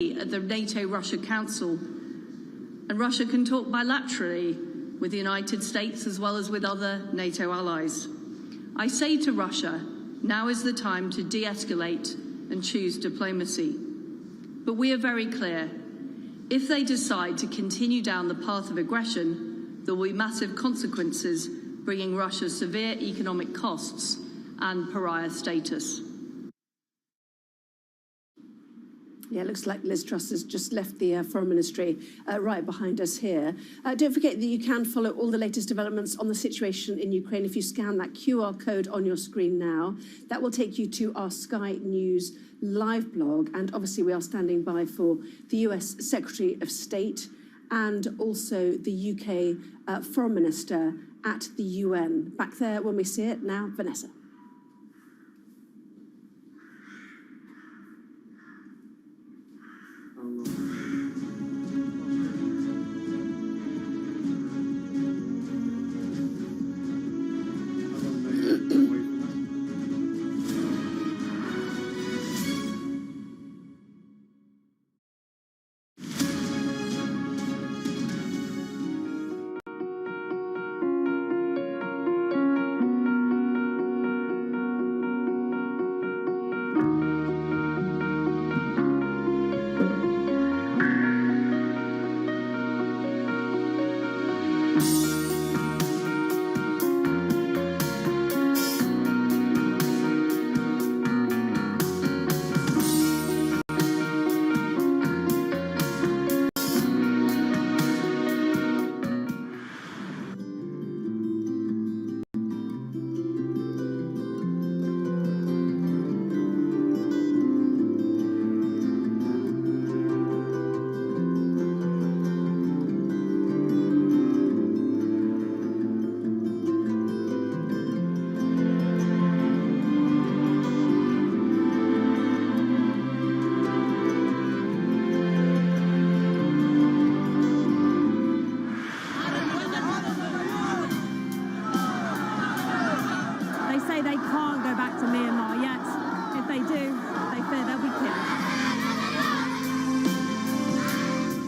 at the NATO-Russia Council, and Russia can talk bilaterally with the United States as well as with other NATO allies. I say to Russia, now is the time to de-escalate and choose diplomacy. But we are very clear. If they decide to continue down the path of aggression, there will be massive consequences, bringing Russia severe economic costs and pariah status. Yeah, it looks like Liz Truss has just left the Foreign Ministry right behind us here. Don't forget that you can follow all the latest developments on the situation in Ukraine if you scan that QR code on your screen now. That will take you to our Sky News live blog. And obviously we are standing by for the US Secretary of State and also the UK Foreign Minister at the UN. Back there when we see it now, Vanessa.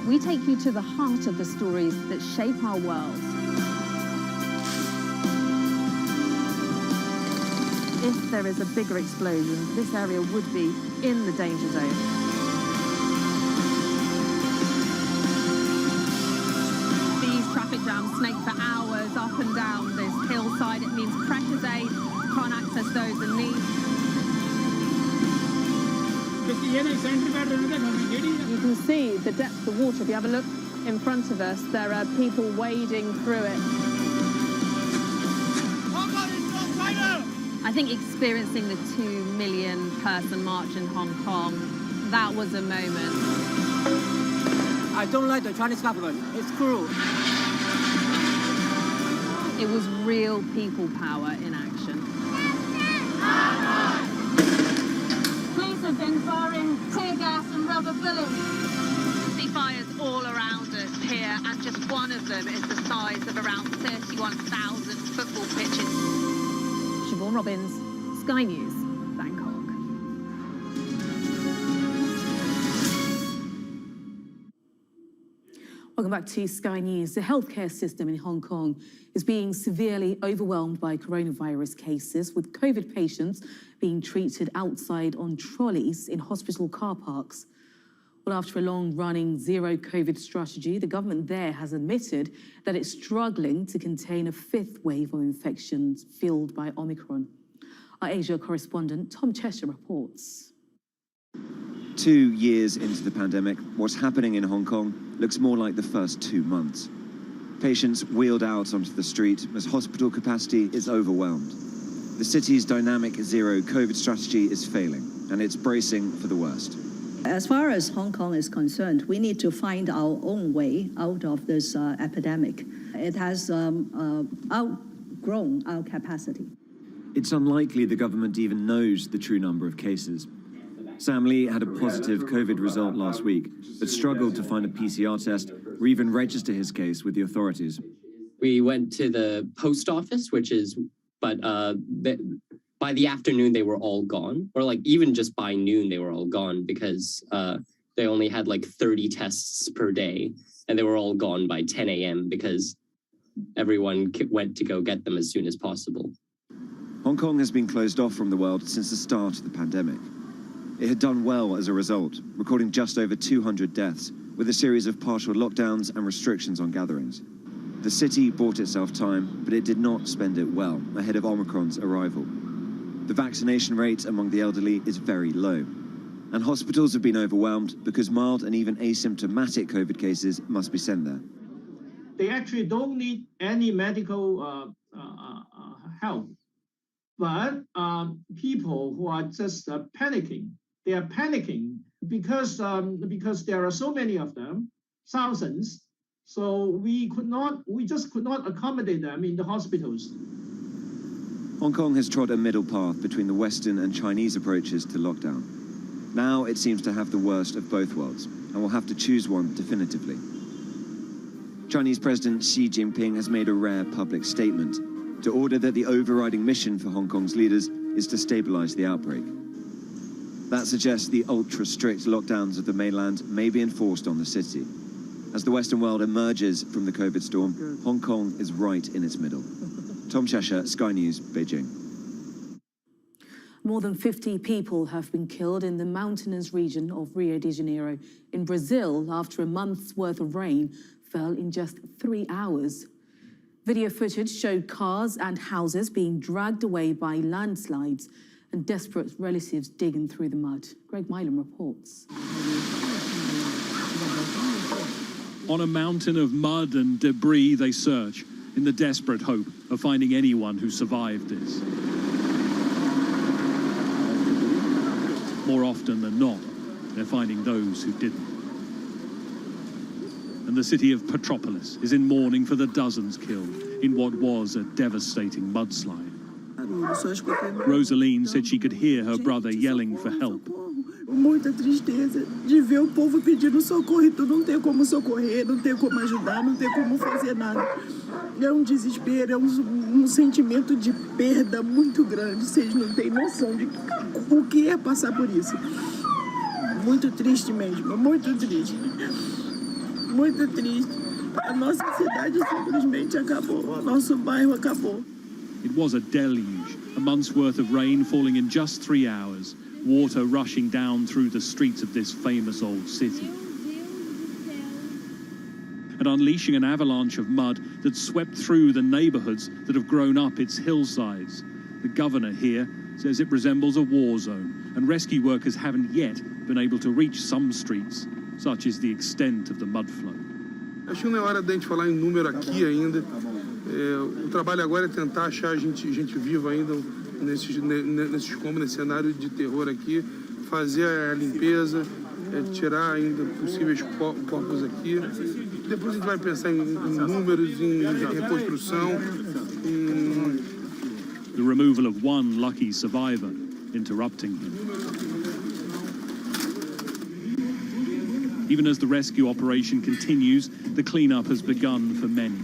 We take you to the heart of the stories that shape our world. If there is a bigger explosion, this area would be in the danger zone. These traffic jams snake for hours up and down this hillside. It means precious aid can't access those in need. You can see the depth of the water. If you have a look in front of us, there are people wading through it. I think experiencing the 2 million person march in Hong Kong, that was a moment. I don't like the Chinese government. It's cruel. It was real people power in action. Police have been firing tear gas and rubber bullets. See fires all around us here, and just one of them is the size of around 31,000 football pitches. Siobhan Robbins, Sky News, Bangkok. Welcome back to Sky News. The healthcare system in Hong Kong is being severely overwhelmed by coronavirus cases, with COVID patients being treated outside on trolleys in hospital car parks. Well, after a long-running zero-COVID strategy, the government there has admitted that it's struggling to contain a fifth wave of infections fueled by Omicron. Our Asia correspondent Tom Cheshire reports. 2 years into the pandemic, what's happening in Hong Kong looks more like the first 2 months. Patients wheeled out onto the street as hospital capacity is overwhelmed. The city's dynamic zero-COVID strategy is failing, and it's bracing for the worst. As far as Hong Kong is concerned, we need to find our own way out of this epidemic. It has outgrown our capacity. It's unlikely the government even knows the true number of cases. Sam Lee had a positive COVID result last week, but struggled to find a PCR test or even register his case with the authorities. We went to the post office, but by the afternoon, they were all gone. Or like even just by noon, they were all gone because they only had like 30 tests per day, and they were all gone by 10 a.m. because everyone went to go get them as soon as possible. Hong Kong has been closed off from the world since the start of the pandemic. It had done well as a result, recording just over 200 deaths, with a series of partial lockdowns and restrictions on gatherings. The city bought itself time, but it did not spend it well ahead of Omicron's arrival. The vaccination rate among the elderly is very low, and hospitals have been overwhelmed because mild and even asymptomatic COVID cases must be sent there. They actually don't need any medical help, but people who are just panicking, they are panicking because there are so many of them, thousands. So we just could not accommodate them in the hospitals. Hong Kong has trod a middle path between the Western and Chinese approaches to lockdown. Now it seems to have the worst of both worlds, and will have to choose one definitively. Chinese President Xi Jinping has made a rare public statement to order that the overriding mission for Hong Kong's leaders is to stabilize the outbreak. That suggests the ultra-strict lockdowns of the mainland may be enforced on the city. As the Western world emerges from the COVID storm, Hong Kong is right in its middle. Tom Cheshire, Sky News, Beijing. More than 50 people have been killed in the mountainous region of Rio de Janeiro in Brazil after a month's worth of rain fell in just 3 hours. Video footage showed cars and houses being dragged away by landslides and desperate relatives digging through the mud. Greg Milam reports. On a mountain of mud and debris, they search in the desperate hope of finding anyone who survived this. More often than not, they're finding those who didn't. And the city of Petropolis is in mourning for the dozens killed in what was a devastating mudslide. Rosaline said she could hear her brother yelling for help. Muita tristeza de ver o povo pedindo socorro e tu não tem como socorrer, não tem como ajudar, não tem como fazer nada. É desespero, é sentimento de perda muito grande. Vocês não têm noção de o que é passar por isso. Muito triste mesmo, muito triste. Muito triste. A nossa cidade simplesmente acabou, o nosso bairro acabou. It was a deluge, a month's worth of rain falling in just 3 hours, water rushing down through the streets of this famous old city. And unleashing an avalanche of mud that swept through the neighborhoods that have grown up its hillsides. The governor here says it resembles a war zone, and rescue workers haven't yet been able to reach some streets. Such is the extent of the mud flow. Acho que não é hora da gente falar em número aqui ainda. O trabalho agora é tentar achar gente viva ainda nesse escombros, nesse cenário de terror aqui, fazer a limpeza, tirar ainda possíveis corpos aqui. Depois a gente vai pensar em números, em reconstrução. The removal of one lucky survivor interrupting him. Even as the rescue operation continues, the cleanup has begun for many.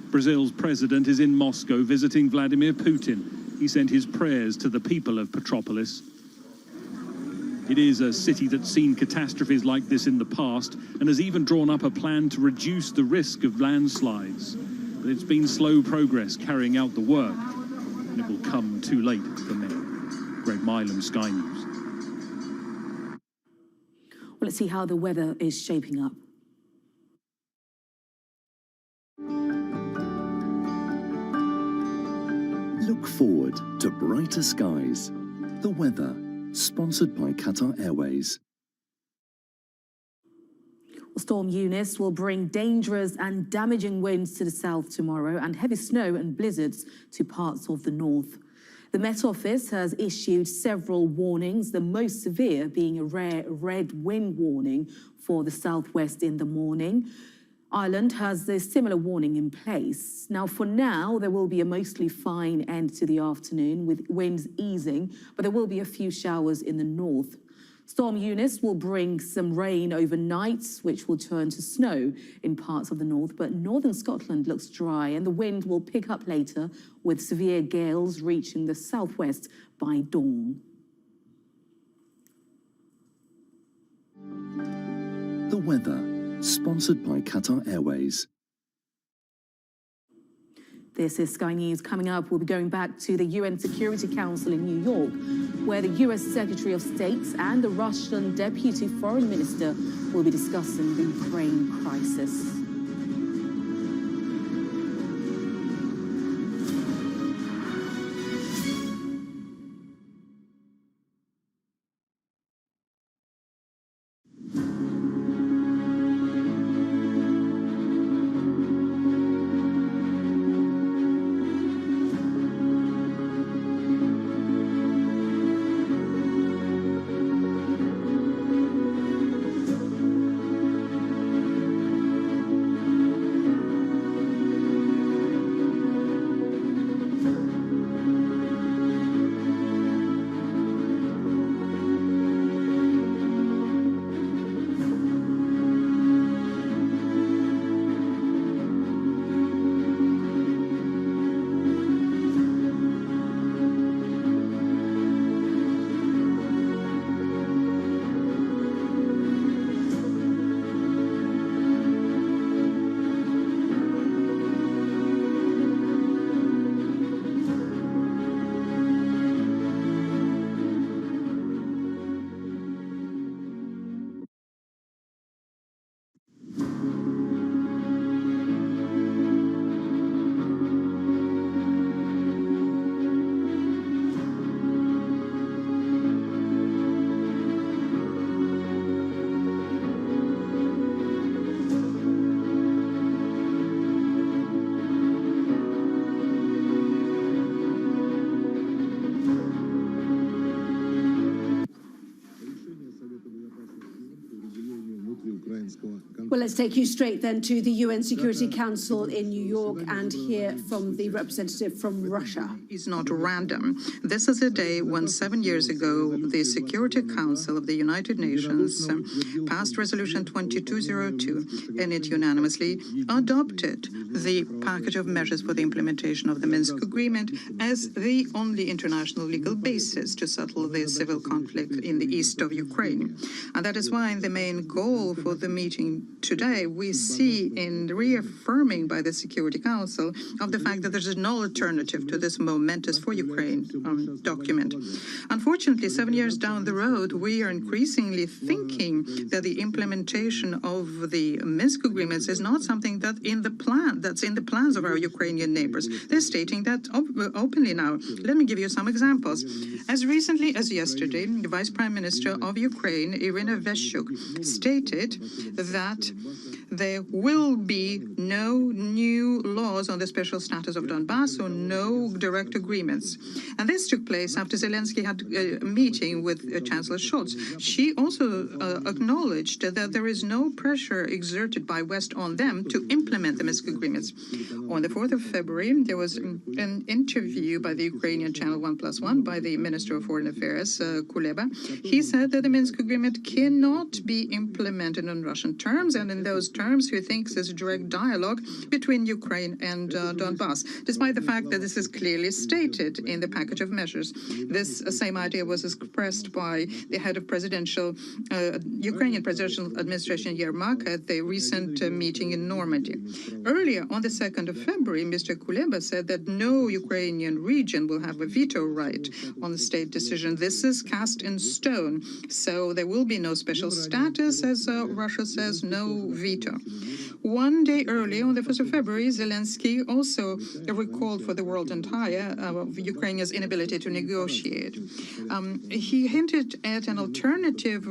Brazil's president is in Moscow visiting Vladimir Putin. He sent his prayers to the people of Petropolis. It is a city that's seen catastrophes like this in the past and has even drawn up a plan to reduce the risk of landslides. But it's been slow progress carrying out the work, and it will come too late for many. Greg Milam, Sky News. Well, let's see how the weather is shaping up. Look forward to brighter skies. The weather, sponsored by Qatar Airways. Storm Eunice will bring dangerous and damaging winds to the south tomorrow and heavy snow and blizzards to parts of the north. The Met Office has issued several warnings, the most severe being a rare red wind warning for the southwest in the morning. Ireland has a similar warning in place. Now, for now, there will be a mostly fine end to the afternoon with winds easing, but there will be a few showers in the north. Storm Eunice will bring some rain overnight, which will turn to snow in parts of the north, but northern Scotland looks dry and the wind will pick up later with severe gales reaching the southwest by dawn. The weather, sponsored by Qatar Airways. This is Sky News. Coming up, we'll be going back to the UN Security Council in New York, where the US Secretary of State and the Russian Deputy Foreign Minister will be discussing the Ukraine crisis. Well, let's take you straight then to the UN Security Council in New York and hear from the representative from Russia. Is not random. This is a day when 7 years ago, the Security Council of the United Nations passed Resolution 2202, and it unanimously adopted the package of measures for the implementation of the Minsk Agreement as the only international legal basis to settle the civil conflict in the east of Ukraine. And that is why the main goal for the meeting today we see in reaffirming by the Security Council of the fact that there is no alternative to this momentous for Ukraine document. Unfortunately, 7 years down the road, we are increasingly thinking that the implementation of the Minsk Agreements is not something that's in the plans of our Ukrainian neighbors. They're stating that openly now. Let me give you some examples. As recently as yesterday, the Vice Prime Minister of Ukraine, Irina Vereshchuk, stated that there will be no new laws on the special status of Donbass or no direct agreements. And this took place after Zelensky had a meeting with Chancellor Scholz. She also acknowledged that there is no pressure exerted by West on them to implement the Minsk Agreements. On the 4th of February, there was an interview by the Ukrainian Channel 1+1 by the Minister of Foreign Affairs, Kuleba. He said that the Minsk Agreement cannot be implemented on Russian terms, and in those terms he thinks there's a direct dialogue between Ukraine and Donbass, despite the fact that this is clearly stated in the package of measures. This same idea was expressed by the head of Ukrainian presidential administration, Yermak, at the recent meeting in Normandy. Earlier, on the 2nd of February, Mr. Kuleba said that no Ukrainian region will have a veto right on the state decision. This is cast in stone, so there will be no special status, as Russia says, no veto. One day earlier, on the 1st of February, Zelensky also recalled for the world entire Ukraine's inability to negotiate. He hinted at an alternative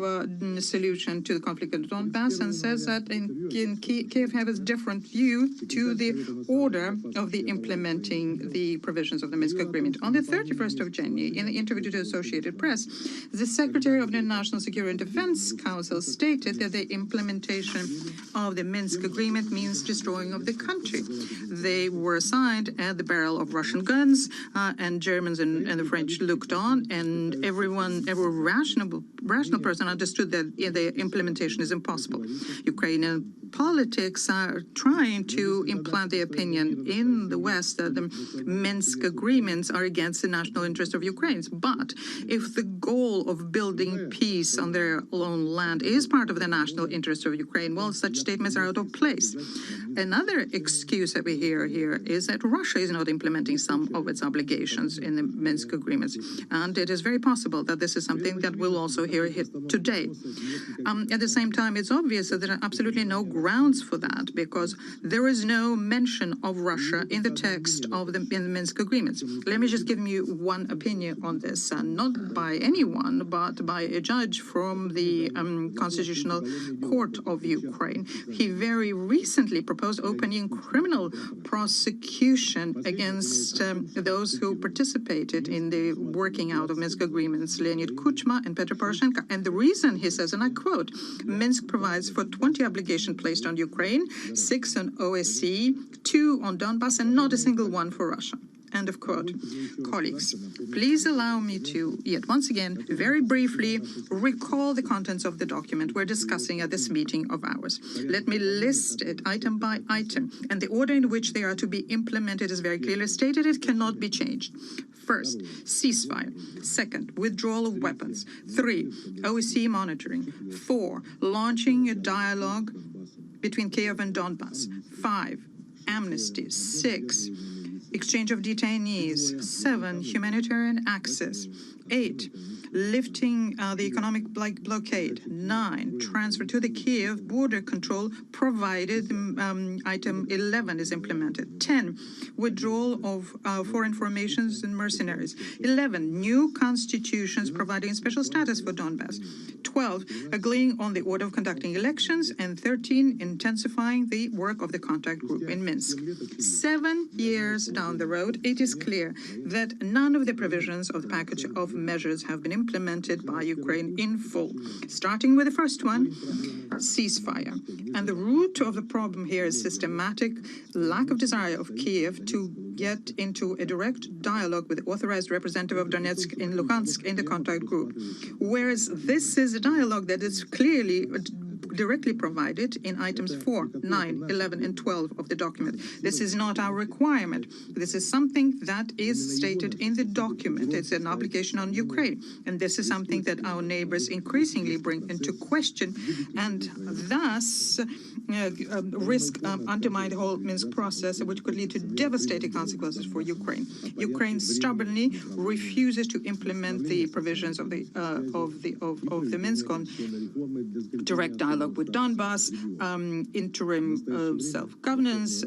solution to the conflict in Donbass and says that Kiev has a different view to the order of the implementing the provisions of the Minsk Agreement. On the 31st of January, in the interview to the Associated Press, the Secretary of the National Security and Defense Council stated that the implementation of the Minsk Agreement agreement means destroying of the country. They were signed at the barrel of Russian guns, and Germans and the French looked on, and every rational person understood that the implementation is impossible. Ukrainian politics are trying to implant the opinion in the West that the Minsk Agreements are against the national interest of Ukraine. But if the goal of building peace on their own land is part of the national interest of Ukraine, well, such statements are out of place. Another excuse that we hear here is that Russia is not implementing some of its obligations in the Minsk Agreements. And it is very possible that this is something that we'll also hear today. At the same time, it's obvious that there are absolutely no grounds for that, because there is no mention of Russia in the text of the Minsk Agreements. Let me just give you one opinion on this, not by anyone, but by a judge from the Constitutional Court of Ukraine. He very recently proposed opening criminal prosecution against those who participated in the working out of Minsk Agreements, Leonid Kuchma and Petro Poroshenko. And the reason, he says, and I quote, Minsk provides for 20 obligations placed on Ukraine, 6 on OSCE, 2 on Donbass, and not a single one for Russia. End of quote. Colleagues, please allow me to, yet once again, very briefly recall the contents of the document we're discussing at this meeting of ours. Let me list it item by item, and the order in which they are to be implemented is very clearly stated. It cannot be changed. First, ceasefire. Second, withdrawal of weapons. 3, OSCE monitoring. 4, launching a dialogue between Kiev and Donbass. 5, amnesty. 6, exchange of detainees. 7, humanitarian access. 8, lifting the economic blockade. 9, transfer to the Kiev border control provided item 11 is implemented. 10, withdrawal of foreign formations and mercenaries. 11, new constitutions providing special status for Donbass. 12, agreeing on the order of conducting elections. And 13, intensifying the work of the contact group in Minsk. 7 years down the road, it is clear that none of the provisions of the package of measures have been implemented by Ukraine in full. Starting with the first one, ceasefire. And the root of the problem here is systematic lack of desire of Kiev to get into a direct dialogue with the authorized representative of Donetsk and Luhansk in the contact group. Whereas this is a dialogue that is clearly directly provided in items 4, 9, 11, and 12 of the document. This is not our requirement. This is something that is stated in the document. It's an obligation on Ukraine. And this is something that our neighbors increasingly bring into question, and thus risk undermine the whole Minsk process, which could lead to devastating consequences for Ukraine. Ukraine stubbornly refuses to implement the provisions of the Minsk on direct dialogue with Donbass, interim self-governance,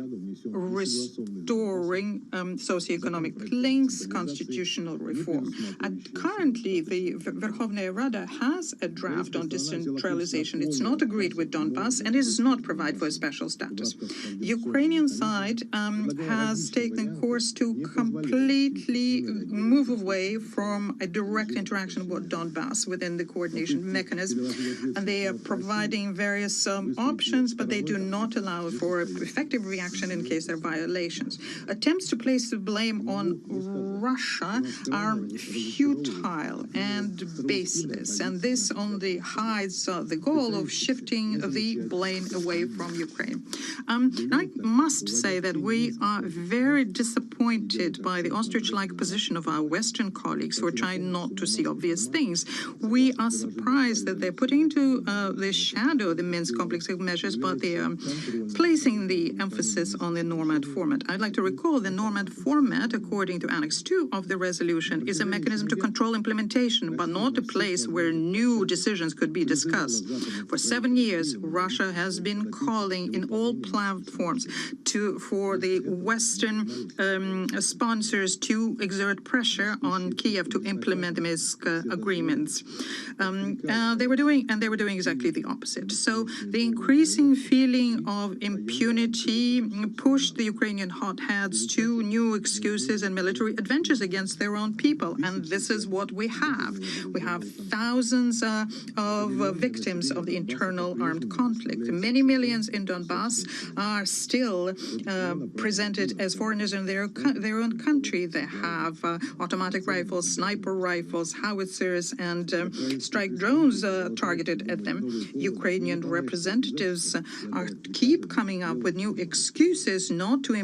restoring socioeconomic links, constitutional reform. And currently, the Verkhovnaya Rada has a draft on decentralization. It's not agreed with Donbass, and it does not provide for a special status. The Ukrainian side has taken course to completely move away from a direct interaction with Donbass within the coordination mechanism, and they are providing various options, but they do not allow for effective reaction in case there are violations. Attempts to place the blame on Russia are futile and baseless, and this only hides the goal of shifting the blame away from Ukraine. I must say that we are very disappointed by the ostrich-like position of our Western colleagues who are trying not to see obvious things. We are surprised that they're putting into the shadow the Minsk complex of measures, but they are placing the emphasis on the Normand format. I'd like to recall the Normand format, according to Annex 2 of the resolution, is a mechanism to control implementation, but not a place where new decisions could be discussed. For 7 years, Russia has been calling in all platforms for the Western sponsors to exert pressure on Kiev to implement the Minsk agreements. They were doing exactly the opposite. it. So the increasing feeling of impunity pushed the Ukrainian hotheads to new excuses and military adventures against their own people. And this is what we have. We have thousands of victims of the internal armed conflict. Many millions in Donbass are still presented as foreigners in their own country. They have automatic rifles, sniper rifles, howitzers, and strike drones targeted at them. Ukrainian representatives keep coming up with new excuses not to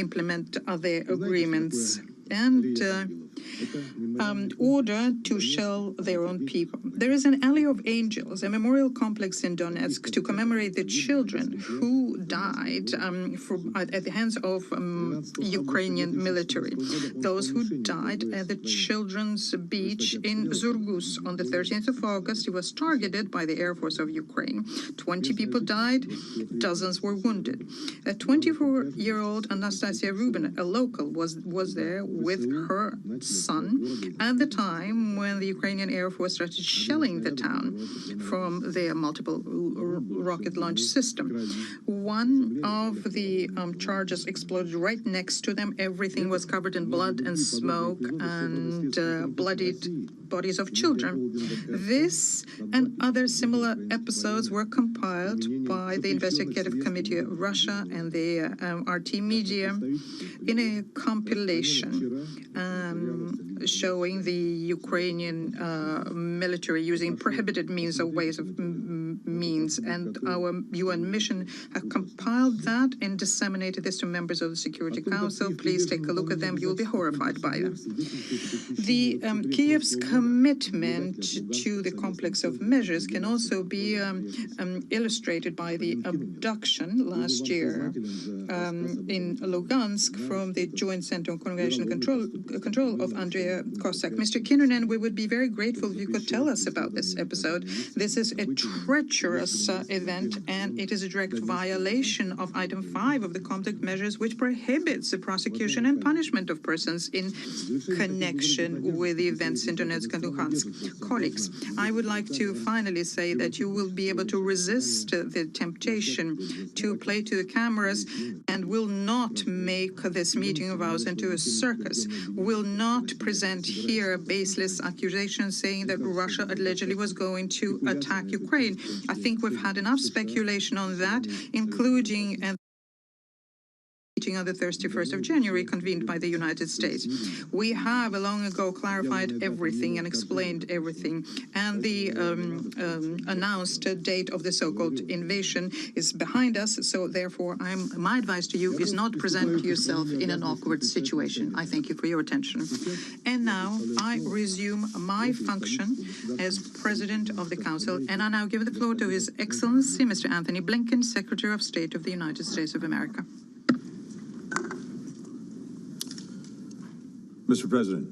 implement their agreements and order to shell their own people. There is an Alley of Angels, a memorial complex in Donetsk to commemorate the children who died at the hands of Ukrainian military. Those who died at the children's beach in Zurgus on the 13th of August. It was targeted by the Air Force of Ukraine. 20 people died, dozens were wounded. A 24-year-old Anastasia Rubin, a local, was there with her son at the time when the Ukrainian Air Force started shelling the town from their multiple rocket launch system. One of the charges exploded right next to them. Everything was covered in blood and smoke and bloodied bodies of children. This and other similar episodes were compiled by the Investigative Committee of Russia and the RT Media in a compilation showing the Ukrainian military using prohibited means or ways of means. And our UN mission have compiled that and disseminated this to members of the Security Council. Please take a look at them. You'll be horrified by them. The Kiev's commitment to the complex of measures can also be illustrated by the abduction last year in Lugansk from the Joint Center on Coordination and Control of Andrea Cossack. Mr. Kinnunen, we would be very grateful if you could tell us about this episode. This is a treacherous event, and it is a direct violation of Item 5 of the conflict measures, which prohibits the prosecution and punishment of persons in connection with the events in Donetsk and Luhansk. Colleagues, I would like to finally say that you will be able to resist the temptation to play to the cameras and will not make this meeting of ours into a circus, will not present here baseless accusations saying that Russia allegedly was going to attack Ukraine. I think we've had enough speculation on that, including meeting on the 31st of January convened by the United States. We have long ago clarified everything and explained everything, and the announced date of the so-called invasion is behind us, so therefore my advice to you is not present yourself in an awkward situation. I thank you for your attention. And now I resume my function as President of the Council, and I now give the floor to His Excellency Mr. Anthony Blinken, Secretary of State of the United States of America. Mr. President,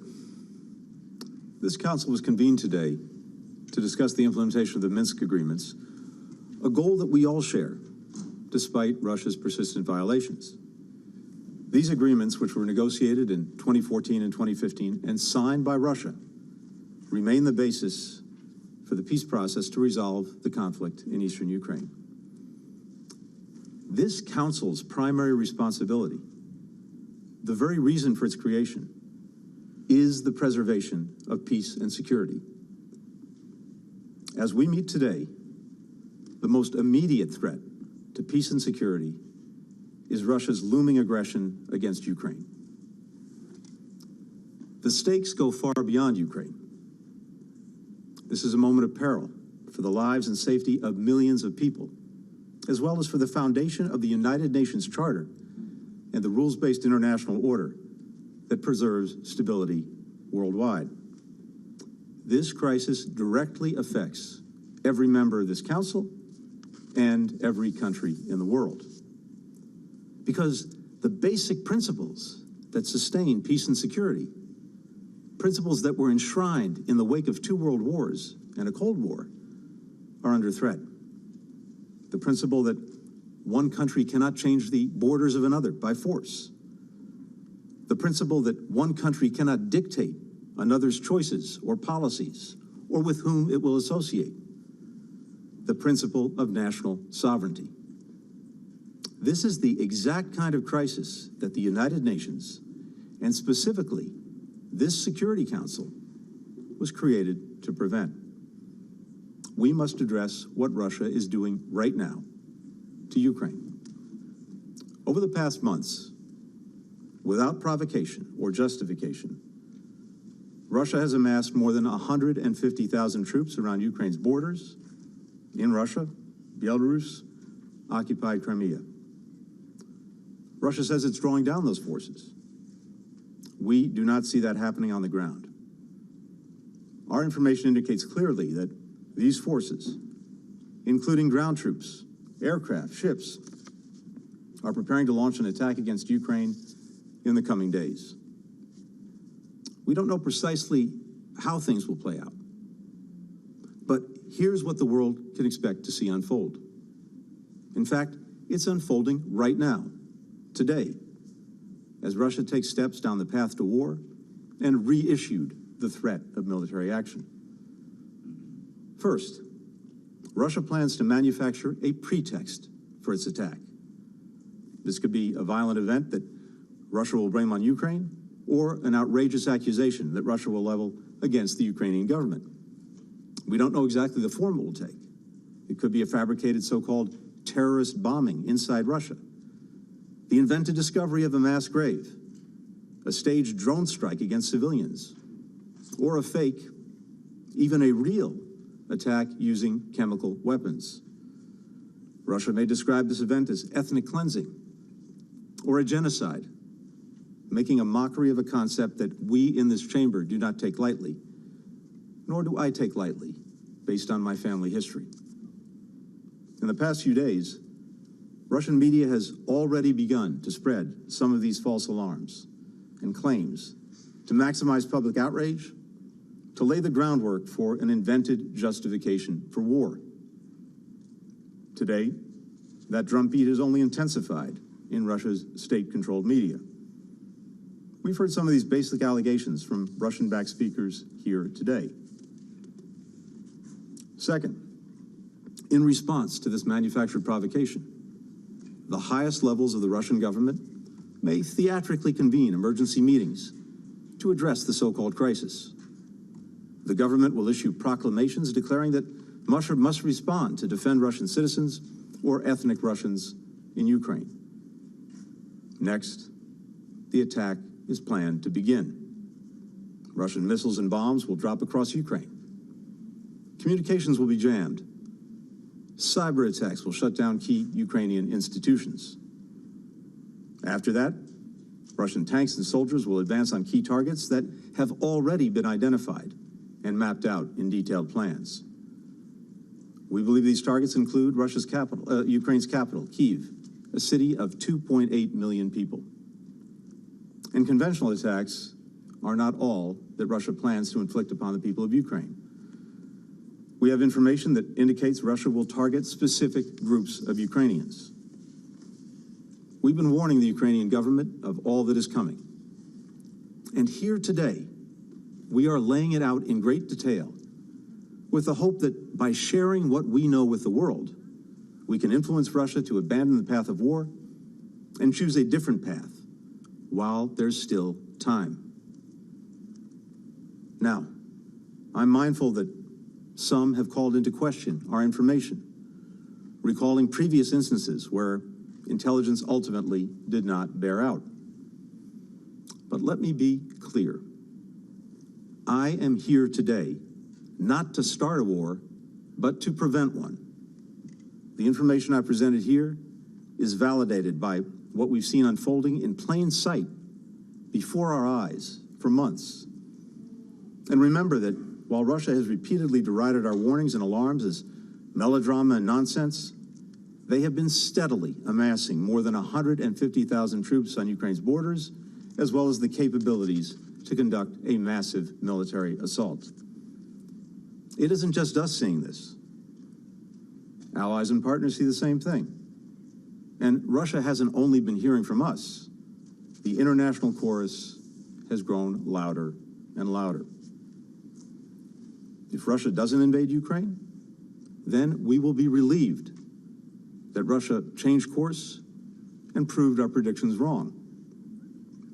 this council was convened today to discuss the implementation of the Minsk Agreements, a goal that we all share, despite Russia's persistent violations. These agreements, which were negotiated in 2014 and 2015 and signed by Russia, remain the basis for the peace process to resolve the conflict in eastern Ukraine. This council's primary responsibility, the very reason for its creation, is the preservation of peace and security. As we meet today, the most immediate threat to peace and security is Russia's looming aggression against Ukraine. The stakes go far beyond Ukraine. This is a moment of peril for the lives and safety of millions of people, as well as for the foundation of the United Nations Charter and the rules-based international order that preserves stability worldwide. This crisis directly affects every member of this council and every country in the world. Because the basic principles that sustain peace and security, principles that were enshrined in the wake of 2 world wars and a Cold War, are under threat. The principle that one country cannot change the borders of another by force. The principle that one country cannot dictate another's choices or policies, or with whom it will associate. the principle of national sovereignty. This is the exact kind of crisis that the United Nations, and specifically this Security Council, was created to prevent. We must address what Russia is doing right now to Ukraine. Over the past months, without provocation or justification, Russia has amassed more than 150,000 troops around Ukraine's borders, in Russia, Belarus, occupied Crimea. Russia says it's drawing down those forces. We do not see that happening on the ground. Our information indicates clearly that these forces, including ground troops, aircraft, ships, are preparing to launch an attack against Ukraine in the coming days. We don't know precisely how things will play out, but here's what the world can expect to see unfold. In fact, it's unfolding right now, today, as Russia takes steps down the path to war and reissued the threat of military action. First, Russia plans to manufacture a pretext for its attack. This could be a violent event that Russia will blame on Ukraine, or an outrageous accusation that Russia will level against the Ukrainian government. We don't know exactly the form it will take. It could be a fabricated so-called terrorist bombing inside Russia, the invented discovery of a mass grave, a staged drone strike against civilians, or a fake, even a real, attack using chemical weapons. Russia may describe this event as ethnic cleansing or a genocide, making a mockery of a concept that we in this chamber do not take lightly, nor do I take lightly, based on my family history. In the past few days, Russian media has already begun to spread some of these false alarms and claims to maximize public outrage, to lay the groundwork for an invented justification for war. Today, that drumbeat has only intensified in Russia's state-controlled media. We've heard some of these basic allegations from Russian-backed speakers here today. Second, in response to this manufactured provocation, the highest levels of the Russian government may theatrically convene emergency meetings to address the so-called crisis. The government will issue proclamations declaring that Russia must respond to defend Russian citizens or ethnic Russians in Ukraine. Next, the attack is planned to begin. Russian missiles and bombs will drop across Ukraine. Communications will be jammed. Cyber attacks will shut down key Ukrainian institutions. After that, Russian tanks and soldiers will advance on key targets that have already been identified and mapped out in detailed plans. We believe these targets include Russia's capital, Ukraine's capital, Kyiv, a city of 2.8 million people. And conventional attacks are not all that Russia plans to inflict upon the people of Ukraine. We have information that indicates Russia will target specific groups of Ukrainians. We've been warning the Ukrainian government of all that is coming. And here today, we are laying it out in great detail with the hope that by sharing what we know with the world, we can influence Russia to abandon the path of war and choose a different path while there's still time. Now, I'm mindful that some have called into question our information, recalling previous instances where intelligence ultimately did not bear out. But let me be clear. I am here today not to start a war, but to prevent one. The information I presented here is validated by what we've seen unfolding in plain sight before our eyes for months. And remember that while Russia has repeatedly derided our warnings and alarms as melodrama and nonsense, they have been steadily amassing more than 150,000 troops on Ukraine's borders, as well as the capabilities to conduct a massive military assault. It isn't just us seeing this. Allies and partners see the same thing. And Russia hasn't only been hearing from us. The international chorus has grown louder and louder. If Russia doesn't invade Ukraine, then we will be relieved that Russia changed course and proved our predictions wrong.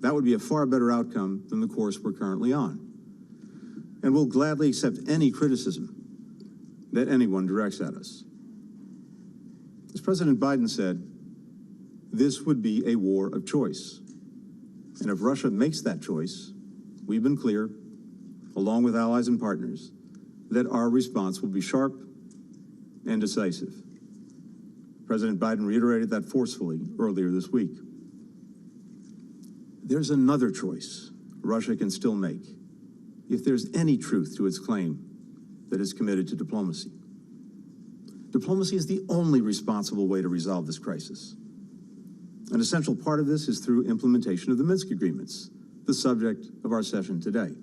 That would be a far better outcome than the course we're currently on. And we'll gladly accept any criticism that anyone directs at us. As President Biden said, this would be a war of choice. And if Russia makes that choice, we've been clear, along with allies and partners, that our response will be sharp and decisive. President Biden reiterated that forcefully earlier this week. There's another choice Russia can still make if there's any truth to its claim that it's committed to diplomacy. Diplomacy is the only responsible way to resolve this crisis. An essential part of this is through implementation of the Minsk Agreements, the subject of our session today.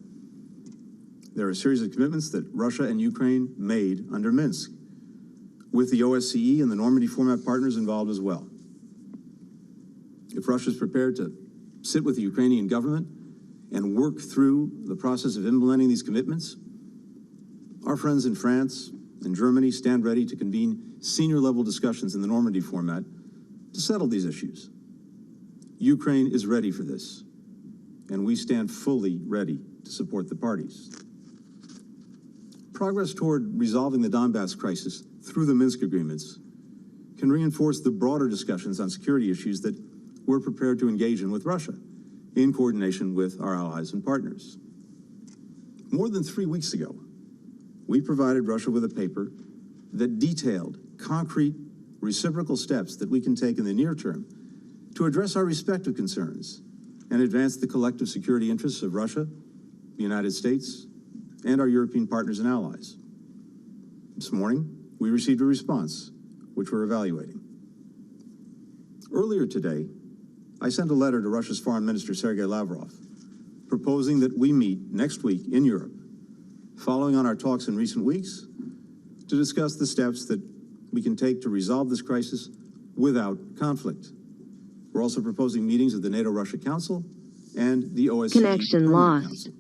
There are a series of commitments that Russia and Ukraine made under Minsk, with the OSCE and the Normandy format partners involved as well. If Russia is prepared to sit with the Ukrainian government and work through the process of implementing these commitments, our friends in France and Germany stand ready to convene senior-level discussions in the Normandy format to settle these issues. Ukraine is ready for this, and we stand fully ready to support the parties. Progress toward resolving the Donbass crisis through the Minsk Agreements can reinforce the broader discussions on security issues that we're prepared to engage in with Russia, in coordination with our allies and partners. More than 3 weeks ago, we provided Russia with a paper that detailed concrete reciprocal steps that we can take in the near term to address our respective concerns and advance the collective security interests of Russia, the United States, and our European partners and allies. This morning, we received a response, which we're evaluating. Earlier today, I sent a letter to Russia's Foreign Minister, Sergei Lavrov, proposing that we meet next week in Europe, following on our talks in recent weeks, to discuss the steps that we can take to resolve this crisis without conflict. We're also proposing meetings of the NATO-Russia Council and the OSCE Connection lost. Council.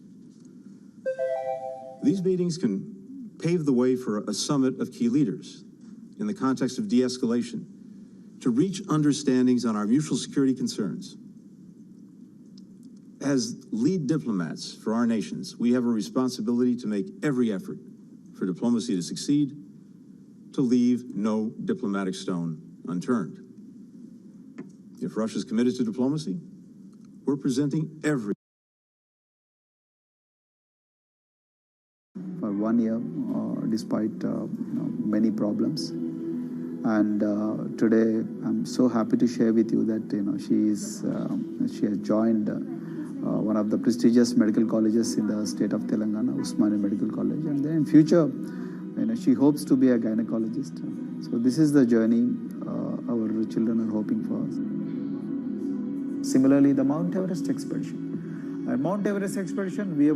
These meetings can pave the way for a summit of key leaders in the context of de-escalation to reach understandings on our mutual security concerns. As lead diplomats for our nations, we have a responsibility to make every effort for diplomacy to succeed, to leave no diplomatic stone unturned. If Russia is committed to diplomacy, we're presenting every for 1 year, despite many problems. And today, I'm so happy to share with you that she has joined one of the prestigious medical colleges in the state of Telangana, Usmania Medical College, and then in future, she hopes to be a gynecologist. So this is the journey our children are hoping for. Similarly, the Mount Everest expedition. At Mount Everest expedition, we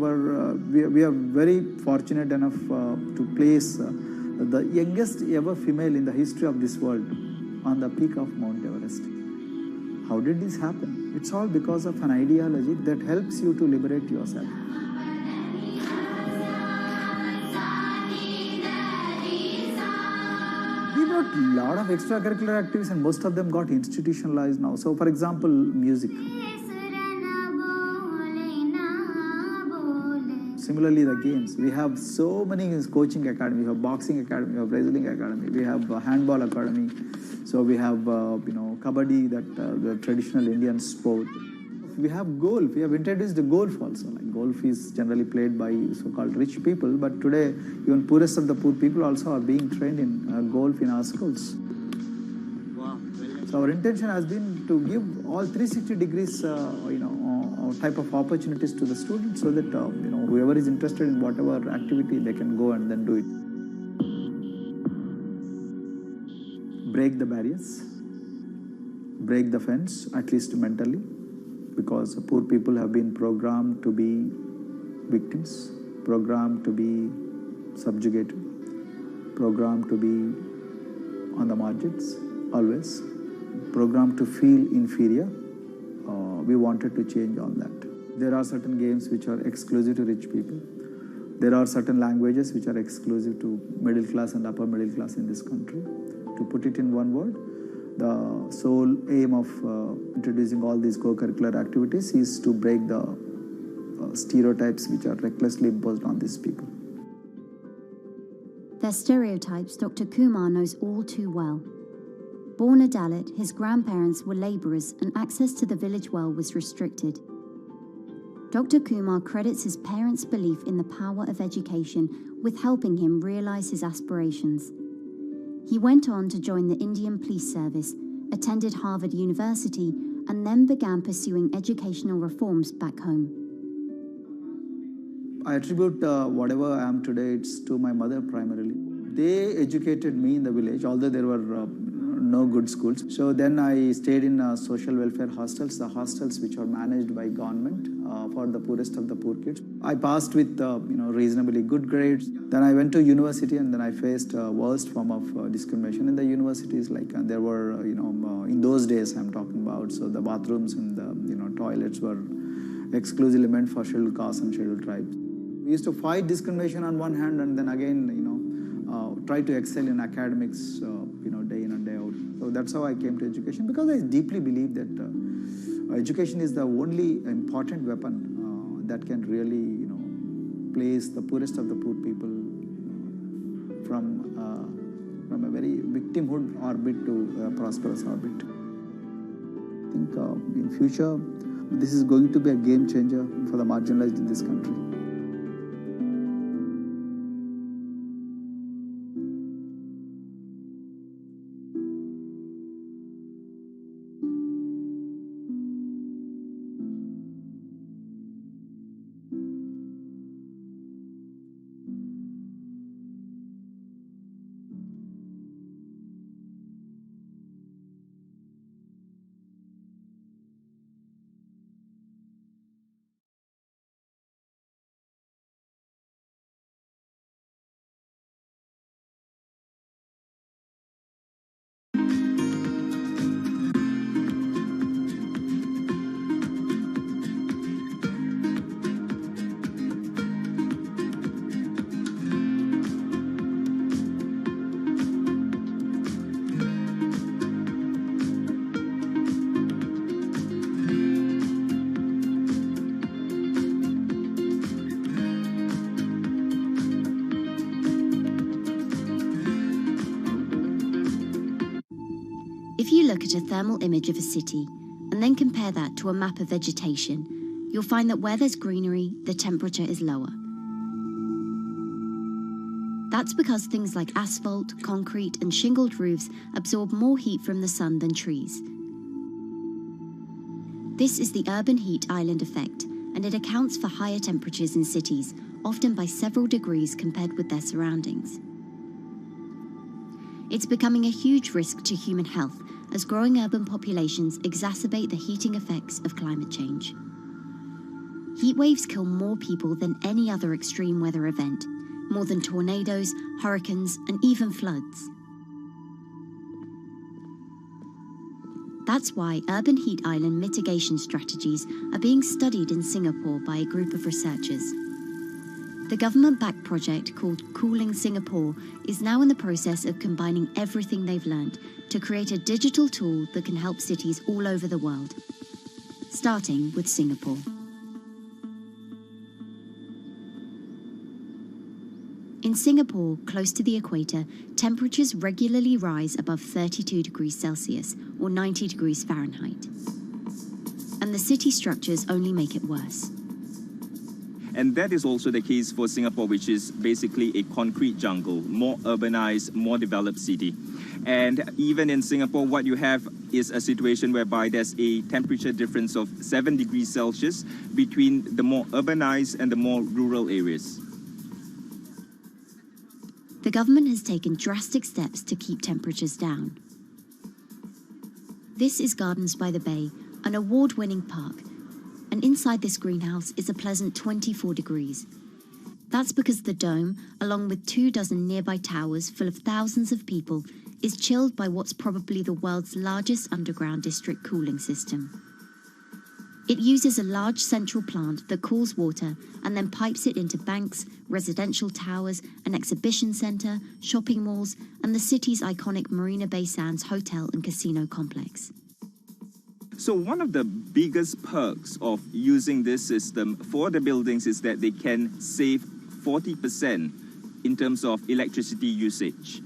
are very fortunate enough to place the youngest ever female in the history of this world on the peak of Mount Everest. How did this happen? It's all because of an ideology that helps you to liberate yourself. We brought a lot of extracurricular activities and most of them got institutionalized now. So for example, music. Similarly, the games. We have so many coaching academy. We have boxing academy, we have wrestling academy, we have handball academy. So we have, kabaddi, the traditional Indian sport. We have golf. We have introduced the golf also. Like golf is generally played by so-called rich people, but today even poorest of the poor people also are being trained in golf in our schools. Wow. So our intention has been to give all 360 degrees, type of opportunities to the students so that whoever is interested in whatever activity, they can go and then do it. Break the barriers, break the fence, at least mentally, because poor people have been programmed to be victims, programmed to be subjugated, programmed to be on the margins, always, programmed to feel inferior. We wanted to change all that. There are certain games which are exclusive to rich people. There are certain languages which are exclusive to middle class and upper middle class in this country. To put it in one word, the sole aim of introducing all these co-curricular activities is to break the stereotypes which are recklessly imposed on these people. They're stereotypes Dr. Kumar knows all too well. Born a Dalit, his grandparents were labourers and access to the village well was restricted. Dr. Kumar credits his parents' belief in the power of education with helping him realise his aspirations. He went on to join the Indian Police Service, attended Harvard University, and then began pursuing educational reforms back home. I attribute whatever I am today, it's to my mother primarily. They educated me in the village, although there were no good schools. So then I stayed in social welfare hostels, the hostels which are managed by government for the poorest of the poor kids. I passed with reasonably good grades. Then I went to university and then I faced worst form of discrimination in the universities. Like there were, in those days I'm talking about, so the bathrooms and the toilets were exclusively meant for scheduled castes and scheduled tribes. We used to fight discrimination on one hand and then again, try to excel in academics, day in and day out. So that's how I came to education, because I deeply believe that education is the only important weapon that can really, place the poorest of the poor people from a very victimhood orbit to a prosperous orbit. I think in future, this is going to be a game changer for the marginalized in this country. If you look at a thermal image of a city and then compare that to a map of vegetation, you'll find that where there's greenery, the temperature is lower. That's because things like asphalt, concrete, and shingled roofs absorb more heat from the sun than trees. This is the urban heat island effect, and it accounts for higher temperatures in cities, often by several degrees compared with their surroundings. It's becoming a huge risk to human health as growing urban populations exacerbate the heating effects of climate change. Heat waves kill more people than any other extreme weather event, more than tornadoes, hurricanes, and even floods. That's why urban heat island mitigation strategies are being studied in Singapore by a group of researchers. The government-backed project called Cooling Singapore is now in the process of combining everything they've learned to create a digital tool that can help cities all over the world, starting with Singapore. In Singapore, close to the equator, temperatures regularly rise above 32 degrees Celsius or 90 degrees Fahrenheit. And the city structures only make it worse. And that is also the case for Singapore, which is basically a concrete jungle, more urbanized, more developed city. And even in Singapore, what you have is a situation whereby there's a temperature difference of 7 degrees Celsius between the more urbanized and the more rural areas. The government has taken drastic steps to keep temperatures down. This is Gardens by the Bay, an award-winning park. And inside this greenhouse is a pleasant 24 degrees. That's because the dome, along with 24 nearby towers full of thousands of people, is chilled by what's probably the world's largest underground district cooling system. It uses a large central plant that cools water and then pipes it into banks, residential towers, an exhibition centre, shopping malls, and the city's iconic Marina Bay Sands hotel and casino complex. So one of the biggest perks of using this system for the buildings is that they can save 40% in terms of electricity usage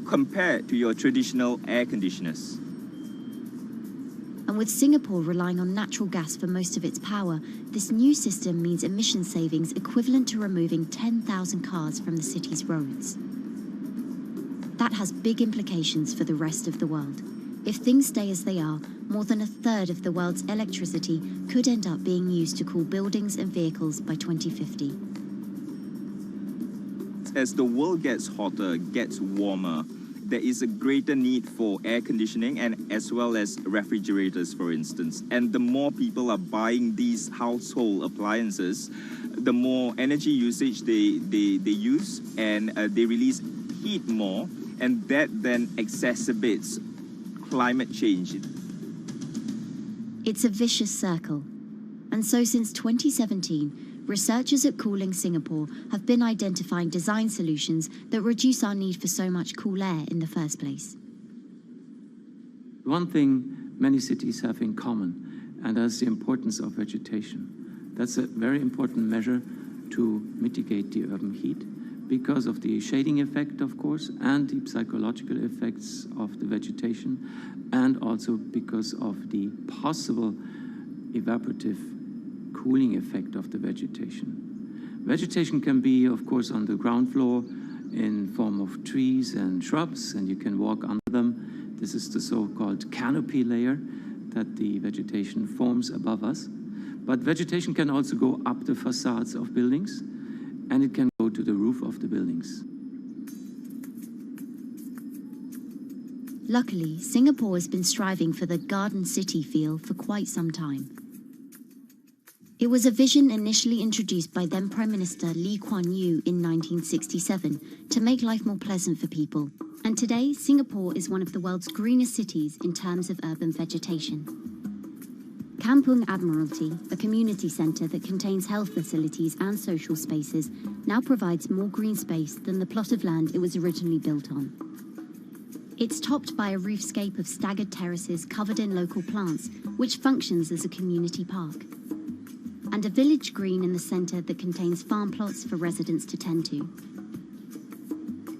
compared to your traditional air conditioners. And with Singapore relying on natural gas for most of its power, this new system means emission savings equivalent to removing 10,000 cars from the city's roads. That has big implications for the rest of the world. If things stay as they are, more than a third of the world's electricity could end up being used to cool buildings and vehicles by 2050. As the world gets hotter, gets warmer, there is a greater need for air conditioning and as well as refrigerators, for instance. And the more people are buying these household appliances, the more energy usage they use, and they release heat more, and that then exacerbates climate change. It's a vicious circle. And so since 2017, researchers at Cooling Singapore have been identifying design solutions that reduce our need for so much cool air in the first place. One thing many cities have in common, and that's the importance of vegetation. That's a very important measure to mitigate the urban heat because of the shading effect, of course, and the psychological effects of the vegetation, and also because of the possible evaporative cooling effect of the vegetation. Vegetation can be, of course, on the ground floor in form of trees and shrubs, and you can walk under them. This is the so-called canopy layer that the vegetation forms above us. But vegetation can also go up the facades of buildings, and it can go to the roof of the buildings. Luckily, Singapore has been striving for the garden city feel for quite some time. It was a vision initially introduced by then Prime Minister Lee Kuan Yew in 1967 to make life more pleasant for people. And today, Singapore is one of the world's greenest cities in terms of urban vegetation. Kampung Admiralty, a community centre that contains health facilities and social spaces, now provides more green space than the plot of land it was originally built on. It's topped by a roofscape of staggered terraces covered in local plants, which functions as a community park. And a village green in the centre that contains farm plots for residents to tend to.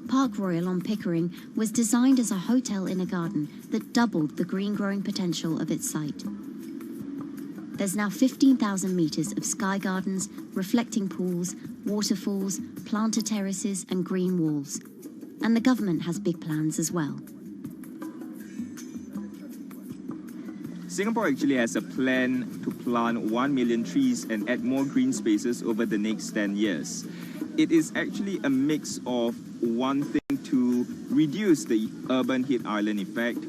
Park Royal on Pickering was designed as a hotel in a garden that doubled the green growing potential of its site. There's now 15,000 metres of sky gardens, reflecting pools, waterfalls, planter terraces and green walls. And the government has big plans as well. Singapore actually has a plan to plant 1 million trees and add more green spaces over the next 10 years. It is actually a mix of one thing to reduce the urban heat island effect,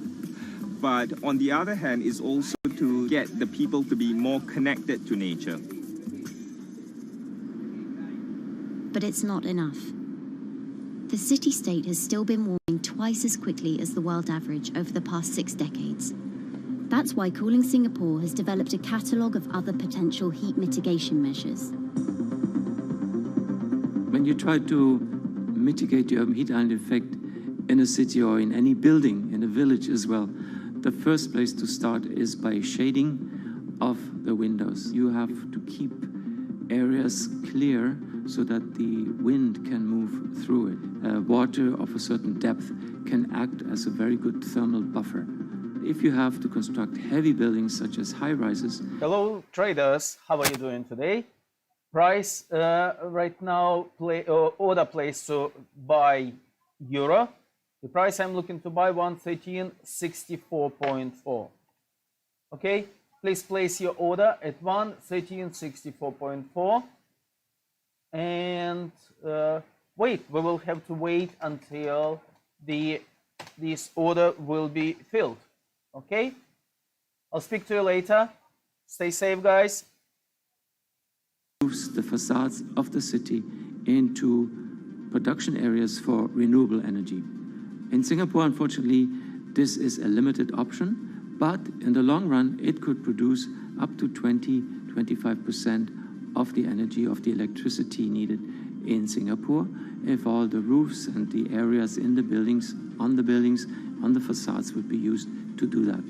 but on the other hand is also to get the people to be more connected to nature. But it's not enough. The city-state has still been warming twice as quickly as the world average over the past 6 decades. That's why Cooling Singapore has developed a catalogue of other potential heat mitigation measures. When you try to mitigate the urban heat island effect in a city or in any building, in a village as well, the first place to start is by shading of the windows. You have to keep areas clear so that the wind can move through it. Water of a certain depth can act as a very good thermal buffer. If you have to construct heavy buildings such as high-rises. Hello traders, how are you doing today? Price right now, order placed to buy euro. The price I'm looking to buy 113.64.4. Okay, please place your order at 113.64.4. And wait, we will have to wait until this order will be filled. Okay, I'll speak to you later. Stay safe, guys. Moves the facades of the city into production areas for renewable energy. In Singapore, unfortunately, this is a limited option, but in the long run, it could produce up to 20-25% of the energy, of the electricity needed in Singapore, if all the roofs and the areas in the buildings, on the facades would be used to do that.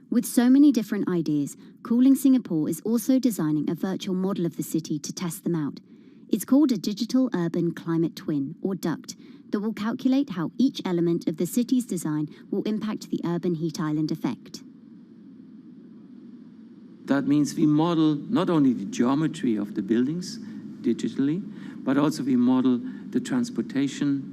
With so many different ideas, Cooling Singapore is also designing a virtual model of the city to test them out. It's called a Digital Urban Climate Twin, or DUCT, that will calculate how each element of the city's design will impact the urban heat island effect. That means we model not only the geometry of the buildings digitally, but also we model the transportation,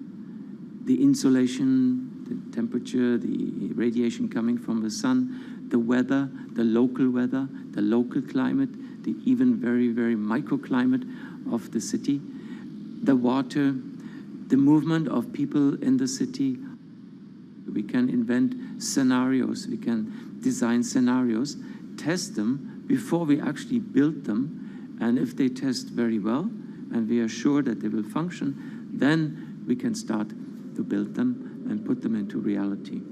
the insulation, the temperature, the radiation coming from the sun, the weather, the local climate, the even very, very microclimate of the city, the water, the movement of people in the city. We can invent scenarios, we can design scenarios, test them before we actually build them, and if they test very well and we are sure that they will function, then we can start to build them and put them into reality.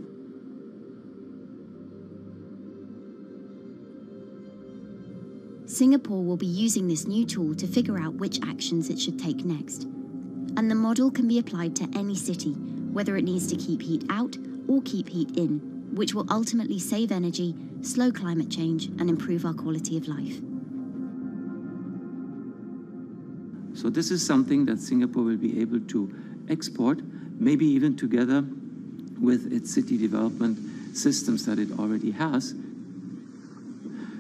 Singapore will be using this new tool to figure out which actions it should take next. And the model can be applied to any city, whether it needs to keep heat out or keep heat in, which will ultimately save energy, slow climate change, and improve our quality of life. So this is something that Singapore will be able to export, maybe even together with its city development systems that it already has.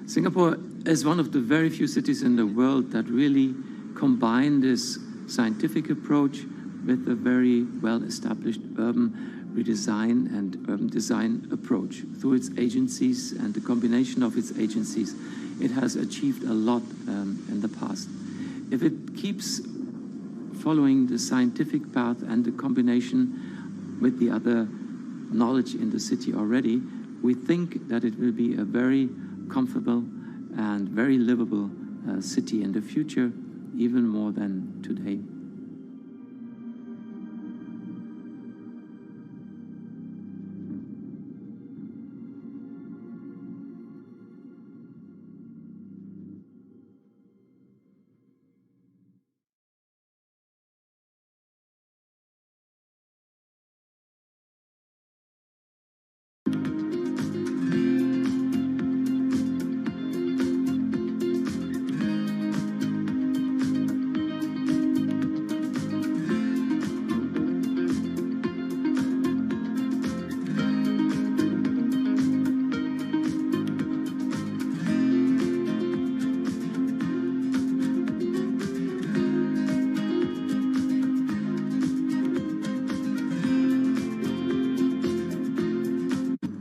Singapore is one of the very few cities in the world that really combine this scientific approach with a very well-established urban redesign and urban design approach. Through its agencies and the combination of its agencies, it has achieved a lot in the past. If it keeps following the scientific path and the combination with the other knowledge in the city already, we think that it will be a very comfortable and very livable city in the future, even more than today.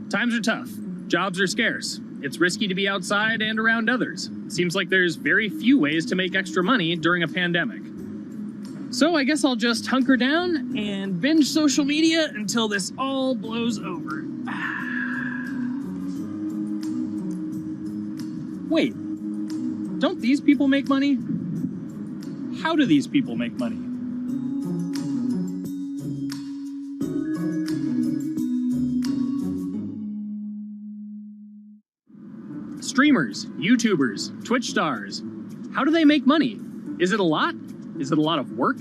Times are tough. Jobs are scarce. It's risky to be outside and around others. Seems like there's very few ways to make extra money during a pandemic. So I guess I'll just hunker down and binge social media until this all blows over. Wait, don't these people make money? How do these people make money? Streamers, YouTubers, Twitch stars. How do they make money? Is it a lot? Is it a lot of work?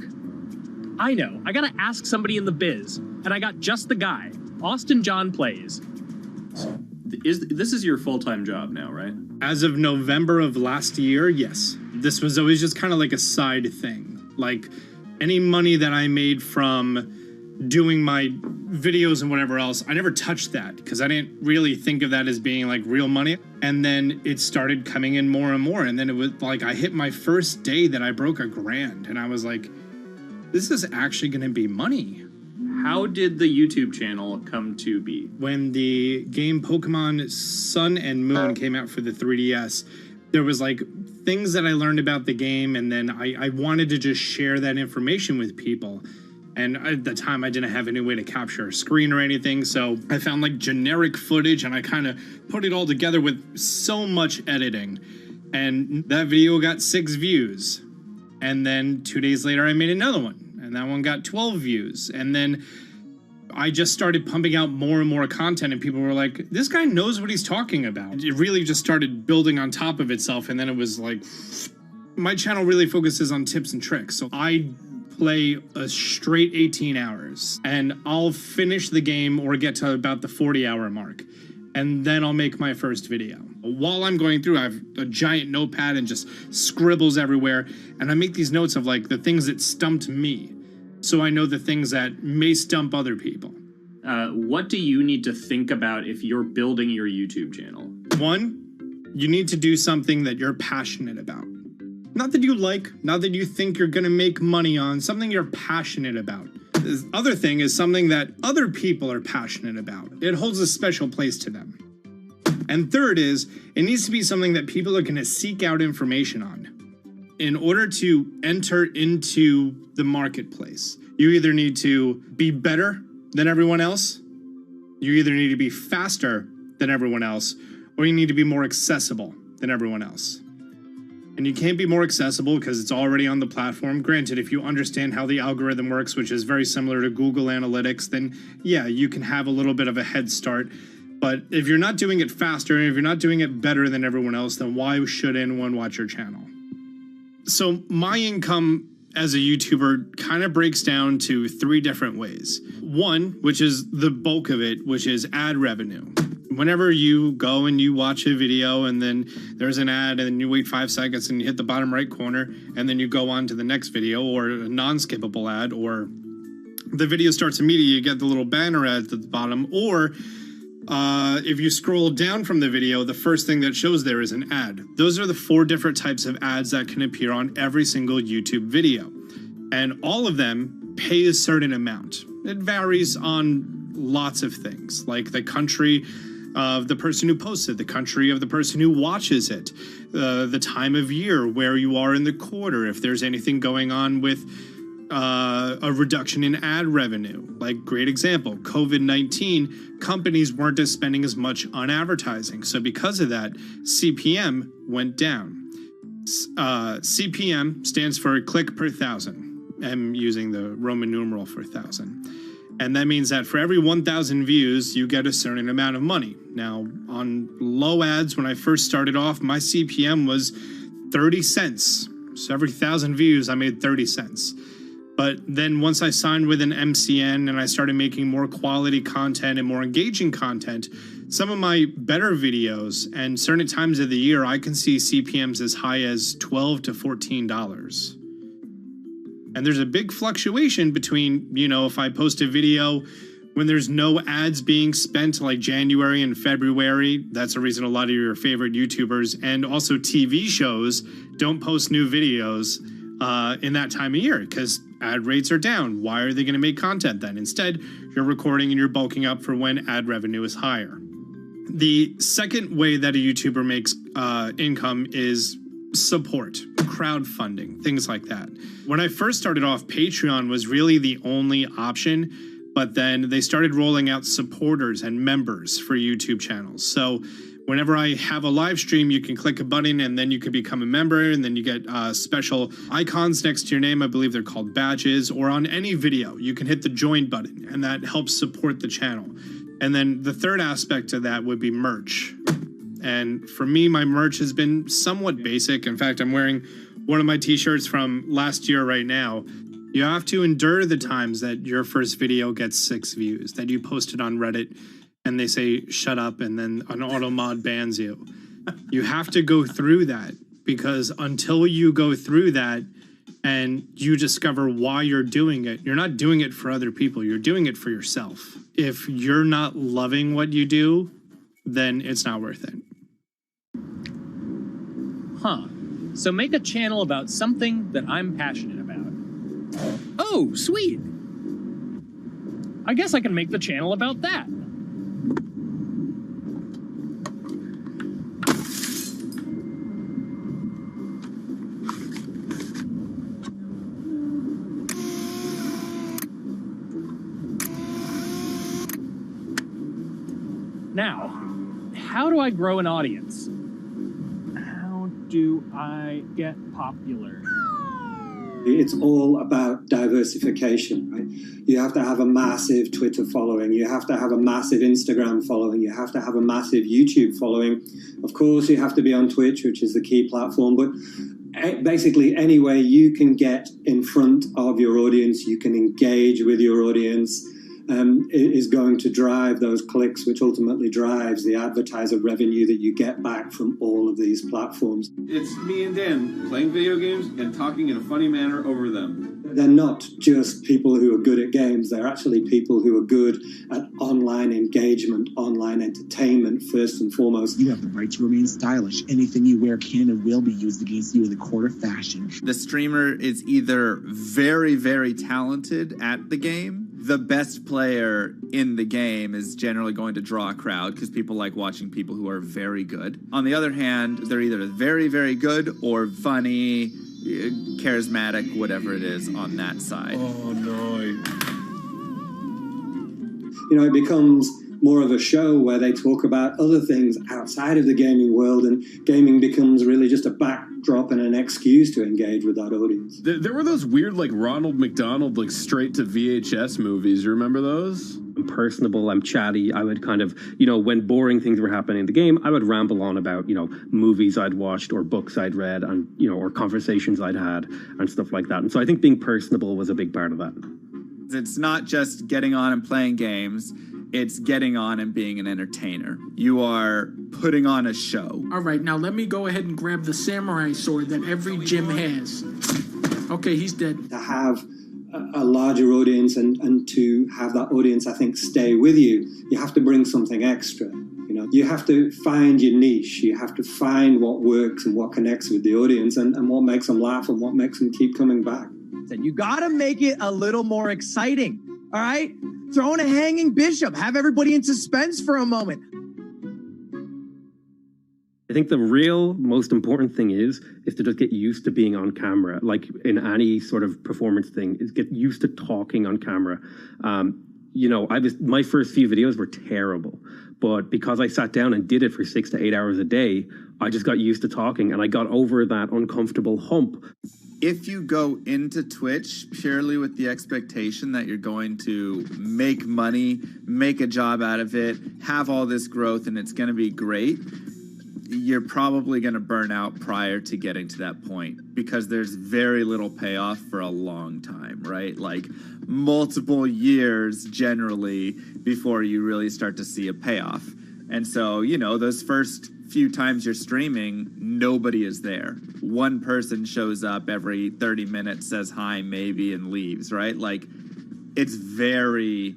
I know, I gotta ask somebody in the biz, and I got just the guy. Austin John Plays. This is your full-time job now, right? As of November of last year, yes. This was always just kind of like a side thing. Like, any money that I made from doing my videos and whatever else, I never touched that because I didn't really think of that as being like real money. And then it started coming in more and more. And then it was like I hit my first day that I broke $1,000 and I was like, this is actually going to be money. How did the YouTube channel come to be? When the game Pokemon Sun and Moon came out for the 3DS, there was like things that I learned about the game, and then I wanted to just share that information with people. And at the time, I didn't have any way to capture a screen or anything, so I found like generic footage and I kind of put it all together with so much editing. And that video got 6 views. And then 2 days later, I made another one, and that one got 12 views. And then I just started pumping out more and more content, and people were like, this guy knows what he's talking about. It really just started building on top of itself, and then it was like, my channel really focuses on tips and tricks. So I play a straight 18 hours, and I'll finish the game or get to about the 40-hour mark, and then I'll make my first video. While I'm going through, I have a giant notepad and just scribbles everywhere, and I make these notes of like the things that stumped me, so I know the things that may stump other people. What do you need to think about if you're building your YouTube channel? One, you need to do something that you're passionate about. Not that you like, not that you think you're gonna make money on, something you're passionate about. The other thing is something that other people are passionate about. It holds a special place to them. And third is, it needs to be something that people are gonna seek out information on. In order to enter into the marketplace, you either need to be better than everyone else, you either need to be faster than everyone else, or you need to be more accessible than everyone else. And you can't be more accessible because it's already on the platform. Granted, if you understand how the algorithm works, which is very similar to Google Analytics, then yeah, you can have a little bit of a head start. But if you're not doing it faster, and if you're not doing it better than everyone else, then why should anyone watch your channel? So my income as a YouTuber kind of breaks down to 3 different ways. One, which is the bulk of it, which is ad revenue. Whenever you go and you watch a video and then there's an ad and then you wait 5 seconds and you hit the bottom right corner and then you go on to the next video, or a non-skippable ad, or the video starts immediately, you get the little banner ad at the bottom, or if you scroll down from the video, the first thing that shows there is an ad. Those are the 4 different types of ads that can appear on every single YouTube video. And all of them pay a certain amount. It varies on lots of things, like the country of the person who posts it, the country of the person who watches it, the time of year, where you are in the quarter, if there's anything going on with a reduction in ad revenue. Like, great example, COVID-19, companies weren't spending as much on advertising. So because of that, CPM went down. CPM stands for click per thousand. I'm using the Roman numeral for 1,000. And that means that for every 1,000 views, you get a certain amount of money. Now, on low ads, when I first started off, my CPM was 30 cents. So every 1,000 views, I made 30 cents. But then once I signed with an MCN and I started making more quality content and more engaging content, some of my better videos and certain times of the year, I can see CPMs as high as $12 to $14. And there's a big fluctuation between, you know, if I post a video when there's no ads being spent, like January and February, that's the reason a lot of your favorite YouTubers and also TV shows don't post new videos in that time of year, because ad rates are down. Why are they going to make content then? Instead, you're recording and you're bulking up for when ad revenue is higher. The second way that a YouTuber makes income is support, crowdfunding, things like that. When I first started off, Patreon was really the only option, but then they started rolling out supporters and members for YouTube channels. So whenever I have a live stream, you can click a button and then you can become a member, and then you get special icons next to your name. I believe they're called badges. Or on any video, you can hit the join button, and that helps support the channel. And then the third aspect of that would be merch. And for me, my merch has been somewhat basic. In fact, I'm wearing one of my t-shirts from last year right now. You have to endure the times that your first video gets 6 views, that you posted on Reddit and they say, shut up, and then an auto mod bans you. You have to go through that, because until you go through that and you discover why you're doing it, you're not doing it for other people, you're doing it for yourself. If you're not loving what you do, then it's not worth it. Huh. So make a channel about something that I'm passionate about. Oh, sweet. I guess I can make the channel about that. Now, how do I grow an audience? How do I get popular? It's all about diversification, right? You have to have a massive Twitter following. You have to have a massive Instagram following. You have to have a massive YouTube following. Of course, you have to be on Twitch, which is the key platform. But basically, any way you can get in front of your audience, you can engage with your audience, is going to drive those clicks, which ultimately drives the advertiser revenue that you get back from all of these platforms. It's me and Dan playing video games and talking in a funny manner over them. They're not just people who are good at games, they're actually people who are good at online engagement, online entertainment, first and foremost. You have the right to remain stylish. Anything you wear can and will be used against you in the court of fashion. The streamer is either very, very talented at the game. The best player in the game is generally going to draw a crowd because people like watching people who are very good. On the other hand, they're either very, very good or funny, charismatic, whatever it is on that side. Oh, no. You know, it becomes more of a show where they talk about other things outside of the gaming world, and gaming becomes really just a backdrop and an excuse to engage with that audience. There were those weird, like, Ronald McDonald, like, straight to VHS movies. You remember those? I'm personable, I'm chatty. I would kind of, when boring things were happening in the game, I would ramble on about, movies I'd watched or books I'd read and, or conversations I'd had and stuff like that. And so I think being personable was a big part of that. It's not just getting on and playing games. It's getting on and being an entertainer. You are putting on a show. All right, now let me go ahead and grab the samurai sword that every gym has. Okay, he's dead. To have a larger audience and to have that audience, I think, stay with you, you have to bring something extra. You have to find your niche. You have to find what works and what connects with the audience and what makes them laugh and what makes them keep coming back. You got to make it a little more exciting, all right? Throw in a hanging bishop. Have everybody in suspense for a moment. I think the real most important thing is to just get used to being on camera. Like in any sort of performance thing, is get used to talking on camera. My first few videos were terrible, but because I sat down and did it for 6 to 8 hours a day, I just got used to talking and I got over that uncomfortable hump. If you go into Twitch purely with the expectation that you're going to make money, make a job out of it, have all this growth, and it's going to be great, you're probably going to burn out prior to getting to that point because there's very little payoff for a long time, right? Like multiple years generally before you really start to see a payoff. And so, those first few times you're streaming, nobody is there. One person shows up every 30 minutes, says hi, maybe, and leaves, right? Like, it's very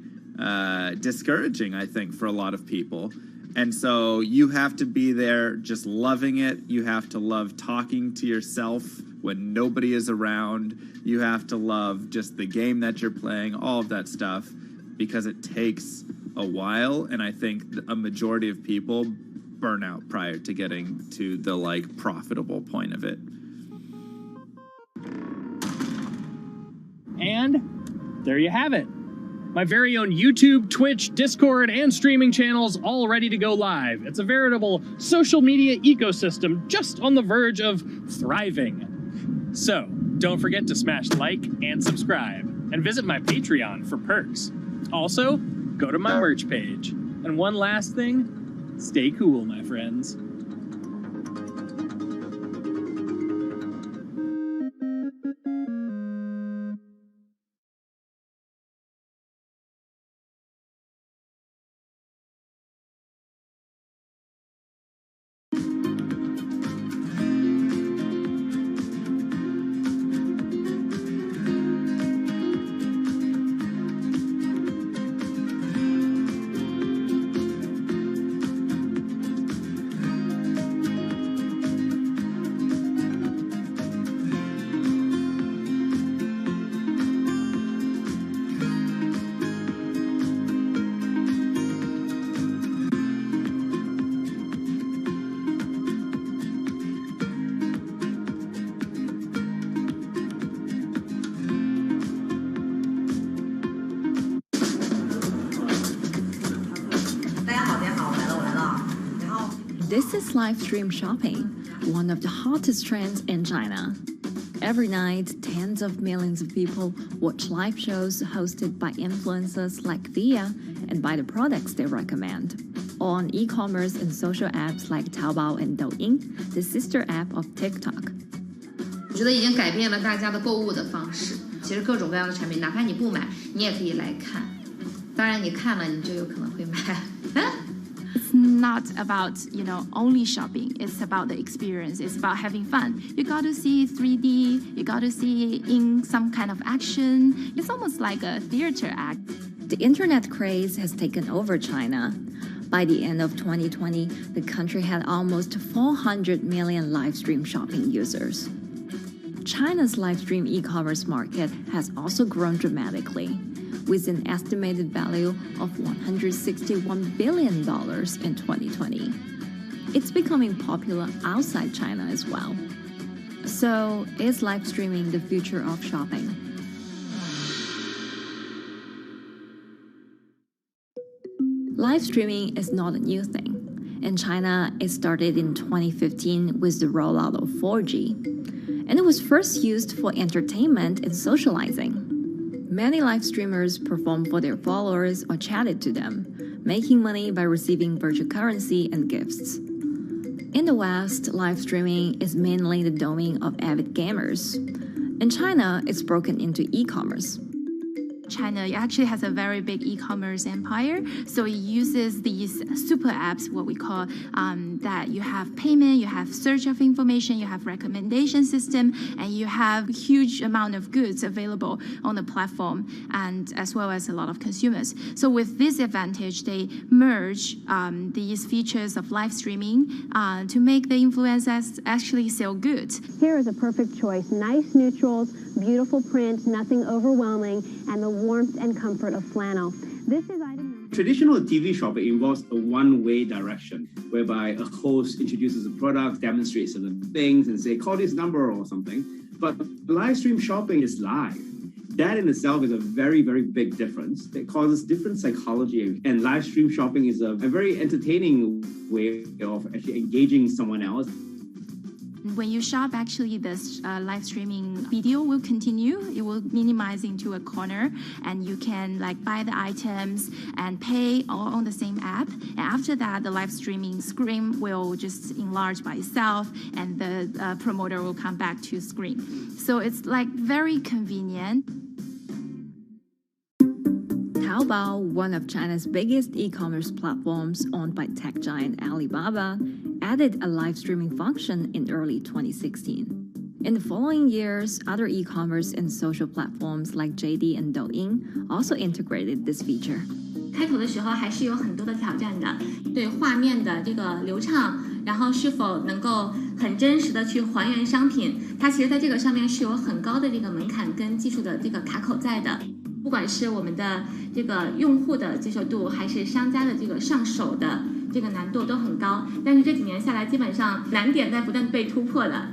discouraging, I think, for a lot of people. And so you have to be there just loving it. You have to love talking to yourself when nobody is around. You have to love just the game that you're playing, all of that stuff, because it takes a while. And I think a majority of people burn out prior to getting to the profitable point of it. And there you have it. My very own YouTube, Twitch, Discord, and streaming channels all ready to go live. It's a veritable social media ecosystem just on the verge of thriving. So, don't forget to smash like and subscribe, and visit my Patreon for perks. Also, go to my merch page. And one last thing, stay cool, my friends. This is live stream shopping, one of the hottest trends in China. Every night, tens of millions of people watch live shows hosted by influencers like Via and buy the products they recommend. On e-commerce and social apps like Taobao and Douyin, the sister app of TikTok. 我觉得已经改变了大家的购物的方式。其实各种各样的产品，哪怕你不买，你也可以来看。当然，你看了，你就有可能会买。It's not about, only shopping. It's about the experience. It's about having fun. You got to see 3D. You got to see in some kind of action. It's almost like a theater act. The internet craze has taken over China. By the end of 2020, the country had almost 400 million live stream shopping users. China's live stream e-commerce market has also grown dramatically, with an estimated value of $161 billion in 2020. It's becoming popular outside China as well. So, is live streaming the future of shopping? Live streaming is not a new thing. In China, it started in 2015 with the rollout of 4G. And it was first used for entertainment and socializing. Many live streamers performed for their followers or chatted to them, making money by receiving virtual currency and gifts. In the West, live streaming is mainly the domain of avid gamers. In China, it's broken into e-commerce. China actually has a very big e-commerce empire, so it uses these super apps, what we call that you have payment, you have search of information, you have recommendation system, and you have huge amount of goods available on the platform, and as well as a lot of consumers. So with this advantage, they merge these features of live streaming to make the influencers actually sell goods. Here is a perfect choice: nice neutrals, beautiful print, nothing overwhelming, and the warmth and comfort of flannel. This is item. Traditional TV shopping involves a one-way direction, whereby a host introduces a product, demonstrates certain things, and say, call this number or something. But live stream shopping is live. That in itself is a very, very big difference. It causes different psychology. And live stream shopping is a very entertaining way of actually engaging someone else. When you shop, actually, this live streaming video will continue. It will minimize into a corner, and you can buy the items and pay all on the same app. And after that, the live streaming screen will just enlarge by itself, and the promoter will come back to screen. So it's very convenient. Taobao, one of China's biggest e-commerce platforms owned by tech giant Alibaba, added a live streaming function in early 2016. In the following years, other e-commerce and social platforms like JD and Douyin also integrated this feature. 开头的时候还是有很多的挑战的，对画面的这个流畅，然后是否能够很真实的去还原商品，它其实在这个上面是有很高的这个门槛跟技术的这个卡口在的。不管是我们的这个用户的接受度，还是商家的这个上手的这个难度都很高，但是这几年下来，基本上难点在不断被突破的。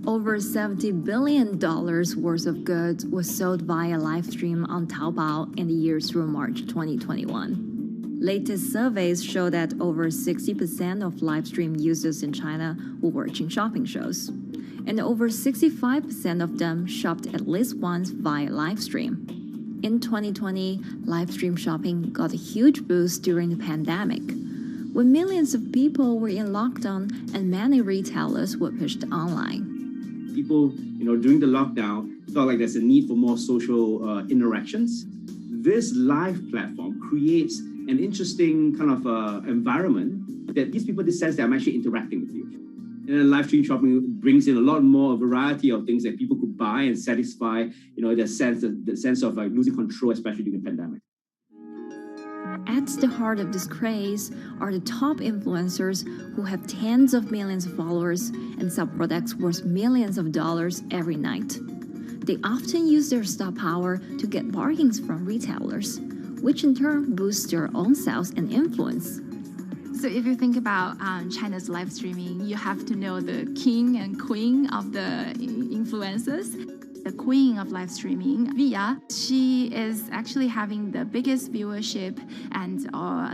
Over $70 billion worth of goods was sold via live stream on Taobao in the year through March 2021. Latest surveys show that over 60% of live stream users in China were watching shopping shows, and over 65% of them shopped at least once via live stream. In 2020, live stream shopping got a huge boost during the pandemic, when millions of people were in lockdown and many retailers were pushed online. People, during the lockdown, felt like there's a need for more social interactions. This live platform creates an interesting kind of environment that gives people the sense that I'm actually interacting with you. And then live stream shopping brings in a lot more variety of things that people could buy and satisfy, the sense of losing control, especially during the pandemic. At the heart of this craze are the top influencers who have tens of millions of followers and sell products worth millions of dollars every night. They often use their star power to get bargains from retailers, which in turn boosts their own sales and influence. So if you think about China's live streaming, you have to know the king and queen of the influencers. The queen of live streaming, Via, she is actually having the biggest viewership and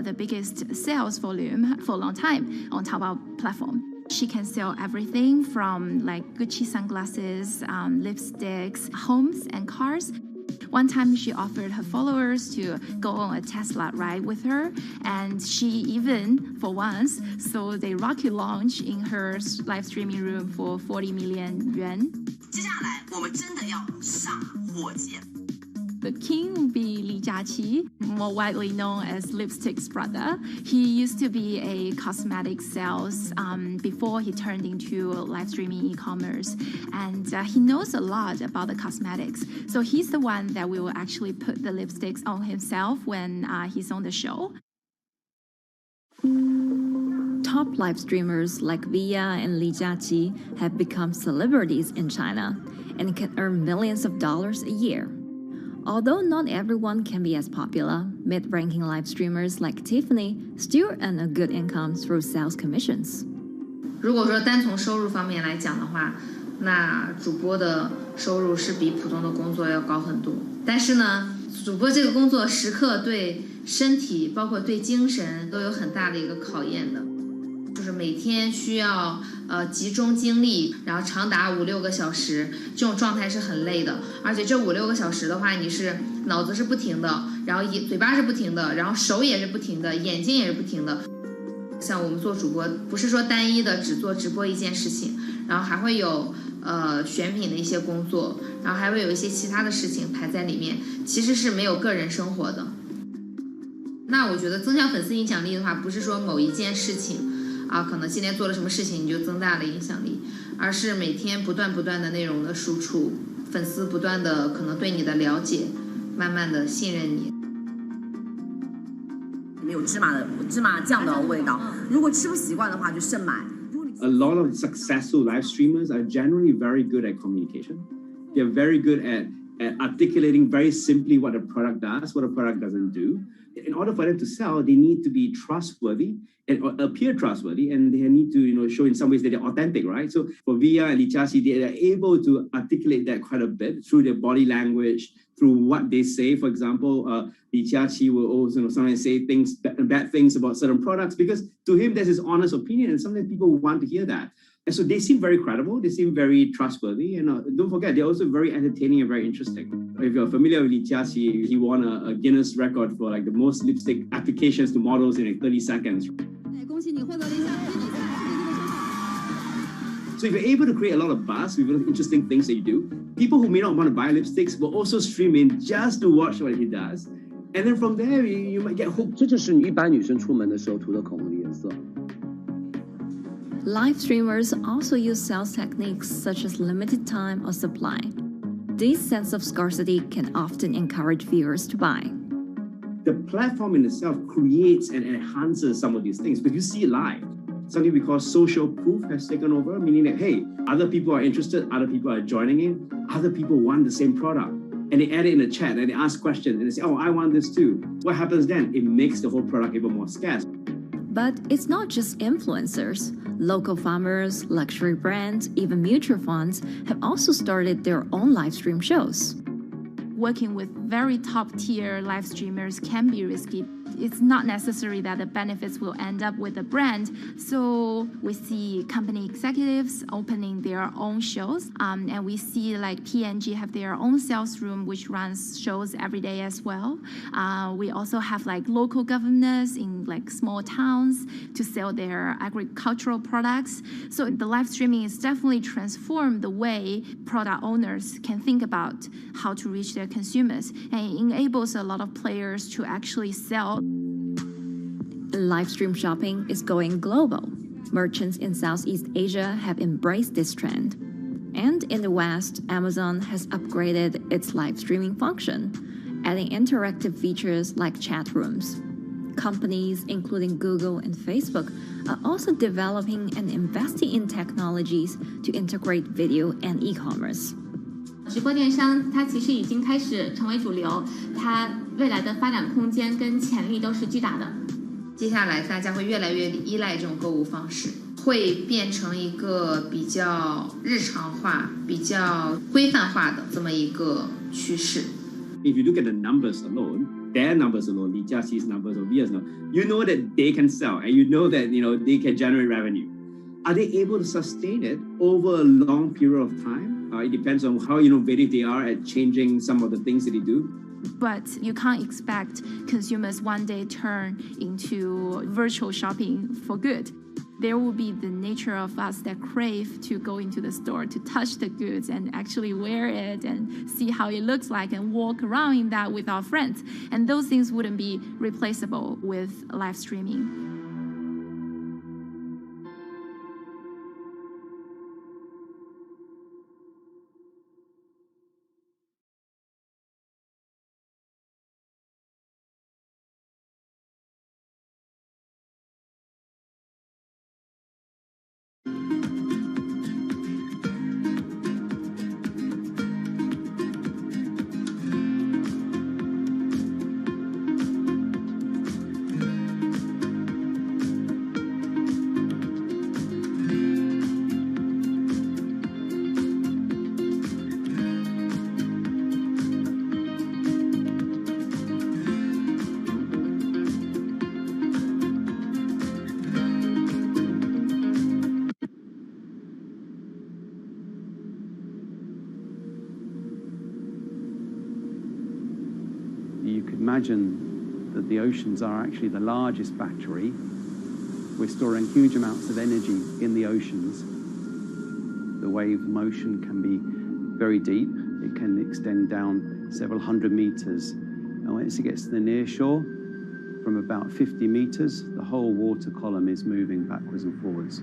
the biggest sales volume for a long time on Taobao platform. She can sell everything from like Gucci sunglasses, lipsticks, homes, and cars. One time she offered her followers to go on a Tesla ride with her, and she even, for once, sold a rocket launch in her live streaming room for 40 million yuan. 接下来我们真的要上火箭。 The king will be Li Jiaqi, more widely known as Lipstick's brother. He used to be a cosmetic sales before he turned into live streaming e-commerce. And he knows a lot about the cosmetics. So he's the one that will actually put the lipsticks on himself when he's on the show. Top live streamers like Via and Li Jiaqi have become celebrities in China and can earn millions of dollars a year. Although not everyone can be as popular, mid-ranking live streamers like Tiffany still earn a good income through sales commissions. 如果说单从收入方面来讲的话，那主播的收入是比普通的工作要高很多。但是呢，主播这个工作时刻对身体，包括对精神都有很大的一个考验的。 就是每天需要集中精力，然后长达5-6个小时，这种状态是很累的。而且这5-6个小时的话，你是脑子是不停的，然后嘴巴是不停的，然后手也是不停的，眼睛也是不停的。像我们做主播，不是说单一的只做直播一件事情，然后还会有选品的一些工作，然后还会有一些其他的事情排在里面，其实是没有个人生活的。那我觉得增强粉丝影响力的话，不是说某一件事情。 可能今天做了什么事情你就增大了影响力，而是每天不断的内容的输出，粉丝不断的可能对你的了解，慢慢的信任你。里面有芝麻酱的味道，如果吃不习惯的话就慎买。A lot of successful live streamers are generally very good at communication. They're very good at articulating very simply what a product does, what a product doesn't do. In order for them to sell, they need to be trustworthy and appear trustworthy, and they need to, show in some ways that they're authentic, right? So for Via and Li Jiaqi, they are able to articulate that quite a bit through their body language, through what they say. For example, Li Jiaqi will also sometimes say bad things about certain products because to him that's his honest opinion, and sometimes people want to hear that. And so they seem very credible, they seem very trustworthy, and don't forget, they're also very entertaining and very interesting. If you're familiar with Li Jiaqi, he won a Guinness record for like the most lipstick applications to models in like 30 seconds. So if you're able to create a lot of buzz with interesting things that you do, people who may not want to buy lipsticks will also stream in just to watch what he does. And then from there, you might get hooked. 这就是一般女生出门的时候涂的口红的颜色。 Live streamers also use sales techniques such as limited time or supply. This sense of scarcity can often encourage viewers to buy. The platform in itself creates and enhances some of these things, but you see it live. Something we call social proof has taken over, meaning that, hey, other people are interested, other people are joining in, other people want the same product. And they add it in the chat and they ask questions and they say, oh, I want this too. What happens then? It makes the whole product even more scarce. But it's not just influencers. Local farmers, luxury brands, even mutual funds have also started their own live stream shows. Working with very top-tier live streamers can be risky. It's not necessary that the benefits will end up with the brand. So we see company executives opening their own shows. And we see like P&G have their own sales room, which runs shows every day as well. We also have like local governors in like small towns to sell their agricultural products. So the live streaming is definitely transformed the way product owners can think about how to reach their consumers. And it enables a lot of players to actually sell. Live stream shopping is going global. Merchants in Southeast Asia have embraced this trend. And in the West, Amazon has upgraded its live streaming function, adding interactive features like chat rooms. Companies, including Google and Facebook, are also developing and investing in technologies to integrate video and e-commerce. 直播电商它其实已经开始成为主流，它未来的发展空间跟潜力都是巨大的。接下来大家会越来越依赖这种购物方式，会变成一个比较日常化、比较规范化的这么一个趋势。If you look at the numbers alone, their numbers alone, Li Jiaqi's numbers or Via's numbers, you know that they can sell and you know that they can generate revenue. are they able to sustain it over a long period of time? It depends on how innovative they are at changing some of the things that they do. But you can't expect consumers one day turn into virtual shopping for good. There will be the nature of us that crave to go into the store, to touch the goods and actually wear it and see how it looks like and walk around in that with our friends. And those things wouldn't be replaceable with live streaming. You could imagine that the oceans are actually the largest battery. We're storing huge amounts of energy in the oceans. The wave motion can be very deep. It can extend down several hundred meters. And once it gets to the near shore, from about 50 meters, the whole water column is moving backwards and forwards.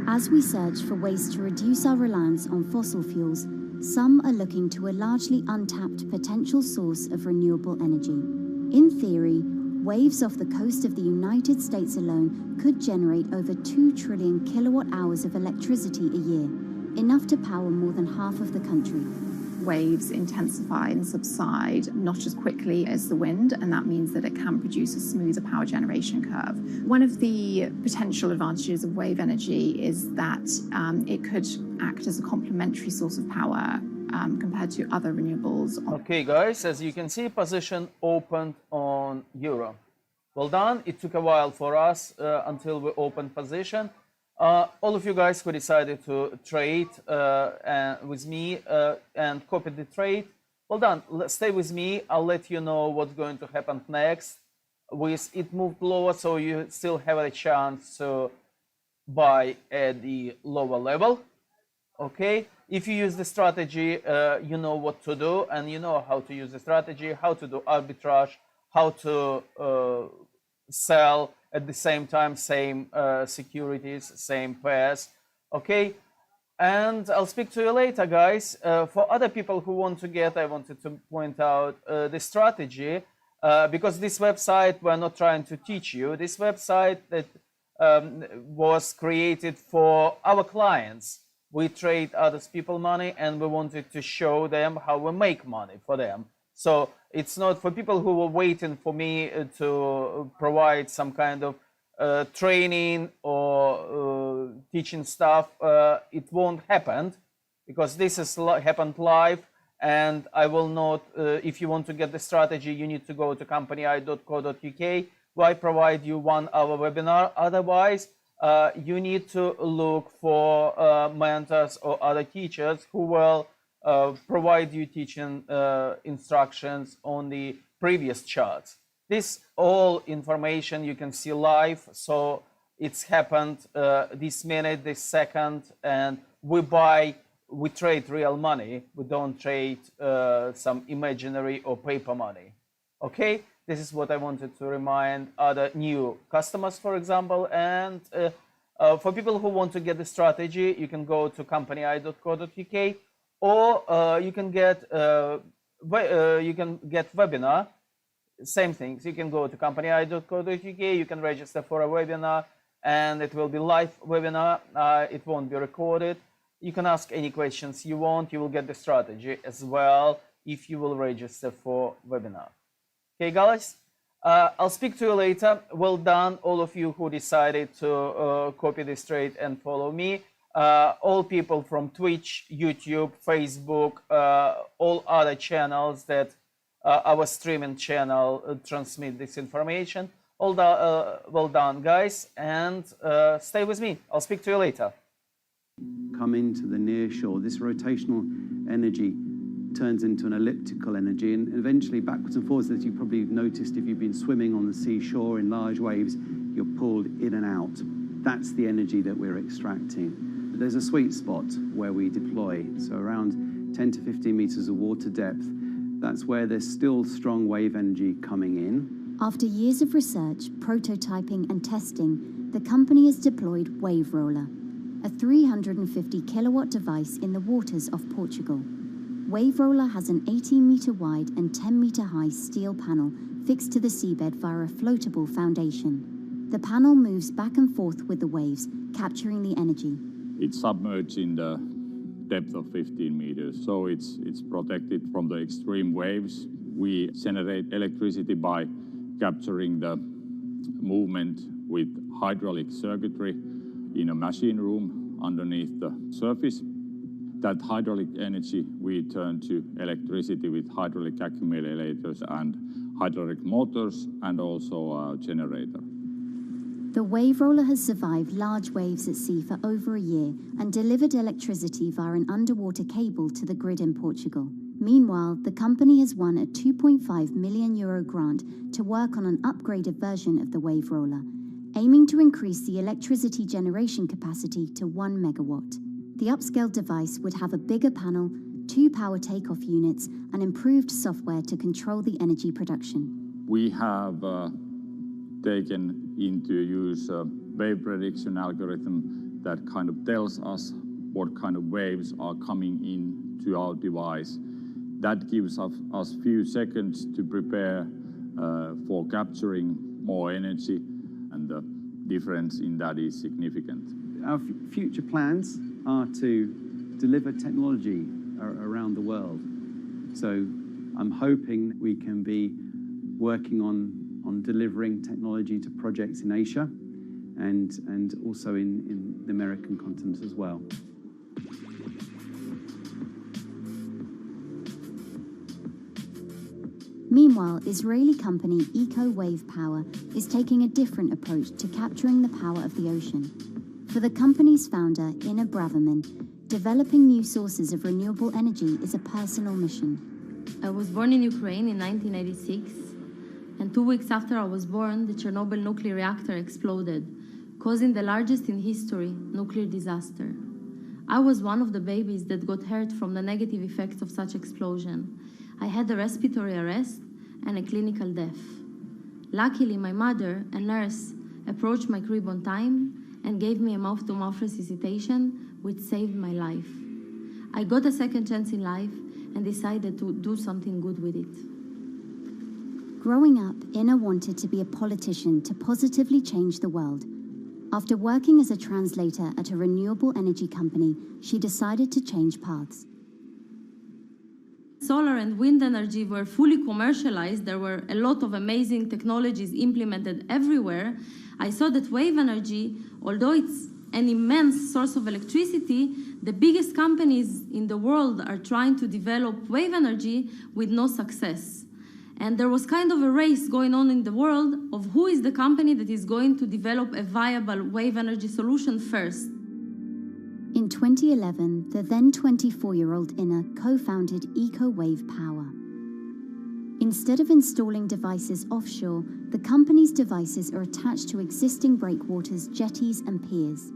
As we search for ways to reduce our reliance on fossil fuels, some are looking to a largely untapped potential source of renewable energy. In theory, waves off the coast of the United States alone could generate over 2 trillion kilowatt hours of electricity a year, enough to power more than half of the country. Waves intensify and subside not as quickly as the wind, and that means that it can produce a smoother power generation curve. One of the potential advantages of wave energy is that it could act as a complementary source of power compared to other renewables. Okay, guys, as you can see, position opened on euro. Well done. It took a while for us until we opened position. All of you guys who decided to trade with me and copy the trade, well done. Stay with me. I'll let you know what's going to happen next. With it moved lower, so you still have a chance to buy at the lower level. Okay. If you use the strategy, you know what to do, and you know how to use the strategy, how to do arbitrage, how to sell at the same time, same securities, same pairs, okay? And I'll speak to you later, guys. For other people who want to get, I wanted to point out the strategy, because this website, we're not trying to teach you. This website that was created for our clients. We trade other people's money, and we wanted to show them how we make money for them. So it's not for people who were waiting for me to provide some kind of training or teaching stuff. It won't happen, because this has happened live, and I will not, if you want to get the strategy, you need to go to company.co.uk, where I provide you 1 hour webinar. Otherwise, you need to look for mentors or other teachers who will provide you teaching instructions on the previous charts. This all information you can see live, so it's happened this minute, this second, and we trade real money. We don't trade some imaginary or paper money. Okay, this is what I wanted to remind other new customers, for example, and for people who want to get the strategy, you can go to company.co.uk. Or you can get webinar, same things. You can go to company.co.uk, you can register for a webinar, and it will be live webinar. It won't be recorded. You can ask any questions you want. You will get the strategy as well if you will register for webinar. Okay, guys, I'll speak to you later. Well done, all of you who decided to copy this trade and follow me. All people from Twitch, YouTube, Facebook, all other channels that our streaming channel transmit this information. Well done, guys, and stay with me. I'll speak to you later. Come into the near shore, this rotational energy turns into an elliptical energy, and eventually backwards and forwards, as you probably noticed if you've been swimming on the seashore in large waves, you're pulled in and out. That's the energy that we're extracting. There's a sweet spot where we deploy, so around 10 to 15 meters of water depth. That's where there's still strong wave energy coming in. After years of research, prototyping and testing, the company has deployed Wave Roller, a 350 kilowatt device in the waters of Portugal. Wave Roller has an 18-meter wide and 10-meter high steel panel fixed to the seabed via a floatable foundation. The panel moves back and forth with the waves, capturing the energy. It's submerged in the depth of 15 meters, so it's protected from the extreme waves. We generate electricity by capturing the movement with hydraulic circuitry in a machine room underneath the surface. That hydraulic energy we turn to electricity with hydraulic accumulators and hydraulic motors, and also a generator. The Wave Roller has survived large waves at sea for over a year and delivered electricity via an underwater cable to the grid in Portugal. Meanwhile, the company has won a €2.5 million grant to work on an upgraded version of the Wave Roller, aiming to increase the electricity generation capacity to 1 megawatt. The upscaled device would have a bigger panel, 2 power takeoff units, and improved software to control the energy production. We have taken into use a wave prediction algorithm that kind of tells us what kind of waves are coming in to our device. That gives us few seconds to prepare for capturing more energy, and the difference in that is significant. Our future plans are to deliver technology around the world. So I'm hoping we can be working on delivering technology to projects in Asia and also in the American continent as well. Meanwhile, Israeli company Eco Wave Power is taking a different approach to capturing the power of the ocean. For the company's founder, Ina Braverman, developing new sources of renewable energy is a personal mission. I was born in Ukraine in 1986, and 2 weeks after I was born, the Chernobyl nuclear reactor exploded, causing the largest in history nuclear disaster. I was one of the babies that got hurt from the negative effects of such explosion. I had a respiratory arrest and a clinical death. Luckily, my mother, a nurse, approached my crib on time and gave me a mouth-to-mouth resuscitation, which saved my life. I got a second chance in life and decided to do something good with it. Growing up, Ina wanted to be a politician to positively change the world. After working as a translator at a renewable energy company, she decided to change paths. Solar and wind energy were fully commercialized. There were a lot of amazing technologies implemented everywhere. I saw that wave energy, although it's an immense source of electricity, the biggest companies in the world are trying to develop wave energy with no success. And there was kind of a race going on in the world of who is the company that is going to develop a viable wave energy solution first. In 2011, the then 24-year-old Ina co-founded Eco Wave Power. Instead of installing devices offshore, the company's devices are attached to existing breakwaters, jetties, and piers.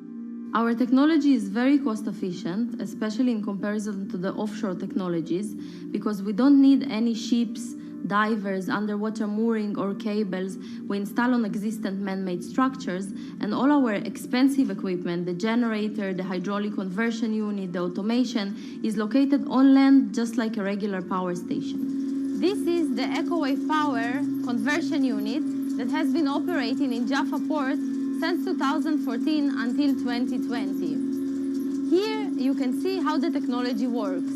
Our technology is very cost efficient, especially in comparison to the offshore technologies, because we don't need any ships, divers, underwater mooring or cables. We install on existing man-made structures, and all our expensive equipment, the generator, the hydraulic conversion unit, the automation, is located on land just like a regular power station. This is the EcoWave Power conversion unit that has been operating in Jaffa Port since 2014 until 2020. Here you can see how the technology works.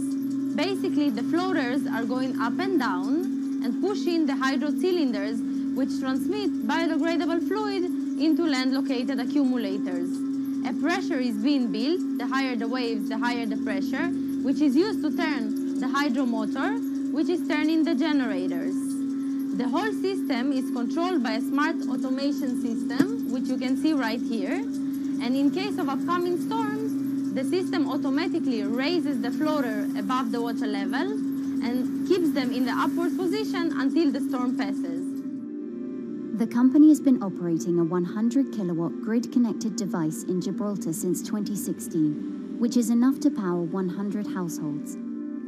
Basically, the floaters are going up and down and pushing the hydro cylinders, which transmit biodegradable fluid into land-located accumulators. A pressure is being built. The higher the waves, the higher the pressure, which is used to turn the hydro motor, which is turning the generators. The whole system is controlled by a smart automation system, which you can see right here. And in case of upcoming storms, the system automatically raises the floater above the water level and keeps them in the upward position until the storm passes. The company has been operating a 100 kilowatt grid-connected device in Gibraltar since 2016, which is enough to power 100 households.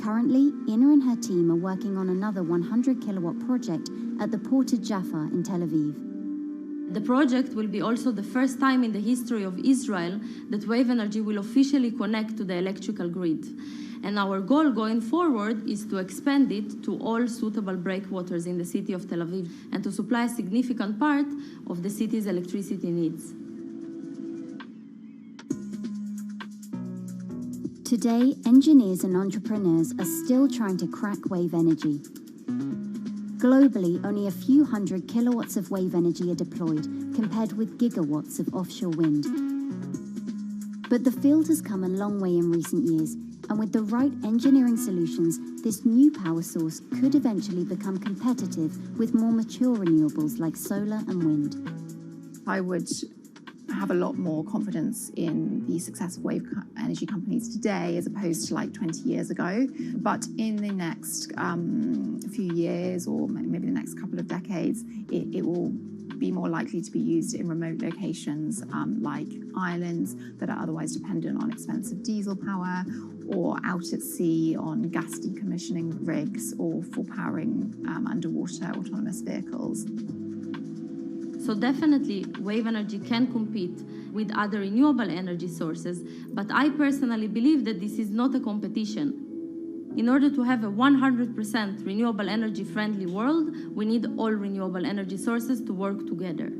Currently, Ina and her team are working on another 100 kilowatt project at the port of Jaffa in Tel Aviv. The project will be also the first time in the history of Israel that wave energy will officially connect to the electrical grid. And our goal going forward is to expand it to all suitable breakwaters in the city of Tel Aviv and to supply a significant part of the city's electricity needs. Today, engineers and entrepreneurs are still trying to crack wave energy. Globally, only a few hundred kilowatts of wave energy are deployed, compared with gigawatts of offshore wind. But the field has come a long way in recent years, and with the right engineering solutions, this new power source could eventually become competitive with more mature renewables like solar and wind. I would have a lot more confidence in the success of wave energy companies today as opposed to like 20 years ago. But in the next few years, or maybe the next couple of decades, it will be more likely to be used in remote locations like islands that are otherwise dependent on expensive diesel power, or out at sea on gas decommissioning rigs, or for powering underwater autonomous vehicles. So definitely, wave energy can compete with other renewable energy sources, but I personally believe that this is not a competition. In order to have a 100% renewable energy friendly world, we need all renewable energy sources to work together.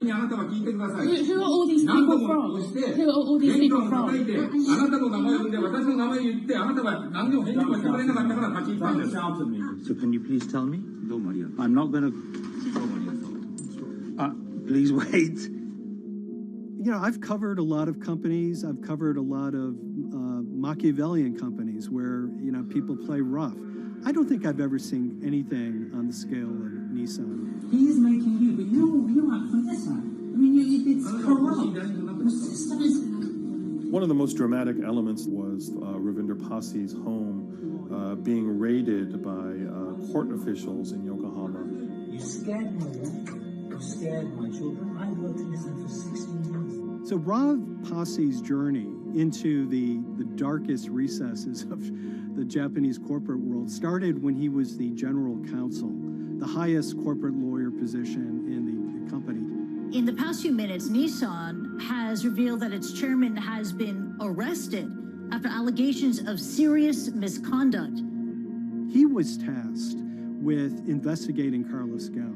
Who are all these people from? Who are all these people from? So can you please tell me? I'm not going to... please wait. You know, I've covered a lot of companies. I've covered a lot of Machiavellian companies where, you know, people play rough. I don't think I've ever seen anything on the scale of Nissan. He is making you, but you act from this side. I mean, it's corrupt. The system is... One of the most dramatic elements was Ravinder Pasi's home being raided by court officials in Yokohama. You scared my wife. You scared my children. I worked in Nissan for 16 years. So Rav Pasi's journey into the darkest recesses of the Japanese corporate world started when he was the general counsel, the highest corporate lawyer position in the company. In the past few minutes, Nissan has revealed that its chairman has been arrested after allegations of serious misconduct. He was tasked with investigating Carlos Ghosn.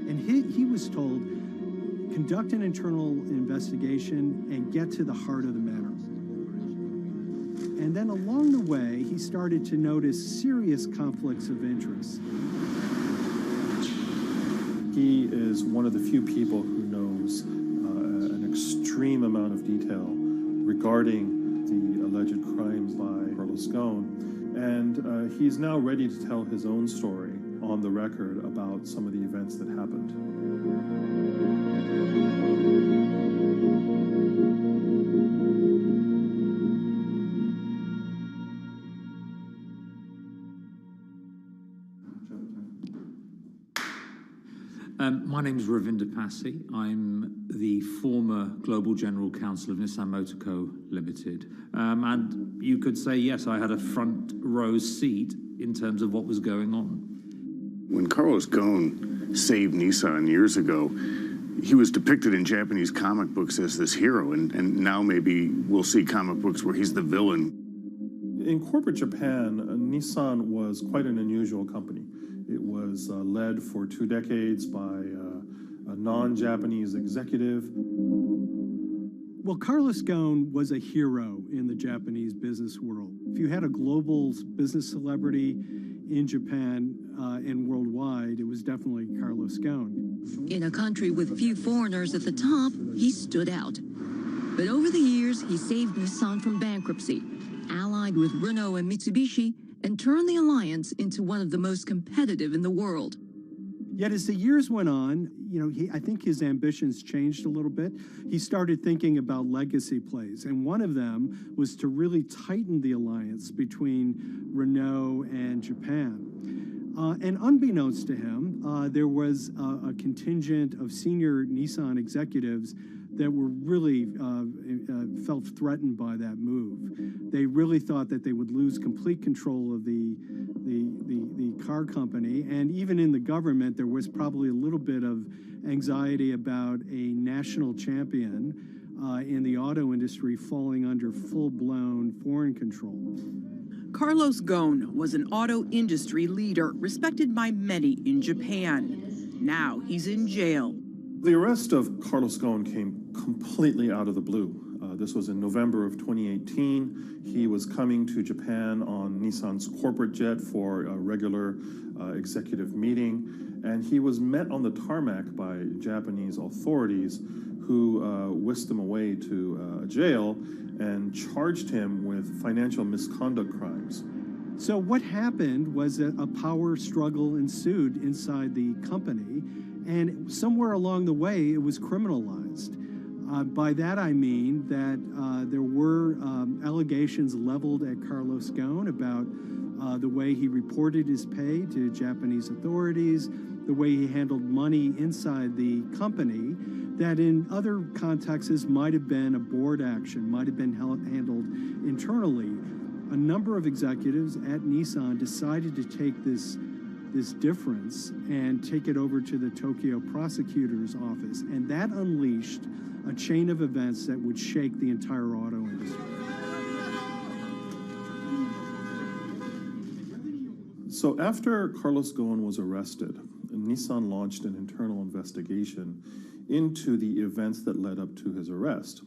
And he was told, conduct an internal investigation and get to the heart of the matter. And then along the way, he started to notice serious conflicts of interest. He is one of the few people who knows an extreme amount of detail regarding the alleged crimes by Carlos Ghosn. And he's now ready to tell his own story on the record about some of the events that happened. My name is Ravinder Passy. I'm the former Global General Counsel of Nissan Motor Co. Limited. And you could say, yes, I had a front row seat in terms of what was going on. When Carlos Ghosn saved Nissan years ago, he was depicted in Japanese comic books as this hero, and now maybe we'll see comic books where he's the villain. In corporate Japan, Nissan was quite an unusual company. It was led for 2 decades by a non-Japanese executive. Well, Carlos Ghosn was a hero in the Japanese business world. If you had a global business celebrity in Japan and worldwide, it was definitely Carlos Ghosn. In a country with few foreigners at the top, he stood out. But over the years, he saved Nissan from bankruptcy, allied with Renault and Mitsubishi, and turned the alliance into one of the most competitive in the world. Yet as the years went on, I think his ambitions changed a little bit. He started thinking about legacy plays, and one of them was to really tighten the alliance between Renault and Japan. And unbeknownst to him, there was a contingent of senior Nissan executives that were really felt threatened by that move. They really thought that they would lose complete control of the car company, and even in the government, there was probably a little bit of anxiety about a national champion in the auto industry falling under full-blown foreign control. Carlos Ghosn was an auto industry leader, respected by many in Japan. Now he's in jail. The arrest of Carlos Ghosn came completely out of the blue. This was in November of 2018. He was coming to Japan on Nissan's corporate jet for a regular executive meeting, and he was met on the tarmac by Japanese authorities who whisked him away to jail and charged him with financial misconduct crimes. So what happened was that a power struggle ensued inside the company, and somewhere along the way, it was criminalized. By that I mean that there were allegations leveled at Carlos Ghosn about the way he reported his pay to Japanese authorities, the way he handled money inside the company, that in other contexts might have been a board action, might have been handled internally. A number of executives at Nissan decided to take this difference and take it over to the Tokyo prosecutor's office, and that unleashed a chain of events that would shake the entire auto industry. So after Carlos Ghosn was arrested, Nissan launched an internal investigation into the events that led up to his arrest.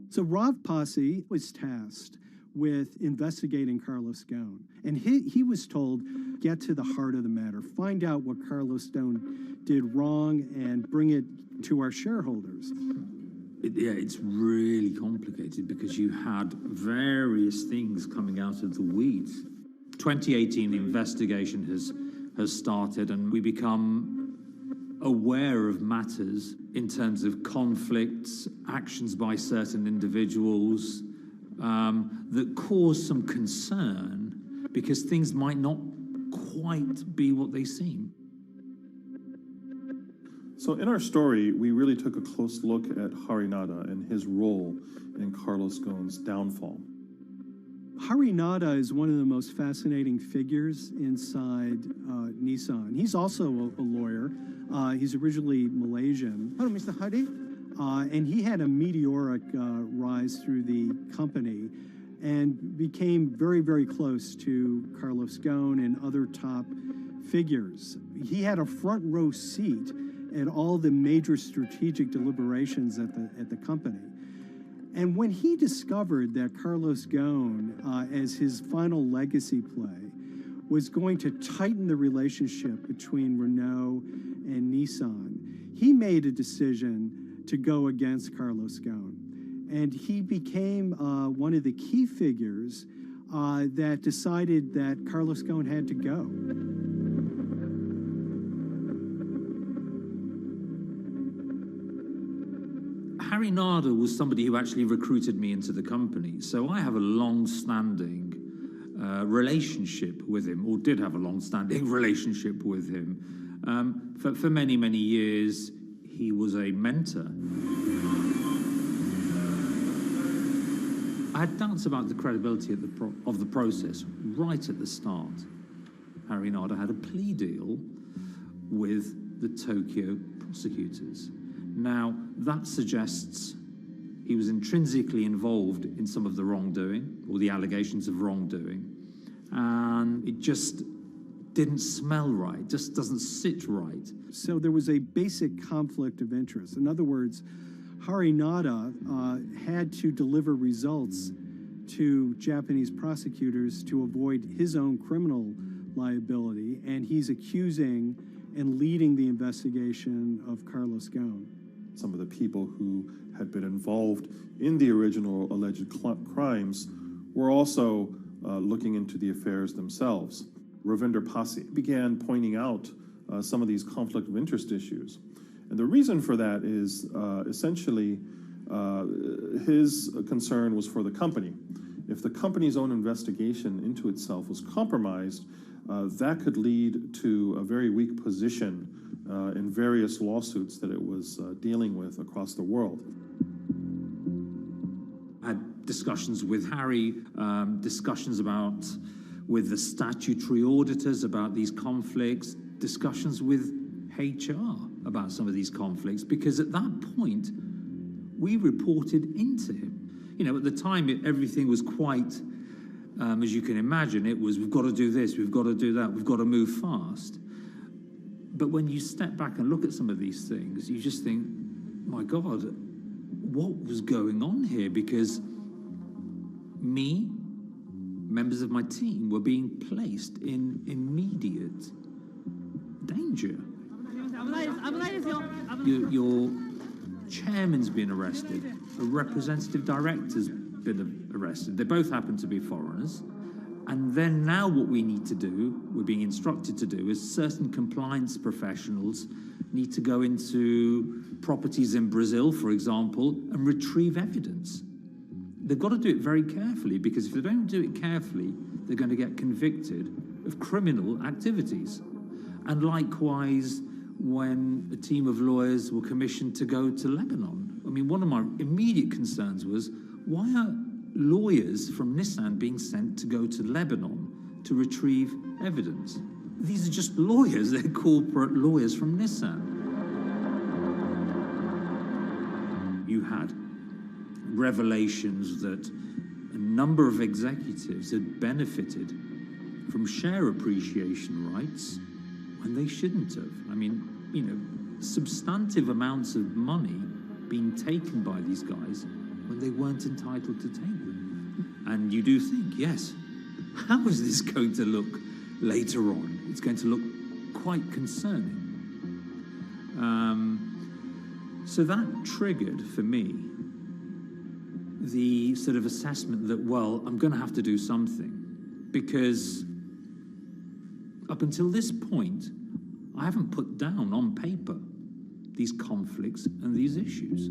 So Rav Passy was tasked with investigating Carlos Ghosn, and he was told, get to the heart of the matter, find out what Carlos Ghosn did wrong and bring it to our shareholders. It's really complicated because you had various things coming out of the weeds. 2018, the investigation has started, and we become aware of matters in terms of conflicts, actions by certain individuals that cause some concern because things might not quite be what they seem. So in our story, we really took a close look at Harinada and his role in Carlos Ghosn's downfall. Harinada is one of the most fascinating figures inside Nissan. He's also a lawyer. He's originally Malaysian. Hello, Mr. Hadi. And he had a meteoric rise through the company and became very, very close to Carlos Ghosn and other top figures. he had a front row seat at all the major strategic deliberations at the company. And when he discovered that Carlos Ghosn, as his final legacy play, was going to tighten the relationship between Renault and Nissan, he made a decision to go against Carlos Ghosn. And he became one of the key figures that decided that Carlos Ghosn had to go. Harry Narder was somebody who actually recruited me into the company. So I have a long-standing relationship with him, or did have a long-standing relationship with him. For many, many years, he was a mentor. I had doubts about the credibility of the process right at the start. Harry Narder had a plea deal with the Tokyo prosecutors. Now, that suggests he was intrinsically involved in some of the wrongdoing, or the allegations of wrongdoing, and it just didn't smell right, just doesn't sit right. So there was a basic conflict of interest. In other words, Harry Narder had to deliver results to Japanese prosecutors to avoid his own criminal liability, and he's accusing and leading the investigation of Carlos Ghosn. Some of the people who had been involved in the original alleged crimes were also looking into the affairs themselves. Ravinder Pasi began pointing out some of these conflict of interest issues. And the reason for that is essentially his concern was for the company. If the company's own investigation into itself was compromised, that could lead to a very weak position in various lawsuits that it was dealing with across the world. I had discussions with Harry, discussions with the statutory auditors about these conflicts, discussions with HR about some of these conflicts, because at that point, we reported into him. You know, at the time, everything was quite, as you can imagine, it was, we've got to do this, we've got to do that, we've got to move fast. But when you step back and look at some of these things, you just think, my God, what was going on here? Because me, members of my team, were being placed in immediate danger. Your chairman's been arrested, a representative director's been arrested. They both happen to be foreigners. And then now what we need to do, we're being instructed to do, is certain compliance professionals need to go into properties in Brazil, for example, and retrieve evidence. They've got to do it very carefully, because if they don't do it carefully, they're going to get convicted of criminal activities. And likewise, when a team of lawyers were commissioned to go to Lebanon. I mean, one of my immediate concerns was, why are lawyers from Nissan being sent to go to Lebanon to retrieve evidence? These are just lawyers, they're corporate lawyers from Nissan. You had revelations that a number of executives had benefited from share appreciation rights when they shouldn't have. I mean, you know, substantive amounts of money being taken by these guys when they weren't entitled to take them. And you do think, yes, how is this going to look later on? It's going to look quite concerning. So that triggered, for me, the sort of assessment that, well, I'm going to have to do something, because up until this point, I haven't put down on paper these conflicts and these issues.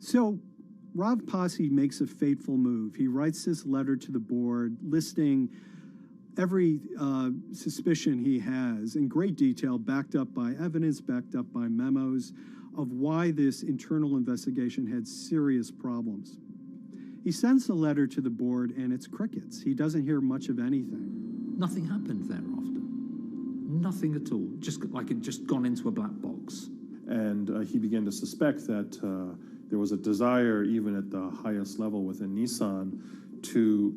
So Rav Pasi makes a fateful move. He writes this letter to the board listing every suspicion he has in great detail, backed up by evidence, backed up by memos, of why this internal investigation had serious problems. He sends the letter to the board and it's crickets. He doesn't hear much of anything. Nothing happened thereafter. Nothing at all. Just like it just gone into a black box. And he began to suspect that there was a desire, even at the highest level within Nissan, to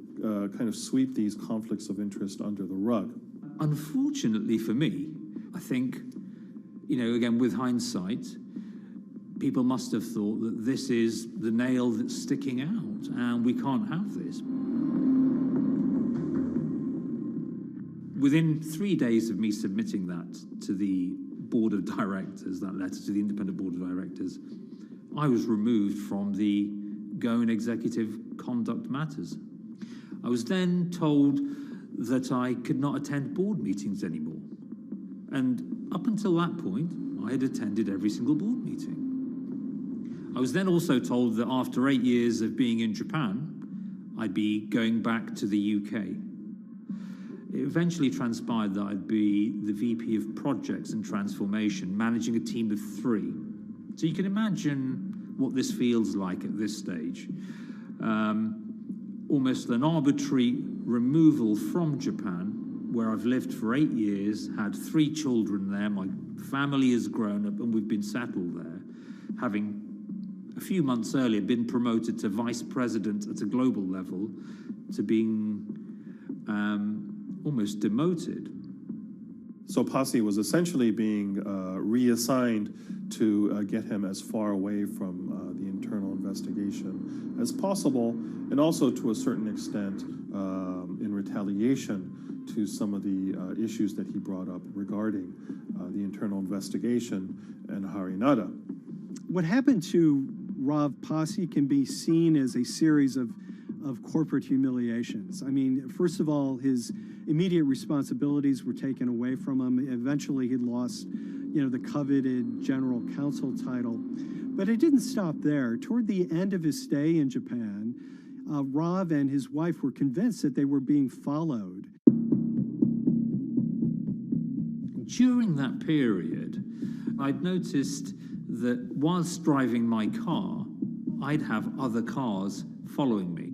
kind of sweep these conflicts of interest under the rug. Unfortunately for me, I think, again, with hindsight, people must have thought that this is the nail that's sticking out, and we can't have this. Within 3 days of me submitting that to the board of directors, that letter to the independent board of directors, I was removed from the Goan Executive Conduct Matters. I was then told that I could not attend board meetings anymore. And up until that point, I had attended every single board meeting. I was then also told that after 8 years of being in Japan, I'd be going back to the UK. It eventually transpired that I'd be the VP of Projects and Transformation, managing a team of 3. So you can imagine what this feels like at this stage. Almost an arbitrary removal from Japan, where I've lived for 8 years, had 3 children there, my family has grown up, and we've been settled there, having a few months earlier been promoted to vice president at a global level, to being almost demoted. So Pasi was essentially being reassigned to get him as far away from the internal investigation as possible, and also to a certain extent in retaliation to some of the issues that he brought up regarding the internal investigation and Harinada. What happened to Rav Pasi can be seen as a series of corporate humiliations. I mean, first of all, his immediate responsibilities were taken away from him. Eventually, he lost, the coveted general counsel title. But it didn't stop there. Toward the end of his stay in Japan, Rav and his wife were convinced that they were being followed. During that period, I'd noticed that whilst driving my car, I'd have other cars following me.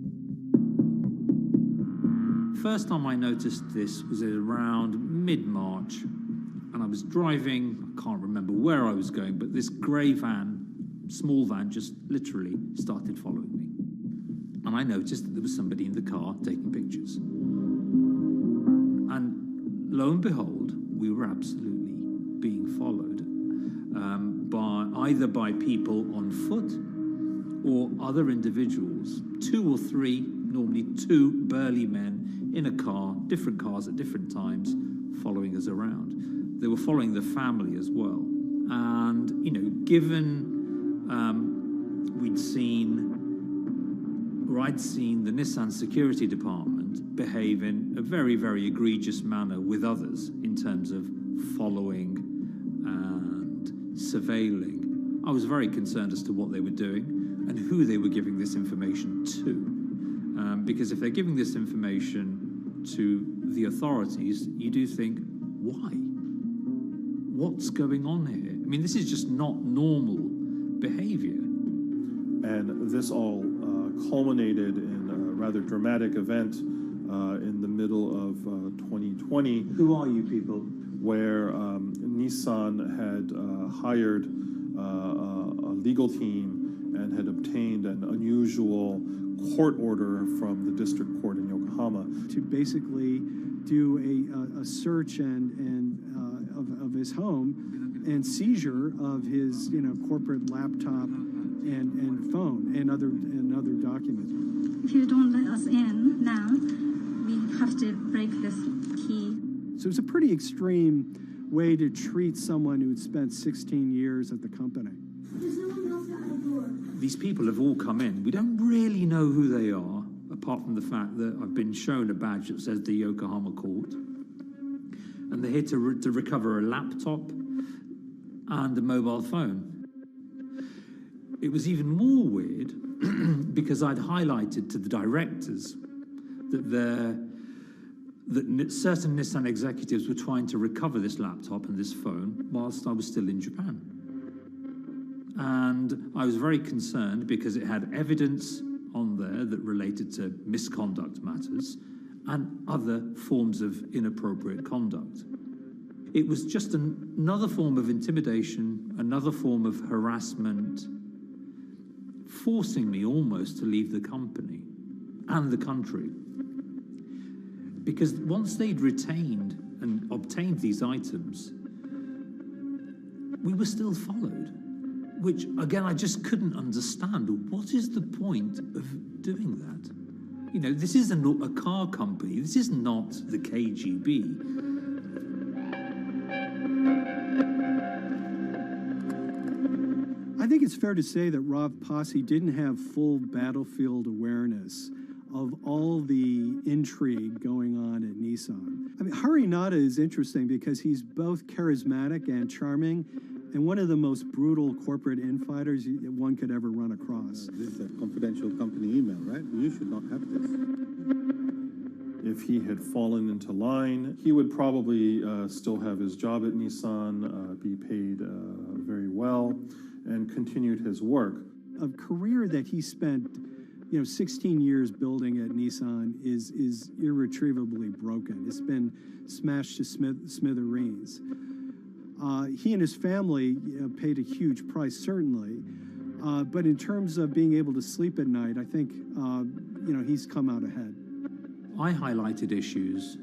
First time I noticed this was around mid-March, and I was driving, I can't remember where I was going, but this grey van, small van, just literally started following me. And I noticed that there was somebody in the car taking pictures. And lo and behold, we were absolutely being followed either by people on foot or other individuals, 2 or 3, normally 2 burly men in a car, different cars at different times, following us around. They were following the family as well. And, given I'd seen the Nissan security department behave in a very, very egregious manner with others in terms of following and surveilling, I was very concerned as to what they were doing and who they were giving this information to. Because if they're giving this information to the authorities, you do think, why? What's going on here? I mean, this is just not normal behavior. And this all culminated in a rather dramatic event in the middle of 2020. Who are you people? Where Nissan had hired a legal team and had obtained an unusual court order from the district court in Yokohama to basically do a search of his home and seizure of his corporate laptop and phone and other documents. If you don't let us in now, we have to break this key. So it's a pretty extreme way to treat someone who'd spent 16 years at the company. These people have all come in. We don't really know who they are, apart from the fact that I've been shown a badge that says the Yokohama court. And they're here to recover a laptop and a mobile phone. It was even more weird because I'd highlighted to the directors that certain Nissan executives were trying to recover this laptop and this phone whilst I was still in Japan. And I was very concerned because it had evidence on there that related to misconduct matters and other forms of inappropriate conduct. It was just another form of intimidation, another form of harassment, forcing me almost to leave the company and the country. Because once they'd retained and obtained these items, we were still followed, which, again, I just couldn't understand. What is the point of doing that? You know, this isn't a car company. This is not the KGB. I think it's fair to say that Rav Pasi didn't have full battlefield awareness of all the intrigue going on at Nissan. I mean, Hari Nada is interesting because he's both charismatic and charming, and one of the most brutal corporate infighters one could ever run across. This is a confidential company email, right? You should not have this. If he had fallen into line, he would probably still have his job at Nissan, be paid very well, and continued his work. A career that he spent 16 years building at Nissan is irretrievably broken. It's been smashed to smithereens. He and his family paid a huge price, certainly. But in terms of being able to sleep at night, I think, he's come out ahead. I highlighted issues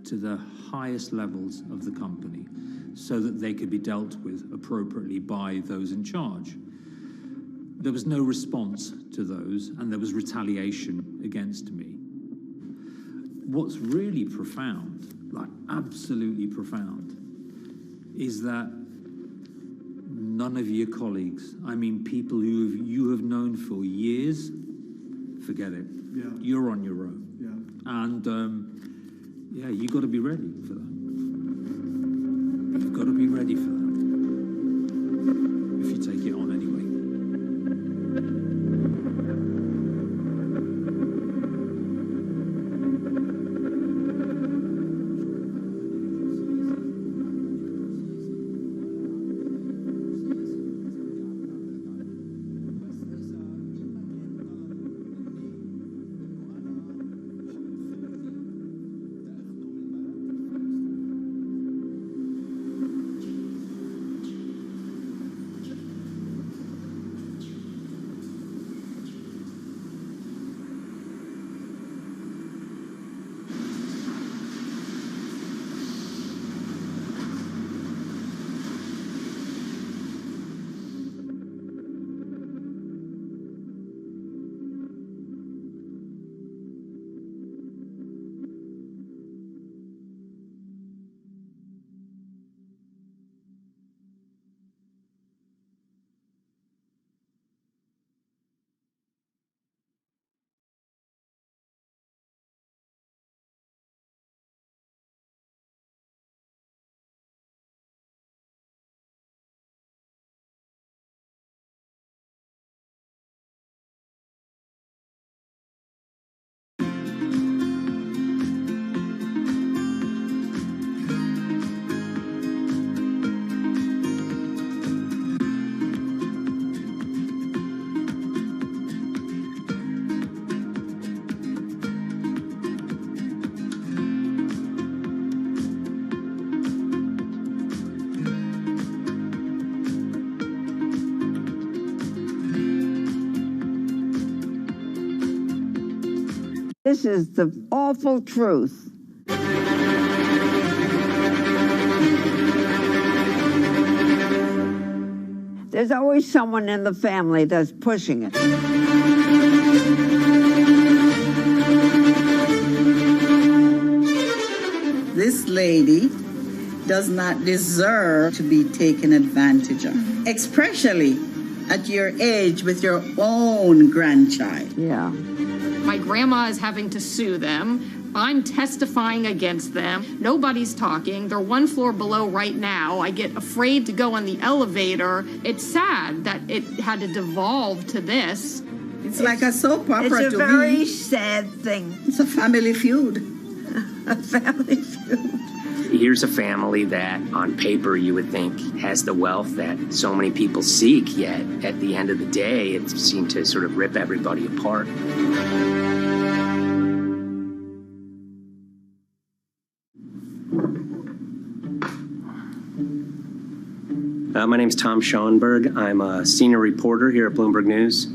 to the highest levels of the company so that they could be dealt with appropriately by those in charge. There was no response to those, and there was retaliation against me. What's really profound, like absolutely profound, is that none of your colleagues, I mean people who you have known for years, forget it. Yeah. You're on your own. Yeah. And you got to be ready for that. You've got to be ready for that. If you take it on anyway. This is the awful truth. There's always someone in the family that's pushing it. This lady does not deserve to be taken advantage of, especially at your age with your own grandchild. Yeah. My grandma is having to sue them. I'm testifying against them. Nobody's talking. They're one floor below right now. I get afraid to go on the elevator. It's sad that it had to devolve to this. It's like a soap opera It's a to very me. sad thing. It's a family feud. A family feud. Here's a family that, on paper, you would think has the wealth that so many people seek, yet at the end of the day, it seemed to sort of rip everybody apart. My name's Tom Schoenberg. I'm a senior reporter here at Bloomberg News,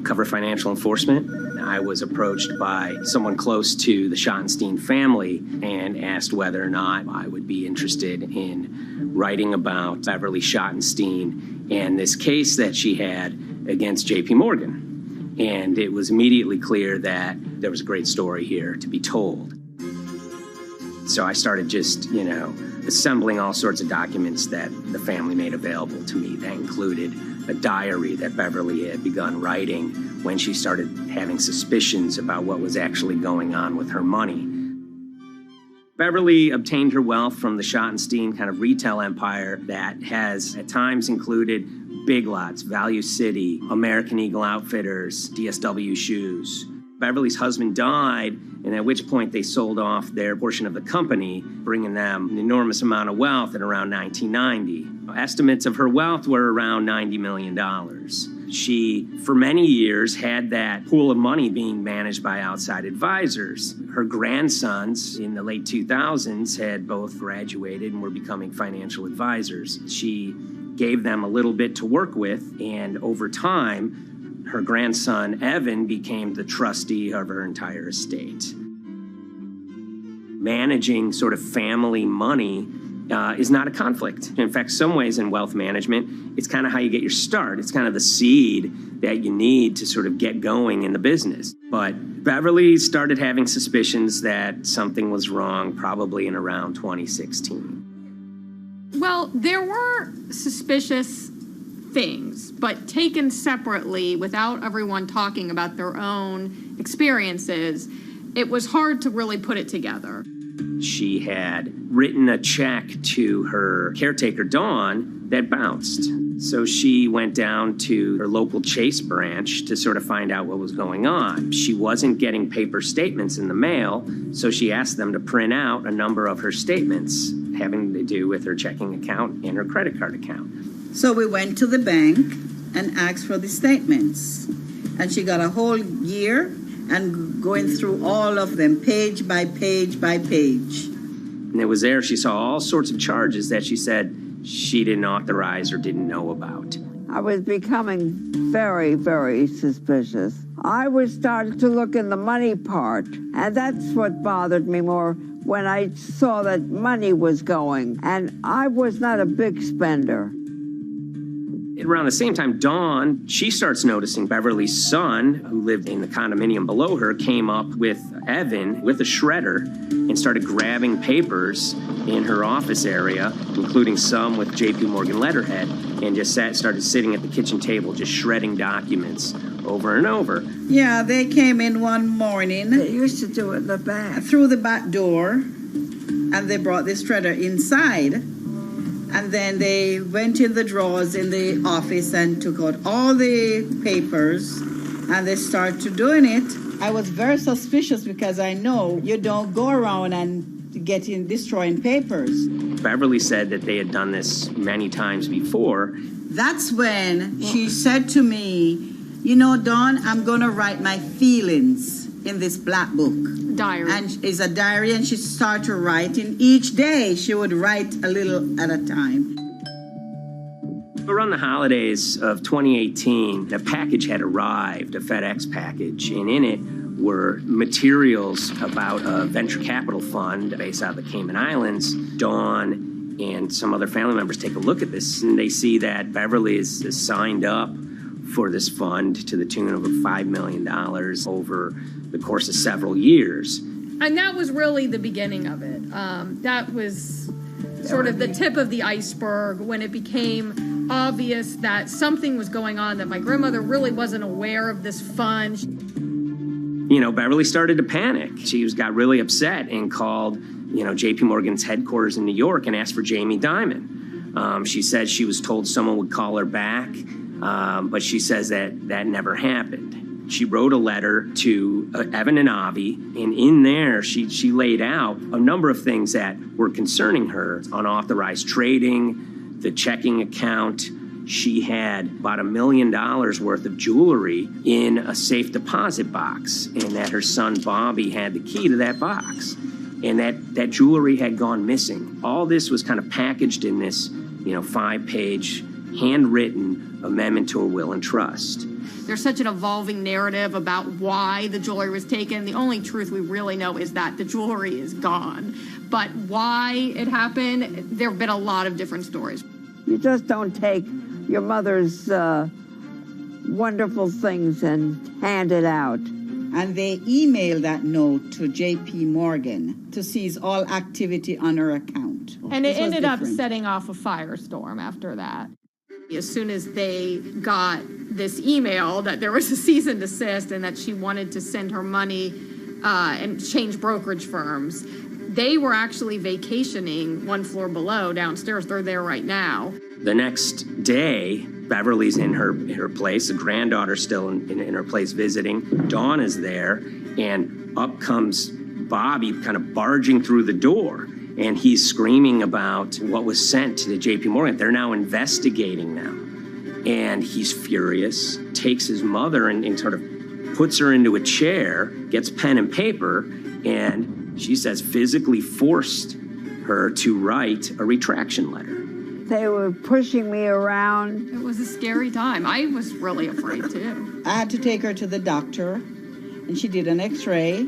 cover financial enforcement. I was approached by someone close to the Schottenstein family and asked whether or not I would be interested in writing about Beverly Schottenstein and this case that she had against JP Morgan. And it was immediately clear that there was a great story here to be told. So I started just, assembling all sorts of documents that the family made available to me. That included a diary that Beverly had begun writing when she started having suspicions about what was actually going on with her money. Beverly obtained her wealth from the Schottenstein kind of retail empire that has at times included Big Lots, Value City, American Eagle Outfitters, DSW Shoes. Beverly's husband died, and at which point they sold off their portion of the company, bringing them an enormous amount of wealth at around 1990. Estimates of her wealth were around $90 million. She, for many years, had that pool of money being managed by outside advisors. Her grandsons in the late 2000s had both graduated and were becoming financial advisors. She gave them a little bit to work with, and over time, her grandson, Evan, became the trustee of her entire estate. Managing sort of family money is not a conflict. In fact, some ways in wealth management, it's kind of how you get your start. It's kind of the seed that you need to sort of get going in the business. But Beverly started having suspicions that something was wrong probably in around 2016. Well, there were suspicious things, but taken separately without everyone talking about their own experiences, it was hard to really put it together. She had written a check to her caretaker, Dawn, that bounced. So she went down to her local Chase branch to sort of find out what was going on. She wasn't getting paper statements in the mail, so she asked them to print out a number of her statements having to do with her checking account and her credit card account. So we went to the bank and asked for the statements. And she got a whole year and going through all of them, page by page by page. And it was there she saw all sorts of charges that she said she didn't authorize or didn't know about. I was becoming very, very suspicious. I was starting to look in the money part, and that's what bothered me more when I saw that money was going. And I was not a big spender. Around the same time, Dawn, she starts noticing Beverly's son, who lived in the condominium below her, came up with Evan with a shredder and started grabbing papers in her office area, including some with JP Morgan letterhead, and just started sitting at the kitchen table, just shredding documents over and over. Yeah, they came in one morning. They used to do it in the back. Through the back door, and they brought the shredder inside. And then they went in the drawers in the office and took out all the papers, and they started doing it. I was very suspicious because I know you don't go around and destroying papers. Beverly said that they had done this many times before. That's when she said to me, Dawn, I'm going to write my feelings in this black book. Diary. And it's a diary, and she started writing. Each day she would write a little at a time. Around the holidays of 2018, a package had arrived, a FedEx package, and in it were materials about a venture capital fund based out of the Cayman Islands. Dawn and some other family members take a look at this, and they see that Beverly is signed up for this fund to the tune of $5 million over the course of several years. And that was really the beginning of it. That was sort of the tip of the iceberg when it became obvious that something was going on, that my grandmother really wasn't aware of this fund. Beverly started to panic. She got really upset and called, JP Morgan's headquarters in New York and asked for Jamie Dimon. She said she was told someone would call her back, but she says that never happened. She wrote a letter to Evan and Avi, and in there she laid out a number of things that were concerning her: unauthorized trading, the checking account. She had about $1 million worth of jewelry in a safe deposit box, and that her son Bobby had the key to that box, and that jewelry had gone missing. All this was kind of packaged in this, 5-page handwritten amendment to a will and trust. There's such an evolving narrative about why the jewelry was taken. The only truth we really know is that the jewelry is gone. But why it happened, there have been a lot of different stories. You just don't take your mother's wonderful things and hand it out. And they emailed that note to J.P. Morgan to seize all activity on her account. And it ended up setting off a firestorm after that. As soon as they got this email that there was a cease and desist and that she wanted to send her money and change brokerage firms, they were actually vacationing one floor below downstairs. They're there right now. The next day, Beverly's in her place. The granddaughter's still in her place visiting. Dawn is there, and up comes Bobby kind of barging through the door. And he's screaming about what was sent to the J.P. Morgan. They're now investigating now. And he's furious, takes his mother and sort of puts her into a chair, gets pen and paper, and she says physically forced her to write a retraction letter. They were pushing me around. It was a scary time. I was really afraid, too. I had to take her to the doctor, and she did an x-ray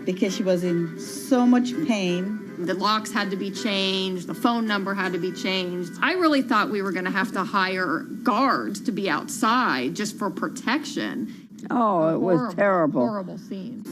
because she was in so much pain. The locks had to be changed. The phone number had to be changed. I really thought we were going to have to hire guards to be outside just for protection. Oh, it was terrible. Horrible scene.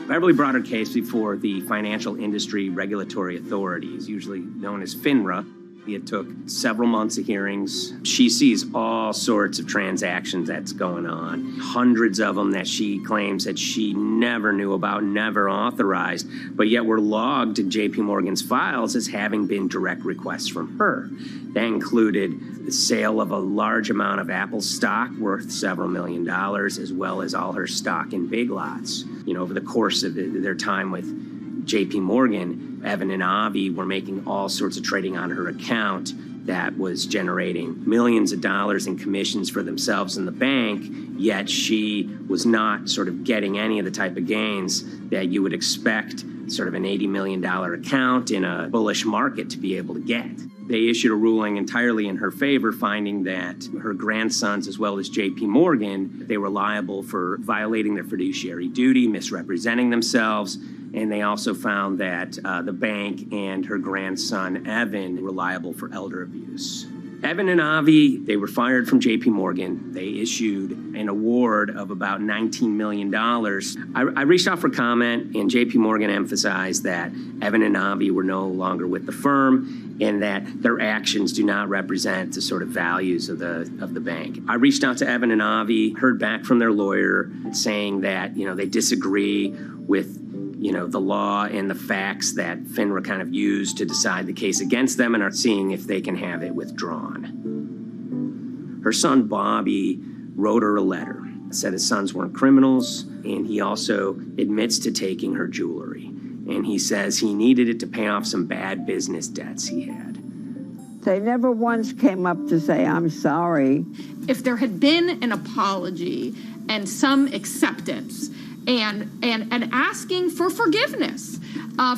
Beverly brought her case before the Financial Industry Regulatory Authorities, usually known as FINRA. It took several months of hearings. She sees all sorts of transactions that's going on, hundreds of them that she claims that she never knew about, never authorized, but yet were logged in J.P. Morgan's files as having been direct requests from her. That included the sale of a large amount of Apple stock worth several $1 million, as well as all her stock in Big Lots. Over the course of their time with J.P. Morgan, Evan and Avi were making all sorts of trading on her account that was generating millions of dollars in commissions for themselves and the bank, yet she was not sort of getting any of the type of gains that you would expect sort of an $80 million account in a bullish market to be able to get. They issued a ruling entirely in her favor, finding that her grandsons, as well as J.P. Morgan, they were liable for violating their fiduciary duty, misrepresenting themselves, and they also found that the bank and her grandson, Evan, were liable for elder abuse. Evan and Avi, they were fired from J.P. Morgan. They issued an award of about $19 million. I reached out for comment, and J.P. Morgan emphasized that Evan and Avi were no longer with the firm and that their actions do not represent the sort of values of the bank. I reached out to Evan and Avi, heard back from their lawyer saying that, they disagree with the law and the facts that FINRA kind of used to decide the case against them and are seeing if they can have it withdrawn. Her son, Bobby, wrote her a letter, said his sons weren't criminals, and he also admits to taking her jewelry. And he says he needed it to pay off some bad business debts he had. They never once came up to say, I'm sorry. If there had been an apology and some acceptance, and asking for forgiveness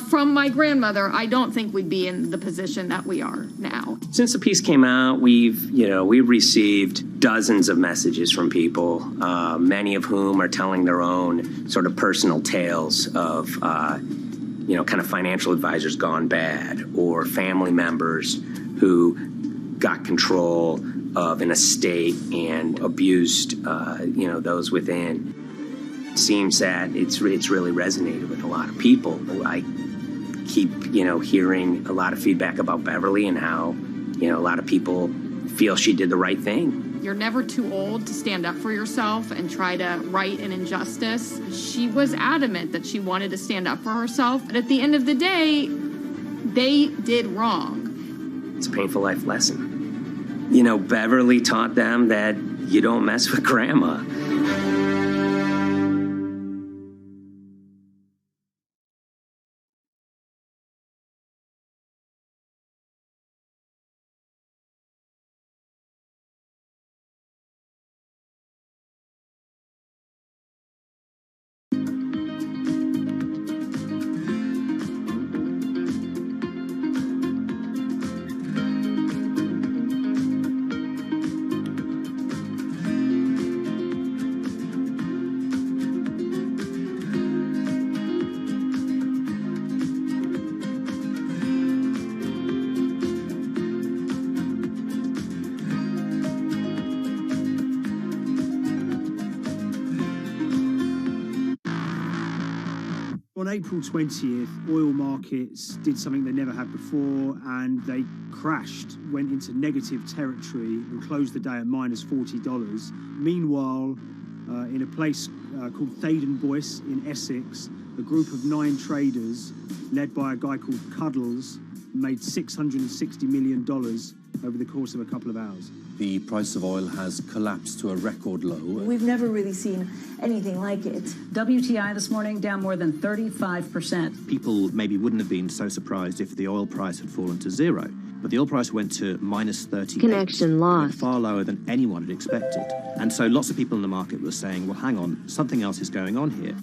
from my grandmother, I don't think we'd be in the position that we are now. Since the piece came out, we've received dozens of messages from people, many of whom are telling their own sort of personal tales of, kind of financial advisors gone bad, or family members who got control of an estate and abused, those within. Seems that it's really resonated with a lot of people. I keep, hearing a lot of feedback about Beverly and how, a lot of people feel she did the right thing. You're never too old to stand up for yourself and try to right an injustice. She was adamant that she wanted to stand up for herself, but at the end of the day, they did wrong. It's a painful life lesson. You know, Beverly taught them that you don't mess with grandma. On April 20th, oil markets did something they never had before, and they crashed, went into negative territory and closed the day at minus $40. Meanwhile, in a place called Thaden Boyce in Essex, a group of 9 traders, led by a guy called Cuddles, made $660 million over the course of a couple of hours. The price of oil has collapsed to a record low. We've never really seen anything like it. WTI this morning down more than 35%. People maybe wouldn't have been so surprised if the oil price had fallen to zero. But the oil price went to minus 38. Connection lost. Far lower than anyone had expected. And so lots of people in the market were saying, well, hang on, something else is going on here.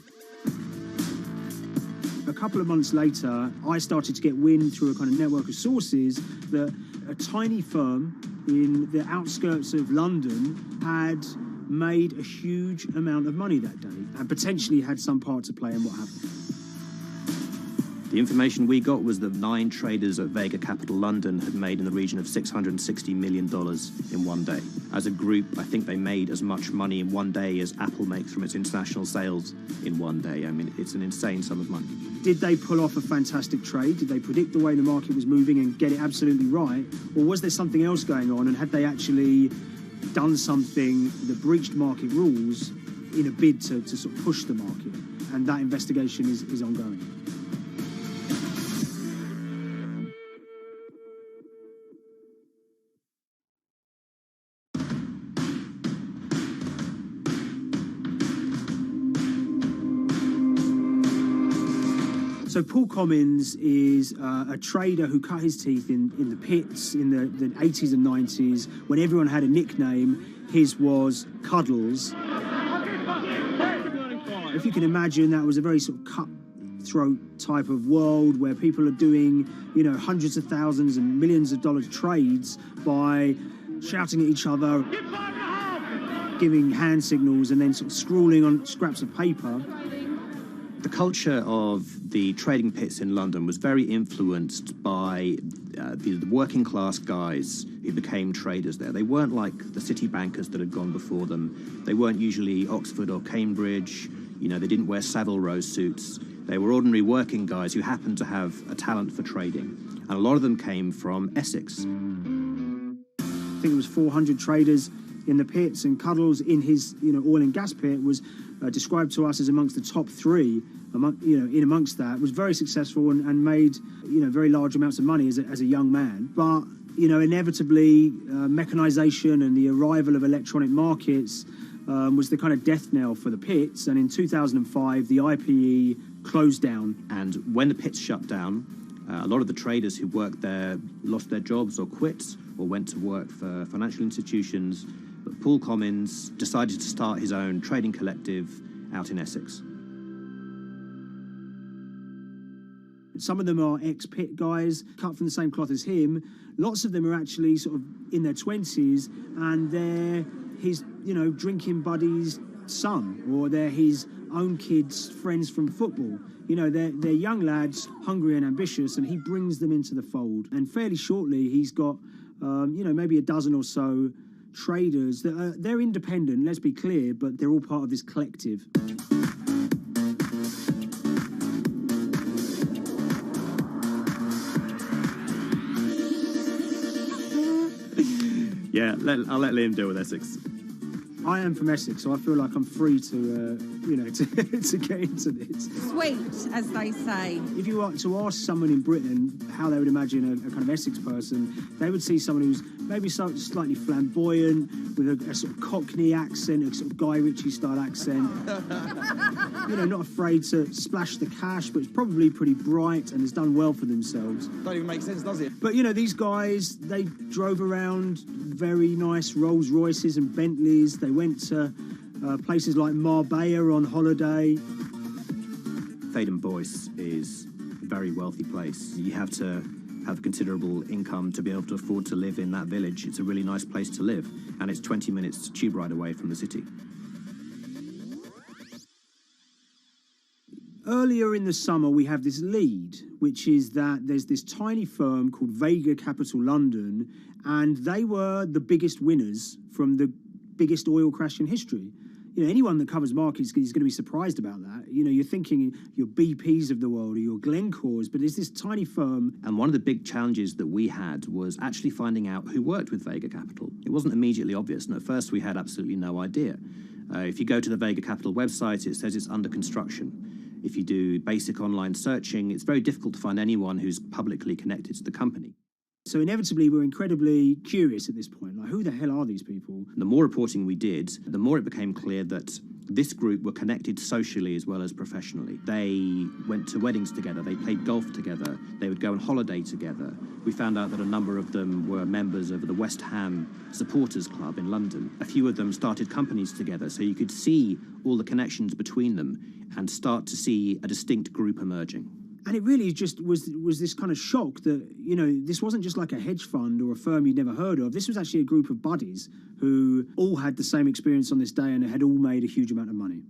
A couple of months later, I started to get wind through a kind of network of sources that a tiny firm in the outskirts of London had made a huge amount of money that day and potentially had some part to play in what happened. The information we got was that 9 traders at Vega Capital London had made in the region of $660 million in one day. As a group, I think they made as much money in one day as Apple makes from its international sales in one day. I mean, it's an insane sum of money. Did they pull off a fantastic trade? Did they predict the way the market was moving and get it absolutely right? Or was there something else going on, and had they actually done something that breached market rules in a bid to sort of push the market? And that investigation is ongoing. So Paul Commins is a trader who cut his teeth in the pits in the 80s and 90s. When everyone had a nickname, his was Cuddles. If you can imagine, that was a very sort of cutthroat type of world where people are doing, you know, hundreds of thousands and millions of dollars trades by shouting at each other, giving hand signals, and then sort of scrawling on scraps of paper. The culture of the trading pits in London was very influenced by the working class guys who became traders there. They weren't like the city bankers that had gone before them. They weren't usually Oxford or Cambridge. You know, they didn't wear Savile Row suits. They were ordinary working guys who happened to have a talent for trading. And a lot of them came from Essex. I think it was 400 traders in the pits, and Cuddles in his, you know, oil and gas pit was described to us as amongst the top 3. In amongst that, was very successful and made, you know, very large amounts of money as a young man. But, you know, inevitably, mechanization and the arrival of electronic markets was the kind of death knell for the pits. And in 2005, the IPE closed down. And when the pits shut down, a lot of the traders who worked there lost their jobs or quit or went to work for financial institutions. But Paul Commins decided to start his own trading collective out in Essex. Some of them are ex-pit guys, cut from the same cloth as him. Lots of them are actually sort of in their 20s, and they're his, you know, drinking buddy's son, or they're his own kids' friends from football. You know, they're young lads, hungry and ambitious, and he brings them into the fold. And fairly shortly, he's got, you know, maybe a dozen or so traders that they're independent, let's be clear, but they're all part of this collective. Yeah, I'll let Liam deal with Essex. I am from Essex, so I feel like I'm free to, you know, to get into this. Sweet, as they say. If you were to ask someone in Britain how they would imagine a kind of Essex person, they would see someone who's maybe slightly flamboyant, with a sort of Cockney accent, a sort of Guy Ritchie-style accent. You know, not afraid to splash the cash, but it's probably pretty bright and has done well for themselves. Don't even make sense, does it? But, you know, these guys, they drove around very nice Rolls Royces and Bentleys. They went to places like Marbella on holiday. Faden Boyce is a very wealthy place. You have to have considerable income to be able to afford to live in that village. It's a really nice place to live, and it's 20 minutes tube ride away from the city. Earlier in the summer, we have this lead, which is that there's this tiny firm called Vega Capital London, and they were the biggest winners from the biggest oil crash in history. You know, anyone that covers markets is going to be surprised about that. You know, you're thinking your BPs of the world or your Glencores, but it's this tiny firm. And one of the big challenges that we had was actually finding out who worked with Vega Capital. It wasn't immediately obvious, and at first we had absolutely no idea. If you go to the Vega Capital website, it says it's under construction. If you do basic online searching, it's very difficult to find anyone who's publicly connected to the company. So inevitably, we're incredibly curious at this point. Like, who the hell are these people? The more reporting we did, the more it became clear that this group were connected socially as well as professionally. They went to weddings together, they played golf together, they would go on holiday together. We found out that a number of them were members of the West Ham Supporters Club in London. A few of them started companies together, so you could see all the connections between them and start to see a distinct group emerging. And it really just was this kind of shock that, you know, this wasn't just like a hedge fund or a firm you'd never heard of. This was actually a group of buddies who all had the same experience on this day and had all made a huge amount of money.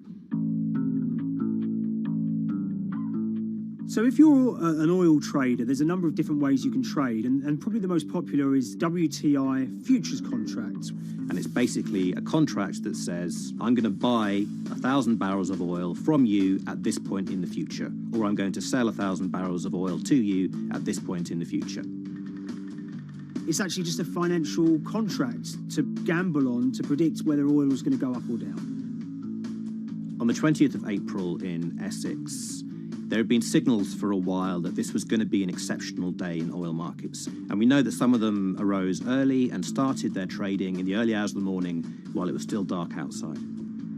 So if you're an oil trader, there's a number of different ways you can trade, and probably the most popular is WTI futures contracts. And it's basically a contract that says, I'm going to buy 1,000 barrels of oil from you at this point in the future, or I'm going to sell 1,000 barrels of oil to you at this point in the future. It's actually just a financial contract to gamble on to predict whether oil is going to go up or down. On the 20th of April in Essex, there had been signals for a while that this was going to be an exceptional day in oil markets. And we know that some of them arose early and started their trading in the early hours of the morning while it was still dark outside.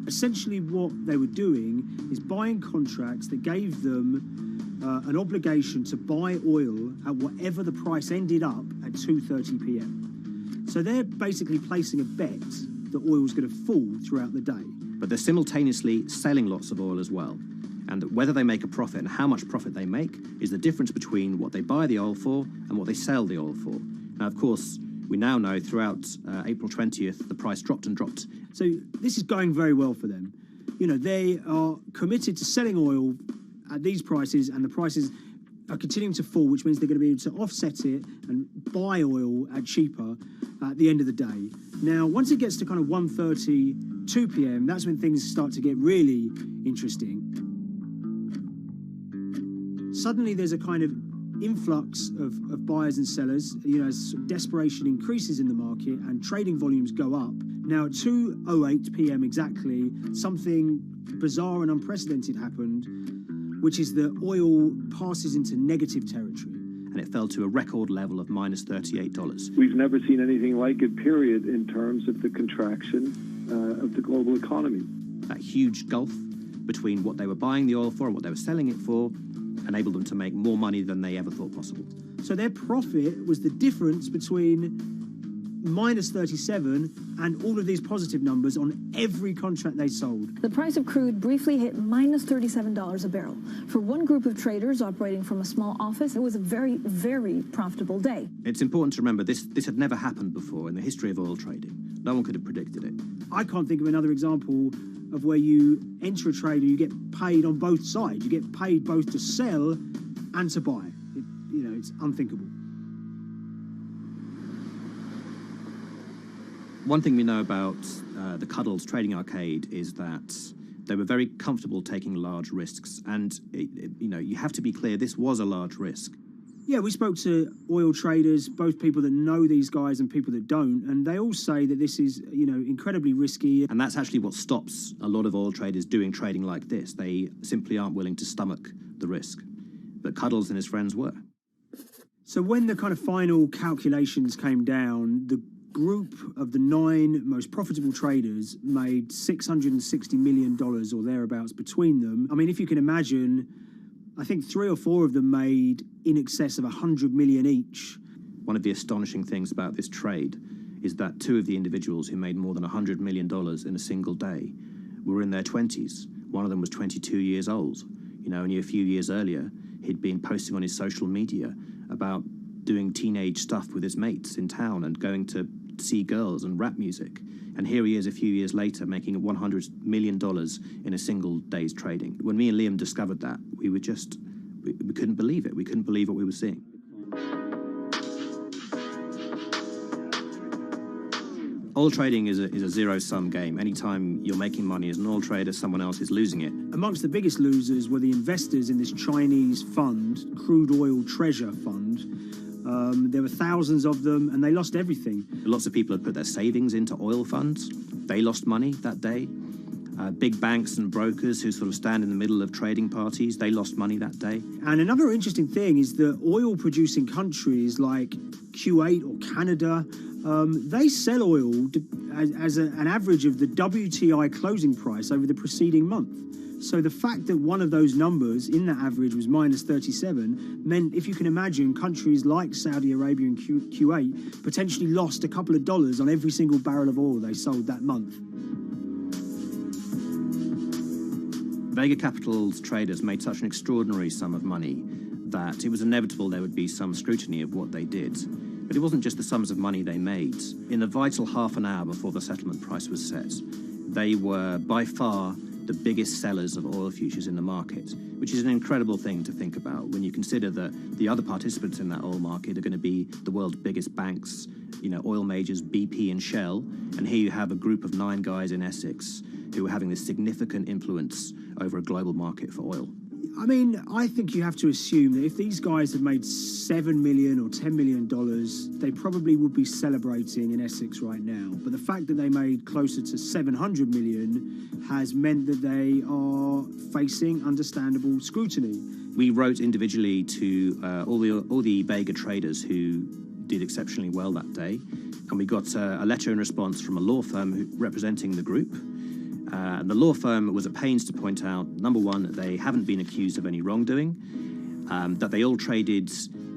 Essentially what they were doing is buying contracts that gave them an obligation to buy oil at whatever the price ended up at 2:30 p.m. So they're basically placing a bet that oil was going to fall throughout the day. But they're simultaneously selling lots of oil as well. And whether they make a profit and how much profit they make is the difference between what they buy the oil for and what they sell the oil for. Now, of course, we now know throughout April 20th, the price dropped and dropped. So this is going very well for them. You know, they are committed to selling oil at these prices, and the prices are continuing to fall, which means they're going to be able to offset it and buy oil at cheaper at the end of the day. Now, once it gets to kind of 1:30, 2 p.m., that's when things start to get really interesting. Suddenly there's a kind of influx of buyers and sellers, you know, as desperation increases in the market and trading volumes go up. Now at 2:08 p.m. exactly, something bizarre and unprecedented happened, which is that oil passes into negative territory. And it fell to a record level of minus $38. We've never seen anything like it, period, in terms of the contraction of the global economy. That huge gulf between what they were buying the oil for and what they were selling it for enabled them to make more money than they ever thought possible. So their profit was the difference between minus 37 and all of these positive numbers on every contract they sold. The price of crude briefly hit minus $37 a barrel. For one group of traders operating from a small office, it was a very, very profitable day. It's important to remember this had never happened before in the history of oil trading. No one could have predicted it. I can't think of another example of where you enter a trade and you get paid on both sides. You get paid both to sell and to buy. It's unthinkable. One thing we know about the Cuddles Trading Arcade is that they were very comfortable taking large risks. And, you have to be clear, this was a large risk. Yeah, we spoke to oil traders, both people that know these guys and people that don't, and they all say that this is, incredibly risky. And that's actually what stops a lot of oil traders doing trading like this. They simply aren't willing to stomach the risk. But Cuddles and his friends were. So when the kind of final calculations came down, the group of the 9 most profitable traders made $660 million or thereabouts between them. I mean, if you can imagine, I think 3 or 4 of them made in excess of 100 million each. One of the astonishing things about this trade is that 2 of the individuals who made more than $100 million in a single day were in their 20s. One of them was 22 years old. You know, only a few years earlier, he'd been posting on his social media about doing teenage stuff with his mates in town and going to see girls and rap music. And here he is a few years later making $100 million in a single day's trading. When me and Liam discovered that, we were just, we couldn't believe it. We couldn't believe what we were seeing. Oil trading is a zero-sum game. Anytime you're making money as an oil trader, someone else is losing it. Amongst the biggest losers were the investors in this Chinese fund, Crude Oil Treasure Fund. There were thousands of them, and they lost everything. Lots of people had put their savings into oil funds. They lost money that day. Big banks and brokers who sort of stand in the middle of trading parties, they lost money that day. And another interesting thing is that oil-producing countries like Kuwait or Canada, they sell oil as an average of the WTI closing price over the preceding month. So the fact that one of those numbers in that average was minus 37 meant, if you can imagine, countries like Saudi Arabia and Kuwait potentially lost a couple of dollars on every single barrel of oil they sold that month. Vega Capital's traders made such an extraordinary sum of money that it was inevitable there would be some scrutiny of what they did. But it wasn't just the sums of money they made. In the vital half an hour before the settlement price was set, they were by far the biggest sellers of oil futures in the market, which is an incredible thing to think about when you consider that the other participants in that oil market are going to be the world's biggest banks, you know, oil majors, BP and Shell, and here you have a group of 9 guys in Essex who are having this significant influence over a global market for oil. I mean, I think you have to assume that if these guys had made $7 million or $10 million, they probably would be celebrating in Essex right now. But the fact that they made closer to $700 million has meant that they are facing understandable scrutiny. We wrote individually to all the Vega traders who did exceptionally well that day, and we got a letter in response from a law firm representing the group. And the law firm was at pains to point out, number one, that they haven't been accused of any wrongdoing, that they all traded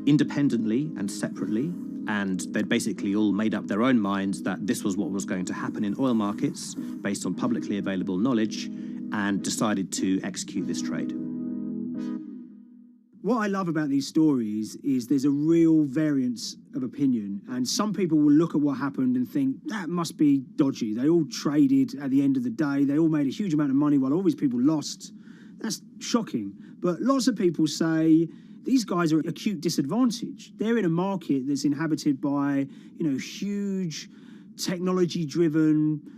independently and separately, and they'd basically all made up their own minds that this was what was going to happen in oil markets based on publicly available knowledge, and decided to execute this trade. What I love about these stories is there's a real variance of opinion, and some people will look at what happened and think that must be dodgy. They all traded at the end of the day. They all made a huge amount of money while all these people lost. That's shocking. But lots of people say these guys are at acute disadvantage. They're in a market that's inhabited by, you know, huge technology-driven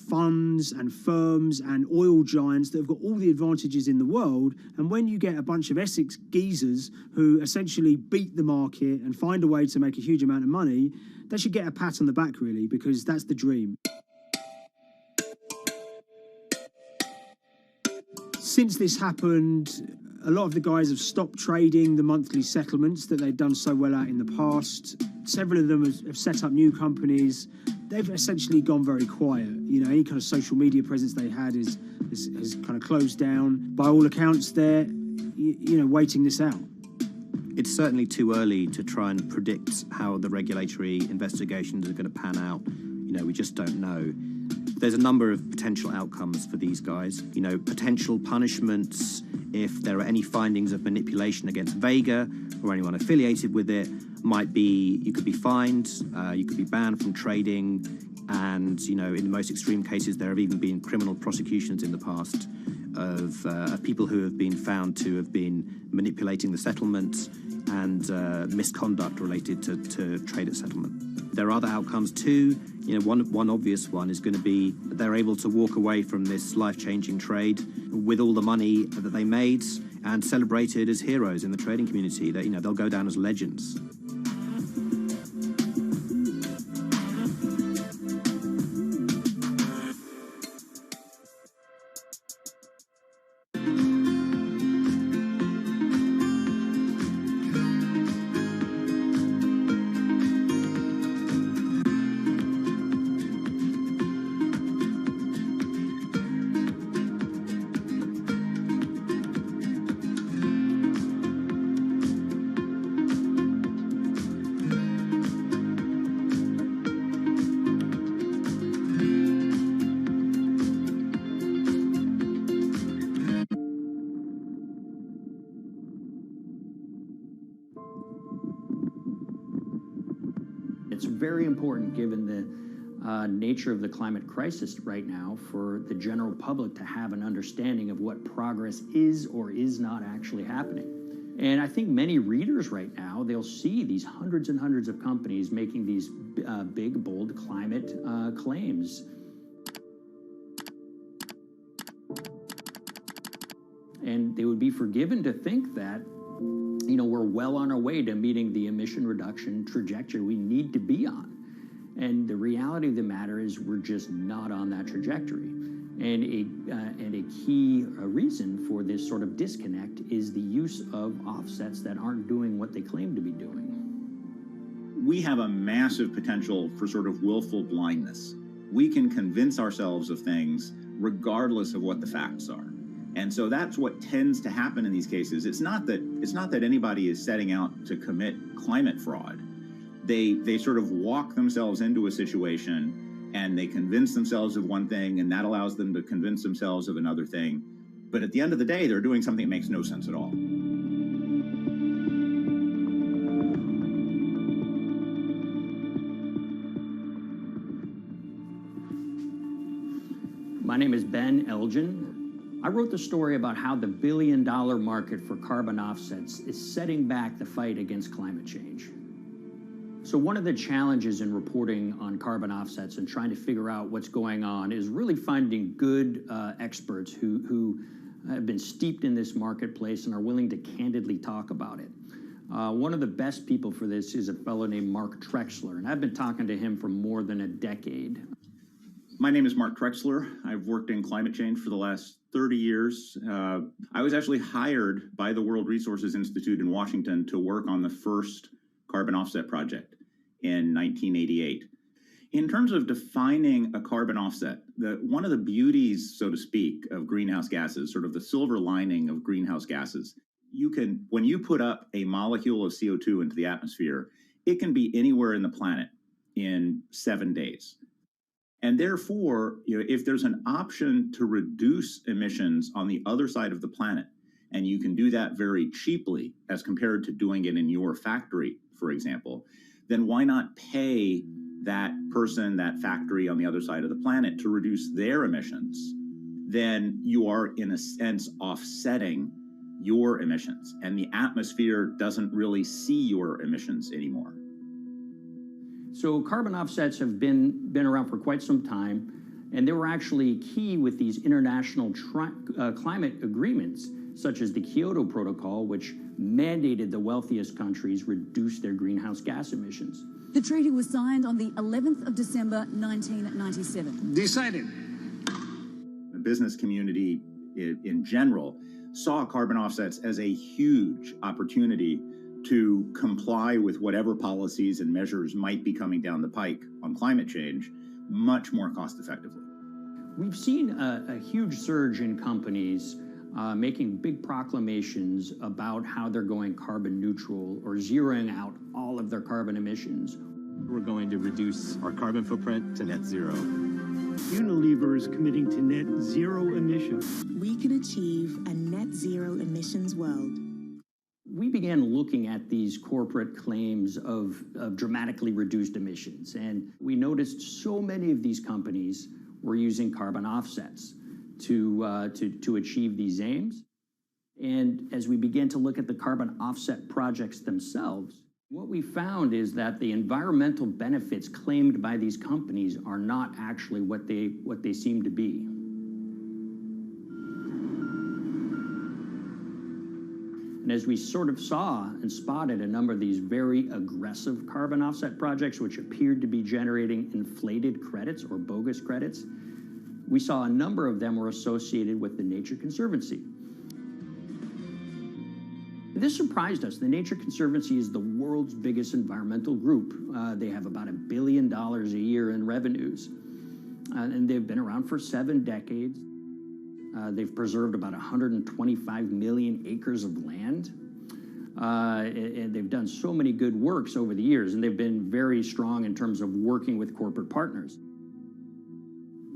funds and firms and oil giants that have got all the advantages in the world, and when you get a bunch of Essex geezers who essentially beat the market and find a way to make a huge amount of money, they should get a pat on the back, really, because that's the dream. Since this happened, a lot of the guys have stopped trading the monthly settlements that they'd done so well at in the past. Several of them have set up new companies. They've essentially gone very quiet. You know, any kind of social media presence they had has kind of closed down. By all accounts, they're, you know, waiting this out. It's certainly too early to try and predict how the regulatory investigations are going to pan out. You know, we just don't know. There's a number of potential outcomes for these guys. You know, potential punishments if there are any findings of manipulation against Vega or anyone affiliated with it. Might be, you could be fined, you could be banned from trading, and, you know, in the most extreme cases, there have even been criminal prosecutions in the past of people who have been found to have been manipulating the settlement and misconduct related to trade at settlement. There are other outcomes too. You know, one obvious one is going to be that they're able to walk away from this life-changing trade with all the money that they made and celebrated as heroes in the trading community. That, you know, they'll go down as legends. It's very important, given the nature of the climate crisis right now, for the general public to have an understanding of what progress is or is not actually happening. And I think many readers right now, they'll see these hundreds and hundreds of companies making these big, bold climate claims. And they would be forgiven to think that, you know, we're well on our way to meeting the emission reduction trajectory we need to be on. And the reality of the matter is we're just not on that trajectory. And a key reason for this sort of disconnect is the use of offsets that aren't doing what they claim to be doing. We have a massive potential for sort of willful blindness. We can convince ourselves of things regardless of what the facts are. And so that's what tends to happen in these cases. It's not that anybody is setting out to commit climate fraud. They sort of walk themselves into a situation and they convince themselves of one thing, and that allows them to convince themselves of another thing. But at the end of the day, they're doing something that makes no sense at all. My name is Ben Elgin. I wrote the story about how the billion-dollar market for carbon offsets is setting back the fight against climate change. So one of the challenges in reporting on carbon offsets and trying to figure out what's going on is really finding good experts who have been steeped in this marketplace and are willing to candidly talk about it. One of the best people for this is a fellow named Mark Trexler, and I've been talking to him for more than a decade. My name is Mark Trexler. I've worked in climate change for the last 30 years. I was actually hired by the World Resources Institute in Washington to work on the first carbon offset project in 1988. In terms of defining a carbon offset, one of the beauties, so to speak, of greenhouse gases, sort of the silver lining of greenhouse gases, when you put up a molecule of CO2 into the atmosphere, it can be anywhere in the planet in 7 days. And therefore, if there's an option to reduce emissions on the other side of the planet, and you can do that very cheaply as compared to doing it in your factory, for example, then why not pay that person, that factory on the other side of the planet to reduce their emissions? Then you are, in a sense, offsetting your emissions, and the atmosphere doesn't really see your emissions anymore. So carbon offsets have been around for quite some time, and they were actually key with these international climate agreements, such as the Kyoto Protocol, which mandated the wealthiest countries reduce their greenhouse gas emissions. The treaty was signed on the 11th of December, 1997. Decided. The business community in general saw carbon offsets as a huge opportunity to comply with whatever policies and measures might be coming down the pike on climate change much more cost effectively. We've seen a huge surge in companies making big proclamations about how they're going carbon neutral or zeroing out all of their carbon emissions. We're going to reduce our carbon footprint to net zero. Unilever is committing to net zero emissions. We can achieve a net zero emissions world. We began looking at these corporate claims of dramatically reduced emissions, and we noticed so many of these companies were using carbon offsets to achieve these aims. And as we began to look at the carbon offset projects themselves, what we found is that the environmental benefits claimed by these companies are not actually what they seem to be. And as we sort of saw and spotted a number of these very aggressive carbon offset projects, which appeared to be generating inflated credits or bogus credits, we saw a number of them were associated with the Nature Conservancy. This surprised us. The Nature Conservancy is the world's biggest environmental group. They have about $1 billion a year in revenues, and they've been around for 7 decades. They've preserved about 125 million acres of land, and they've done so many good works over the years, and they've been very strong in terms of working with corporate partners.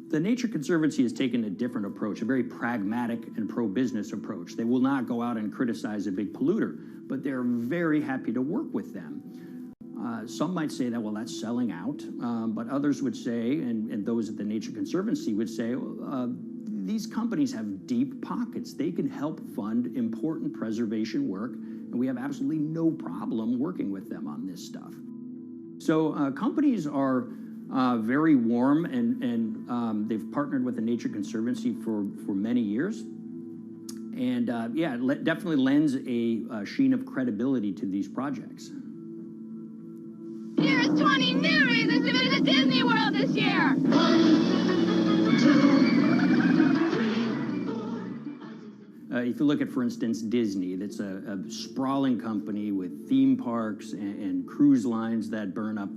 The Nature Conservancy has taken a different approach, a very pragmatic and pro-business approach. They will not go out and criticize a big polluter, but they're very happy to work with them. Some might say that, well, that's selling out, but others would say, and those at the Nature Conservancy would say, these companies have deep pockets. They can help fund important preservation work, and we have absolutely no problem working with them on this stuff. So companies are very warm, and they've partnered with the Nature Conservancy for many years. And yeah, it definitely lends a sheen of credibility to these projects. Here's 20 new reasons to visit Disney World this year. 1, 2, 3. If you look at, for instance, Disney, that's a sprawling company with theme parks and cruise lines that burn up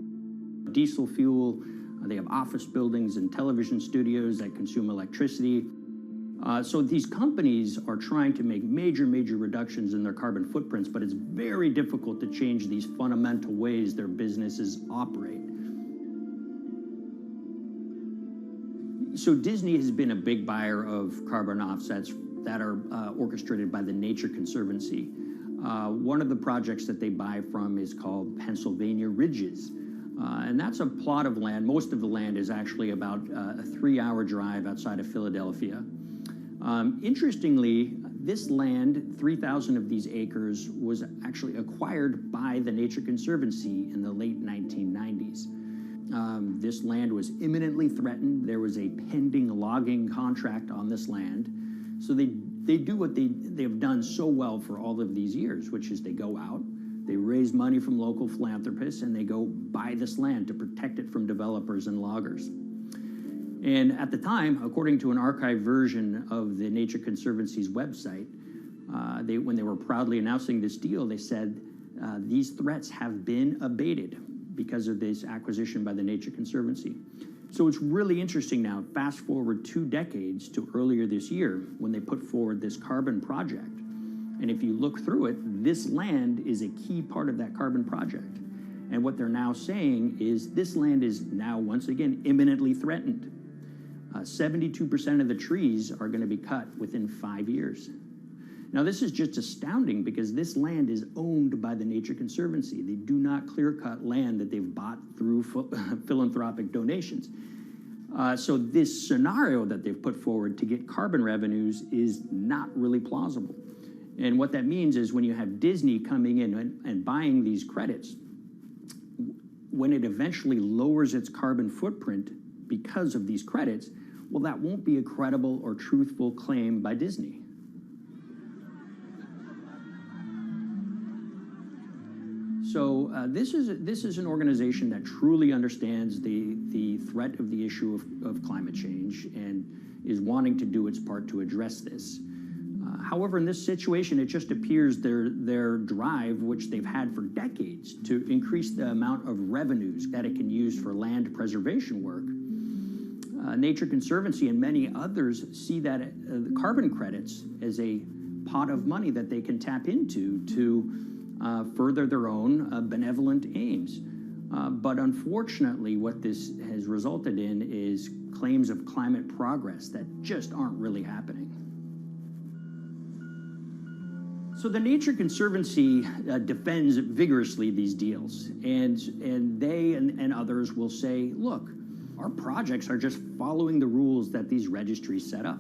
diesel fuel. They have office buildings and television studios that consume electricity. So these companies are trying to make major reductions in their carbon footprints, but it's very difficult to change these fundamental ways their businesses operate. So Disney has been a big buyer of carbon offsets that are orchestrated by the Nature Conservancy. One of the projects that they buy from is called Pennsylvania Ridges. And that's a plot of land. Most of the land is actually about a 3-hour drive outside of Philadelphia. Interestingly, this land, 3,000 of these acres, was actually acquired by the Nature Conservancy in the late 1990s. This land was imminently threatened. There was a pending logging contract on this land. So they do what they've done so well for all of these years, which is they go out, they raise money from local philanthropists, and they go buy this land to protect it from developers and loggers. And at the time, according to an archived version of the Nature Conservancy's website, when they were proudly announcing this deal, they said, these threats have been abated because of this acquisition by the Nature Conservancy. So it's really interesting now, fast forward 2 decades to earlier this year when they put forward this carbon project. And if you look through it, this land is a key part of that carbon project. And what they're now saying is this land is now, once again, imminently threatened. 72% of the trees are going to be cut within 5 years. Now, this is just astounding because this land is owned by the Nature Conservancy. They do not clear-cut land that they've bought through philanthropic donations. So this scenario that they've put forward to get carbon revenues is not really plausible. And what that means is when you have Disney coming in and buying these credits, when it eventually lowers its carbon footprint because of these credits, well, that won't be a credible or truthful claim by Disney. So this is an organization that truly understands the threat of the issue of climate change and is wanting to do its part to address this. However, in this situation, it just appears their drive, which they've had for decades, to increase the amount of revenues that it can use for land preservation work. Nature Conservancy and many others see that the carbon credits as a pot of money that they can tap into to further their own benevolent aims. But unfortunately, what this has resulted in is claims of climate progress that just aren't really happening. So the Nature Conservancy defends vigorously these deals, and they and others will say, look, our projects are just following the rules that these registries set up.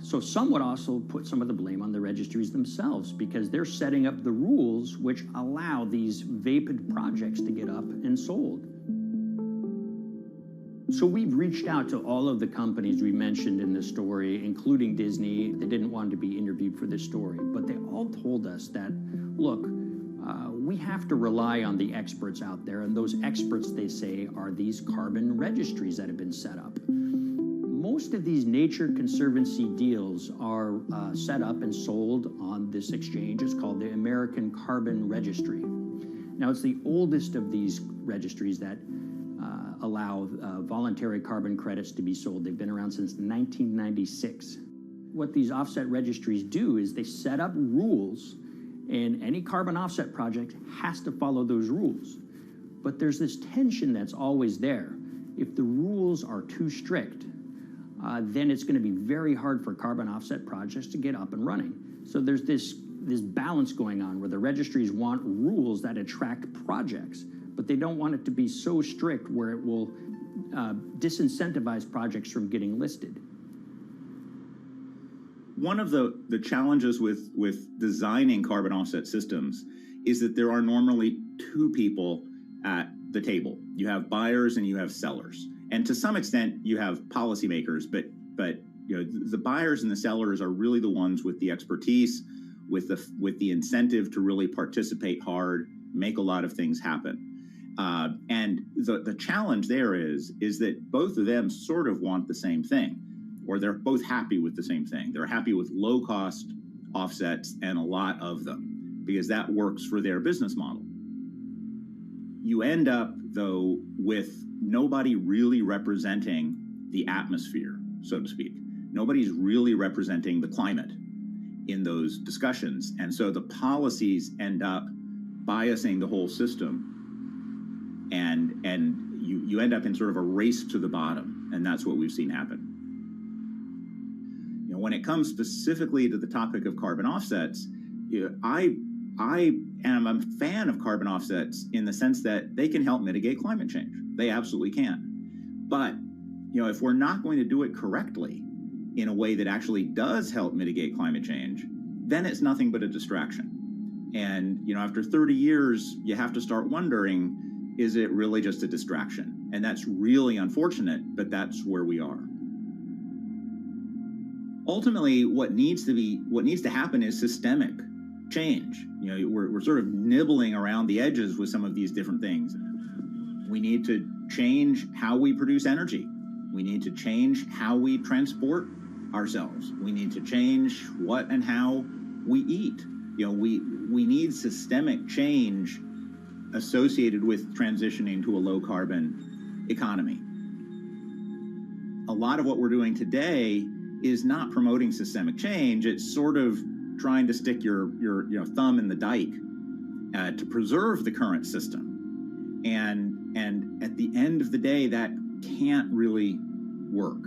So some would also put some of the blame on the registries themselves because they're setting up the rules which allow these vapid projects to get up and sold. So we've reached out to all of the companies we mentioned in this story, including Disney. They didn't want to be interviewed for this story, but they all told us that, look, we have to rely on the experts out there, and those experts, they say, are these carbon registries that have been set up. Most of these Nature Conservancy deals are set up and sold on this exchange. It's called the American Carbon Registry. Now, it's the oldest of these registries that allow voluntary carbon credits to be sold. They've been around since 1996. What these offset registries do is they set up rules, and any carbon offset project has to follow those rules. But there's this tension that's always there. If the rules are too strict, then it's going to be very hard for carbon offset projects to get up and running. So there's this this balance going on where the registries want rules that attract projects, but they don't want it to be so strict where it will disincentivize projects from getting listed. One of the challenges with designing carbon offset systems is that there are normally two people at the table. You have buyers and you have sellers. And to some extent, you have policymakers, but you know, the buyers and the sellers are really the ones with the expertise, with the incentive to really participate hard, make a lot of things happen. And the challenge there is that both of them sort of want the same thing, or they're both happy with the same thing. They're happy with low-cost offsets and a lot of them, because that works for their business model. You end up, though, with nobody really representing the atmosphere, so to speak. Nobody's really representing the climate in those discussions. And so the policies end up biasing the whole system, and you end up in sort of a race to the bottom, and that's what we've seen happen. You know, when it comes specifically to the topic of carbon offsets, you know, I am a fan of carbon offsets in the sense that they can help mitigate climate change. They absolutely can. But, you know, if we're not going to do it correctly in a way that actually does help mitigate climate change, then it's nothing but a distraction. And, you know, after 30 years, you have to start wondering, is it really just a distraction? And that's really unfortunate, but that's where we are. Ultimately, what needs to happen is systemic change. You know, we're sort of nibbling around the edges with some of these different things. We need to change how we produce energy. We need to change how we transport ourselves. We need to change what and how we eat. You know, we need systemic change associated with transitioning to a low carbon economy. A lot of what we're doing today is not promoting systemic change. It's sort of trying to stick your thumb in the dike to preserve the current system. And at the end of the day, that can't really work.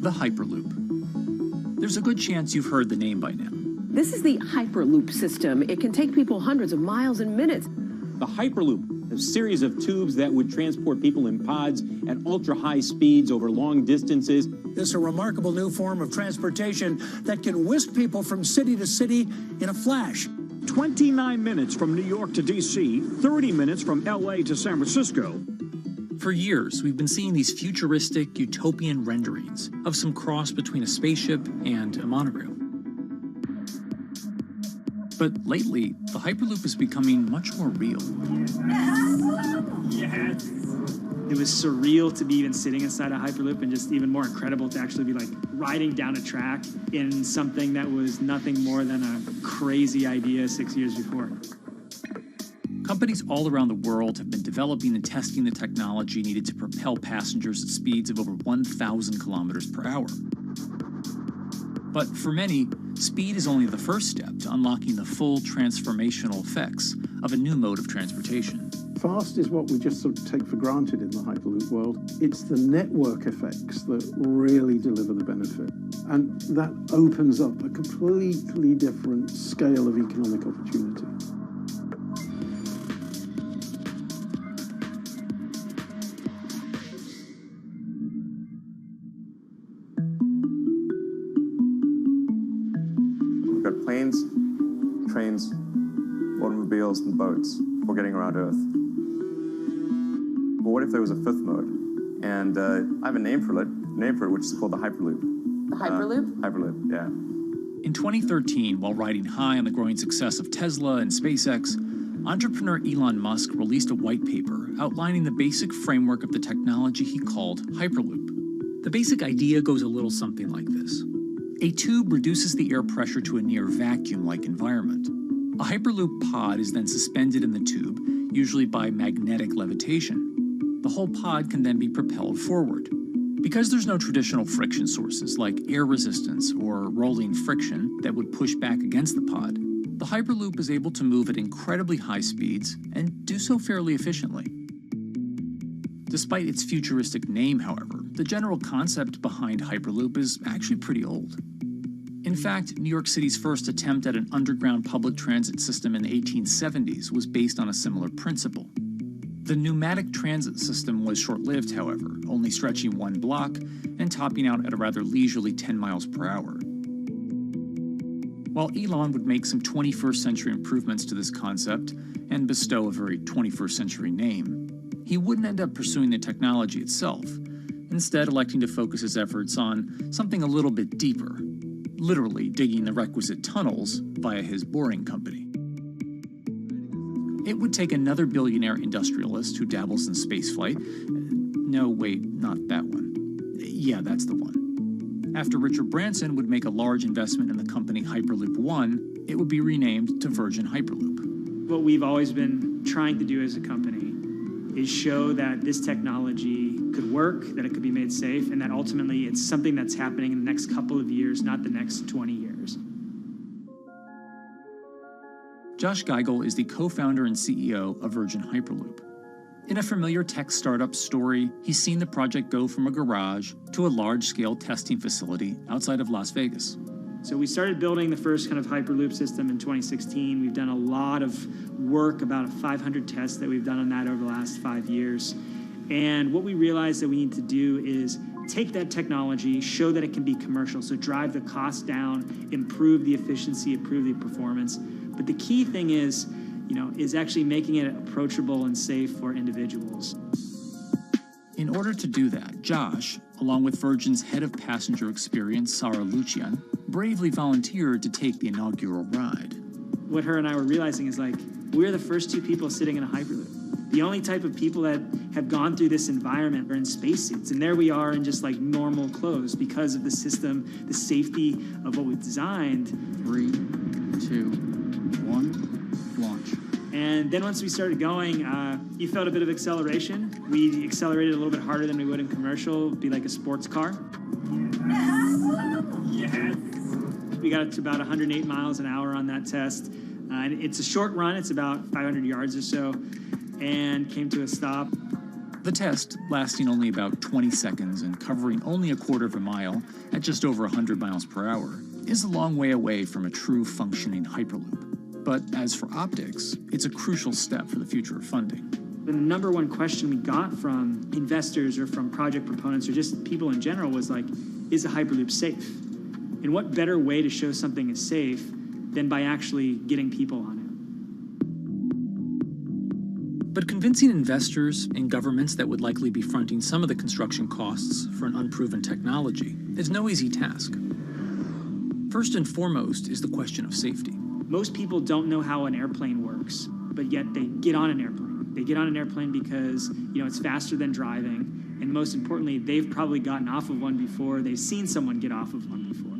The Hyperloop. There's a good chance you've heard the name by now. This is the Hyperloop system. It can take people hundreds of miles in minutes. The Hyperloop, a series of tubes that would transport people in pods at ultra-high speeds over long distances. This is a remarkable new form of transportation that can whisk people from city to city in a flash. 29 minutes from New York to D.C., 30 minutes from L.A. to San Francisco. For years, we've been seeing these futuristic, utopian renderings of some cross between a spaceship and a monorail. But lately, the Hyperloop is becoming much more real. Yes! It was surreal to be even sitting inside a Hyperloop, and just even more incredible to actually be like riding down a track in something that was nothing more than a crazy idea 6 years before. Companies all around the world have been developing and testing the technology needed to propel passengers at speeds of over 1,000 kilometers per hour. But for many, speed is only the first step to unlocking the full transformational effects of a new mode of transportation. Fast is what we just sort of take for granted in the Hyperloop world. It's the network effects that really deliver the benefit. And that opens up a completely different scale of economic opportunity. We've got planes, trains, automobiles, and boats for getting around Earth. But what if there was a fifth mode? And I have a name for it, which is called the Hyperloop. The Hyperloop? Hyperloop, yeah. In 2013, while riding high on the growing success of Tesla and SpaceX, entrepreneur Elon Musk released a white paper outlining the basic framework of the technology he called Hyperloop. The basic idea goes a little something like this. A tube reduces the air pressure to a near vacuum-like environment. A Hyperloop pod is then suspended in the tube, usually by magnetic levitation. The whole pod can then be propelled forward. Because there's no traditional friction sources like air resistance or rolling friction that would push back against the pod, the Hyperloop is able to move at incredibly high speeds and do so fairly efficiently. Despite its futuristic name, however, the general concept behind Hyperloop is actually pretty old. In fact, New York City's first attempt at an underground public transit system in the 1870s was based on a similar principle. The pneumatic transit system was short-lived, however, only stretching one block and topping out at a rather leisurely 10 miles per hour. While Elon would make some 21st century improvements to this concept and bestow a very 21st century name, he wouldn't end up pursuing the technology itself, instead electing to focus his efforts on something a little bit deeper, literally digging the requisite tunnels via his boring company. It would take another billionaire industrialist who dabbles in spaceflight. No, wait, not that one. Yeah, that's the one. After Richard Branson would make a large investment in the company Hyperloop One, it would be renamed to Virgin Hyperloop. What we've always been trying to do as a company is show that this technology could work, that it could be made safe, and that ultimately it's something that's happening in the next couple of years, not the next 20 years. Josh Geigel is the co-founder and CEO of Virgin Hyperloop. In a familiar tech startup story, he's seen the project go from a garage to a large-scale testing facility outside of Las Vegas. So we started building the first kind of Hyperloop system in 2016. We've done a lot of work, about 500 tests that we've done on that over the last 5 years. And what we realized that we need to do is take that technology, show that it can be commercial, so drive the cost down, improve the efficiency, improve the performance. But the key thing is actually making it approachable and safe for individuals. In order to do that, Josh, along with Virgin's head of passenger experience, Sarah Lucian, bravely volunteered to take the inaugural ride. What her and I were realizing is we're the first two people sitting in a Hyperloop. The only type of people that have gone through this environment are in spacesuits, and there we are in just normal clothes because of the system, the safety of what we've designed. 3, 2, 1, launch. And then once we started going, you felt a bit of acceleration. We accelerated a little bit harder than we would in commercial. It'd be like a sports car. Yes. We got up to about 108 miles an hour on that test. And it's a short run. It's about 500 yards or so, and came to a stop. The test, lasting only about 20 seconds and covering only a quarter of a mile at just over 100 miles per hour, is a long way away from a true functioning Hyperloop. But as for optics, it's a crucial step for the future of funding. The number one question we got from investors or from project proponents or just people in general was is a Hyperloop safe? And what better way to show something is safe than by actually getting people on it? But convincing investors and governments that would likely be fronting some of the construction costs for an unproven technology is no easy task. First and foremost is the question of safety. Most people don't know how an airplane works, but yet they get on an airplane. They get on an airplane because, it's faster than driving. And most importantly, they've probably gotten off of one before. They've seen someone get off of one before.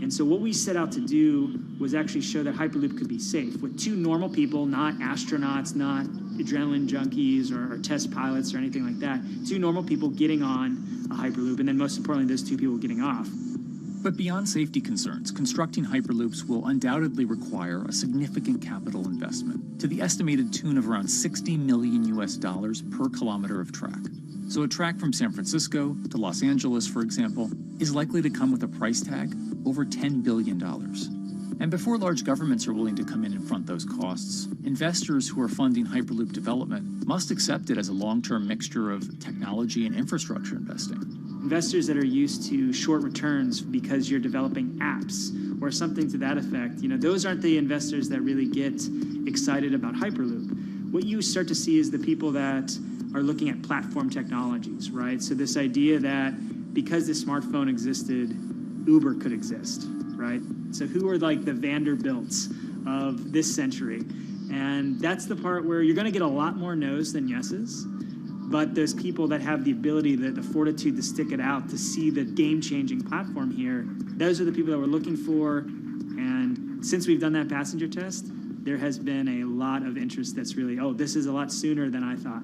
And so what we set out to do was actually show that Hyperloop could be safe with two normal people, not astronauts, not adrenaline junkies or test pilots or anything like that. Two normal people getting on a Hyperloop, and then most importantly, those two people getting off. But beyond safety concerns, constructing Hyperloops will undoubtedly require a significant capital investment, to the estimated tune of around $60 million per kilometer of track. So a track from San Francisco to Los Angeles, for example, is likely to come with a price tag over $10 billion. And before large governments are willing to come in and front those costs, investors who are funding Hyperloop development must accept it as a long-term mixture of technology and infrastructure investing. Investors that are used to short returns because you're developing apps or something to that effect, those aren't the investors that really get excited about Hyperloop. What you start to see is the people that are looking at platform technologies, right? So this idea that because the smartphone existed, Uber could exist, right? So who are like the Vanderbilts of this century? And that's the part where you're going to get a lot more no's than yeses. But those people that have the ability, the fortitude to stick it out, to see the game-changing platform here, those are the people that we're looking for. And since we've done that passenger test, there has been a lot of interest that's really, oh, this is a lot sooner than I thought.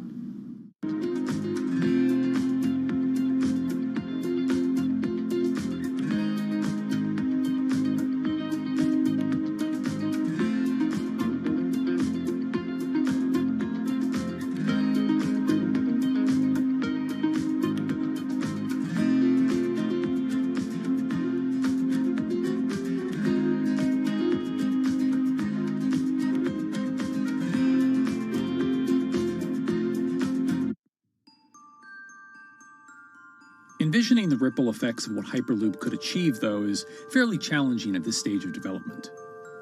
Envisioning the ripple effects of what Hyperloop could achieve, though, is fairly challenging at this stage of development.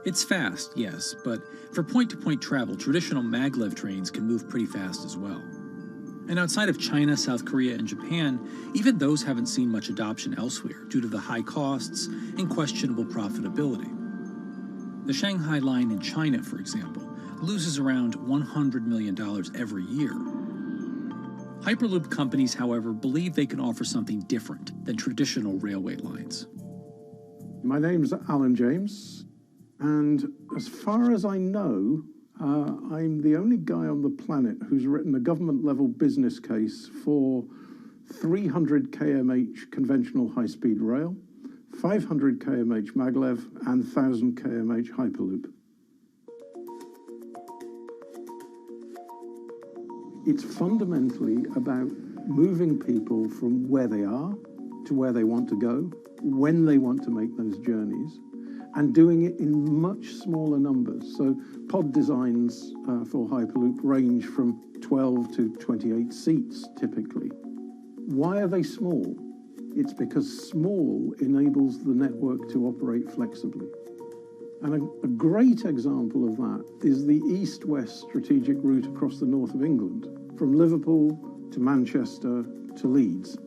It's fast, yes, but for point-to-point travel, traditional maglev trains can move pretty fast as well. And outside of China, South Korea, and Japan, even those haven't seen much adoption elsewhere due to the high costs and questionable profitability. The Shanghai line in China, for example, loses around $100 million every year. Hyperloop companies, however, believe they can offer something different than traditional railway lines. My name's Alan James, and as far as I know, I'm the only guy on the planet who's written a government-level business case for 300 kmh conventional high-speed rail, 500 kmh maglev, and 1,000 kmh Hyperloop. It's fundamentally about moving people from where they are to where they want to go, when they want to make those journeys, and doing it in much smaller numbers. So pod designs for Hyperloop range from 12 to 28 seats, typically. Why are they small? It's because small enables the network to operate flexibly. And a great example of that is the east-west strategic route across the north of England, from Liverpool to Manchester to Leeds.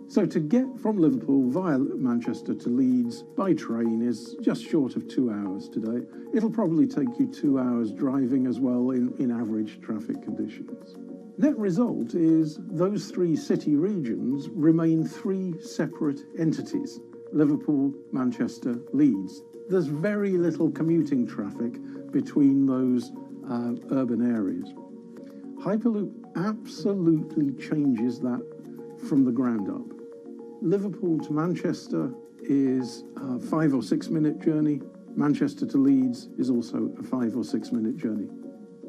So to get from Liverpool via Manchester to Leeds by train is just short of 2 hours today. It'll probably take you 2 hours driving as well in average traffic conditions. Net result is those three city regions remain three separate entities: Liverpool, Manchester, Leeds. There's very little commuting traffic between those urban areas. Hyperloop absolutely changes that from the ground up. Liverpool to Manchester is a 5 or 6 minute journey. Manchester to Leeds is also a 5 or 6 minute journey.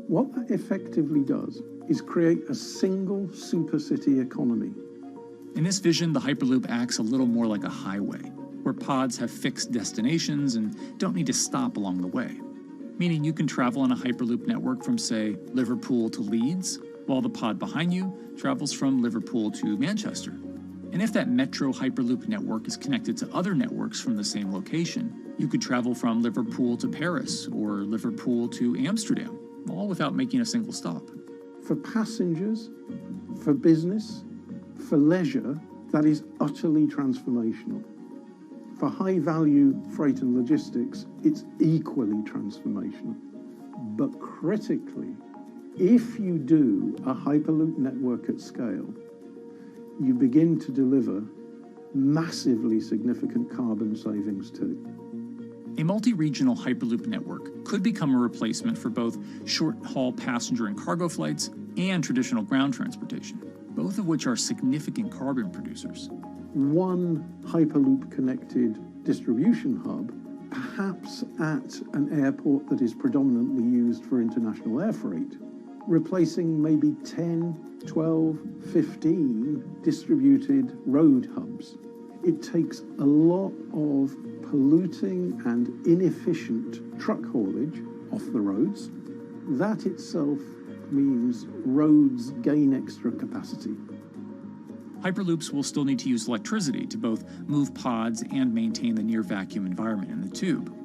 What that effectively does is create a single supercity economy. In this vision, the Hyperloop acts a little more like a highway, where pods have fixed destinations and don't need to stop along the way. Meaning you can travel on a Hyperloop network from, say, Liverpool to Leeds, while the pod behind you travels from Liverpool to Manchester. And if that metro Hyperloop network is connected to other networks from the same location, you could travel from Liverpool to Paris or Liverpool to Amsterdam, all without making a single stop. For passengers, for business, for leisure, that is utterly transformational. For high-value freight and logistics, it's equally transformational. But critically, if you do a Hyperloop network at scale, you begin to deliver massively significant carbon savings too. A multi-regional Hyperloop network could become a replacement for both short-haul passenger and cargo flights and traditional ground transportation, both of which are significant carbon producers. One Hyperloop-connected distribution hub, perhaps at an airport that is predominantly used for international air freight, replacing maybe 10, 12, 15 distributed road hubs. It takes a lot of polluting and inefficient truck haulage off the roads. That itself means roads gain extra capacity. Hyperloops will still need to use electricity to both move pods and maintain the near-vacuum environment in the tube.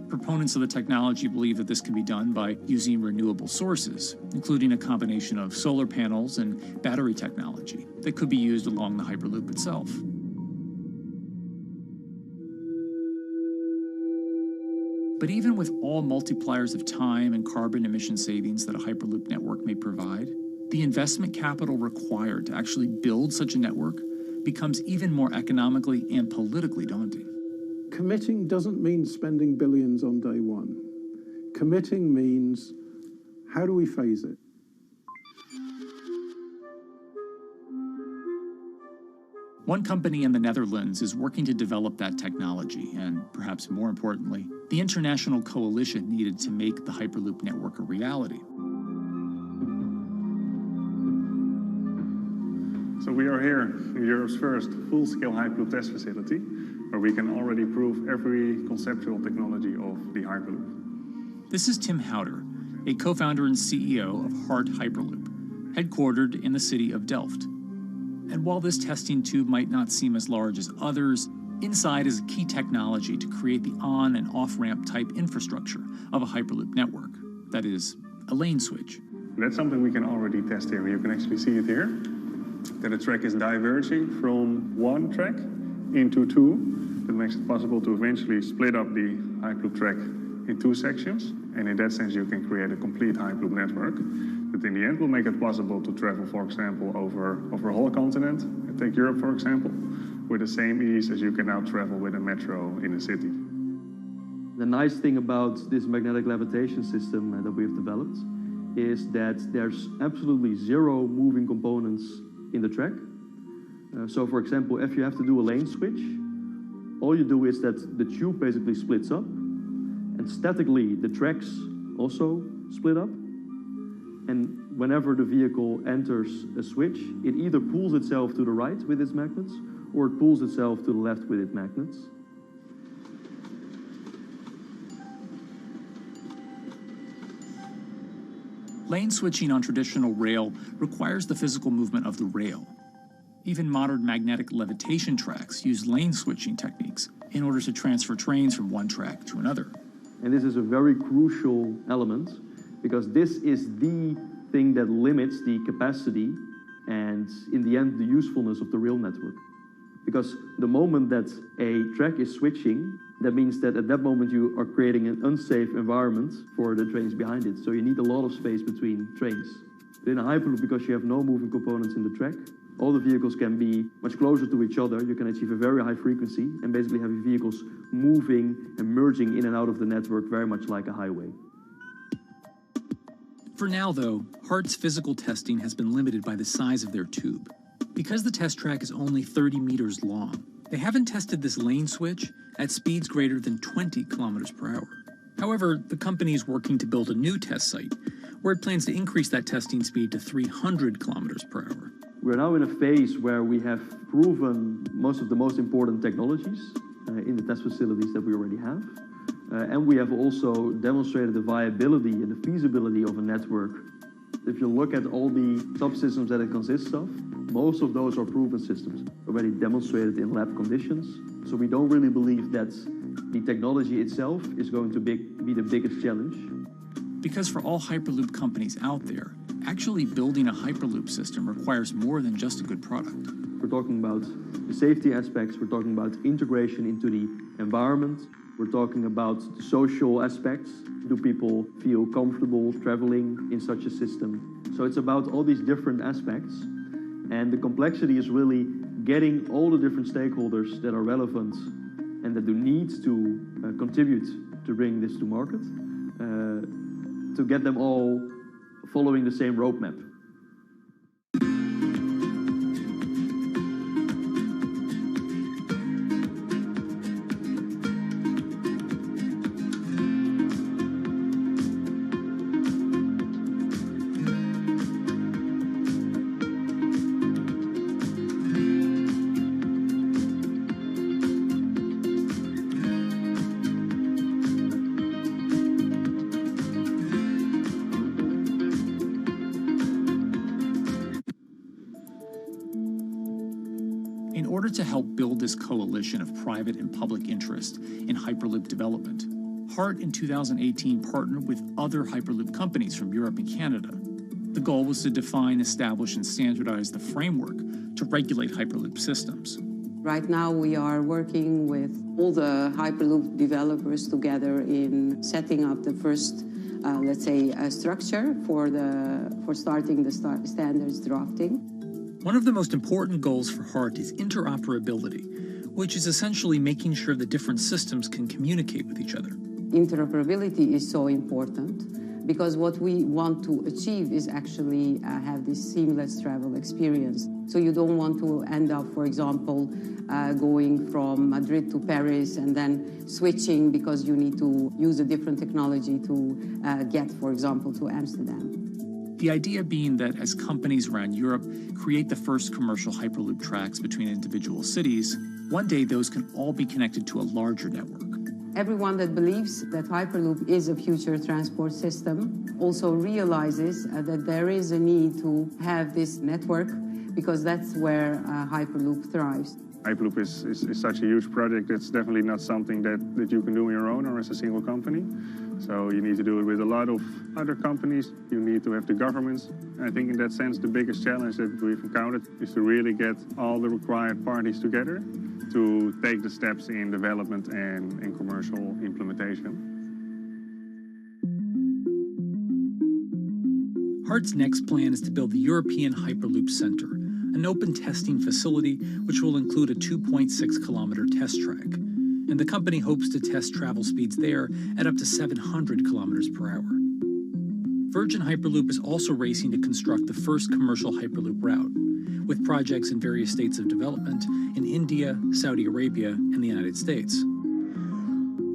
Proponents of the technology believe that this can be done by using renewable sources, including a combination of solar panels and battery technology that could be used along the Hyperloop itself. But even with all multipliers of time and carbon emission savings that a Hyperloop network may provide, the investment capital required to actually build such a network becomes even more economically and politically daunting. Committing doesn't mean spending billions on day one. Committing means, how do we phase it? One company in the Netherlands is working to develop that technology, and perhaps more importantly, the international coalition needed to make the Hyperloop network a reality. So we are here in Europe's first full-scale Hyperloop test facility, where we can already prove every conceptual technology of the Hyperloop. This is Tim Houter, a co-founder and CEO of Hart Hyperloop, headquartered in the city of Delft. And while this testing tube might not seem as large as others, inside is a key technology to create the on- and off-ramp type infrastructure of a Hyperloop network. That is, a lane switch. That's something we can already test here. You can actually see it here, that the track is diverging from one track into two. That makes it possible to eventually split up the Hyperloop track in two sections. And in that sense, you can create a complete Hyperloop network that in the end will make it possible to travel, for example, over a whole continent. Take Europe, for example, with the same ease as you can now travel with a metro in a city. The nice thing about this magnetic levitation system that we've developed is that there's absolutely zero moving components in the track. So for example, if you have to do a lane switch, all you do is that the tube basically splits up, and statically the tracks also split up. And whenever the vehicle enters a switch, it either pulls itself to the right with its magnets, or it pulls itself to the left with its magnets. Lane switching on traditional rail requires the physical movement of the rail. Even modern magnetic levitation tracks use lane switching techniques in order to transfer trains from one track to another. And this is a very crucial element, because this is the thing that limits the capacity and, in the end, the usefulness of the rail network. Because the moment that a track is switching, that means that at that moment you are creating an unsafe environment for the trains behind it. So you need a lot of space between trains. But in a Hyperloop, because you have no moving components in the track, all the vehicles can be much closer to each other. You can achieve a very high frequency and basically have your vehicles moving and merging in and out of the network very much like a highway. For now, though, Hart's physical testing has been limited by the size of their tube. Because the test track is only 30 meters long, they haven't tested this lane switch at speeds greater than 20 kilometers per hour. However, the company is working to build a new test site where it plans to increase that testing speed to 300 kilometers per hour. We're now in a phase where we have proven most of the most important technologies in the test facilities that we already have. And we have also demonstrated the viability and the feasibility of a network. If you look at all the subsystems that it consists of, most of those are proven systems, already demonstrated in lab conditions. So we don't really believe that the technology itself is going to be the biggest challenge. Because for all Hyperloop companies out there, actually building a Hyperloop system requires more than just a good product. We're talking about the safety aspects, we're talking about integration into the environment, we're talking about the social aspects. Do people feel comfortable traveling in such a system? So it's about all these different aspects, and the complexity is really getting all the different stakeholders that are relevant and that do need to contribute to bring this to market, to get them all following the same roadmap. order to help build this coalition of private and public interest in Hyperloop development, HART in 2018 partnered with other Hyperloop companies from Europe and Canada. The goal was to define, establish, and standardize the framework to regulate Hyperloop systems. Right now we are working with all the Hyperloop developers together in setting up the first, let's say, structure for starting the standards drafting. One of the most important goals for HART is interoperability, which is essentially making sure the different systems can communicate with each other. Interoperability is so important because what we want to achieve is actually have this seamless travel experience. So you don't want to end up, for example, going from Madrid to Paris and then switching because you need to use a different technology to get, for example, to Amsterdam. The idea being that as companies around Europe create the first commercial Hyperloop tracks between individual cities, one day those can all be connected to a larger network. Everyone that believes that Hyperloop is a future transport system also realizes that there is a need to have this network because that's where Hyperloop thrives. Hyperloop is such a huge project. It's definitely not something that you can do on your own or as a single company. So you need to do it with a lot of other companies. You need to have the governments. And I think in that sense, the biggest challenge that we've encountered is to really get all the required parties together to take the steps in development and in commercial implementation. HART's next plan is to build the European Hyperloop Center, an open testing facility which will include a 2.6-kilometer test track. And the company hopes to test travel speeds there at up to 700 kilometers per hour. Virgin Hyperloop is also racing to construct the first commercial Hyperloop route, with projects in various states of development in India, Saudi Arabia, and the United States.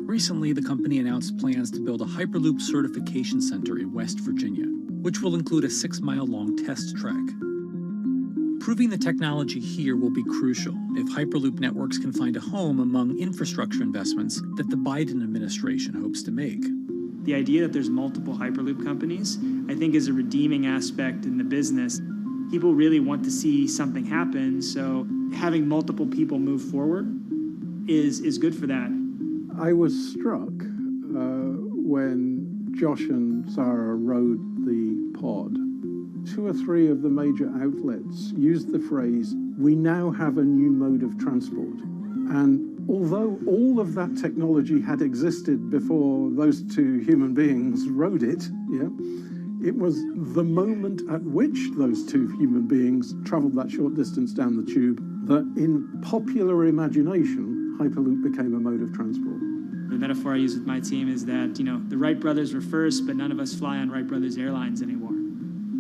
Recently, the company announced plans to build a Hyperloop certification center in West Virginia, which will include a 6-mile-long test track. Proving the technology here will be crucial if Hyperloop networks can find a home among infrastructure investments that the Biden administration hopes to make. The idea that there's multiple Hyperloop companies, I think, is a redeeming aspect in the business. People really want to see something happen, so having multiple people move forward is good for that. I was struck when Josh and Sarah rode the pod. 2 or 3 of the major outlets used the phrase, "We now have a new mode of transport." And although all of that technology had existed before those 2 human beings rode it, it was the moment at which those 2 human beings traveled that short distance down the tube that in popular imagination, Hyperloop became a mode of transport. The metaphor I use with my team is that, the Wright brothers were first, but none of us fly on Wright Brothers Airlines anymore.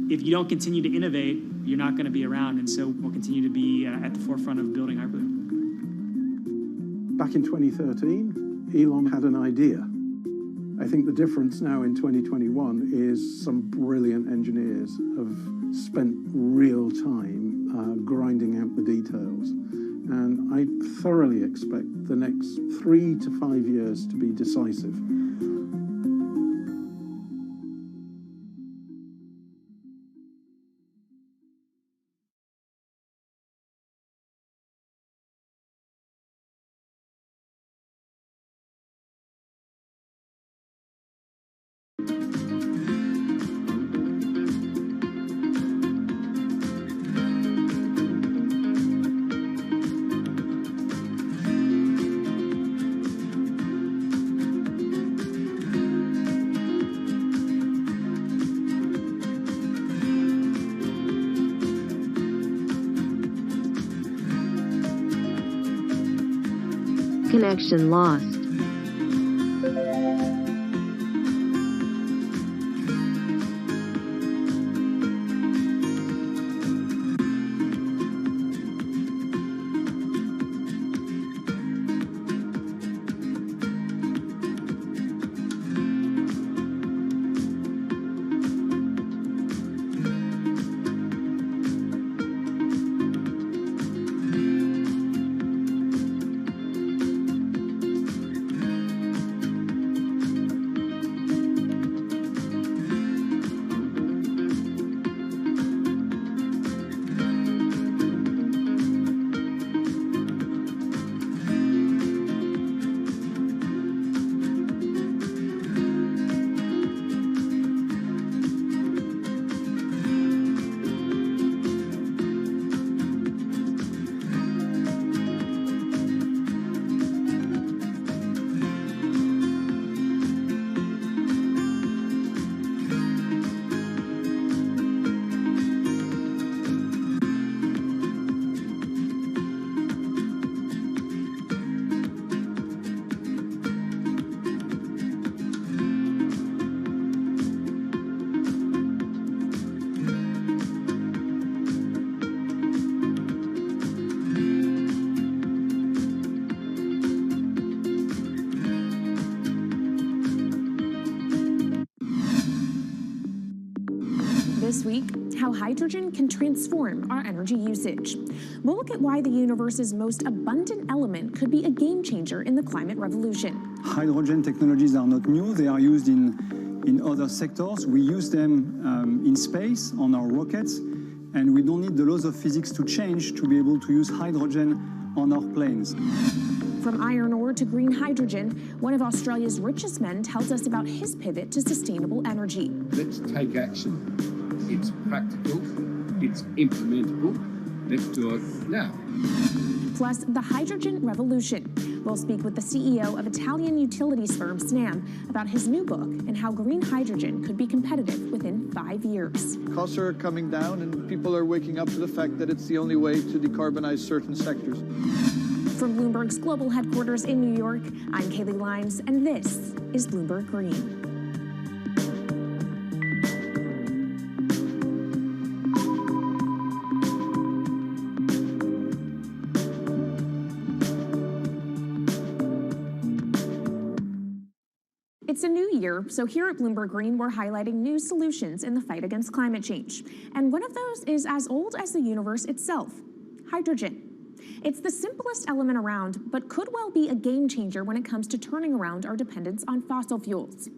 If you don't continue to innovate, you're not going to be around, and so we'll continue to be at the forefront of building Hyperloop. Back in 2013, Elon had an idea. I think the difference now in 2021 is some brilliant engineers have spent real time grinding out the details. And I thoroughly expect the next 3 to 5 years to be decisive. Connection lost. This week, how hydrogen can transform our energy usage. We'll look at why the universe's most abundant element could be a game changer in the climate revolution. Hydrogen technologies are not new. They are used in other sectors. We use them in space, on our rockets, and we don't need the laws of physics to change to be able to use hydrogen on our planes. From iron ore to green hydrogen, one of Australia's richest men tells us about his pivot to sustainable energy. Let's take action. It's practical, it's implementable. Let's do it now. Plus, the hydrogen revolution. We'll speak with the CEO of Italian utilities firm Snam about his new book and how green hydrogen could be competitive within 5 years. Costs are coming down and people are waking up to the fact that it's the only way to decarbonize certain sectors. From Bloomberg's global headquarters in New York, I'm Kaylee Lyons, and this is Bloomberg Green. It's a new year, so here at Bloomberg Green, we're highlighting new solutions in the fight against climate change. And one of those is as old as the universe itself, hydrogen. It's the simplest element around, but could well be a game changer when it comes to turning around our dependence on fossil fuels.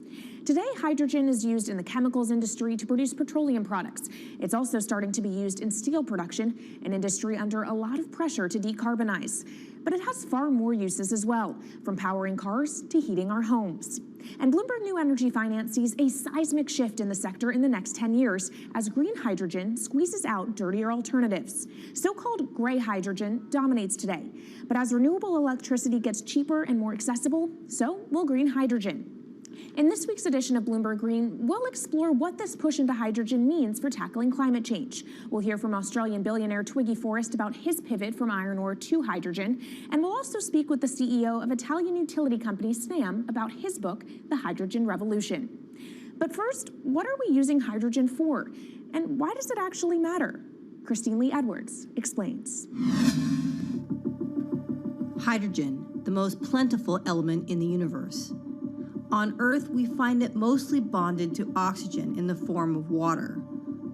Today, hydrogen is used in the chemicals industry to produce petroleum products. It's also starting to be used in steel production, an industry under a lot of pressure to decarbonize. But it has far more uses as well, from powering cars to heating our homes. And Bloomberg New Energy Finance sees a seismic shift in the sector in the next 10 years as green hydrogen squeezes out dirtier alternatives. So-called gray hydrogen dominates today. But as renewable electricity gets cheaper and more accessible, so will green hydrogen. In this week's edition of Bloomberg Green, we'll explore what this push into hydrogen means for tackling climate change. We'll hear from Australian billionaire Twiggy Forrest about his pivot from iron ore to hydrogen, and we'll also speak with the CEO of Italian utility company Snam about his book, The Hydrogen Revolution. But first, what are we using hydrogen for? And why does it actually matter? Christine Lee Edwards explains. Hydrogen, the most plentiful element in the universe. On Earth, we find it mostly bonded to oxygen in the form of water,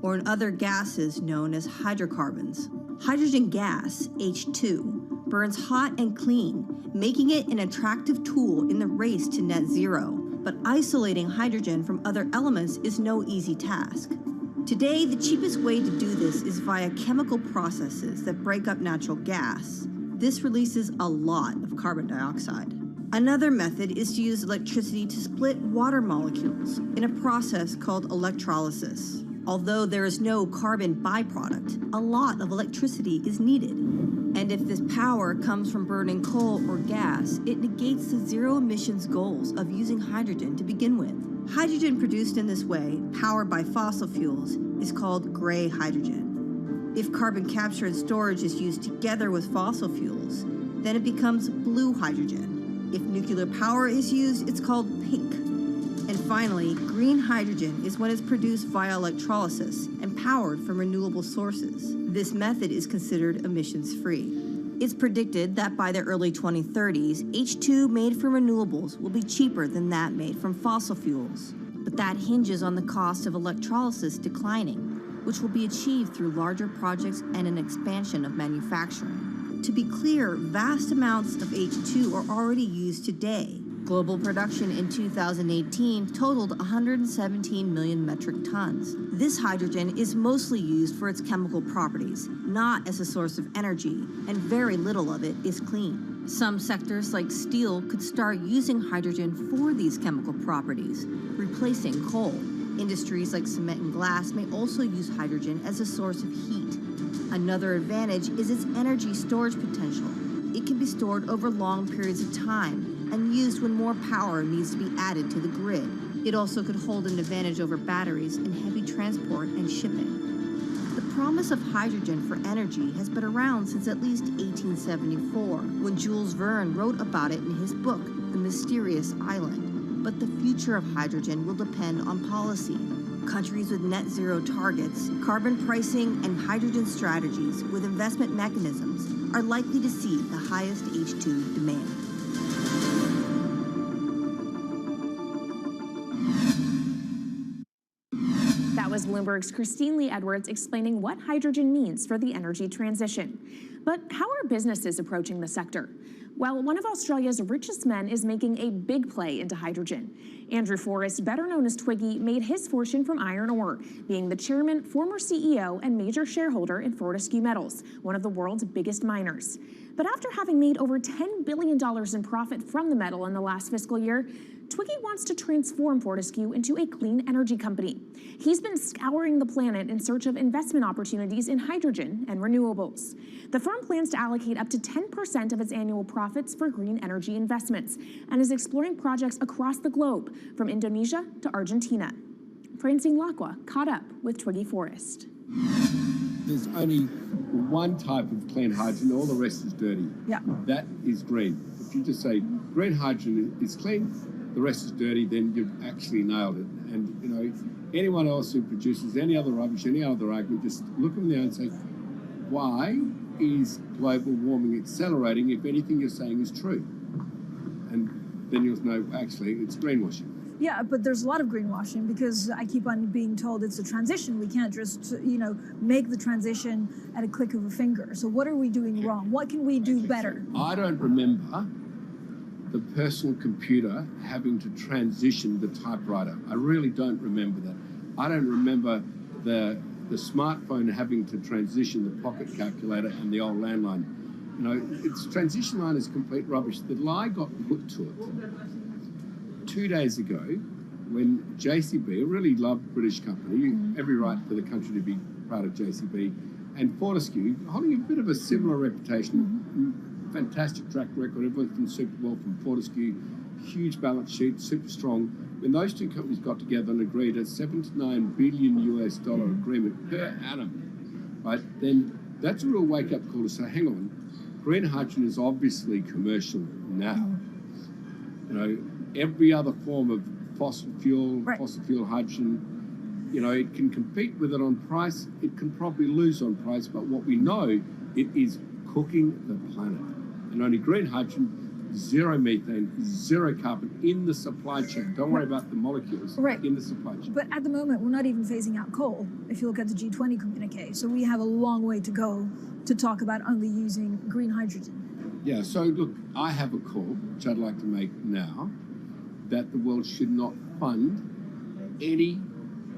or in other gases known as hydrocarbons. Hydrogen gas, H2, burns hot and clean, making it an attractive tool in the race to net zero. But isolating hydrogen from other elements is no easy task. Today, the cheapest way to do this is via chemical processes that break up natural gas. This releases a lot of carbon dioxide. Another method is to use electricity to split water molecules in a process called electrolysis. Although there is no carbon byproduct, a lot of electricity is needed. And if this power comes from burning coal or gas, it negates the zero emissions goals of using hydrogen to begin with. Hydrogen produced in this way, powered by fossil fuels, is called gray hydrogen. If carbon capture and storage is used together with fossil fuels, then it becomes blue hydrogen. If nuclear power is used, it's called pink. And finally, green hydrogen is when it's produced via electrolysis and powered from renewable sources. This method is considered emissions-free. It's predicted that by the early 2030s, H2 made from renewables will be cheaper than that made from fossil fuels. But that hinges on the cost of electrolysis declining, which will be achieved through larger projects and an expansion of manufacturing. To be clear, vast amounts of H2 are already used today. Global production in 2018 totaled 117 million metric tons. This hydrogen is mostly used for its chemical properties, not as a source of energy, and very little of it is clean. Some sectors like steel could start using hydrogen for these chemical properties, replacing coal. Industries like cement and glass may also use hydrogen as a source of heat. Another advantage is its energy storage potential. It can be stored over long periods of time and used when more power needs to be added to the grid. It also could hold an advantage over batteries in heavy transport and shipping. The promise of hydrogen for energy has been around since at least 1874, when Jules Verne wrote about it in his book, The Mysterious Island. But the future of hydrogen will depend on policy. Countries with net zero targets, carbon pricing, and hydrogen strategies with investment mechanisms are likely to see the highest H2 demand. That was Bloomberg's Christine Lee Edwards explaining what hydrogen means for the energy transition. But how are businesses approaching the sector? Well, one of Australia's richest men is making a big play into hydrogen. Andrew Forrest, better known as Twiggy, made his fortune from iron ore, being the chairman, former CEO, and major shareholder in Fortescue Metals, one of the world's biggest miners. But after having made over $10 billion in profit from the metal in the last fiscal year, Twiggy wants to transform Fortescue into a clean energy company. He's been scouring the planet in search of investment opportunities in hydrogen and renewables. The firm plans to allocate up to 10% of its annual profits for green energy investments and is exploring projects across the globe, from Indonesia to Argentina. Francine Lacqua caught up with Twiggy Forrest. There's only one type of clean hydrogen, all the rest is dirty. Yeah. That is green. If you just say green hydrogen is clean, the rest is dirty, then you've actually nailed it. And, you know, anyone else who produces any other rubbish, any other argument, just look them there and say, why is global warming accelerating if anything you're saying is true? And then you'll know, actually, it's greenwashing. Yeah, but there's a lot of greenwashing because I keep on being told it's a transition. We can't just, you know, make the transition at a click of a finger. So what are we doing wrong? What can we do better? I don't remember the personal computer having to transition the typewriter. I really don't remember that. I don't remember the smartphone having to transition the pocket calculator and the old landline. You know, its transition line is complete rubbish. The lie got put to it 2 days ago when JCB, a really loved British company, every right for the country to be proud of JCB, and Fortescue, holding a bit of a similar reputation, fantastic track record, everyone's done super well from Fortescue, huge balance sheet, super strong. When those two companies got together and agreed a $7 to $9 billion US agreement per annum, right, then that's a real wake-up call to say, hang on, green hydrogen is obviously commercial now. You know, every other form of fossil fuel hydrogen, you know, it can compete with it on price, it can probably lose on price, but what we know, it is cooking the planet. And only green hydrogen, zero methane, zero carbon in the supply chain. Don't worry about the molecules in the supply chain. But at the moment, we're not even phasing out coal, if you look at the G20 communique. So we have a long way to go to talk about only using green hydrogen. Yeah, so look, I have a call, which I'd like to make now, that the world should not fund any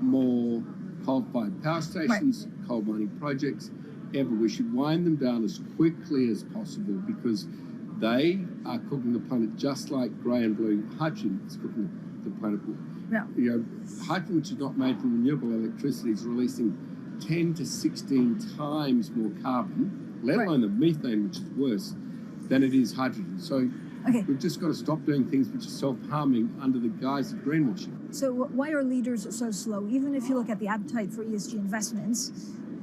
more coal-fired power stations, coal mining projects, ever. We should wind them down as quickly as possible because they are cooking the planet just like grey and blue hydrogen is cooking the planet. Yeah. You know, hydrogen, which is not made from renewable electricity, is releasing 10 to 16 times more carbon, let alone the methane, which is worse, than it is hydrogen. So we've just got to stop doing things which are self-harming under the guise of greenwashing. So why are leaders so slow? Even if you look at the appetite for ESG investments,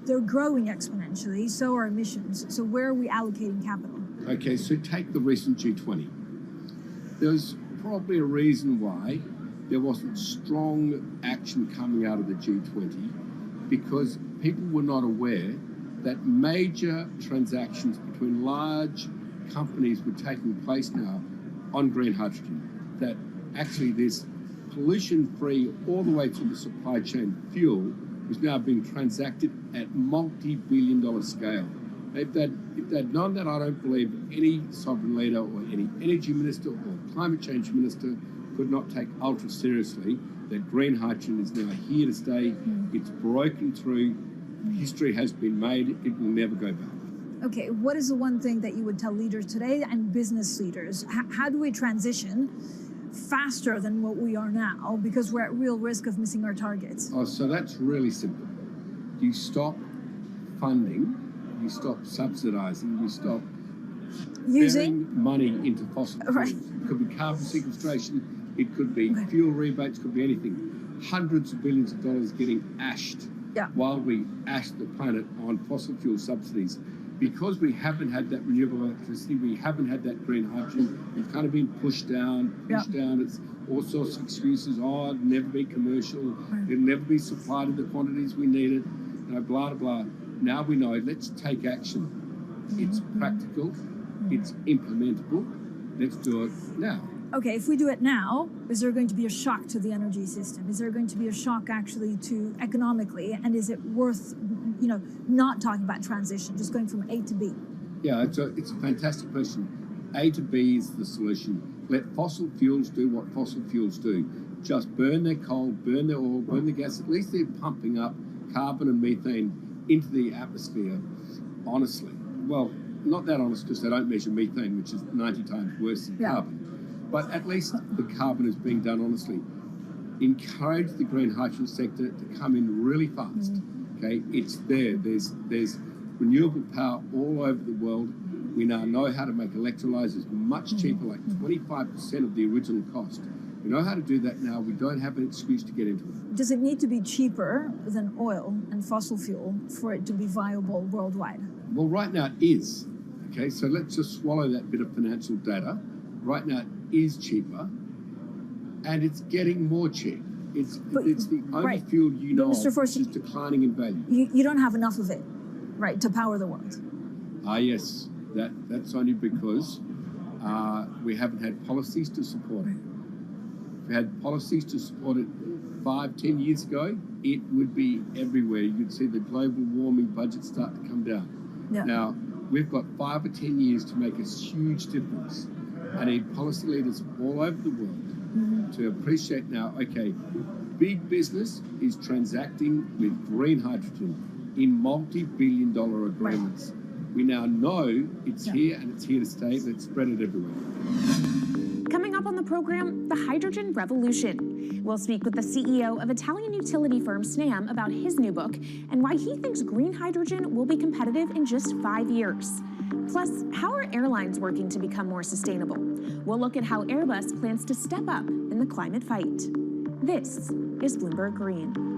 they're growing exponentially, so are emissions. So where are we allocating capital? Okay, so take the recent G20. There's probably a reason why there wasn't strong action coming out of the G20 because people were not aware that major transactions between large companies were taking place now on green hydrogen, that actually this pollution-free all the way through the supply chain fuel was now being transacted at multi-billion-dollar scale. If they'd known that, I don't believe any sovereign leader or any energy minister or climate change minister could not take ultra seriously that green hydrogen is now here to stay. It's broken through. History has been made. It will never go back. Okay, what is the one thing that you would tell leaders today and business leaders? How do we transition faster than what we are now because we're at real risk of missing our targets? Oh, so that's really simple. You stop funding, you stop subsidizing, you stop using money into fossil fuels. It could be carbon sequestration, it could be fuel rebates, could be anything. Hundreds of billions of dollars getting ashed while we ash the planet on fossil fuel subsidies. Because we haven't had that renewable electricity, we haven't had that green hydrogen, we've kind of been pushed down. It's all sorts of excuses. Oh, it'll never be commercial, it'll never be supplied in the quantities we need it, you know, blah, blah, blah. Now we know, let's take action. It's practical, it's implementable, let's do it now. okay, if we do it now, is there going to be a shock to the energy system? Is there going to be a shock actually to economically? And is it worth, not talking about transition, just going from A to B? Yeah, it's a fantastic question. A to B is the solution. Let fossil fuels do what fossil fuels do. Just burn their coal, burn their oil, burn their gas. At least they're pumping up carbon and methane into the atmosphere, honestly. Well, not that honest, because they don't measure methane, which is 90 times worse than carbon. But at least the carbon is being done honestly. Encourage the green hydrogen sector to come in really fast. Okay, it's there. There's renewable power all over the world. We now know how to make electrolyzers much cheaper, like 25% of the original cost. We know how to do that now. We don't have an excuse to get into it. Does it need to be cheaper than oil and fossil fuel for it to be viable worldwide? Well, right now it is. Okay, so let's just swallow that bit of financial data. Right now it is cheaper, and it's getting more cheap. It's the only fuel you know of which is declining in value. You don't have enough of it, right, to power the world? Yes. That's only because we haven't had policies to support it. If we had policies to support it 5-10 years ago, it would be everywhere. You'd see the global warming budget start to come down. Yeah. Now, we've got 5 or 10 years to make a huge difference. I need policy leaders all over the world to appreciate now, okay, big business is transacting with green hydrogen in multi-billion-dollar agreements. We now know it's here and it's here to stay. Let's spread it everywhere. Coming up on the program, the hydrogen revolution. We'll speak with the CEO of Italian utility firm Snam about his new book and why he thinks green hydrogen will be competitive in just 5 years. Plus, how are airlines working to become more sustainable? We'll look at how Airbus plans to step up in the climate fight. This is Bloomberg Green.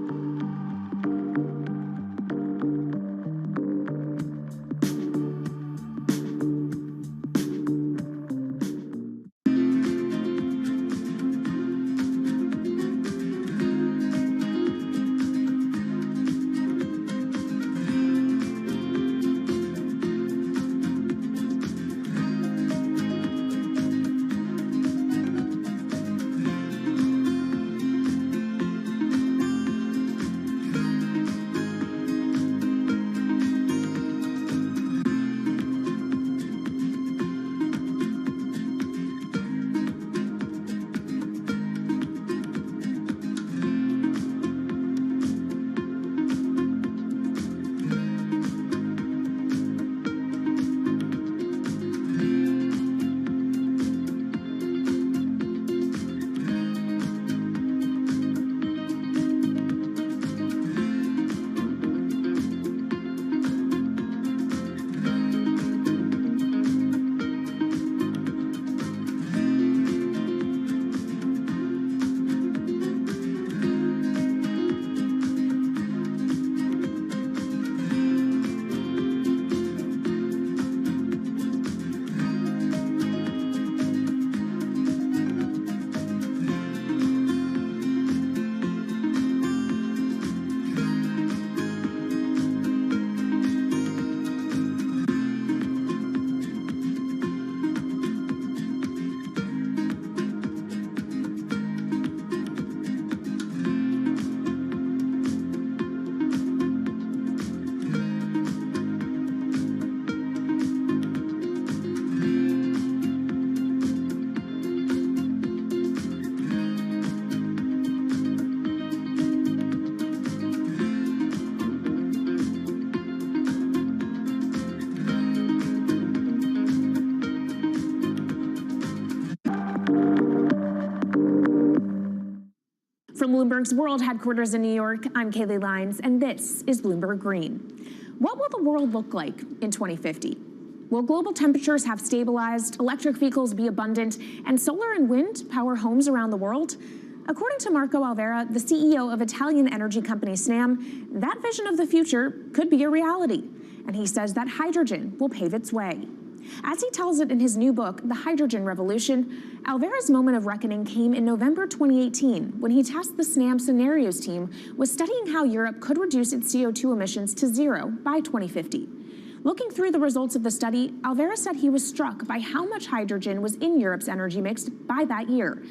From Bloomberg's World Headquarters in New York, I'm Kaylee Lines, and this is Bloomberg Green. What will the world look like in 2050? Will global temperatures have stabilized, electric vehicles be abundant, and solar and wind power homes around the world? According to Marco Alvera, the CEO of Italian energy company Snam, that vision of the future could be a reality. And he says that hydrogen will pave its way. As he tells it in his new book, The Hydrogen Revolution, Alvera's moment of reckoning came in November 2018 when he tasked the Snam Scenarios team with studying how Europe could reduce its CO2 emissions to zero by 2050. Looking through the results of the study, Alvera said he was struck by how much hydrogen was in Europe's energy mix by that year.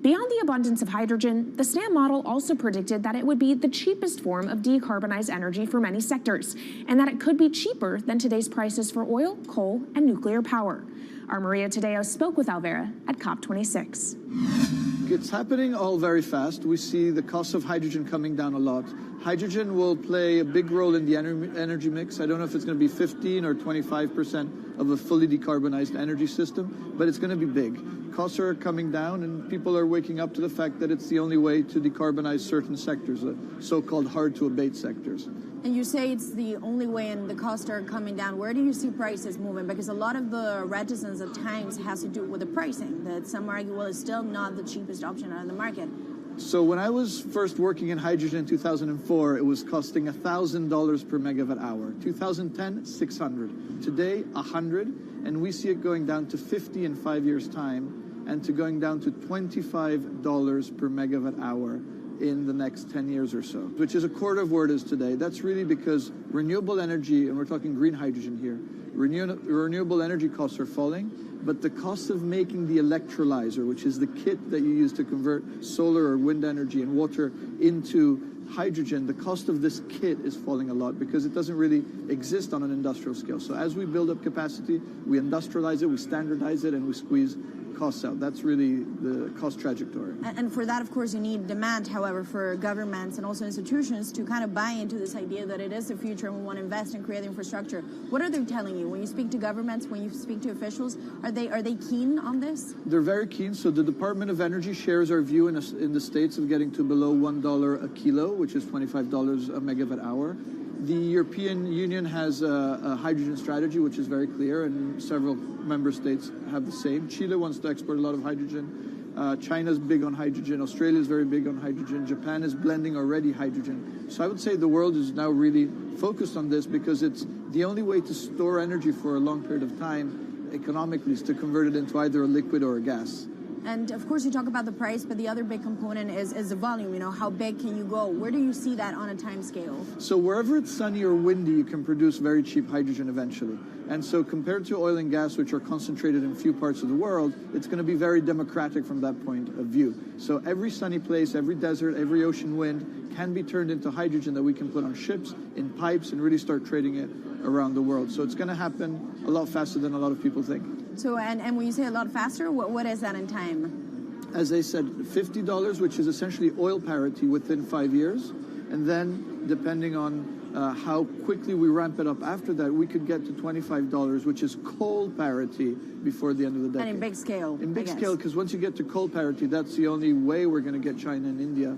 Beyond the abundance of hydrogen, the SNAM model also predicted that it would be the cheapest form of decarbonized energy for many sectors, and that it could be cheaper than today's prices for oil, coal, and nuclear power. Our Maria Tadeo spoke with Alvera at COP26. It's happening all very fast. We see the cost of hydrogen coming down a lot. Hydrogen will play a big role in the energy mix. I don't know if it's going to be 15 or 25% of a fully decarbonized energy system, but it's going to be big. Costs are coming down, and people are waking up to the fact that it's the only way to decarbonize certain sectors, the so-called hard-to-abate sectors. And you say it's the only way and the costs are coming down. Where do you see prices moving? Because a lot of the reticence at times has to do with the pricing, that some argue, well, it's still not the cheapest option on the market. So when I was first working in hydrogen in 2004, it was costing $1,000 per megawatt hour. 2010, $600. Today, $100, and we see it going down to $50 in 5 years' time, and to going down to $25 per megawatt hour in the next 10 years or so, which is a quarter of where it is today. That's really because renewable energy, and we're talking green hydrogen here, renewable energy costs are falling, but the cost of making the electrolyzer, which is the kit that you use to convert solar or wind energy and water into hydrogen, the cost of this kit is falling a lot because it doesn't really exist on an industrial scale. So as we build up capacity, we industrialize it, we standardize it, and we squeeze costs out. That's really the cost trajectory. And for that, of course, you need demand, however, for governments and also institutions to kind of buy into this idea that it is the future and we want to invest and create infrastructure. What are they telling you? When you speak to governments, when you speak to officials, are they keen on this? They're very keen. So the Department of Energy shares our view in the States of getting to below $1 a kilo, which is $25 a megawatt hour. The European Union has a hydrogen strategy, which is very clear, and several member states have the same. Chile wants to export a lot of hydrogen. China's big on hydrogen. Australia's very big on hydrogen. Japan is blending already hydrogen. So I would say the world is now really focused on this because it's the only way to store energy for a long period of time economically is to convert it into either a liquid or a gas. And of course, you talk about the price, but the other big component is the volume. You know, how big can you go? Where do you see that on a time scale? So wherever it's sunny or windy, you can produce very cheap hydrogen eventually. And so compared to oil and gas, which are concentrated in few parts of the world, it's going to be very democratic from that point of view. So every sunny place, every desert, every ocean wind can be turned into hydrogen that we can put on ships, in pipes, and really start trading it around the world. So it's going to happen a lot faster than a lot of people think. So, and when you say a lot faster, what is that in time? As I said, $50, which is essentially oil parity within 5 years. And then, depending on how quickly we ramp it up after that, we could get to $25, which is coal parity before the end of the decade. And in big scale. In big scale, because once you get to coal parity, that's the only way we're going to get China and India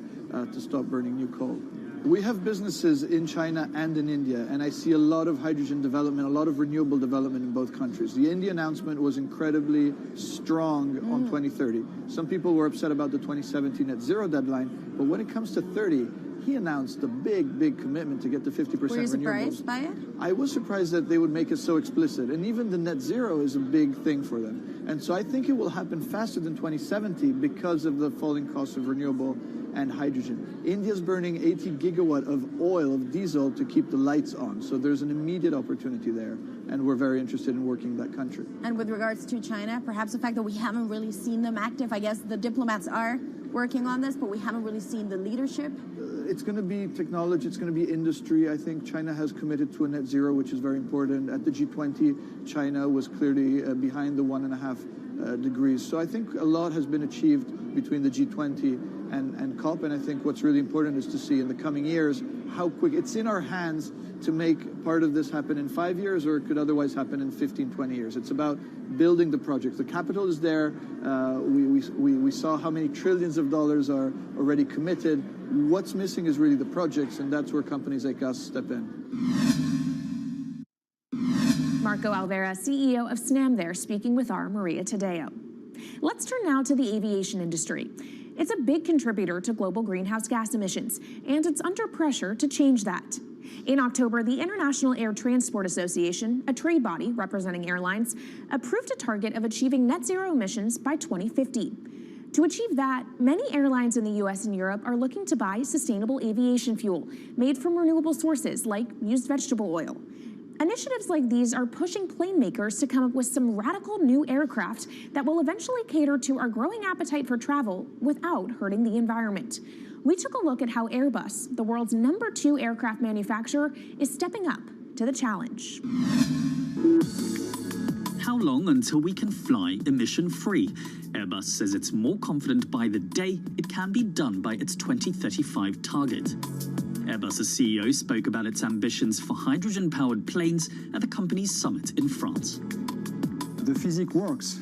to stop burning new coal. We have businesses in China and in India, and I see a lot of hydrogen development, a lot of renewable development in both countries. The India announcement was incredibly strong on 2030. Some people were upset about the 2017 net zero deadline, but when it comes to 30, he announced a big commitment to get to 50% renewables. Were you surprised by it? I was surprised that they would make it so explicit, and even the net zero is a big thing for them. And so I think it will happen faster than 2070 because of the falling cost of renewable and hydrogen. India's burning 80 gigawatt of oil, of diesel, to keep the lights on. So there's an immediate opportunity there, and we're very interested in working in that country. And with regards to China, perhaps the fact that we haven't really seen them active, I guess the diplomats are working on this, but we haven't really seen the leadership. It's going to be technology, it's going to be industry. I think China has committed to a net zero, which is very important. At the G20, China was clearly behind the 1.5 degrees. So I think a lot has been achieved between the G20 and COP, and I think what's really important is to see in the coming years how quick it's in our hands to make part of this happen in 5 years, or it could otherwise happen in 15, 20 years. It's about building the projects. The capital is there. We saw how many trillions of dollars are already committed. What's missing is really the projects, and that's where companies like us step in. Marco Alvera, CEO of SNAM there, speaking with our Maria Tadeo. Let's turn now to the aviation industry. It's a big contributor to global greenhouse gas emissions, and it's under pressure to change that. In October, the International Air Transport Association, a trade body representing airlines, approved a target of achieving net zero emissions by 2050. To achieve that, many airlines in the US and Europe are looking to buy sustainable aviation fuel made from renewable sources like used vegetable oil. Initiatives like these are pushing plane makers to come up with some radical new aircraft that will eventually cater to our growing appetite for travel without hurting the environment. We took a look at how Airbus, the world's #2 aircraft manufacturer, is stepping up to the challenge. How long until we can fly emission-free? Airbus says it's more confident by the day it can be done by its 2035 target. Airbus's CEO spoke about its ambitions for hydrogen-powered planes at the company's summit in France. The physics works.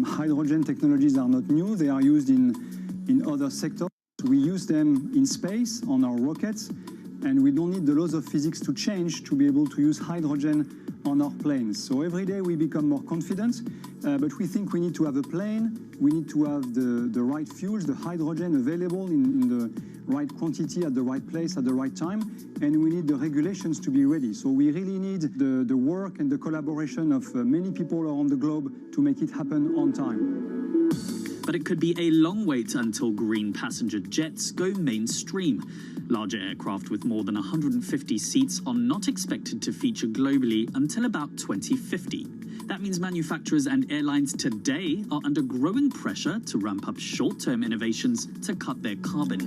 Hydrogen technologies are not new. They are used in other sectors. We use them in space on our rockets, and we don't need the laws of physics to change to be able to use hydrogen on our planes. So every day we become more confident, but we think we need to have a plane, we need to have the right fuels, the hydrogen available in the right quantity at the right place at the right time, and we need the regulations to be ready. So we really need the work and the collaboration of many people around the globe to make it happen on time. But it could be a long wait until green passenger jets go mainstream. Larger aircraft with more than 150 seats are not expected to feature globally until about 2050. That means manufacturers and airlines today are under growing pressure to ramp up short-term innovations to cut their carbon.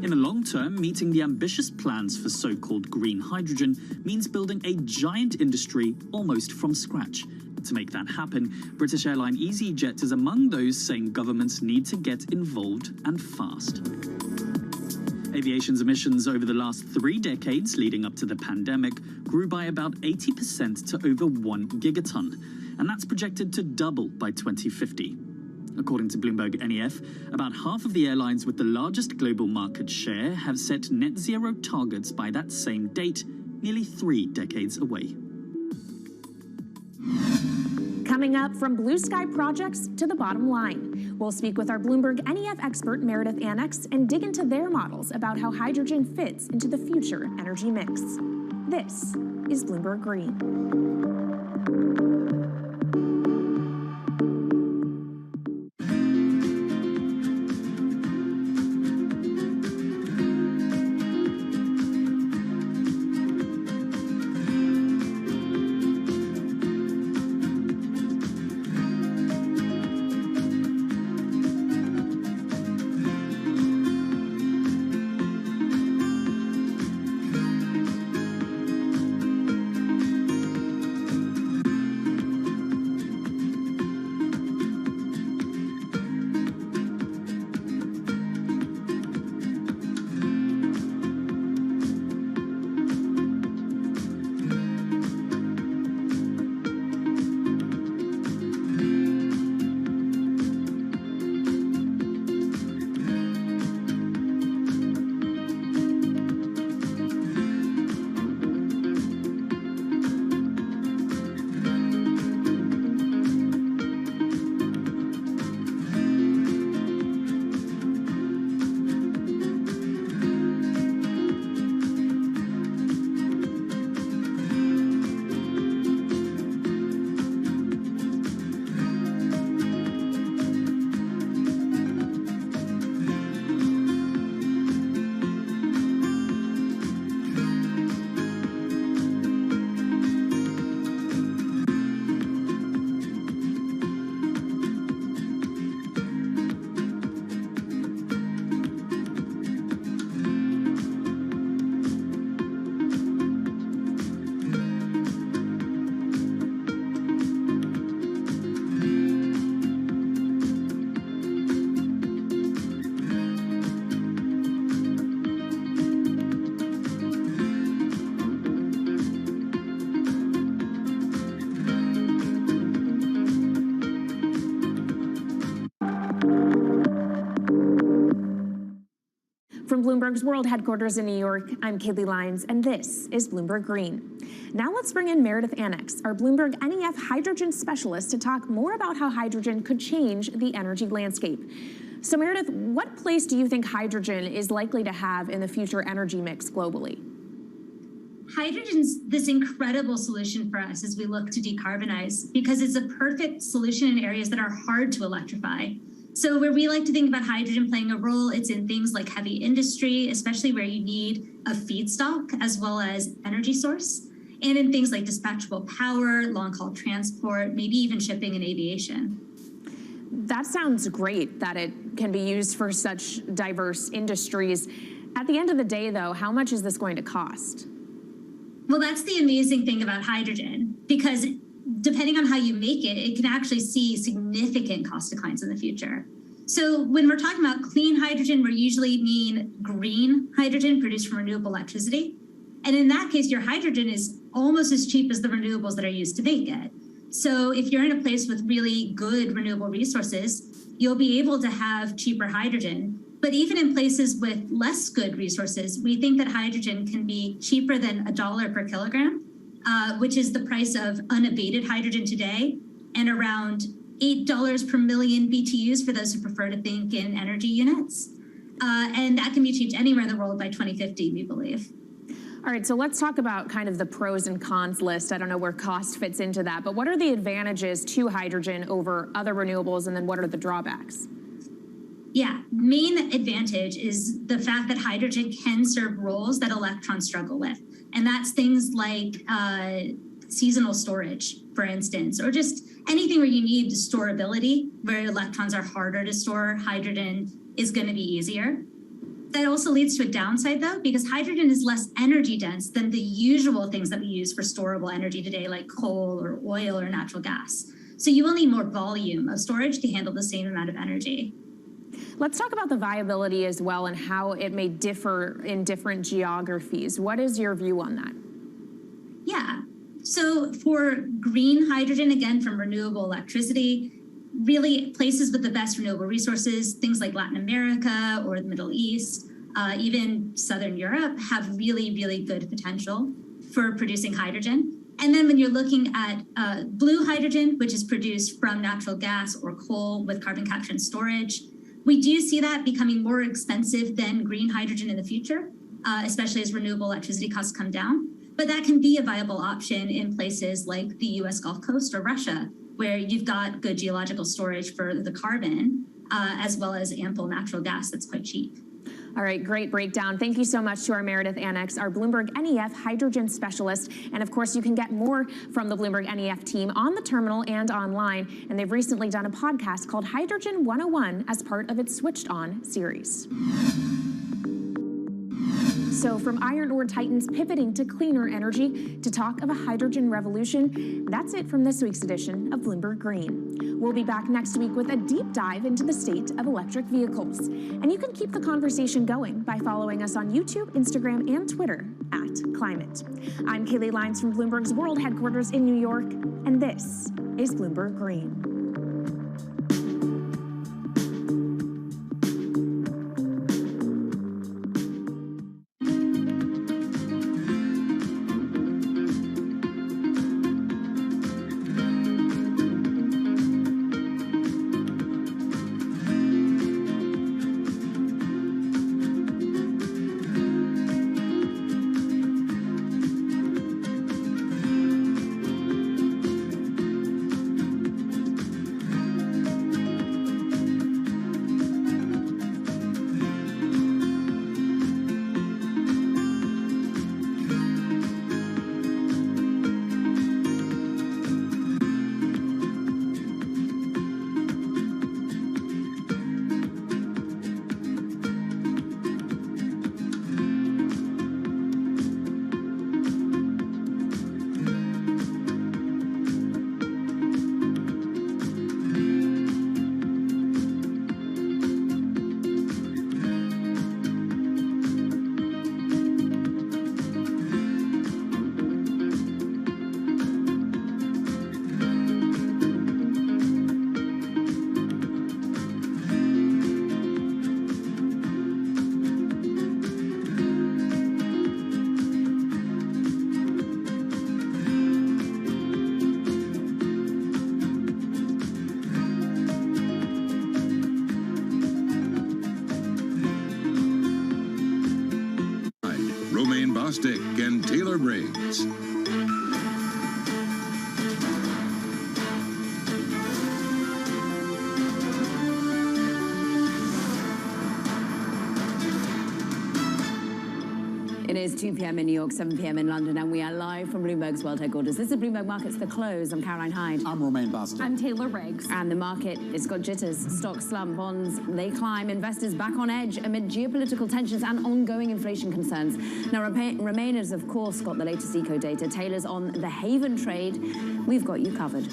In the long term, meeting the ambitious plans for so-called green hydrogen means building a giant industry almost from scratch. To make that happen, British airline EasyJet is among those saying governments need to get involved and fast. Aviation's emissions over the last 3 decades leading up to the pandemic grew by about 80% to over 1 gigaton, and that's projected to double by 2050. According to Bloomberg NEF, about half of the airlines with the largest global market share have set net zero targets by that same date, nearly 3 decades away. Coming up, from blue sky projects to the bottom line. We'll speak with our Bloomberg NEF expert Meredith Annex and dig into their models about how hydrogen fits into the future energy mix. This is Bloomberg Green. From Bloomberg's world headquarters in New York, I'm Kaylee Lyons, and this is Bloomberg Green. Now let's bring in Meredith Annex, our Bloomberg NEF hydrogen specialist, to talk more about how hydrogen could change the energy landscape. So Meredith, what place do you think hydrogen is likely to have in the future energy mix globally? Hydrogen's this incredible solution for us as we look to decarbonize because it's a perfect solution in areas that are hard to electrify. So where we like to think about hydrogen playing a role, it's in things like heavy industry, especially where you need a feedstock as well as energy source. and in things like dispatchable power, long-haul transport, maybe even shipping and aviation. That sounds great that it can be used for such diverse industries. At the end of the day, though, how much is this going to cost? Well, that's the amazing thing about hydrogen, because depending on how you make it, it can actually see significant cost declines in the future. So when we're talking about clean hydrogen, we usually mean green hydrogen produced from renewable electricity. And in that case, your hydrogen is almost as cheap as the renewables that are used to make it. So if you're in a place with really good renewable resources, you'll be able to have cheaper hydrogen. But even in places with less good resources, we think that hydrogen can be cheaper than $1 per kilogram, which is the price of unabated hydrogen today, and around $8 per million BTUs for those who prefer to think in energy units. And that can be achieved anywhere in the world by 2050, we believe. All right, so let's talk about kind of the pros and cons list. I don't know where cost fits into that, but what are the advantages to hydrogen over other renewables, and then what are the drawbacks? Yeah, main advantage is the fact that hydrogen can serve roles that electrons struggle with. And that's things like seasonal storage, for instance, or just anything where you need storability, where electrons are harder to store, hydrogen is going to be easier. That also leads to a downside, though, because hydrogen is less energy dense than the usual things that we use for storable energy today, like coal or oil or natural gas. So you will need more volume of storage to handle the same amount of energy. Let's talk about the viability as well and how it may differ in different geographies. What is your view on that? Yeah, so for green hydrogen, again, from renewable electricity, really places with the best renewable resources, things like Latin America or the Middle East, even Southern Europe, have really, really good potential for producing hydrogen. And then when you're looking at blue hydrogen, which is produced from natural gas or coal with carbon capture and storage, we do see that becoming more expensive than green hydrogen in the future, especially as renewable electricity costs come down. But that can be a viable option in places like the US Gulf Coast or Russia, where you've got good geological storage for the carbon, as well as ample natural gas that's quite cheap. All right, great breakdown. Thank you so much to our Meredith Annex, our Bloomberg NEF hydrogen specialist. And of course, you can get more from the Bloomberg NEF team on the terminal and online. And they've recently done a podcast called Hydrogen 101 as part of its Switched On series. So from iron ore titans pivoting to cleaner energy to talk of a hydrogen revolution, that's it from this week's edition of Bloomberg Green. We'll be back next week with a deep dive into the state of electric vehicles. And you can keep the conversation going by following us on YouTube, Instagram, and Twitter @Climate. I'm Kaylee Lyons from Bloomberg's World Headquarters in New York, and this is Bloomberg Green. Bostic and Taylor Briggs. It is 2 p.m. in New York, 7 p.m. in London, and we are live from Bloomberg's World Headquarters. This is Bloomberg Markets The Close. I'm Caroline Hyde. I'm Romaine Boston. I'm Taylor Riggs. And the market, it's got jitters. Stocks slump, bonds, they climb. Investors back on edge amid geopolitical tensions and ongoing inflation concerns. Now, Romaine has, of course, got the latest eco data. Taylor's on the Haven trade. We've got you covered.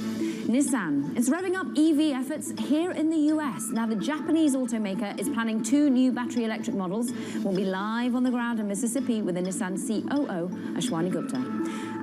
Nissan is revving up EV efforts here in the US. Now, the Japanese automaker is planning 2 new battery electric models. We'll be live on the ground in Mississippi with the Nissan COO, Ashwani Gupta.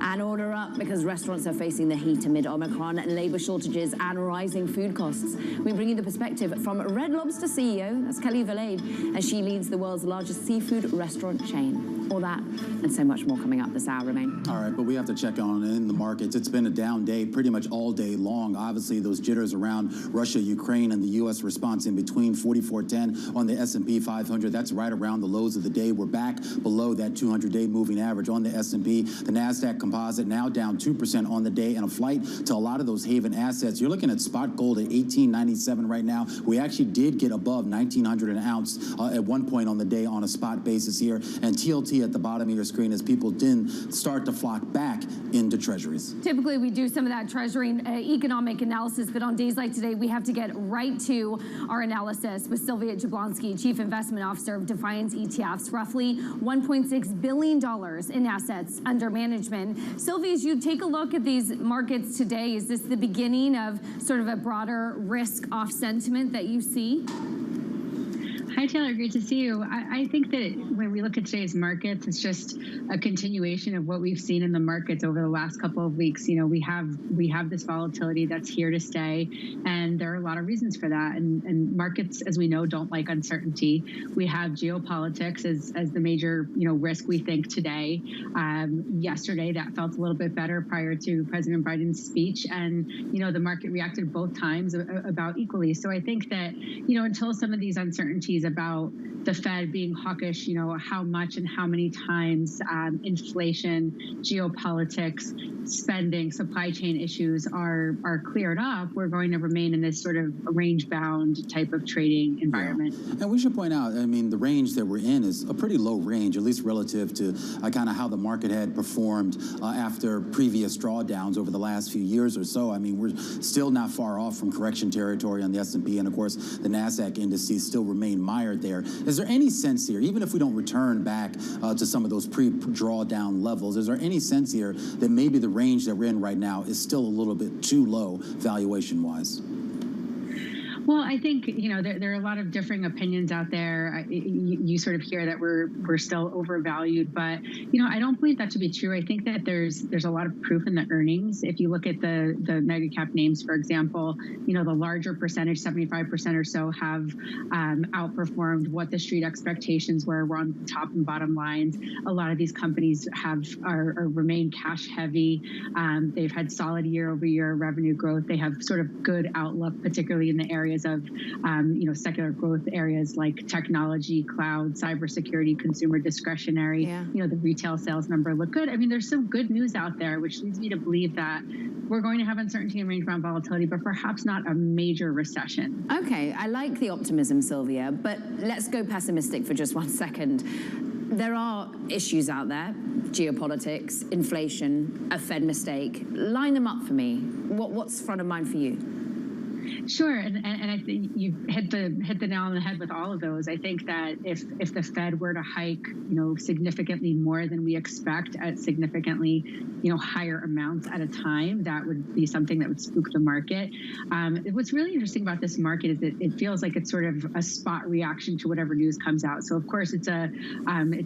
And order up because restaurants are facing the heat amid Omicron, labor shortages and rising food costs. We bring you the perspective from Red Lobster CEO, that's Kelly Valade, as she leads the world's largest seafood restaurant chain. All that and so much more coming up this hour, Romaine. All right, but we have to check on in the markets. It's been a down day pretty much all day long. Obviously, those jitters around Russia, Ukraine, and the U.S. response in between 4410 on the S&P 500. That's right around the lows of the day. We're back below that 200-day moving average on the S&P. The NASDAQ composite now down 2% on the day, and a flight to a lot of those haven assets. You're looking at spot gold at $18.97 right now. We actually did get above $1,900 an ounce at one point on the day on a spot basis here, and TLT at the bottom of your screen as people did start to flock back into treasuries. Typically, we do some of that treasury economic analysis, but on days like today, we have to get right to our analysis with Sylvia Jablonski, Chief Investment Officer of Defiance ETFs, roughly $1.6 billion in assets under management. Sylvia, as you take a look at these markets today, is this the beginning of sort of a broader risk-off sentiment that you see? Hi, Taylor. Great to see you. I think that when we look at today's markets, it's just a continuation of what we've seen in the markets over the last couple of weeks. You know, we have this volatility that's here to stay, and there are a lot of reasons for that. And markets, as we know, don't like uncertainty. We have geopolitics as the major, risk we think today. Yesterday, that felt a little bit better prior to President Biden's speech, and the market reacted both times about equally. So I think that until some of these uncertainties about the Fed being hawkish, how much and how many times, inflation, geopolitics, spending, supply chain issues are cleared up, we're going to remain in this sort of range-bound type of trading environment. Yeah. And we should point out, the range that we're in is a pretty low range, at least relative to kind of how the market had performed after previous drawdowns over the last few years or so. We're still not far off from correction territory on the S&P, and of course, the NASDAQ indices still remain mired there. Is there any sense here, even if we don't return back to some of those pre-drawdown levels, is there any sense here that maybe the range that we're in right now is still a little bit too low valuation-wise? Well, I think, there are a lot of differing opinions out there. You sort of hear that we're still overvalued, but, I don't believe that to be true. I think that there's a lot of proof in the earnings. If you look at the mega cap names, for example, the larger percentage, 75% or so, have outperformed what the street expectations were. We're on the top and bottom lines. A lot of these companies remain cash heavy. They've had solid year-over-year revenue growth. They have sort of good outlook, particularly in the areas of, secular growth areas like technology, cloud, cybersecurity, consumer discretionary. Yeah. The retail sales number look good. There's some good news out there, which leads me to believe that we're going to have uncertainty and range-bound volatility, but perhaps not a major recession. Okay, I like the optimism, Sylvia, but let's go pessimistic for just 1 second. There are issues out there, geopolitics, inflation, a Fed mistake. Line them up for me. What's front of mind for you? Sure, and I think you hit the nail on the head with all of those. I think that if the Fed were to hike, significantly more than we expect at significantly, higher amounts at a time, that would be something that would spook the market. What's really interesting about this market is that it feels like it's sort of a spot reaction to whatever news comes out. So of course it's a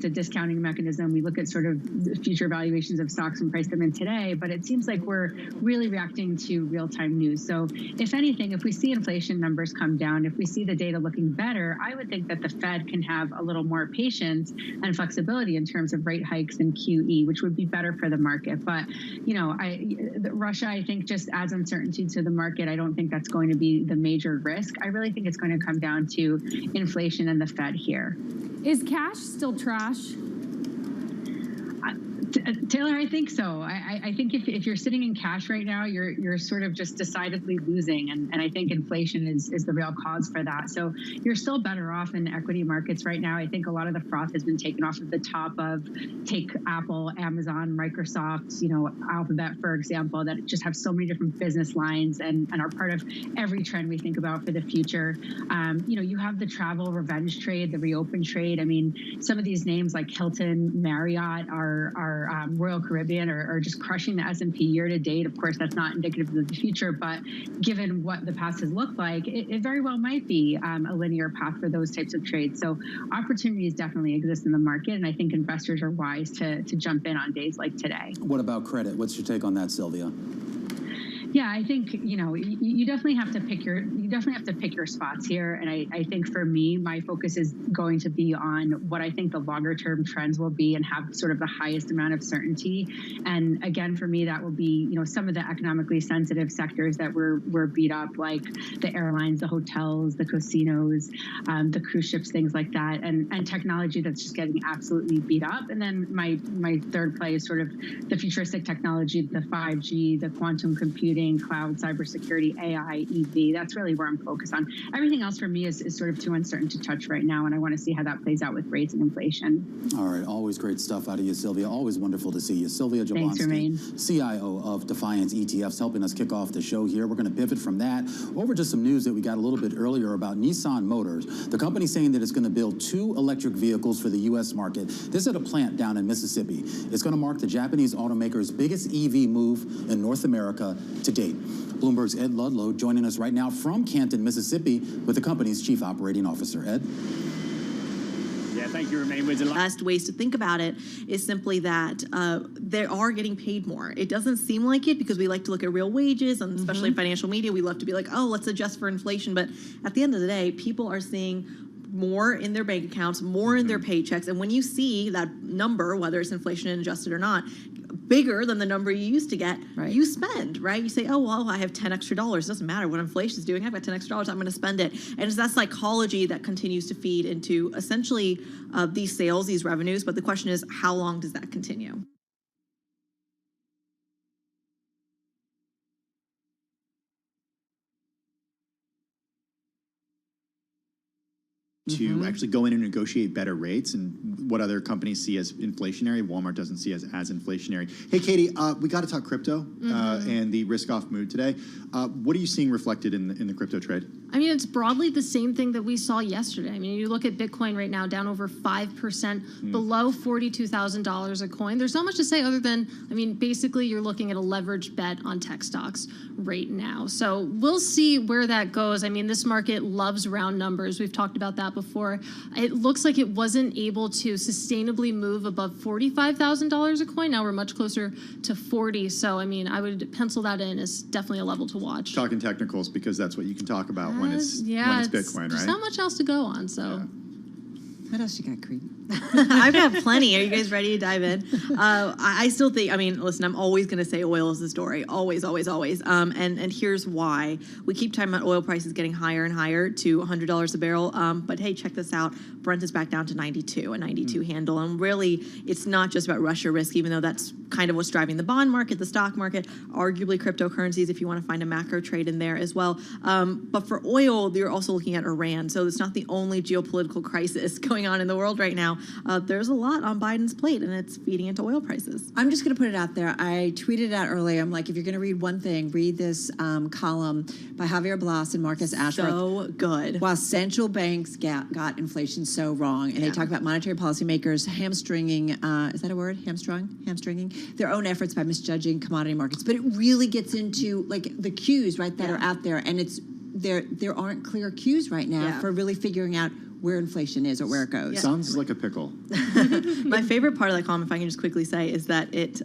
discounting mechanism. We look at sort of future valuations of stocks and price them in today, but it seems like we're really reacting to real-time news. So if anything, if we see inflation numbers come down, if we see the data looking better, I would think that the Fed can have a little more patience and flexibility in terms of rate hikes and QE, which would be better for the market. But, Russia, I think, just adds uncertainty to the market. I don't think that's going to be the major risk. I really think it's going to come down to inflation and the Fed here. Is cash still trash? Taylor, I think so. I think if you're sitting in cash right now, you're sort of just decidedly losing, and I think inflation is the real cause for that. So you're still better off in equity markets right now. I think a lot of the froth has been taken off of the top of, take Apple, Amazon, Microsoft, Alphabet, for example, that just have so many different business lines and are part of every trend we think about for the future. You have the travel revenge trade, the reopen trade. I mean, some of these names like Hilton, Marriott, our Royal Caribbean are just crushing the S&P year to date. Of course, that's not indicative of the future, but given what the past has looked like, it very well might be a linear path for those types of trades. So opportunities definitely exist in the market, and I think investors are wise to jump in on days like today. What about credit? What's your take on that, Sylvia? Yeah, I think, you definitely have to pick your spots here. And I think for me, my focus is going to be on what I think the longer term trends will be and have sort of the highest amount of certainty. And again, for me, that will be, some of the economically sensitive sectors that were beat up, like the airlines, the hotels, the casinos, the cruise ships, things like that, and technology that's just getting absolutely beat up. And then my third play is sort of the futuristic technology, the 5G, the quantum computing, cloud, cybersecurity, AI, EV. That's really where I'm focused on. Everything else for me is sort of too uncertain to touch right now, and I want to see how that plays out with rates and inflation. All right, always great stuff out of you, Sylvia. Always wonderful to see you. Sylvia Jablonski, CIO of Defiance ETFs, helping us kick off the show here. We're going to pivot from that over to some news that we got a little bit earlier about Nissan Motors. The company saying that it's going to build 2 electric vehicles for the U.S. market. This is at a plant down in Mississippi. It's going to mark the Japanese automaker's biggest EV move in North America to date. Bloomberg's Ed Ludlow joining us right now from Canton, Mississippi, with the company's chief operating officer. Ed? Yeah, thank you, Romaine. The best ways to think about it is simply that they are getting paid more. It doesn't seem like it because we like to look at real wages, and especially in financial media, we love to be like, oh, let's adjust for inflation. But at the end of the day, people are seeing more in their bank accounts, more in their paychecks. And when you see that number, whether it's inflation adjusted or not, bigger than the number you used to get, you spend, right? You say, oh, well, I have $10 extra. It doesn't matter what inflation is doing. I've got $10 extra. I'm going to spend it. And it's that psychology that continues to feed into essentially these sales, these revenues. But the question is, how long does that continue? To actually go in and negotiate better rates, and what other companies see as inflationary, Walmart doesn't see as inflationary. Hey, Katie, we got to talk crypto and the risk-off mood today. What are you seeing reflected in the crypto trade? I mean, it's broadly the same thing that we saw yesterday. I mean, you look at Bitcoin right now, down over 5%, below $42,000 a coin. There's not much to say other than, I mean, basically you're looking at a leveraged bet on tech stocks right now. So we'll see where that goes. I mean, this market loves round numbers. We've talked about that before. It looks like it wasn't able to sustainably move above $45,000 a coin. Now we're much closer to 40. So, I mean, I would pencil that in as definitely a level to watch. Talking technicals, because that's what you can talk about when it's Bitcoin, right? There's not much else to go on, so. Yeah. What else you got, Creed? I've got plenty. Are you guys ready to dive in? I still think, I mean, listen, I'm always going to say oil is the story. Always, always, always. And here's why. We keep talking about oil prices getting higher and higher to $100 a barrel. But hey, check this out. Brent is back down to 92, a 92 handle. And really, it's not just about Russia risk, even though that's kind of what's driving the bond market, the stock market, arguably cryptocurrencies, if you want to find a macro trade in there as well. But for oil, you're also looking at Iran. So it's not the only geopolitical crisis going on in the world right now. There's a lot on Biden's plate, and it's feeding into oil prices. I'm just going to put it out there. I tweeted out earlier. I'm like, if you're going to read one thing, read this column by Javier Blas and Marcus Ashworth. So good. While central banks got inflation so wrong, and they talk about monetary policymakers hamstringing, is that a word? Hamstringing their own efforts by misjudging commodity markets. But it really gets into like the cues, right, that are out there, and it's there aren't clear cues right now for really figuring out where inflation is or where it goes. Sounds like a pickle. My favorite part of that column, if I can just quickly say, is that it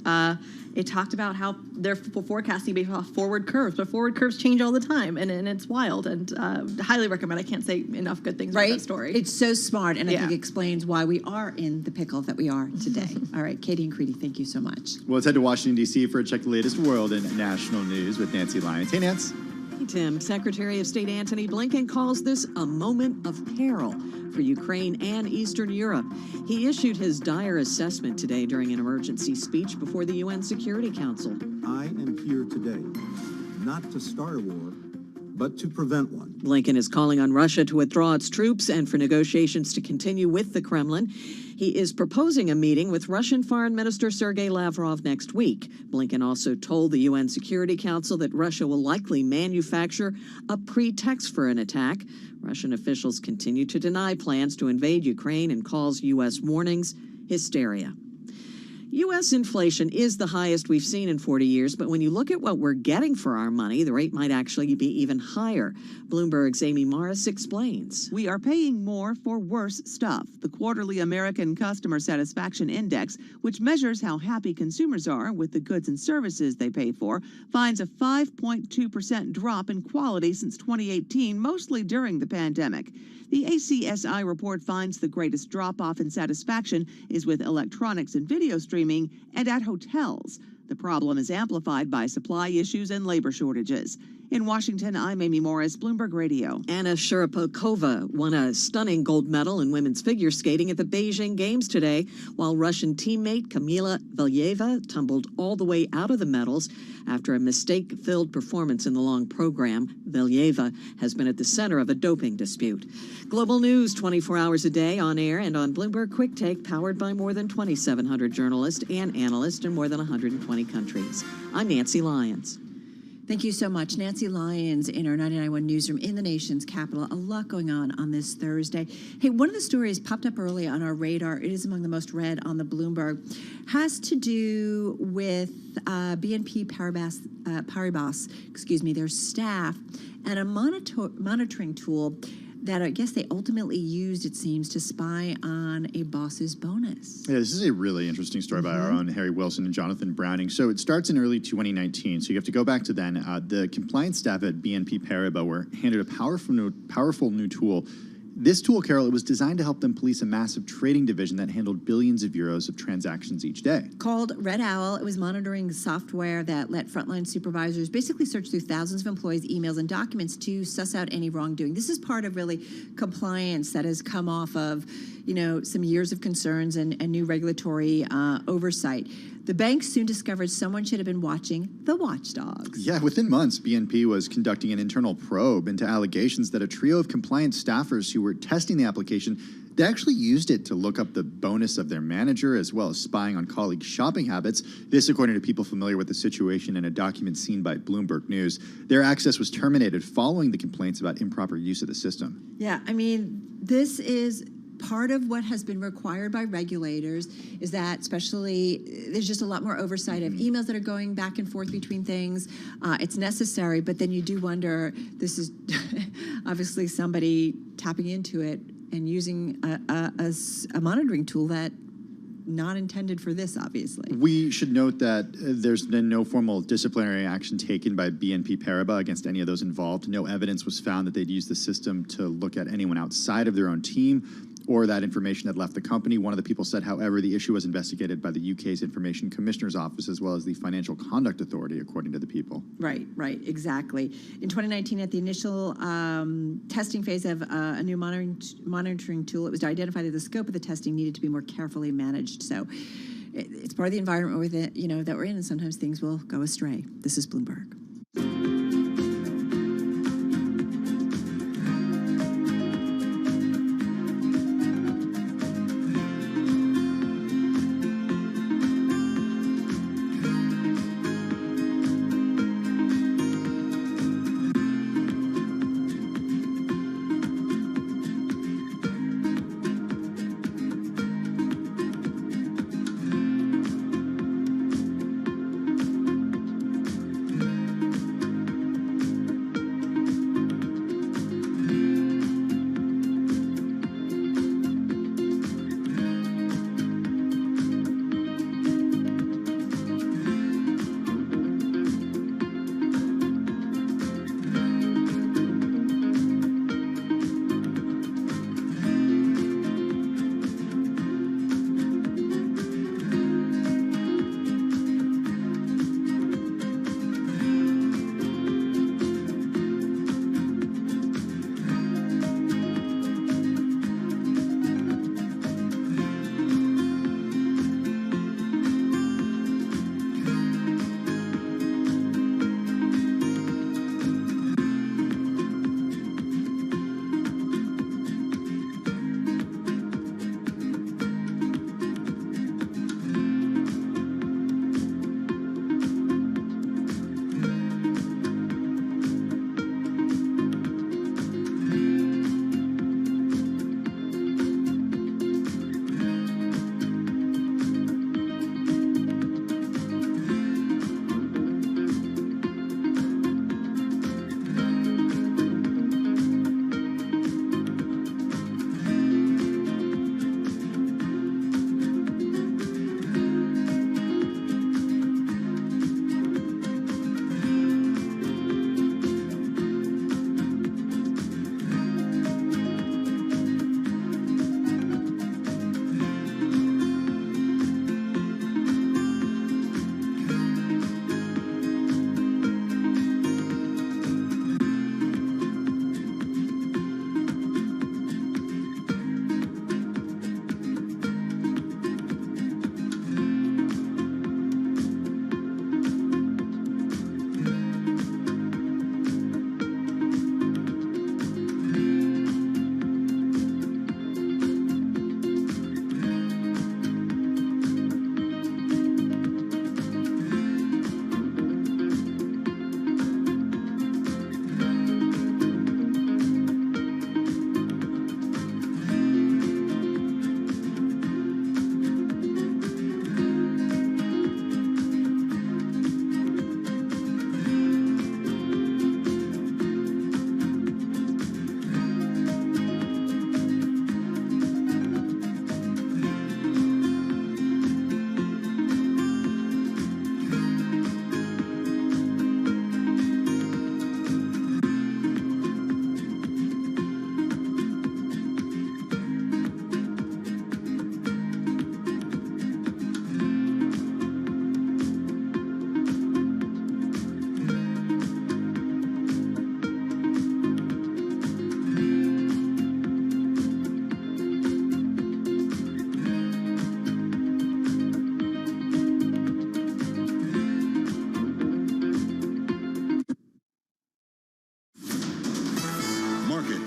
talked about how they're forecasting based off forward curves, but forward curves change all the time, and it's wild. And highly recommend. I can't say enough good things about that story. It's so smart, and I think it explains why we are in the pickle that we are today. All right, Katie and Creedy, thank you so much. Well, let's head to Washington, D.C. for a check the latest world and national news with Nancy Lyons. Hey, Nance. Hey, Tim. Secretary of State Antony Blinken calls this a moment of peril for Ukraine and Eastern Europe. He issued his dire assessment today during an emergency speech before the UN Security Council. I am here today not to start a war, but to prevent one. Blinken is calling on Russia to withdraw its troops and for negotiations to continue with the Kremlin. He is proposing a meeting with Russian Foreign Minister Sergei Lavrov next week. Blinken also told the UN Security Council that Russia will likely manufacture a pretext for an attack. Russian officials continue to deny plans to invade Ukraine and calls U.S. warnings hysteria. U.S. inflation is the highest we've seen in 40 years, but when you look at what we're getting for our money, the rate might actually be even higher. Bloomberg's Amy Morris explains. We are paying more for worse stuff. The quarterly American Customer Satisfaction Index, which measures how happy consumers are with the goods and services they pay for, finds a 5.2% drop in quality since 2018, mostly during the pandemic. The ACSI report finds the greatest drop-off in satisfaction is with electronics and video streaming and at hotels. The problem is amplified by supply issues and labor shortages. In Washington, I'm Amy Morris, Bloomberg Radio. Anna Sharapova won a stunning gold medal in women's figure skating at the Beijing Games today, while Russian teammate Kamila Valieva tumbled all the way out of the medals after a mistake-filled performance in the long program. Valieva has been at the center of a doping dispute. Global news 24 hours a day on air and on Bloomberg Quick Take, powered by more than 2,700 journalists and analysts in more than 120 countries. I'm Nancy Lyons. Thank you so much. Nancy Lyons in our 99.1 newsroom in the nation's capital. A lot going on this Thursday. Hey, one of the stories popped up early on our radar. It is among the most read on the Bloomberg. Has to do with BNP Paribas, their staff, and a monitoring tool that I guess they ultimately used, it seems, to spy on a boss's bonus. Yeah, this is a really interesting story by our own Harry Wilson and Jonathan Browning. So it starts in early 2019. So you have to go back to then. The compliance staff at BNP Paribas were handed a powerful new tool. This tool, Carol, it was designed to help them police a massive trading division that handled billions of euros of transactions each day. Called Red Owl, it was monitoring software that let frontline supervisors basically search through thousands of employees' emails and documents to suss out any wrongdoing. This is part of really compliance that has come off of, some years of concerns and new regulatory oversight. The bank soon discovered someone should have been watching the watchdogs. Yeah, within months, BNP was conducting an internal probe into allegations that a trio of compliance staffers who were testing the application, they actually used it to look up the bonus of their manager as well as spying on colleagues' shopping habits. This, according to people familiar with the situation in a document seen by Bloomberg News. Their access was terminated following the complaints about improper use of the system. Yeah, this is part of what has been required by regulators is that especially there's just a lot more oversight of emails that are going back and forth between things. It's necessary, but then you do wonder, this is obviously somebody tapping into it and using a monitoring tool that not intended for this, obviously. We should note that there's been no formal disciplinary action taken by BNP Paribas against any of those involved. No evidence was found that they'd used the system to look at anyone outside of their own team or that information had left the company. One of the people said, however, the issue was investigated by the UK's Information Commissioner's Office as well as the Financial Conduct Authority, according to the people. Right, exactly. In 2019, at the initial testing phase of a new monitoring tool, it was identified that the scope of the testing needed to be more carefully managed. So it's part of the environment that we're in, and sometimes things will go astray. This is Bloomberg.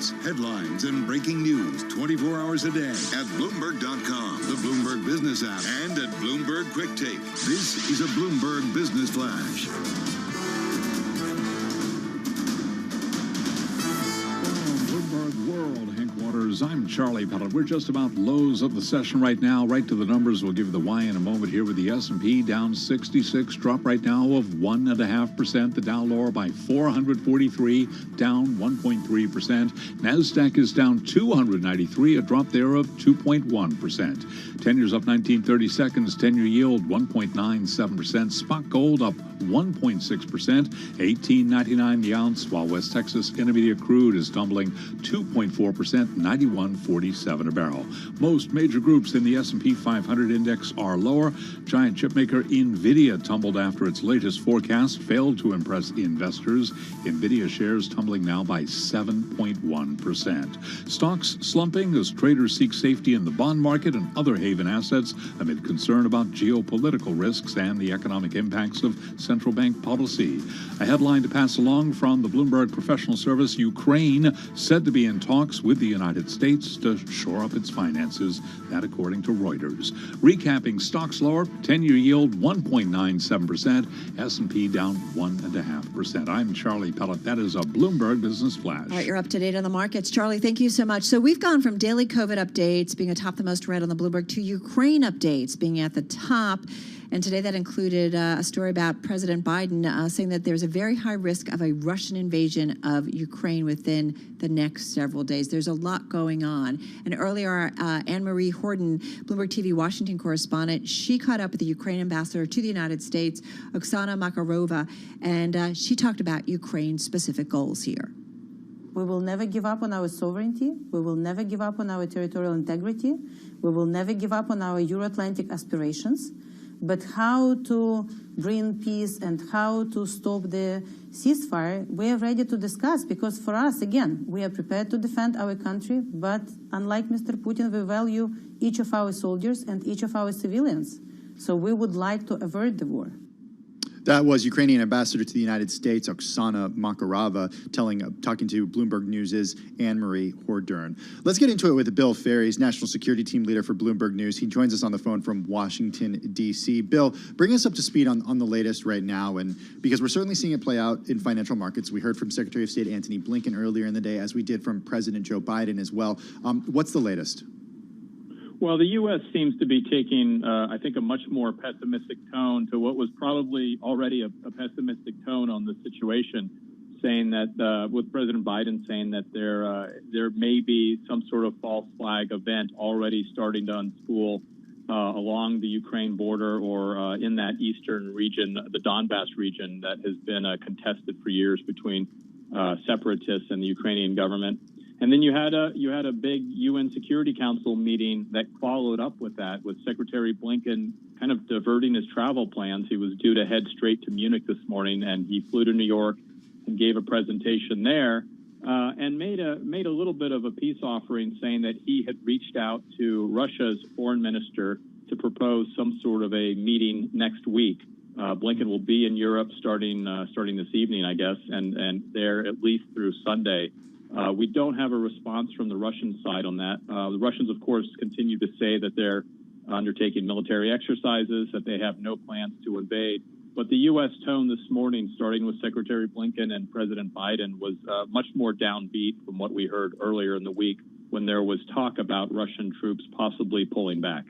trends, headlines, and breaking news 24 hours a day at Bloomberg.com, the Bloomberg Business app, and at Bloomberg Quick Tape. This is a Bloomberg Business Flash. Bloomberg World Headquarters. I'm Charlie Pellet. We're just about lows of the session right now. Right to the numbers. We'll give you the why in a moment here with the S&P down 66, drop right now of 1.5%. The Dow lower by 443, down 1.3%. NASDAQ is down 293, a drop there of 2.1%. 10 years up 1930 seconds, 10-year yield 1.97%. Spot gold up 1.6%, $18.99 the ounce, while West Texas Intermediate crude is tumbling 2.4%, $91.47 a barrel. Most major groups in the S&P 500 index are lower. Giant chipmaker NVIDIA tumbled after its latest forecast failed to impress investors. NVIDIA shares tumbling now by 7.1%. Stocks slumping as traders seek safety in the bond market and other haven assets amid concern about geopolitical risks and the economic impacts of central bank policy. A headline to pass along from the Bloomberg Professional Service: Ukraine said to be in talks with the United States to shore up its finances, that according to Reuters. Recapping, stocks lower, 10-year yield 1.97%, S&P down 1.5%. I'm Charlie Pellet. That is a Bloomberg Business Flash. All right, you're up to date on the markets. Charlie, thank you so much. So we've gone from daily COVID updates being atop the most read on the Bloomberg to Ukraine updates being at the top. And today that included a story about President Biden saying that there's a very high risk of a Russian invasion of Ukraine within the next several days. There's a lot going on. And earlier, Anne-Marie Horton, Bloomberg TV Washington correspondent, she caught up with the Ukraine ambassador to the United States, Oksana Makarova, and she talked about Ukraine's specific goals here. We will never give up on our sovereignty. We will never give up on our territorial integrity. We will never give up on our Euro-Atlantic aspirations. But how to bring peace and how to stop the ceasefire, we are ready to discuss, because for us, again, we are prepared to defend our country, but unlike Mr. Putin, we value each of our soldiers and each of our civilians. So we would like to avert the war. That was Ukrainian ambassador to the United States, Oksana Makarova, talking to Bloomberg News' Anne-Marie Horton. Let's get into it with Bill Ferries, National Security Team Leader for Bloomberg News. He joins us on the phone from Washington, D.C. Bill, bring us up to speed on the latest right now, and because we're certainly seeing it play out in financial markets. We heard from Secretary of State Antony Blinken earlier in the day, as we did from President Joe Biden as well. What's the latest? Well, the U.S. seems to be taking, I think, a much more pessimistic tone to what was probably already a pessimistic tone on the situation, saying that, with President Biden saying that there may be some sort of false flag event already starting to unspool along the Ukraine border or in that eastern region, the Donbass region that has been contested for years between separatists and the Ukrainian government. And then you had a big UN Security Council meeting that followed up with that, with Secretary Blinken kind of diverting his travel plans. He was due to head straight to Munich this morning, and he flew to New York and gave a presentation there, and made a little bit of a peace offering, saying that he had reached out to Russia's foreign minister to propose some sort of a meeting next week. Blinken will be in Europe starting this evening, I guess, and there at least through Sunday. We don't have a response from the Russian side on that. The Russians, of course, continue to say that they're undertaking military exercises, that they have no plans to invade. But the U.S. tone this morning, starting with Secretary Blinken and President Biden, was much more downbeat from what we heard earlier in the week, when there was talk about Russian troops possibly pulling back.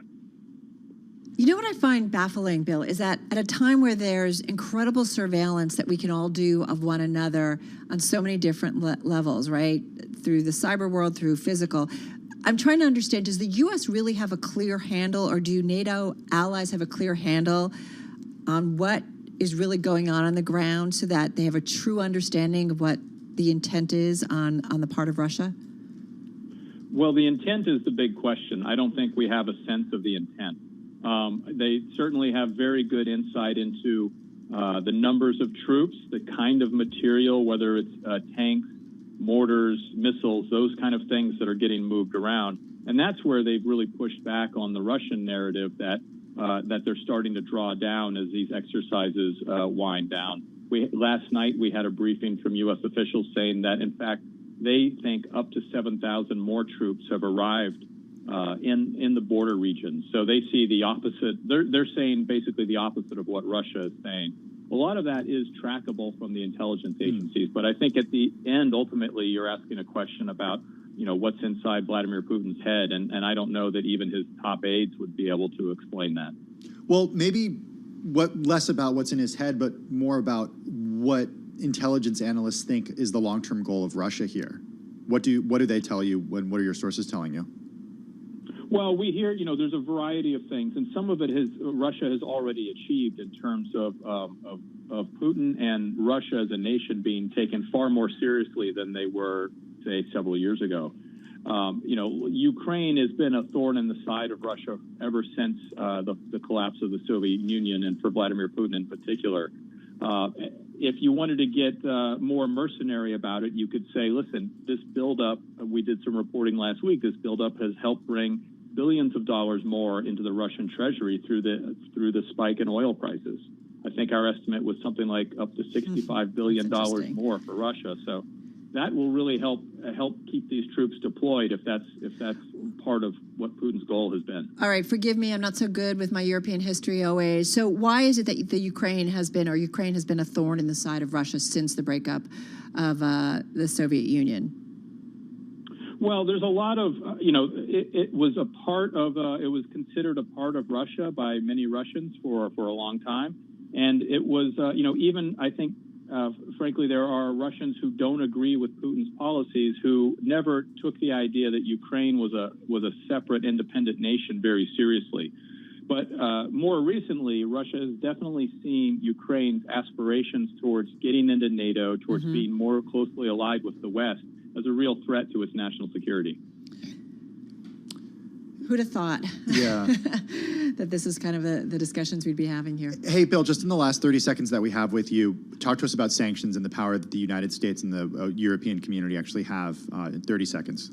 You know what I find baffling, Bill, is that at a time where there's incredible surveillance that we can all do of one another on so many different levels, right? Through the cyber world, through physical. I'm trying to understand, does the U.S. really have a clear handle, or do NATO allies have a clear handle on what is really going on the ground, so that they have a true understanding of what the intent is on the part of Russia? Well, the intent is the big question. I don't think we have a sense of the intent. They certainly have very good insight into the numbers of troops, the kind of material, whether it's tanks, mortars, missiles, those kind of things that are getting moved around. And that's where they've really pushed back on the Russian narrative that they're starting to draw down as these exercises wind down. Last night we had a briefing from U.S. officials saying that, in fact, they think up to 7,000 more troops have arrived in the border region. So they see the opposite. They're saying basically the opposite of what Russia is saying. A lot of that is trackable from the intelligence agencies, but I think at the end, ultimately, you're asking a question about, what's inside Vladimir Putin's head, and I don't know that even his top aides would be able to explain that. Well, maybe less about what's in his head, but more about what intelligence analysts think is the long-term goal of Russia here. What do they tell you? What are your sources telling you? Well, we hear, there's a variety of things, and some of it Russia has already achieved in terms of Putin and Russia as a nation being taken far more seriously than they were, say, several years ago. Ukraine has been a thorn in the side of Russia ever since the collapse of the Soviet Union, and for Vladimir Putin in particular. If you wanted to get more mercenary about it, you could say, listen, this buildup, we did some reporting last week, this buildup has helped bring billions of dollars more into the Russian treasury through the spike in oil prices. I think our estimate was something like up to $65 billion more for Russia. So that will really help keep these troops deployed if that's part of what Putin's goal has been. All right, forgive me, I'm not so good with my European history always. So why is it that Ukraine has been a thorn in the side of Russia since the breakup of the Soviet Union? Well, there's a lot of, it was it was considered a part of Russia by many Russians for a long time. And it was, even, I think, frankly, there are Russians who don't agree with Putin's policies who never took the idea that Ukraine was a separate, independent nation very seriously. But more recently, Russia has definitely seen Ukraine's aspirations towards getting into NATO, towards being more closely allied with the West, as a real threat to its national security. Who'd have thought? Yeah. That this is kind of the discussions we'd be having here. Hey, Bill, just in the last 30 seconds that we have with you, talk to us about sanctions and the power that the United States and the European community actually have in 30 seconds.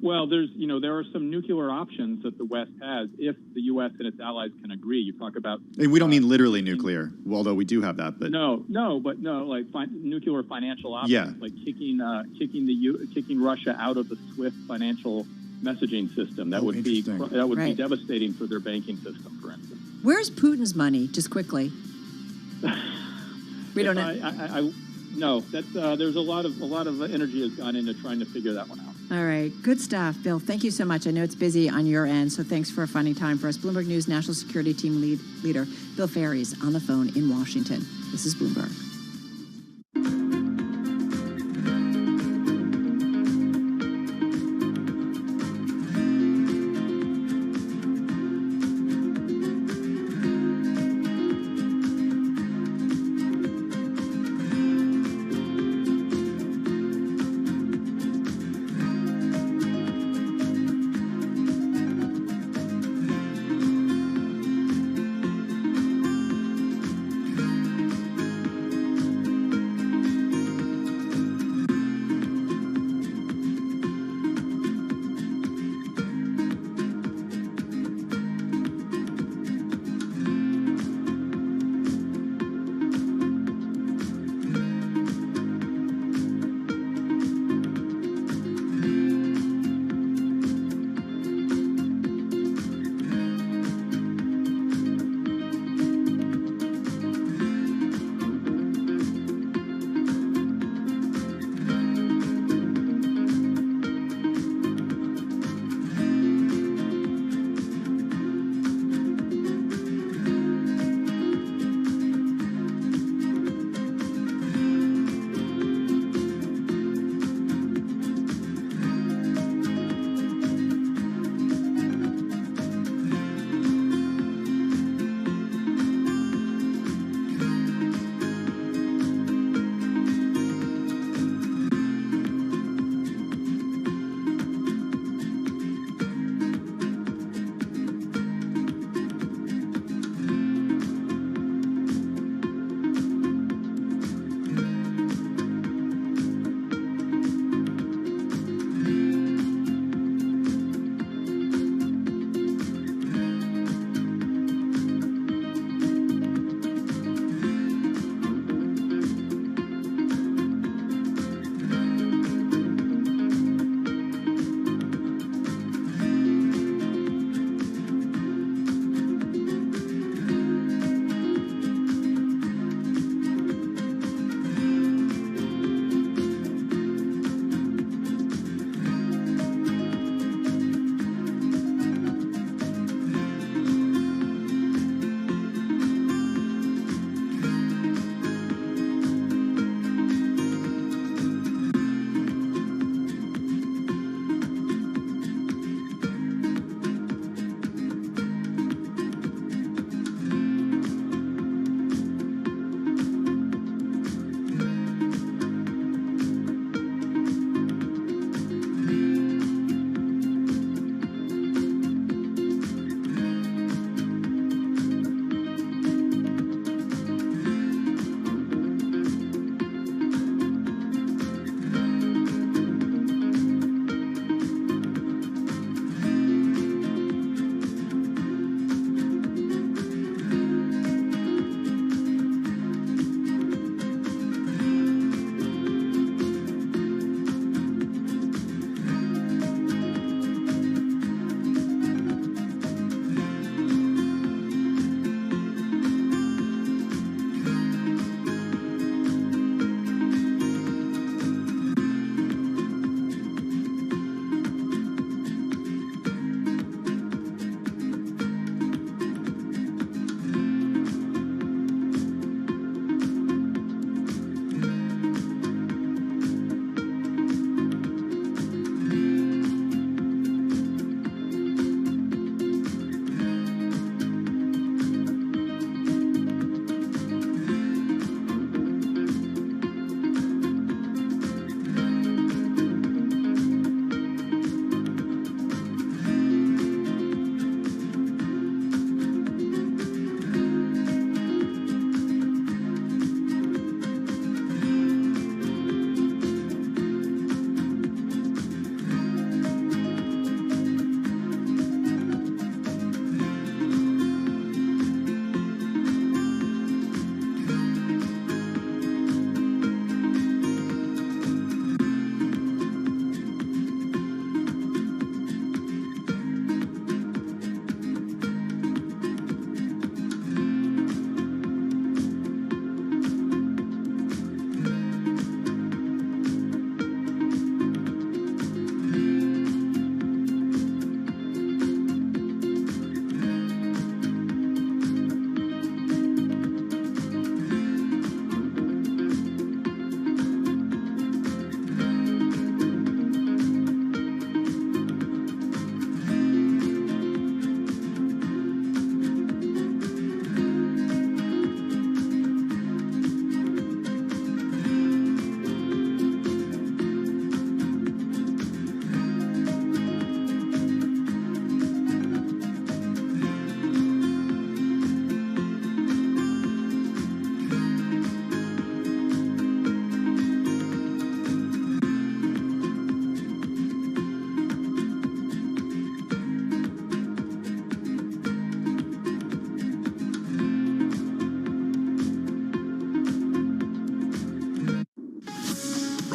Well, there are some nuclear options that the West has if the U.S. and its allies can agree. You talk about... And we don't mean literally nuclear, although we do have that. But like nuclear financial options, like kicking Russia out of the SWIFT financial messaging system. That would be devastating for their banking system, for instance. Where's Putin's money? Just quickly. We don't know. No, that's there's a lot of energy has gone into trying to figure that one out. All right. Good stuff, Bill. Thank you so much. I know it's busy on your end, so thanks for finding time for us. Bloomberg News National Security Team leader Bill Ferry's on the phone in Washington. This is Bloomberg.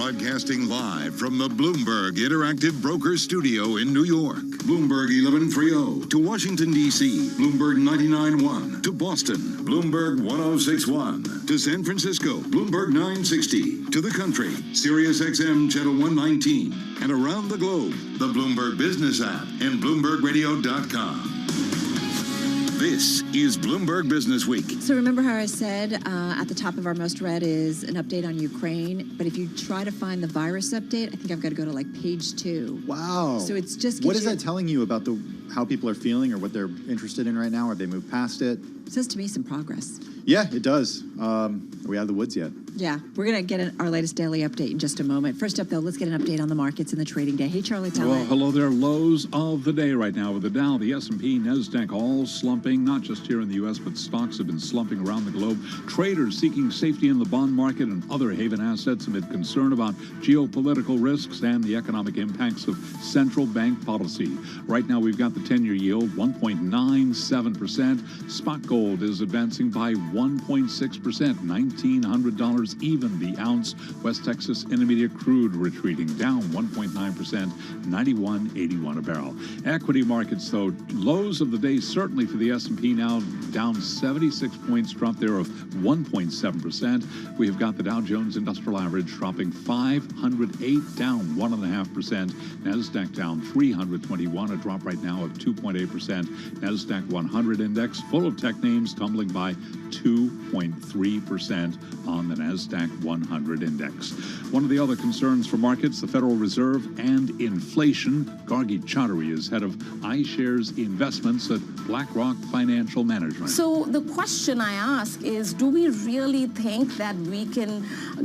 Broadcasting live from the Bloomberg Interactive Broker Studio in New York. Bloomberg 1130 to Washington, D.C. Bloomberg 99.1 to Boston. Bloomberg 1061 to San Francisco. Bloomberg 960 to the country. Sirius XM Channel 119. And around the globe, the Bloomberg Business app and BloombergRadio.com. This is Bloomberg Business Week. So remember how I said at the top of our most read is an update on Ukraine, but if you try to find the virus update, I think I've got to go to like page 2. Wow. So it's just what is that telling you about how people are feeling or what they're interested in right now? Or they moved past it? It says to me some progress. Yeah, it does. Are we out of the woods yet? Yeah, we're going to get our latest daily update in just a moment. First up, though, let's get an update on the markets and the trading day. Hey, Charlie Pellet. Well, hello there. Lows of the day right now with the Dow, the S&P, NASDAQ all slumping, not just here in the U.S., but stocks have been slumping around the globe. Traders seeking safety in the bond market and other haven assets amid concern about geopolitical risks and the economic impacts of central bank policy. Right now, we've got the 10-year yield, 1.97%. Spot gold is advancing by 1.6%, $1,900 even the ounce. West Texas Intermediate crude retreating down 1.9%, 91.81 a barrel. Equity markets, though, lows of the day certainly for the S&P now down 76 points, drop there of 1.7%. We have got the Dow Jones Industrial Average dropping 508, down 1.5%. NASDAQ down 321, a drop right now of 2.8%. NASDAQ 100 index full of tech names tumbling by 2.3% on the NASDAQ 100 index. One of the other concerns for markets, the Federal Reserve and inflation. Gargi Chaudhary is head of iShares Investments at BlackRock Financial Management. So the question I ask is, do we really think that we can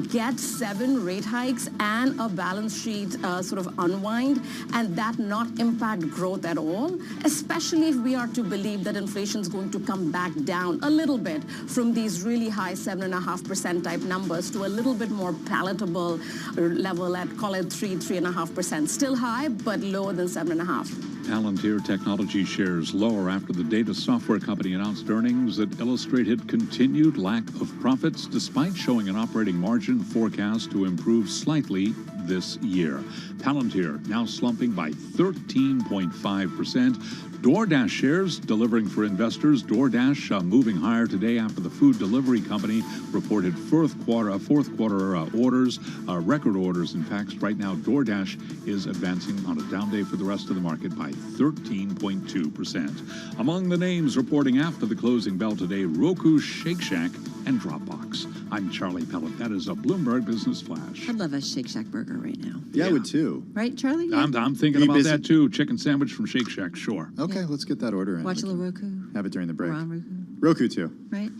get 7 rate hikes and a balance sheet sort of unwind and that not impact growth at all? Especially if we are to believe that inflation is going to come back down a little bit from these really high 7.5% type numbers to a little bit more palatable level at, call it 3.5%. Still high, but lower than 7.5%. Palantir Technology shares lower after the data software company announced earnings that illustrated continued lack of profits despite showing an operating margin forecast to improve slightly this year. Palantir now slumping by 13.5%. DoorDash shares delivering for investors. DoorDash moving higher today after the food delivery company reported fourth quarter orders, record orders. In fact, right now DoorDash is advancing on a down day for the rest of the market by 13.2%. Among the names reporting after the closing bell today, Roku, Shake Shack, and Dropbox. I'm Charlie Pellet. That is a Bloomberg Business Flash. I'd love a Shake Shack burger right now. Yeah, I would too. Right, Charlie? Yeah. I'm thinking about that too. Chicken sandwich from Shake Shack, sure. Okay, let's get that order in. Watch a little Roku. Have it during the break. We're on Roku too. Right.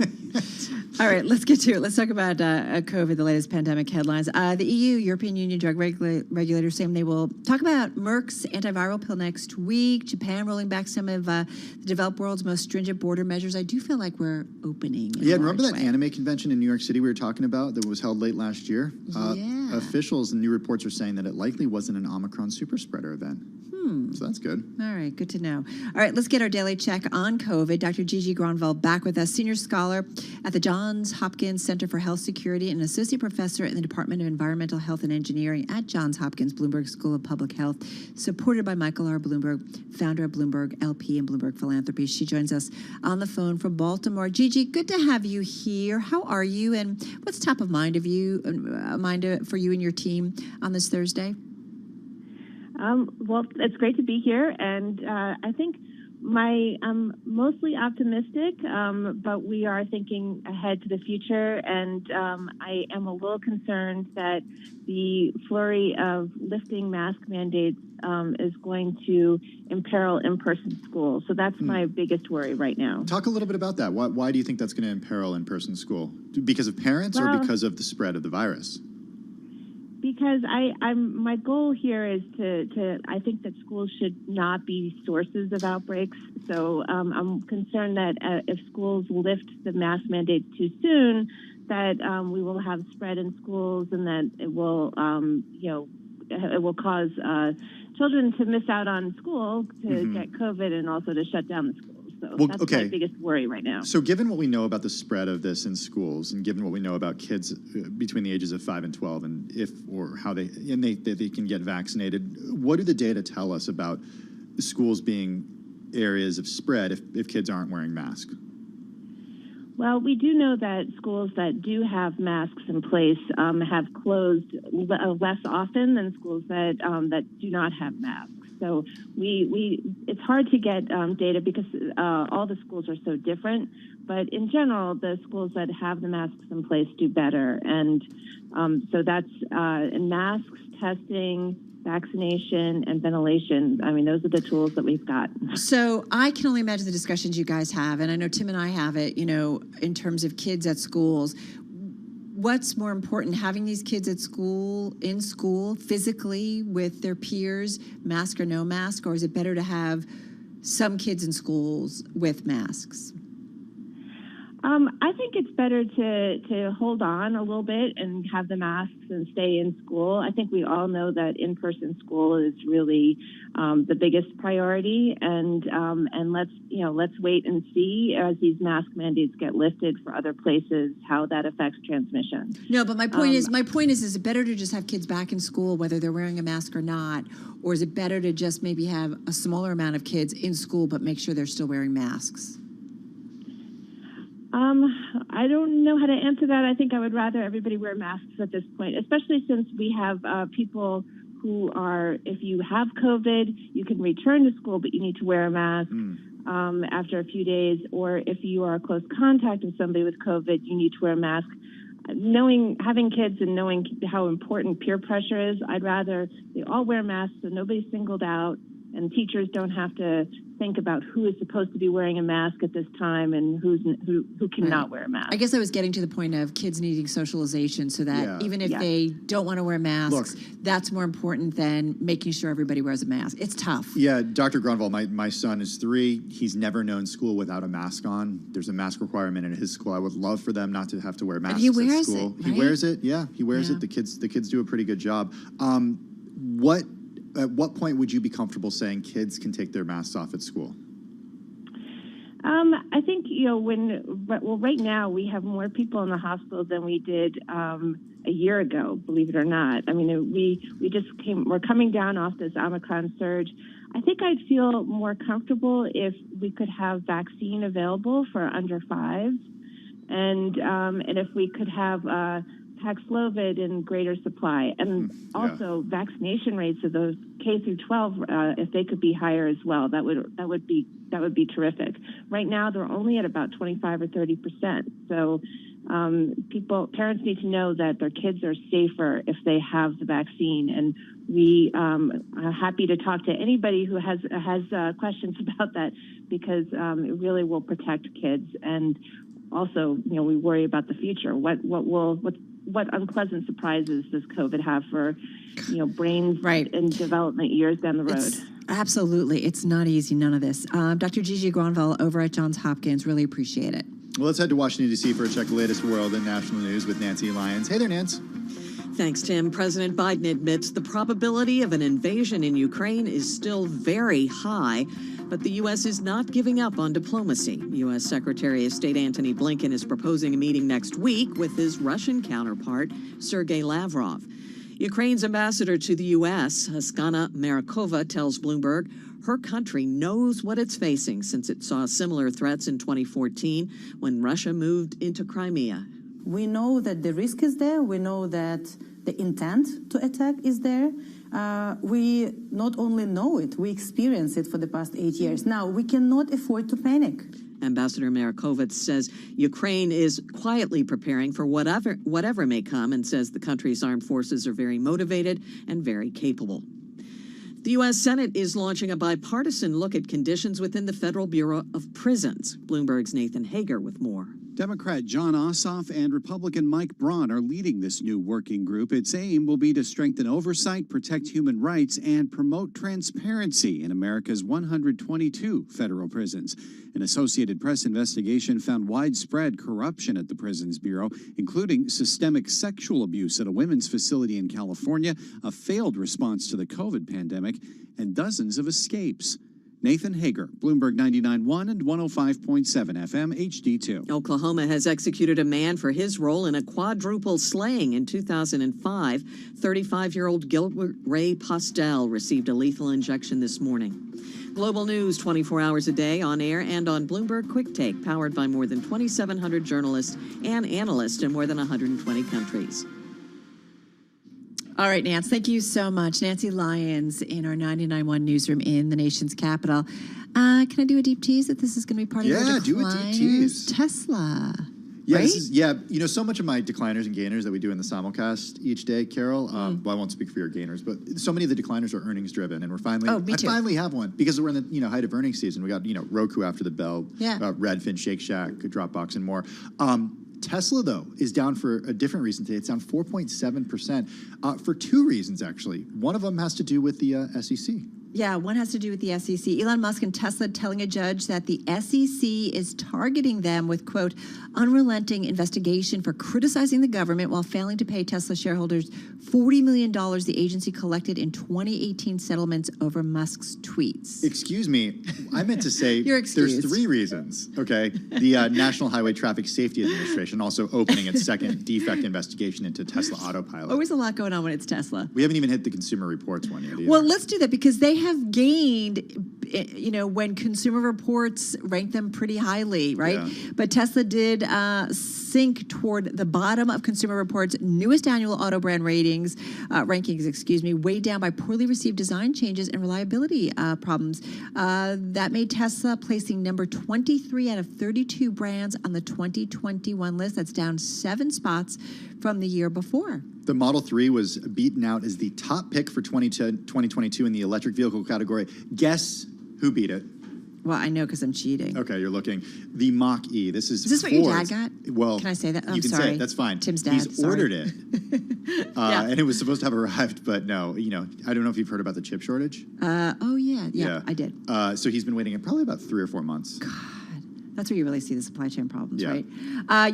All right, let's get to it. Let's talk about COVID, the latest pandemic headlines. The EU, European Union drug regulators, saying they will talk about Merck's antiviral pill next week. Japan rolling back some of the developed world's most stringent border measures. I do feel like we're opening. Yeah, remember that anime convention in New York City we were talking about that was held late last year? Yeah. Officials and new reports are saying that it likely wasn't an Omicron super spreader event. So that's good. All right, good to know. All right, let's get our daily check on COVID. Dr. Gigi Gronvald back with us, senior scholar at the Johns Hopkins Center for Health Security and associate professor in the Department of Environmental Health and Engineering at Johns Hopkins Bloomberg School of Public Health, supported by Michael R. Bloomberg, founder of Bloomberg LP and Bloomberg Philanthropy. She joins us on the phone from Baltimore. Gigi, good to have you here. How are you, and what's top of mind for you and your team on this Thursday? Well, it's great to be here, and I think I'm mostly optimistic, but we are thinking ahead to the future, and I am a little concerned that the flurry of lifting mask mandates is going to imperil in-person school. So that's my biggest worry right now. Talk a little bit about that. Why do you think that's going to imperil in-person school? Because of parents or because of the spread of the virus? Because my goal here is to I think that schools should not be sources of outbreaks. So I'm concerned that if schools lift the mask mandate too soon, that we will have spread in schools, and that it will it will cause children to miss out on school to get COVID and also to shut down the schools. So Well, that's okay. my biggest worry right now. So given what we know about the spread of this in schools, and given what we know about kids between the ages of 5 and 12, and how they can get vaccinated, what do the data tell us about schools being areas of spread if kids aren't wearing masks? Well, we do know that schools that do have masks in place have closed less often than schools that do not have masks. So it's hard to get data because all the schools are so different. But in general, the schools that have the masks in place do better. And so that's in masks, testing, vaccination, and ventilation. I mean, those are the tools that we've got. So I can only imagine the discussions you guys have, and I know Tim and I have it, in terms of kids at schools. What's more important, having these kids at school, in school, physically with their peers, mask or no mask, or is it better to have some kids in schools with masks? I think it's better to hold on a little bit and have the masks and stay in school. I think we all know that in-person school is really the biggest priority, and let's wait and see as these mask mandates get lifted for other places how that affects transmission. No, but my point is it better to just have kids back in school whether they're wearing a mask or not, or is it better to just maybe have a smaller amount of kids in school but make sure they're still wearing masks? I don't know how to answer that. I think I would rather everybody wear masks at this point, especially since we have people who are, if you have COVID, you can return to school, but you need to wear a mask after a few days. Or if you are a close contact with somebody with COVID, you need to wear a mask. Having kids and knowing how important peer pressure is, I'd rather they all wear masks so nobody's singled out and teachers don't have to think about who is supposed to be wearing a mask at this time and who cannot wear a mask. I guess I was getting to the point of kids needing socialization so that even if they don't want to wear masks, that's more important than making sure everybody wears a mask. It's tough. Yeah, Dr. Grunwald, my son is 3. He's never known school without a mask on. There's a mask requirement in his school. I would love for them not to have to wear masks and he wears at school. It, right? He wears it. Yeah, he wears it. The kids do a pretty good job. At what point would you be comfortable saying kids can take their masks off at school? I think, right now we have more people in the hospital than we did a year ago, believe it or not. I mean, we're coming down off this Omicron surge. I think I'd feel more comfortable if we could have vaccine available for under 5s, and if we could have Paxlovid in greater supply, and also vaccination rates of those K through 12, if they could be higher as well, that would be terrific. Right now, they're only at about 25 or 30%. So parents need to know that their kids are safer if they have the vaccine, and we are happy to talk to anybody who has questions about that, because it really will protect kids. And also, we worry about the future. What unpleasant surprises does COVID have for, brains and development years down the road? Absolutely. It's not easy, none of this. Dr. Gigi Granville over at Johns Hopkins, really appreciate it. Well, let's head to Washington, D.C. for a check of the latest world and national news with Nancy Lyons. Hey there, Nance. Thanks, Tim. President Biden admits the probability of an invasion in Ukraine is still very high, but the U.S. is not giving up on diplomacy. U.S. Secretary of State Antony Blinken is proposing a meeting next week with his Russian counterpart, Sergei Lavrov. Ukraine's ambassador to the U.S., Haskana Marakova, tells Bloomberg her country knows what it's facing since it saw similar threats in 2014 when Russia moved into Crimea. We know that the risk is there. We know that the intent to attack is there. We not only know it, we experience it for the past 8 years. Now, we cannot afford to panic. Ambassador Marakova says Ukraine is quietly preparing for whatever may come, and says the country's armed forces are very motivated and very capable. The U.S. Senate is launching a bipartisan look at conditions within the Federal Bureau of Prisons. Bloomberg's Nathan Hager with more. Democrat John Ossoff and Republican Mike Braun are leading this new working group. Its aim will be to strengthen oversight, protect human rights, and promote transparency in America's 122 federal prisons. An Associated Press investigation found widespread corruption at the Prisons Bureau, including systemic sexual abuse at a women's facility in California, a failed response to the COVID pandemic, and dozens of escapes. Nathan Hager, Bloomberg 99.1 and 105.7 FM HD2. Oklahoma has executed a man for his role in a quadruple slaying in 2005. 35-year-old Gilbert Ray Postel received a lethal injection this morning. Global news 24 hours a day on air and on Bloomberg Quick Take, powered by more than 2,700 journalists and analysts in more than 120 countries. All right, Nance, thank you so much. Nancy Lyons in our 99.1 newsroom in the nation's capital. Can I do a deep tease that this is going to be part of your decliners? Yeah, do a deep tease. Tesla. Yeah, right? So much of my decliners and gainers that we do in the simulcast each day, Carol, well, I won't speak for your gainers, but so many of the decliners are earnings driven, and I finally have one because we're in the height of earnings season. We got, Roku after the bell, Redfin, Shake Shack, Dropbox, and more. Tesla, though, is down for a different reason today. It's down 4.7% for two reasons, actually. One of them has to do with the SEC. Yeah, one has to do with the SEC. Elon Musk and Tesla telling a judge that the SEC is targeting them with, quote, unrelenting investigation for criticizing the government while failing to pay Tesla shareholders $40 million the agency collected in 2018 settlements over Musk's tweets. Excuse me. I meant to say You're excused. There's three reasons, okay? The National Highway Traffic Safety Administration also opening its second defect investigation into Tesla Autopilot. Always a lot going on when it's Tesla. We haven't even hit the Consumer Reports one yet either. Well, let's do that because they have gained, when Consumer Reports rank them pretty highly, right? Yeah. But Tesla did sink toward the bottom of Consumer Reports' newest annual auto brand rankings, weighed down by poorly received design changes and reliability problems. That made Tesla placing number 23 out of 32 brands on the 2021 list. That's down 7 spots from the year before. The Model 3 was beaten out as the top pick for 2022 in the electric vehicle category. Guess who beat it? Well, I know because I'm cheating. Okay, you're looking. The Mach-E. Is this what your dad got? Well, can I say that? You can say it. That's fine. Tim's dad. He's ordered it. And it was supposed to have arrived, but no. I don't know if you've heard about the chip shortage. Oh, yeah, I did. So he's been waiting probably about 3 or 4 months. That's where you really see the supply chain problems, Yeah. right?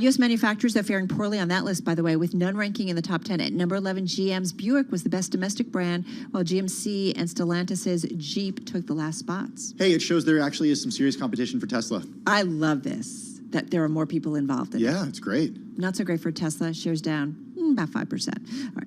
U.S. manufacturers are faring poorly on that list, by the way, with none ranking in the top 10. At number 11, GM's Buick was the best domestic brand, while GMC and Stellantis' Jeep took the last spots. Hey, it shows there actually is some serious competition for Tesla. I love this, that there are more people involved in it. Yeah, it's great. Not so great for Tesla. Shares down about 5%. All right.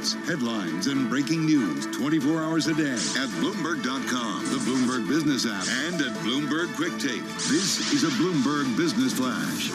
events, headlines, and breaking news 24 hours a day at Bloomberg.com, the Bloomberg Business app, and at Bloomberg Quick Take. This is a Bloomberg Business Flash.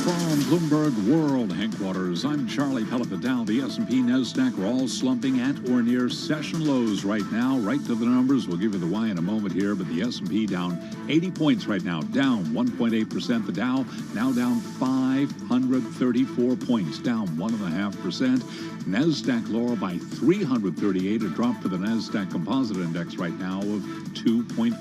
From Bloomberg World Headquarters, I'm Charlie Pellet. The Dow, the S&P, NASDAQ are all slumping at or near session lows right now. Right to the numbers. We'll give you the why in a moment here, but the S&P down 80 points right now, down 1.8%. The Dow now down 534 points, down 1.5%. NASDAQ lower by 338, a drop for the NASDAQ Composite Index right now of 2.4%.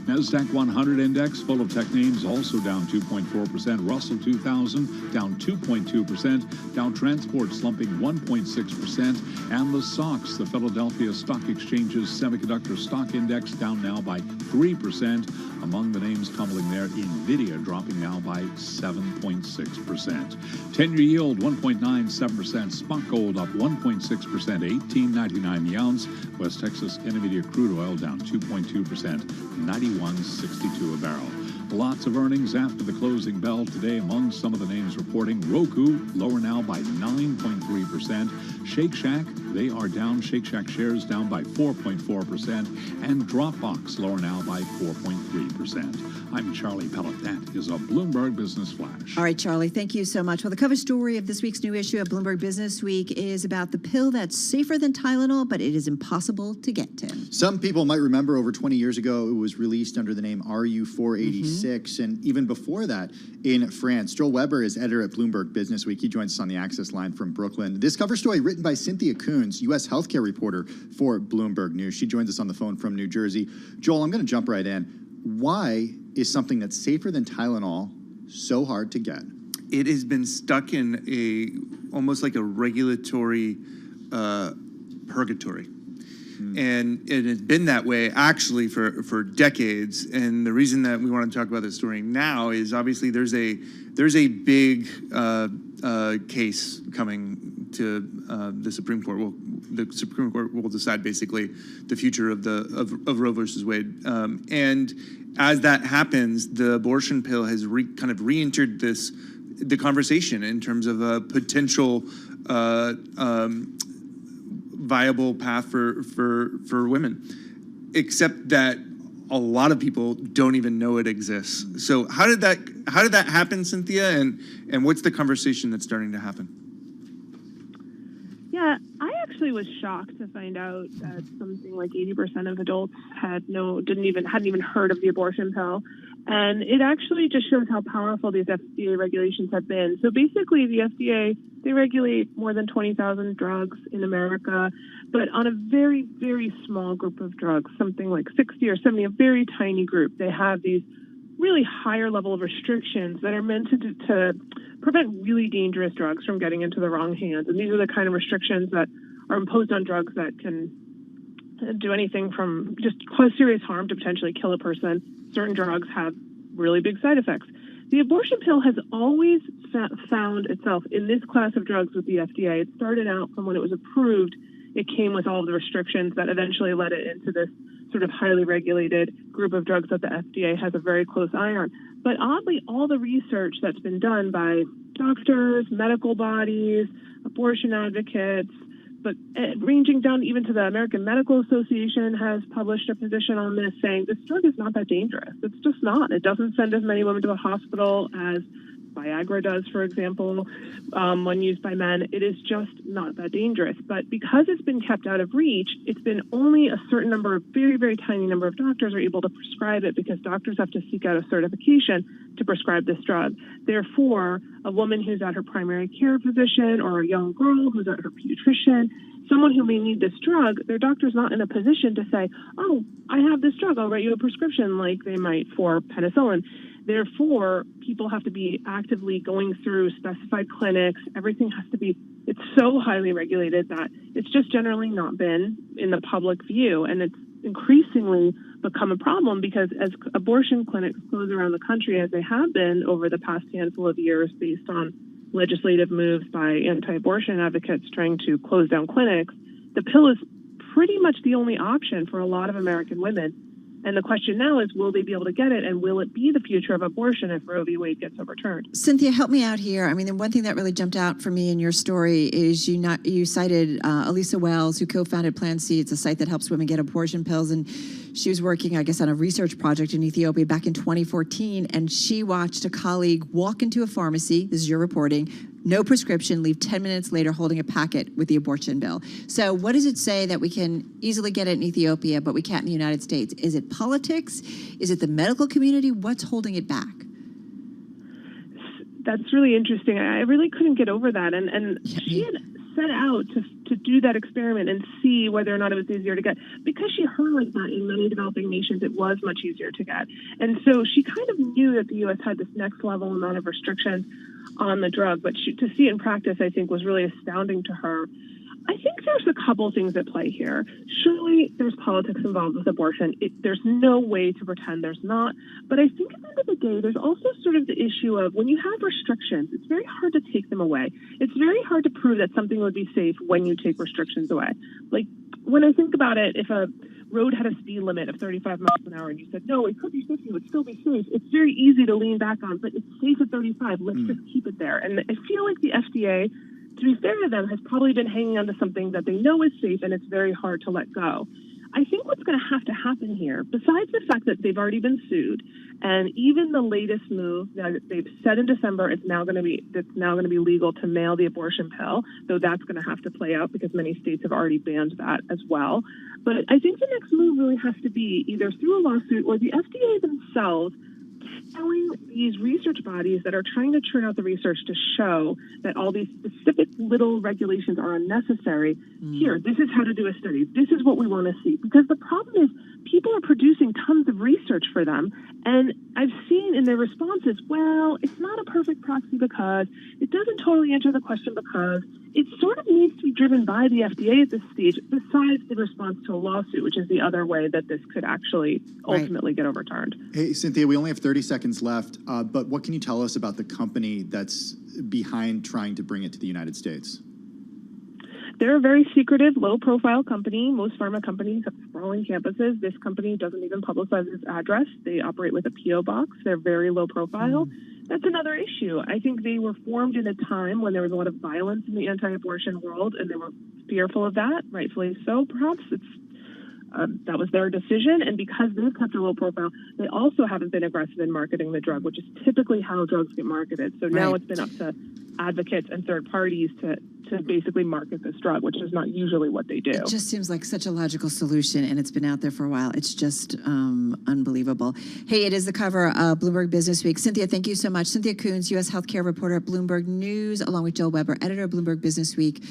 NASDAQ 100 Index, full of tech names, also down 2.4%. Russell 2000 down 2.2%. Dow Transport slumping 1.6%. And the SOX, the Philadelphia Stock Exchange's Semiconductor Stock Index, down now by 3%. Among the names tumbling there, NVIDIA dropping now by 7.6%. 10-year yield 1.97%. Spot gold up 1.6%, $18.99 the ounce. West Texas Intermediate crude oil down 2.2%, $91.62 a barrel. Lots of earnings after the closing bell today. Among some of the names reporting, Roku lower now by 9.3%. Shake Shack, they are down. Shake Shack shares down by 4.4%. And Dropbox lower now by 4.3%. I'm Charlie Pellet. That is a Bloomberg Business Flash. All right, Charlie, thank you so much. Well, the cover story of this week's new issue of Bloomberg Business Week is about the pill that's safer than Tylenol, but it is impossible to get to. Some people might remember over 20 years ago, it was released under the name RU486. And even before that, in France. Joel Weber is editor at Bloomberg Business Week. He joins us on the Access line from Brooklyn. This cover story written by Cynthia Coons, U.S. healthcare reporter for Bloomberg News. She joins us on the phone from New Jersey. Joel, I'm going to jump right in. Why is something that's safer than Tylenol so hard to get? It has been stuck in almost like a regulatory purgatory. And it has been that way actually for decades. And the reason that we want to talk about this story now is obviously there's a big case coming to the Supreme Court. Well, the Supreme Court will decide basically the future of Roe versus Wade. And as that happens, the abortion pill has kind of re-entered the conversation in terms of a potential viable path for women, except that a lot of people don't even know it exists. So how did that happen, Cynthia? And what's the conversation that's starting to happen? Yeah, I actually was shocked to find out that something like 80% of adults hadn't even heard of the abortion pill. And it actually just shows how powerful these FDA regulations have been. So basically, the FDA, they regulate more than 20,000 drugs in America, but on a very, very small group of drugs, something like 60 or 70, a very tiny group. They have these really higher level of restrictions that are meant to prevent really dangerous drugs from getting into the wrong hands. And these are the kind of restrictions that are imposed on drugs that can do anything from just cause serious harm to potentially kill a person. Certain drugs have really big side effects. The abortion pill has always found itself in this class of drugs with the FDA. It started out from when it was approved. It came with all of the restrictions that eventually led it into this sort of highly regulated group of drugs that the FDA has a very close eye on. But oddly, all the research that's been done by doctors, medical bodies, abortion advocates, but ranging down even to the American Medical Association has published a position on this saying this drug is not that dangerous. It's just not. It doesn't send as many women to the hospital as Viagra does, for example, when used by men. It is just not that dangerous. But because it's been kept out of reach, it's been only a certain number of, very, very tiny number of doctors are able to prescribe it because doctors have to seek out a certification to prescribe this drug. Therefore, a woman who's at her primary care physician or a young girl who's at her pediatrician, someone who may need this drug, their doctor's not in a position to say, oh, I have this drug, I'll write you a prescription like they might for penicillin. Therefore, people have to be actively going through specified clinics. Everything has to be, it's so highly regulated that it's just generally not been in the public view. And it's increasingly become a problem because as abortion clinics close around the country, as they have been over the past handful of years based on legislative moves by anti-abortion advocates trying to close down clinics, the pill is pretty much the only option for a lot of American women. And the question now is, will they be able to get it, and will it be the future of abortion if Roe v. Wade gets overturned? Cynthia, help me out here. I mean, the one thing that really jumped out for me in your story is you cited Elisa Wells, who co-founded Plan C. It's a site that helps women get abortion pills, and she was working, I guess, on a research project in Ethiopia back in 2014, and she watched a colleague walk into a pharmacy, this is your reporting, no prescription, leave 10 minutes later holding a packet with the abortion bill. So what does it say that we can easily get it in Ethiopia, but we can't in the United States? Is it politics? Is it the medical community? What's holding it back? That's really interesting. I really couldn't get over that. And she had set out to do that experiment and see whether or not it was easier to get. Because she heard that in many developing nations it was much easier to get. And so she kind of knew that the U.S. had this next level amount of restrictions on the drug. But to see it in practice, I think, was really astounding to her. I think there's a couple things at play here. Surely there's politics involved with abortion. There's no way to pretend there's not. But I think at the end of the day, there's also sort of the issue of when you have restrictions, it's very hard to take them away. It's very hard to prove that something would be safe when you take restrictions away. Like, when I think about it, if a road had a speed limit of 35 miles an hour and you said, no, it could be 50, it would still be safe, it's very easy to lean back on, but it's safe at 35, let's just keep it there. And I feel like the FDA, to be fair to them, has probably been hanging on to something that they know is safe, and it's very hard to let go. I think what's going to have to happen here, besides the fact that they've already been sued, and even the latest move that they've said in December, it's now going to be legal to mail the abortion pill, though that's going to have to play out because many states have already banned that as well. But I think the next move really has to be either through a lawsuit or the FDA themselves telling these research bodies that are trying to churn out the research to show that all these specific little regulations are unnecessary. Here, this is how to do a study. This is what we want to see. Because the problem is people are producing tons of research for them, and I've seen in their responses, well, it's not a perfect proxy because it doesn't totally answer the question because it sort of needs to be driven by the FDA at this stage, besides the response to a lawsuit, which is the other way that this could actually ultimately get overturned. Hey, Cynthia, we only have 30 seconds left, but what can you tell us about the company that's behind trying to bring it to the United States? They're a very secretive, low-profile company. Most pharma companies have sprawling campuses. This company doesn't even publicize its address. They operate with a P.O. box. They're very low profile. That's another issue. I think they were formed in a time when there was a lot of violence in the anti-abortion world, and they were fearful of that, rightfully so, perhaps. That was their decision, and because they've kept a low profile, they also haven't been aggressive in marketing the drug, which is typically how drugs get marketed. So now it's been up to advocates and third parties to basically market this drug, which is not usually what they do. It just seems like such a logical solution, and it's been out there for a while. It's just unbelievable. Hey, it is the cover of Bloomberg Business Week. Cynthia, thank you so much. Cynthia Coons, U.S. healthcare reporter at Bloomberg News, along with Joel Weber, editor of Bloomberg Business Week,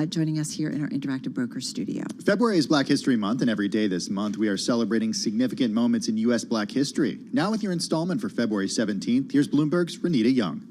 joining us here in our Interactive Broker studio. February is Black History Month, and every day this month we are celebrating significant moments in U.S. Black history. Now with your installment for February 17th, here's Bloomberg's Renita Young.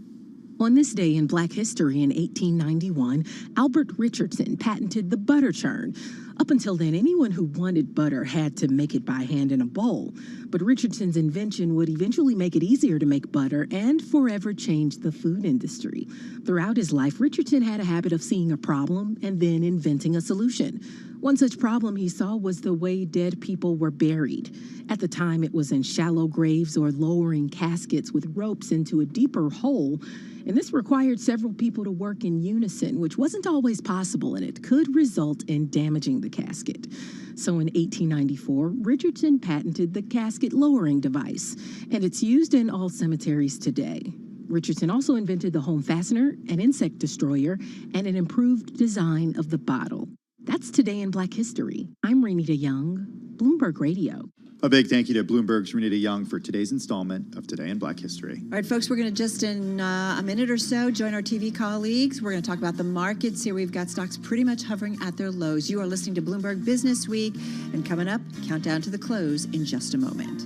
On this day in Black history in 1891, Albert Richardson patented the butter churn. Up until then, anyone who wanted butter had to make it by hand in a bowl. But Richardson's invention would eventually make it easier to make butter and forever change the food industry. Throughout his life, Richardson had a habit of seeing a problem and then inventing a solution. One such problem he saw was the way dead people were buried. At the time, it was in shallow graves or lowering caskets with ropes into a deeper hole. And this required several people to work in unison, which wasn't always possible, and it could result in damaging the casket. So in 1894, Richardson patented the casket lowering device, and it's used in all cemeteries today. Richardson also invented the home fastener, an insect destroyer, and an improved design of the bottle. That's Today in Black History. I'm Renita Young, Bloomberg Radio. A big thank you to Bloomberg's Renita Young for today's installment of Today in Black History. All right, folks, we're going to just in a minute or so join our TV colleagues. We're going to talk about the markets. Here we've got stocks pretty much hovering at their lows. You are listening to Bloomberg Business Week. And coming up, countdown to the close in just a moment.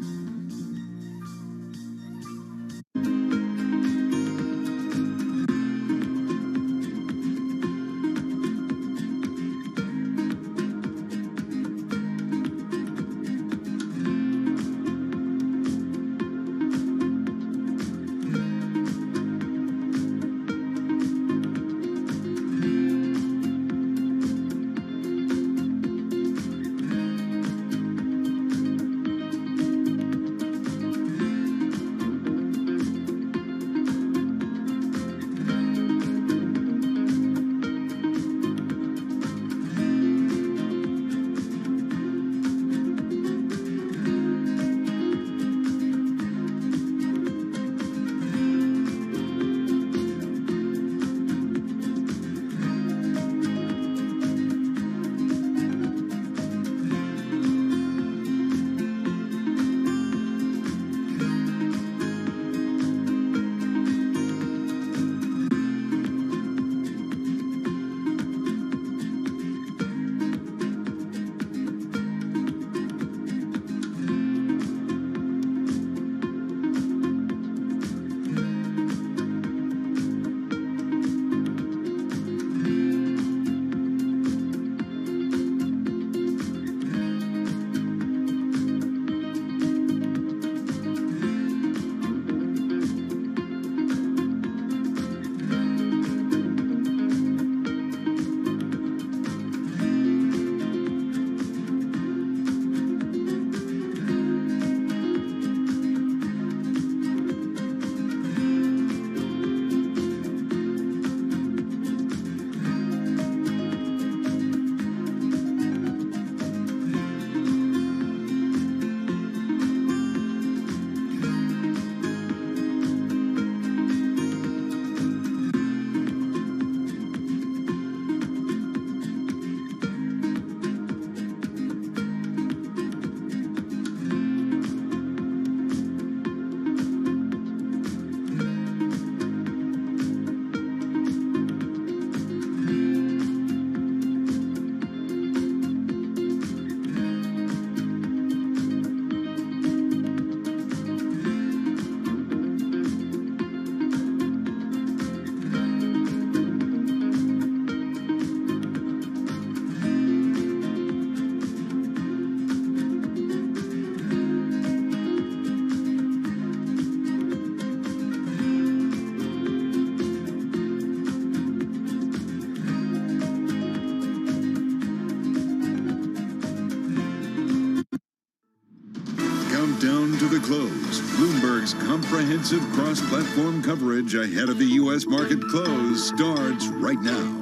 to the close. Bloomberg's comprehensive cross-platform coverage ahead of the U.S. market close starts right now.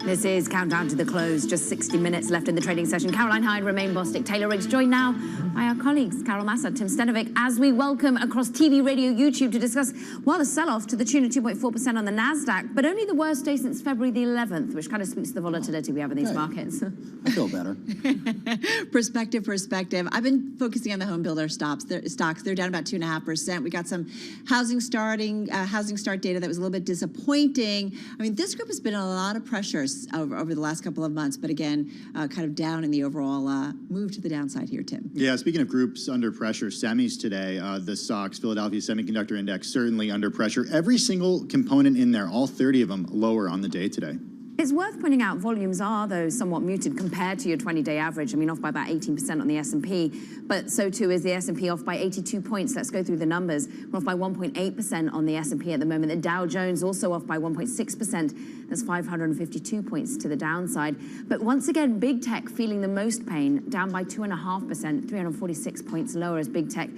This is Countdown to the Close. Just 60 minutes left in the trading session. Caroline Hyde, Romain Bostic, Taylor Riggs, joined now by our colleagues, Carol Massa, Tim Stenovic, as we welcome across TV, radio, YouTube to discuss, well, the sell-off to the tune of 2.4% on the NASDAQ, but only the worst day since February the 11th, which kind of speaks to the volatility we have in these markets. I feel better. Perspective. I've been focusing on the home builder stocks. They're down about 2.5%. We got some housing start data that was a little bit disappointing. I mean, this group has been in a lot of pressures over the last couple of months, but again, kind of down in the overall move to the downside here, Tim. Yeah, speaking of groups under pressure, semis today, the stocks, Philadelphia Semiconductor Index, certainly under pressure. Every single component in there, all 30 of them, lower on the day today. It's worth pointing out volumes are, though, somewhat muted compared to your 20-day average. I mean, off by about 18% on the S&P, but so too is the S&P, off by 82 points. Let's go through the numbers. We're off by 1.8% on the S&P at the moment. The Dow Jones also off by 1.6%. That's 552 points to the downside. But once again, big tech feeling the most pain, down by 2.5%, 346 points lower as big tech.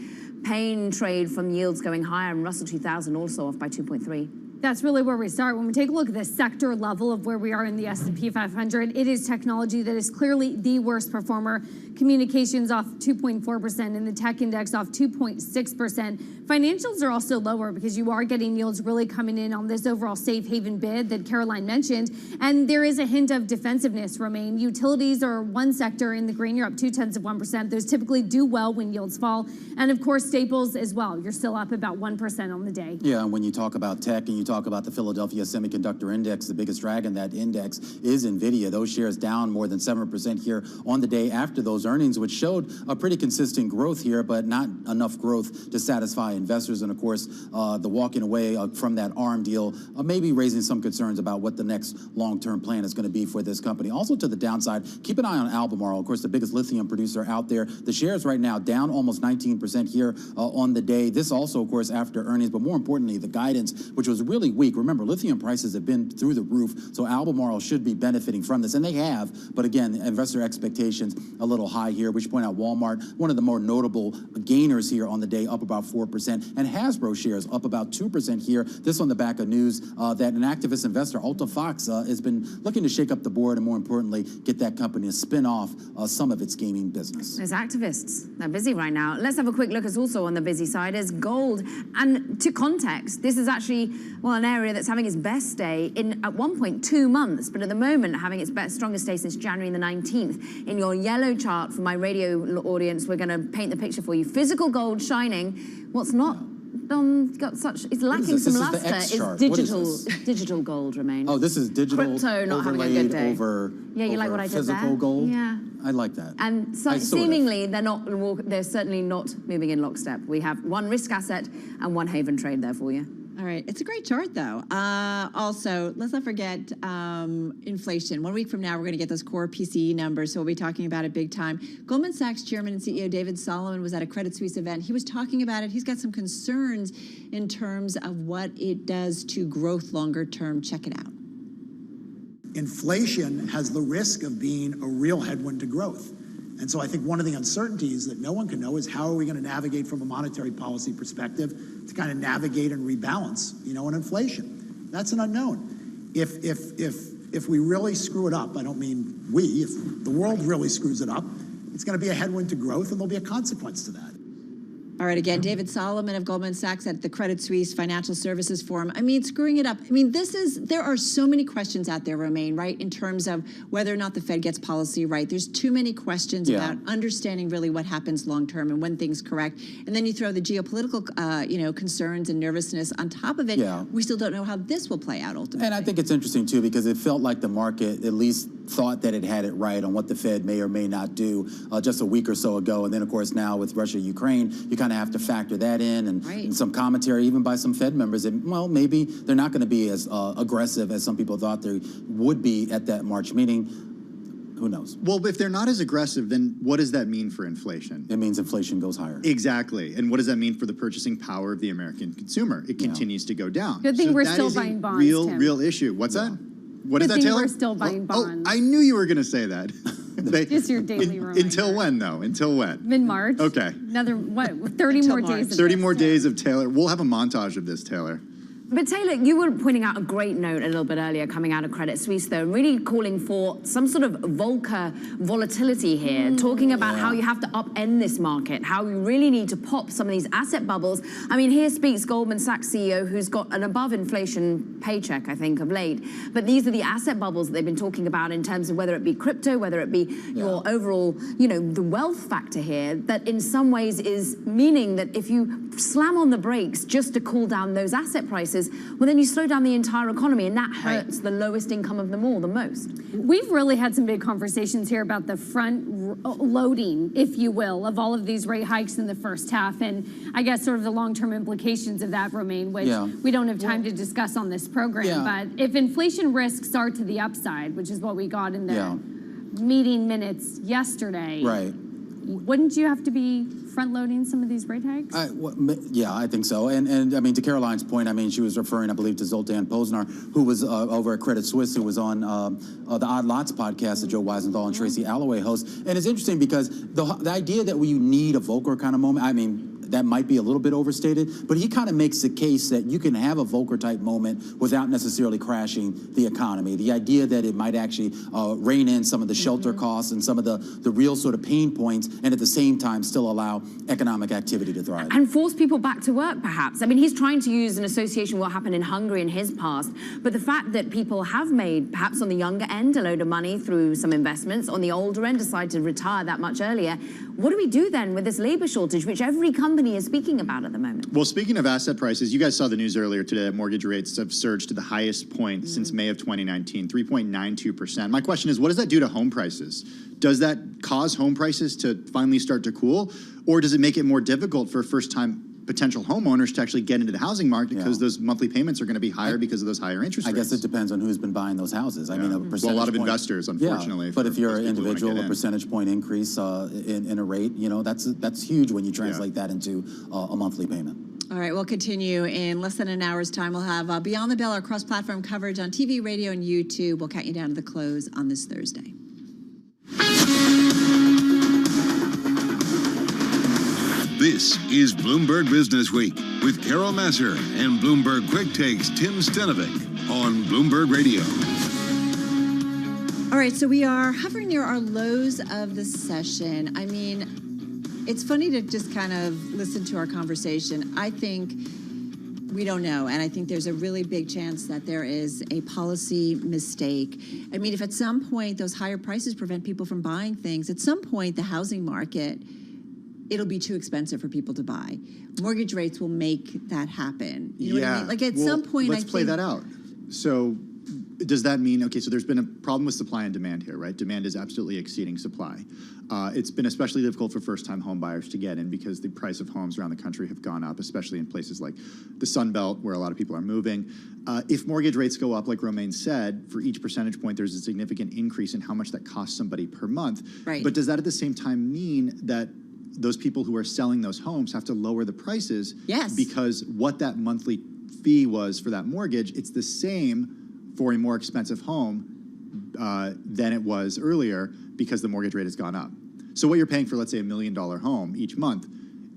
Pain trade from yields going higher, and Russell 2000 also off by 2.3. That's really where we start. When we take a look at the sector level of where we are in the S&P 500, it is technology that is clearly the worst performer. Communications off 2.4% and the tech index off 2.6%. Financials are also lower because you are getting yields really coming in on this overall safe haven bid that Caroline mentioned. And there is a hint of defensiveness, Romain. Utilities are one sector in the green. You're up 0.2%. Those typically do well when yields fall. And of course, staples as well. You're still up about 1% on the day. Yeah, and when you talk about tech and you talk about the Philadelphia Semiconductor Index, the biggest drag in that index is NVIDIA. Those shares down more than 7% here on the day after those earnings, which showed a pretty consistent growth here, but not enough growth to satisfy investors. And of course, the walking away from that ARM deal, maybe raising some concerns about what the next long-term plan is going to be for this company. Also to the downside, keep an eye on Albemarle, of course, the biggest lithium producer out there. The shares right now down almost 19% here on the day. This also, of course, after earnings, but more importantly, the guidance, which was really weak. Remember, lithium prices have been through the roof, so Albemarle should be benefiting from this, and they have. But again, investor expectations a little high here. We should point out Walmart, one of the more notable gainers here on the day, up about 4%, and Hasbro shares up about 2% here. This on the back of news that an activist investor, Alta Fox, has been looking to shake up the board and, more importantly, get that company to spin off some of its gaming business. There's activists. They're busy right now. Let's have a quick look as also on the busy side is gold. And to context, this is actually, well, an area that's having its best day in at 1.2 months, but at the moment having its strongest day since January the 19th. In your yellow chart for my radio audience, we're going to paint the picture for you. Physical gold shining. What's not got such, it's lacking some luster. It's digital gold, Romain. Oh, this is digital crypto not having a good day. Over, yeah, you like what I did there? Physical gold? Yeah. I like that. And so seemingly they're certainly not moving in lockstep. We have one risk asset and one haven trade there for you. All right, it's a great chart, though. Also, let's not forget inflation. 1 week from now, we're going to get those core PCE numbers, so we'll be talking about it big time. Goldman Sachs Chairman and CEO David Solomon was at a Credit Suisse event. He was talking about it. He's got some concerns in terms of what it does to growth longer term. Check it out. Inflation has the risk of being a real headwind to growth. And so I think one of the uncertainties that no one can know is how are we going to navigate from a monetary policy perspective to kind of navigate and rebalance, an inflation. That's an unknown. If we really screw it up, I don't mean we, if the world really screws it up, it's going to be a headwind to growth and there'll be a consequence to that. All right, again, David Solomon of Goldman Sachs at the Credit Suisse Financial Services Forum. I mean, screwing it up. I mean, there are so many questions out there, Romain, right, in terms of whether or not the Fed gets policy right. There's too many questions about understanding really what happens long term and when things correct. And then you throw the geopolitical, concerns and nervousness on top of it. Yeah. We still don't know how this will play out ultimately. And I think it's interesting, too, because it felt like the market at least thought that it had it right on what the Fed may or may not do just a week or so ago. And then, of course, now with Russia, Ukraine, you kind of have to factor that in and some commentary even by some Fed members that, well, maybe they're not going to be as aggressive as some people thought they would be at that March meeting. Who knows? Well, if they're not as aggressive, then what does that mean for inflation? It means inflation goes higher. Exactly. And what does that mean for the purchasing power of the American consumer? It continues to go down. Good thing we're still buying bonds, Tim. Real issue. What's that? What is that, Taylor? Taylor? We're still buying bonds. Oh, I knew you were going to say that. Just your daily reminder. Until when, though? Until when? Mid-March. Okay. Another, 30 more days of 30 this, more too. days of Taylor. We'll have a montage of this, Taylor. But Taylor, you were pointing out a great note a little bit earlier coming out of Credit Suisse, though, really calling for some sort of Volcker volatility here, talking about how you have to upend this market, how you really need to pop some of these asset bubbles. I mean, here speaks Goldman Sachs CEO, who's got an above-inflation paycheck, I think, of late. But these are the asset bubbles that they've been talking about in terms of whether it be crypto, whether it be your overall, the wealth factor here, that in some ways is meaning that if you slam on the brakes just to cool down those asset prices, well, then you slow down the entire economy, and that hurts the lowest income of them all the most. We've really had some big conversations here about the front loading, if you will, of all of these rate hikes in the first half, and I guess sort of the long-term implications of that, Romaine, which we don't have time to discuss on this program. But if inflation risks are to the upside, which is what we got in the meeting minutes yesterday, wouldn't you have to be front-loading some of these rate hikes? I think so. And I mean, to Caroline's point, I mean, she was referring, I believe, to Zoltan Posner, who was over at Credit Suisse, who was on the Odd Lots podcast that Joe Weisenthal and Tracy Alloway host. And it's interesting because the idea that you need a Volcker kind of moment, I mean, that might be a little bit overstated, but he kind of makes the case that you can have a Volcker-type moment without necessarily crashing the economy. The idea that it might actually rein in some of the shelter costs and some of the real sort of pain points, and at the same time still allow economic activity to thrive. And force people back to work, perhaps. I mean, he's trying to use an association with what happened in Hungary in his past, but the fact that people have made, perhaps on the younger end, a load of money through some investments, on the older end, decide to retire that much earlier. What do we do then with this labor shortage, which every company is speaking about at the moment? Well, speaking of asset prices, you guys saw the news earlier today that mortgage rates have surged to the highest point since May of 2019, 3.92%. My question is, what does that do to home prices? Does that cause home prices to finally start to cool? Or does it make it more difficult for first-time potential homeowners to actually get into the housing market because those monthly payments are going to be higher because of those higher interest rates? I guess it depends on who's been buying those houses. I mean, a percentage a lot of point, investors, unfortunately. But if you're an individual, a percentage point increase in a rate, that's huge when you translate that into a monthly payment. All right, we'll continue in less than an hour's time. We'll have Beyond the Bell, our cross-platform coverage on TV, radio, and YouTube. We'll count you down to the close on this Thursday. This is Bloomberg Business Week with Carol Masser and Bloomberg Quick Takes Tim Stenovic on Bloomberg Radio. All right, so we are hovering near our lows of the session. I mean, it's funny to just kind of listen to our conversation. I think we don't know, and I think there's a really big chance that there is a policy mistake. I mean, if at some point those higher prices prevent people from buying things, at some point the housing market, it'll be too expensive for people to buy. Mortgage rates will make that happen. You know what I mean? Like at some point, let's play that out. So does that mean, okay, so there's been a problem with supply and demand here, right? Demand is absolutely exceeding supply. It's been especially difficult for first-time home buyers to get in because the price of homes around the country have gone up, especially in places like the Sun Belt where a lot of people are moving. If mortgage rates go up, like Romaine said, for each percentage point, there's a significant increase in how much that costs somebody per month. Right. But does that at the same time mean that those people who are selling those homes have to lower the prices? Yes. Because what that monthly fee was for that mortgage, it's the same for a more expensive home than it was earlier because the mortgage rate has gone up. So what you're paying for, let's say, $1 million home each month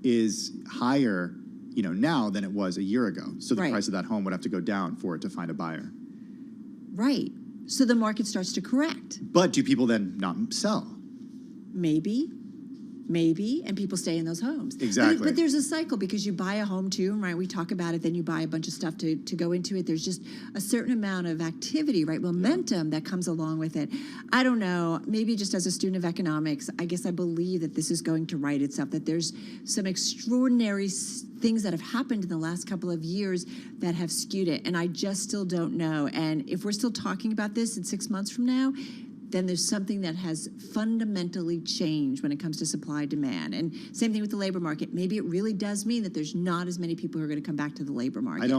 is higher, now than it was a year ago. So the price of that home would have to go down for it to find a buyer. Right. So the market starts to correct. But do people then not sell? Maybe, and people stay in those homes. Exactly. But there's a cycle because you buy a home too, right? We talk about it, then you buy a bunch of stuff to go into it. There's just a certain amount of activity, right? Momentum that comes along with it. I don't know, maybe just as a student of economics, I guess I believe that this is going to right itself, that there's some extraordinary things that have happened in the last couple of years that have skewed it, and I just still don't know. And if we're still talking about this in 6 months from now, then there's something that has fundamentally changed when it comes to supply demand. And same thing with the labor market. Maybe it really does mean that there's not as many people who are going to come back to the labor market.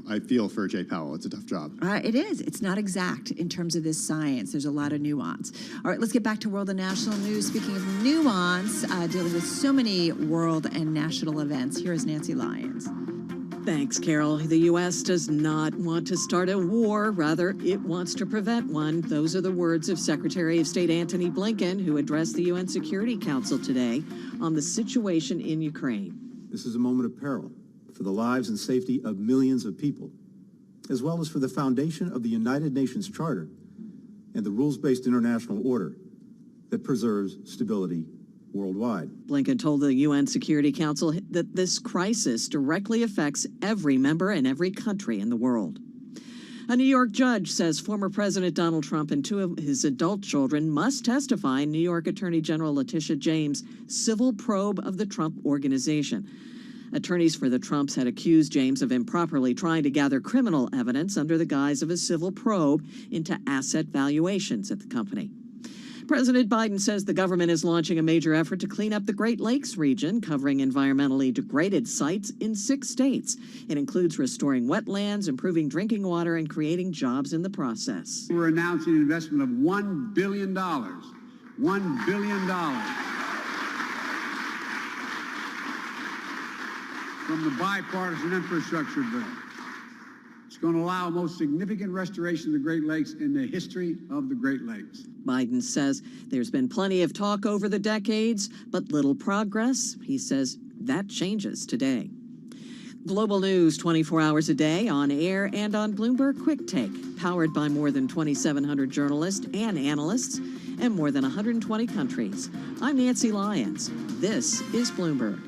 I feel for Jay Powell. It's a tough job. It is. It's not exact in terms of this science. There's a lot of nuance. All right, let's get back to world and national news. Speaking of nuance, dealing with so many world and national events, here is Nancy Lyons. Thanks, Carol. The U.S. does not want to start a war. Rather, it wants to prevent one. Those are the words of Secretary of State Antony Blinken, who addressed the UN Security Council today on the situation in Ukraine. This is a moment of peril for the lives and safety of millions of people, as well as for the foundation of the United Nations Charter and the rules-based international order that preserves stability worldwide. Blinken told the UN Security Council that this crisis directly affects every member and every country in the world. A New York judge says former President Donald Trump and two of his adult children must testify in New York Attorney General Letitia James' civil probe of the Trump Organization. Attorneys for the Trumps had accused James of improperly trying to gather criminal evidence under the guise of a civil probe into asset valuations at the company. President Biden says the government is launching a major effort to clean up the Great Lakes region, covering environmentally degraded sites in 6 states. It includes restoring wetlands, improving drinking water, and creating jobs in the process. We're announcing an investment of $1 billion. $1 billion. From the bipartisan infrastructure bill. It's going to allow the most significant restoration of the Great Lakes in the history of the Great Lakes. Biden says there's been plenty of talk over the decades, but little progress. He says that changes today. Global news 24 hours a day on air and on Bloomberg Quick Take, powered by more than 2,700 journalists and analysts and more than 120 countries. I'm Nancy Lyons. This is Bloomberg.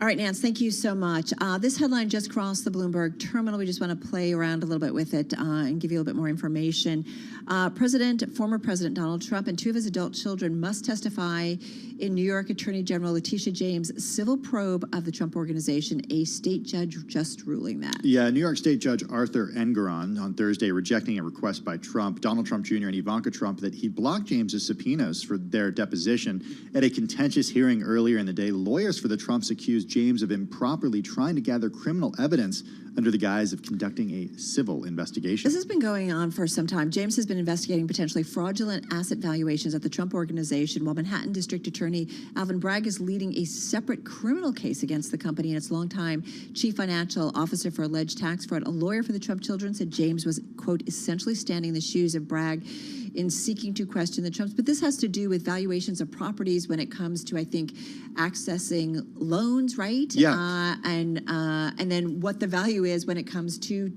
All right, Nance, thank you so much. This headline just crossed the Bloomberg terminal. We just want to play around a little bit with it and give you a little bit more information. Former President Donald Trump and 2 of his adult children must testify in New York Attorney General Letitia James' civil probe of the Trump Organization, a state judge just ruling that. Yeah, New York State Judge Arthur Engoron on Thursday rejecting a request by Donald Trump Jr. and Ivanka Trump that he block James's subpoenas for their deposition. At a contentious hearing earlier in the day, lawyers for the Trumps accused James of improperly trying to gather criminal evidence under the guise of conducting a civil investigation. This has been going on for some time. James has been investigating potentially fraudulent asset valuations at the Trump Organization, while Manhattan District Attorney Alvin Bragg is leading a separate criminal case against the company and its longtime chief financial officer for alleged tax fraud. A lawyer for the Trump children said James was, quote, essentially standing in the shoes of Bragg in seeking to question the Trumps. But this has to do with valuations of properties when it comes to, I think, accessing loans, right? Yeah. And then what the value is when it comes to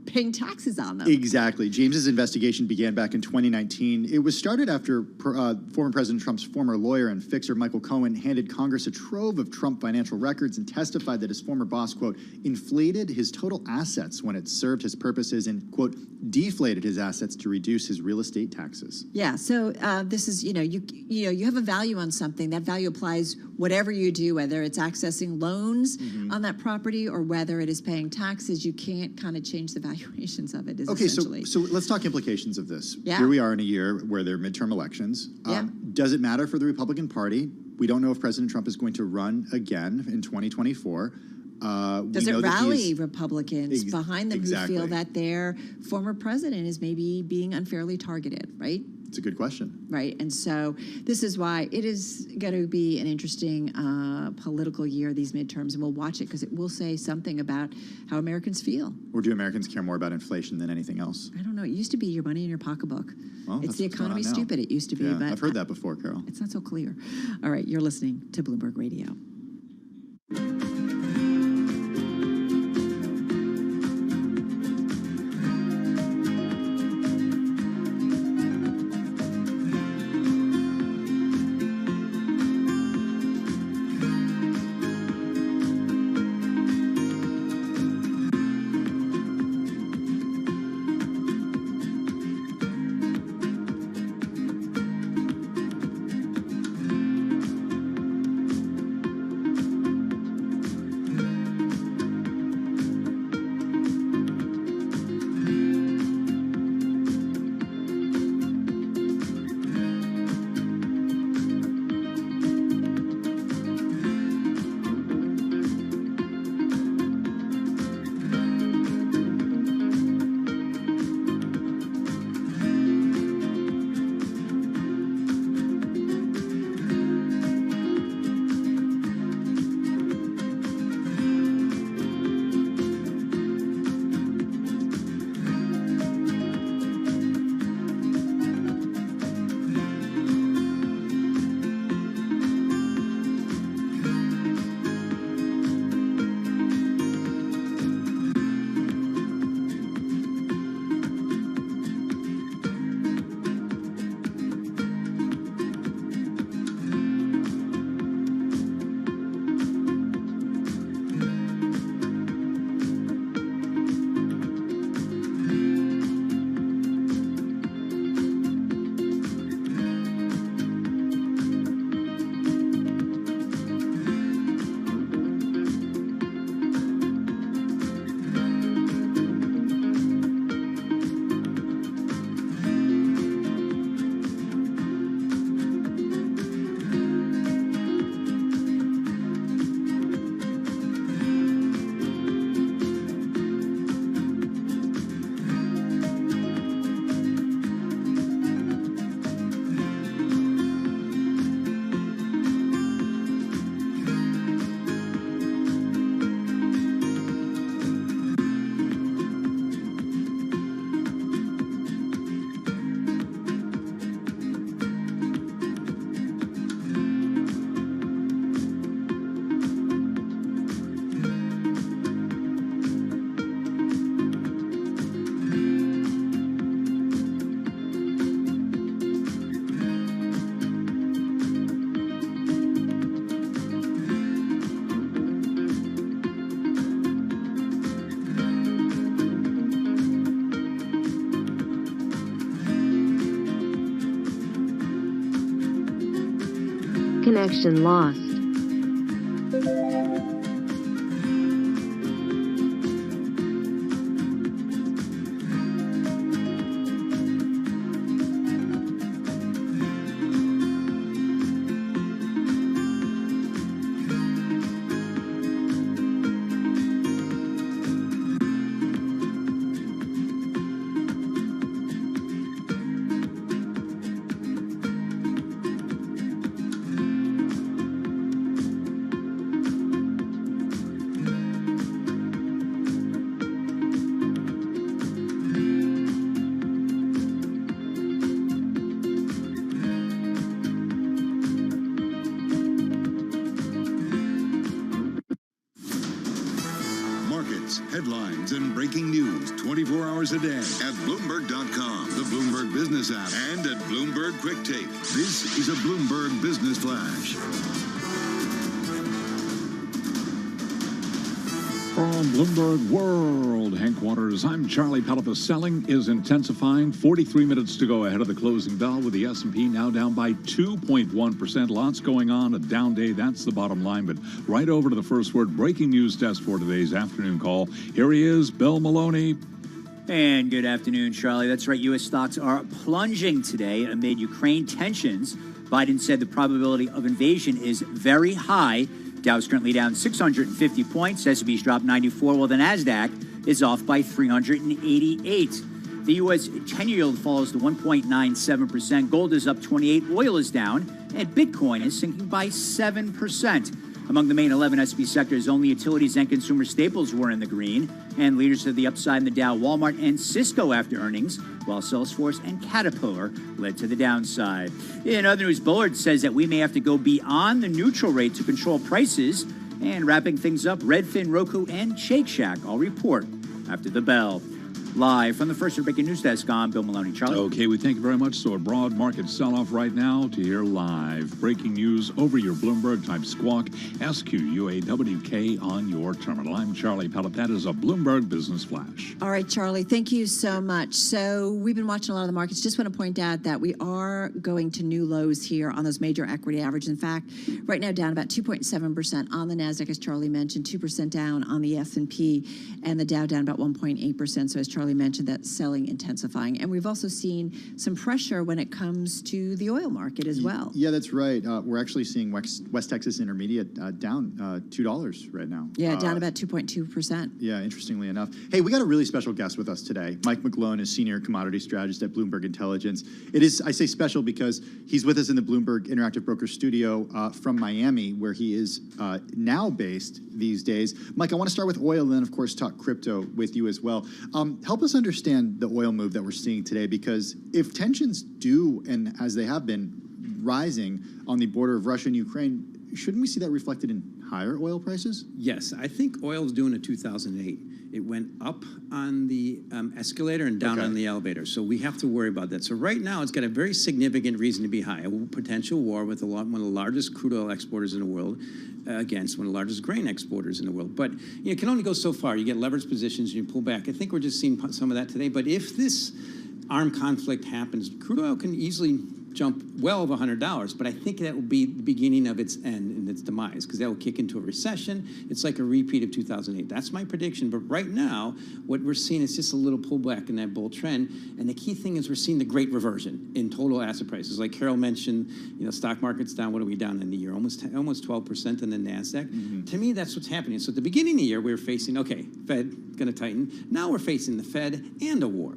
paying taxes on them. Exactly. James's investigation began back in 2019. It was started after former President Trump's former lawyer and fixer Michael Cohen handed Congress a trove of Trump financial records and testified that his former boss, quote, inflated his total assets when it served his purposes and, quote, deflated his assets to reduce his real estate taxes. Yeah. So this is, you have a value on something. That value applies whatever you do, whether it's accessing loans on that property or whether it is paying taxes. You can't kind of change the valuations of it. Okay, so let's talk implications of this. Yeah. Here we are in a year where there are midterm elections. Yeah. Does it matter for the Republican Party? We don't know if President Trump is going to run again in 2024. Does it rally Republicans behind them exactly. who feel that their former president is maybe being unfairly targeted, right? It's a good question. Right. And so this is why it is going to be an interesting political year, these midterms, and we'll watch it because it will say something about how Americans feel. Or do Americans care more about inflation than anything else? I don't know. It used to be your money in your pocketbook. Well, it's the economy stupid. It used to be. Yeah, but I've heard that before, Carol. It's not so clear. All right. You're listening to Bloomberg Radio. Connection lost. Headlines and breaking news 24 hours a day at Bloomberg.com, the Bloomberg Business app, and at Bloomberg Quick Take. This is a Bloomberg Business Flash. From Bloomberg World Headquarters, I'm Charlie Pellipas. Selling is intensifying. 43 minutes to go ahead of the closing bell, with the S&P now down by 2.1%. Lots going on. A down day, that's the bottom line. But right over to the first word breaking news desk for today's afternoon call. Here he is, Bill Maloney. And good afternoon, Charlie. That's right. U.S. stocks are plunging today amid Ukraine tensions. Biden said the probability of invasion is very high. Dow's currently down 650 points. S&P's dropped 94, while the NASDAQ is off by 388. The U.S. 10-year yield falls to 1.97%. Gold is up 28. Oil is down. And Bitcoin is sinking by 7%. Among the main 11 S&P sectors, only utilities and consumer staples were in the green. And leaders to the upside in the Dow, Walmart and Cisco after earnings, while Salesforce and Caterpillar led to the downside. In other news, Bullard says that we may have to go beyond the neutral rate to control prices. And wrapping things up, Redfin, Roku, and Shake Shack all report after the bell. Live from the first breaking news desk, I'm Bill Maloney. Charlie? Okay, we thank you very much. So a broad market sell-off right now. To hear live breaking news over your Bloomberg, type squawk, SQUAWK on your terminal. I'm Charlie Pellet. That is a Bloomberg Business Flash. All right, Charlie, thank you so much. So we've been watching a lot of the markets. Just want to point out that we are going to new lows here on those major equity averages. In fact, right now down about 2.7% on the NASDAQ, as Charlie mentioned, 2% down on the S&P, and the Dow down about 1.8%. So as Charlie mentioned, that selling intensifying. And we've also seen some pressure when it comes to the oil market as well. Yeah, that's right. We're actually seeing West Texas Intermediate down $2 right now. Yeah, down about 2.2%. Yeah, interestingly enough. Hey, we got a really special guest with us today. Mike McGlone is Senior Commodity Strategist at Bloomberg Intelligence. It is, I say special because he's with us in the Bloomberg Interactive Broker studio from Miami, where he is now based these days. Mike, I want to start with oil and then, of course, talk crypto with you as well. Help us understand the oil move that we're seeing today, because if tensions do, and as they have been, rising on the border of Russia and Ukraine, shouldn't we see that reflected in higher oil prices? Yes, I think oil is doing a 2008. It went up on the escalator and down on the elevator. So we have to worry about that. So right now, it's got a very significant reason to be high. A potential war with one of the largest crude oil exporters in the world against one of the largest grain exporters in the world. But it can only go so far. You get leveraged positions, you pull back. I think we're just seeing some of that today. But if this armed conflict happens, crude oil can easily jump well over $100, but I think that will be the beginning of its end and its demise, because that will kick into a recession. It's like a repeat of 2008. That's my prediction. But right now, what we're seeing is just a little pullback in that bull trend. And the key thing is we're seeing the great reversion in total asset prices. Like Carol mentioned, stock market's down. What are we down in the year? Almost 12% in the NASDAQ. Mm-hmm. To me, that's what's happening. So at the beginning of the year, we were facing, Fed going to tighten. Now we're facing the Fed and a war.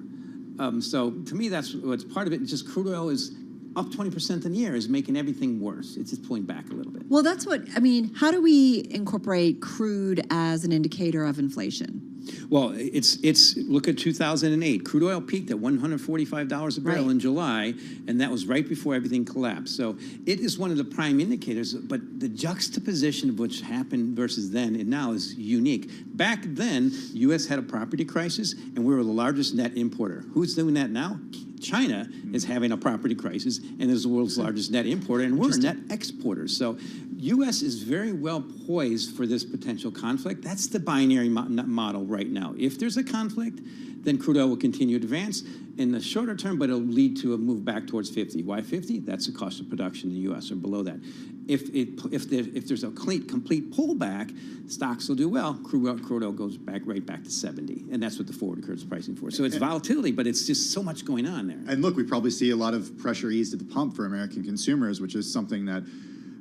So to me, that's what's part of it. It's just crude oil is up 20% in the year is making everything worse. It's just pulling back a little bit. Well, that's how do we incorporate crude as an indicator of inflation? Well, it's look at 2008. Crude oil peaked at $145 a barrel in July, and that was right before everything collapsed. So it is one of the prime indicators, but the juxtaposition of what's happened versus then and now is unique. Back then, U.S. had a property crisis, and we were the largest net importer. Who's doing that now? China is having a property crisis and is the world's largest net importer, and we're net exporters. So U.S. is very well poised for this potential conflict. That's the binary model right now. If there's a conflict, then crude oil will continue to advance in the shorter term, but it'll lead to a move back towards 50. Why 50? That's the cost of production in the U.S. or below that. If there's a complete pullback, stocks will do well. Crude oil goes right back to 70, and that's what the forward curve is pricing for. So it's volatility, but it's just so much going on there. And look, we probably see a lot of pressure eased at the pump for American consumers, which is something that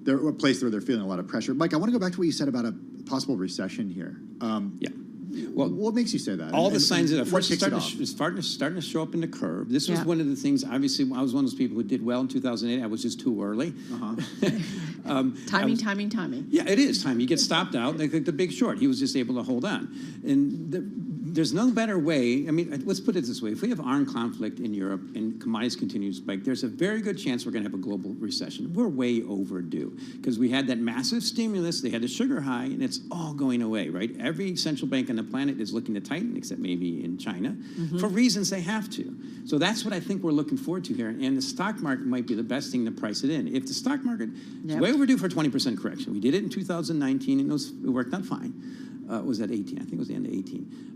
they're a place where they're feeling a lot of pressure. Mike, I want to go back to what you said about a possible recession here. Yeah. Well, what makes you say that? All the signs that are what first kicks it starting to show up in the curve. This was one of the things. Obviously, I was one of those people who did well in 2008. I was just too early. Timing. Yeah, it is time. You get stopped out. Like the Big Short, he was just able to hold on. And there's no better way. I mean, let's put it this way. If we have armed conflict in Europe and commodities continue to spike, there's a very good chance we're going to have a global recession. We're way overdue because we had that massive stimulus. They had the sugar high, and it's all going away, right? Every central bank on the planet is looking to tighten, except maybe in China, for reasons they have to. So that's what I think we're looking forward to here. And the stock market might be the best thing to price it in. If the stock market is way overdue for a 20% correction, we did it in 2019, and it worked out fine. Was that 18? I think it was the end of 18.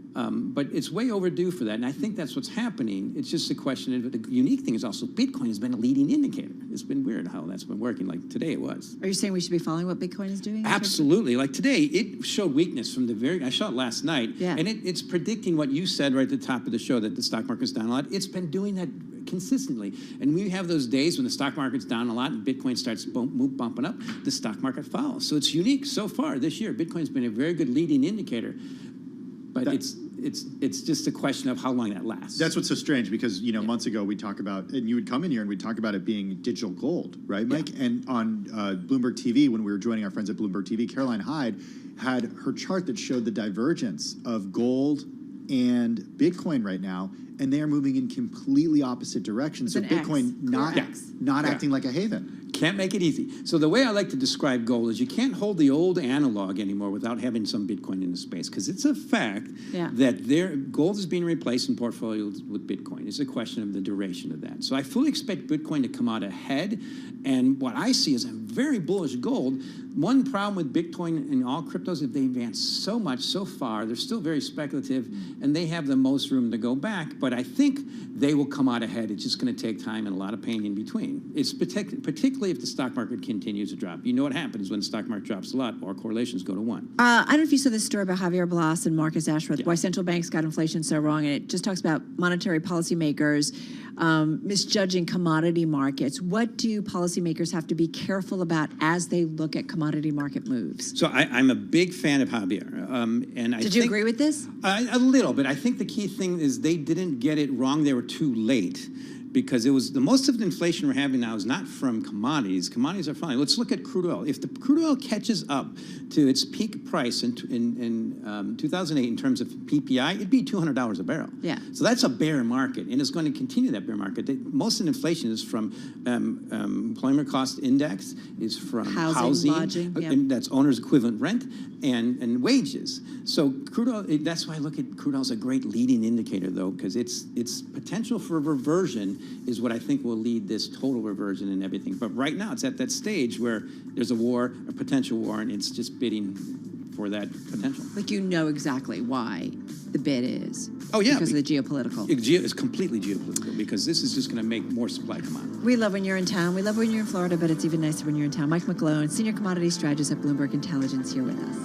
But it's way overdue for that, and I think that's what's happening. It's just a question of the unique thing is also Bitcoin has been a leading indicator. It's been weird how that's been working. Like today it was. Are you saying we should be following what Bitcoin is doing? Absolutely. Like today, it showed weakness from I saw it last night, and it's predicting what you said right at the top of the show, that the stock market's down a lot. It's been doing that consistently. And we have those days when the stock market's down a lot and Bitcoin starts bumping up, the stock market follows. So it's unique so far this year. Bitcoin's been a very good leading indicator, but it's just a question of how long that lasts. That's what's so strange because, months ago we'd talk about, and you would come in here and we'd talk about it being digital gold, right, Mike? Yeah. And on Bloomberg TV, when we were joining our friends at Bloomberg TV, Caroline Hyde had her chart that showed the divergence of gold and Bitcoin right now, and they are moving in completely opposite directions. So Bitcoin not acting like a haven. Can't make it easy. So the way I like to describe gold is you can't hold the old analog anymore without having some Bitcoin in the space, because it's a fact that gold is being replaced in portfolios with Bitcoin. It's a question of the duration of that. So I fully expect Bitcoin to come out ahead, and what I see is a very bullish gold. One problem with Bitcoin and all cryptos is they advance so much so far. They're still very speculative, and they have the most room to go back. But I think they will come out ahead. It's just going to take time and a lot of pain in between. It's particularly if the stock market continues to drop. You know what happens when the stock market drops a lot, or correlations go to 1. I don't know if you saw this story about Javier Blas and Marcus Ashworth, why central banks got inflation so wrong, and it just talks about monetary policymakers misjudging commodity markets. What do policymakers have to be careful about as they look at commodity market moves? So I'm a big fan of Javier. Did you agree with this? A little bit. I think the key thing is they didn't get it wrong. They were too late. Because most of the inflation we're having now is not from commodities. Commodities are fine. Let's look at crude oil. If the crude oil catches up to its peak price in 2008 in terms of PPI, it'd be $200 a barrel. Yeah. So that's a bear market, and it's going to continue that bear market. Most of the inflation is from employment cost index, is from housing, lodging, and that's owner's equivalent rent and wages. So crude oil. That's why I look at crude oil as a great leading indicator, though, because its potential for reversion is what I think will lead this total reversion and everything. But right now, it's at that stage where there's a potential war, and it's just bidding for that potential. Like exactly why the bid is. Oh, yeah. Because of the geopolitical. It's completely geopolitical, because this is just going to make more supply come on. We love when you're in town. We love when you're in Florida, but it's even nicer when you're in town. Mike McGlone, Senior Commodity Strategist at Bloomberg Intelligence, here with us.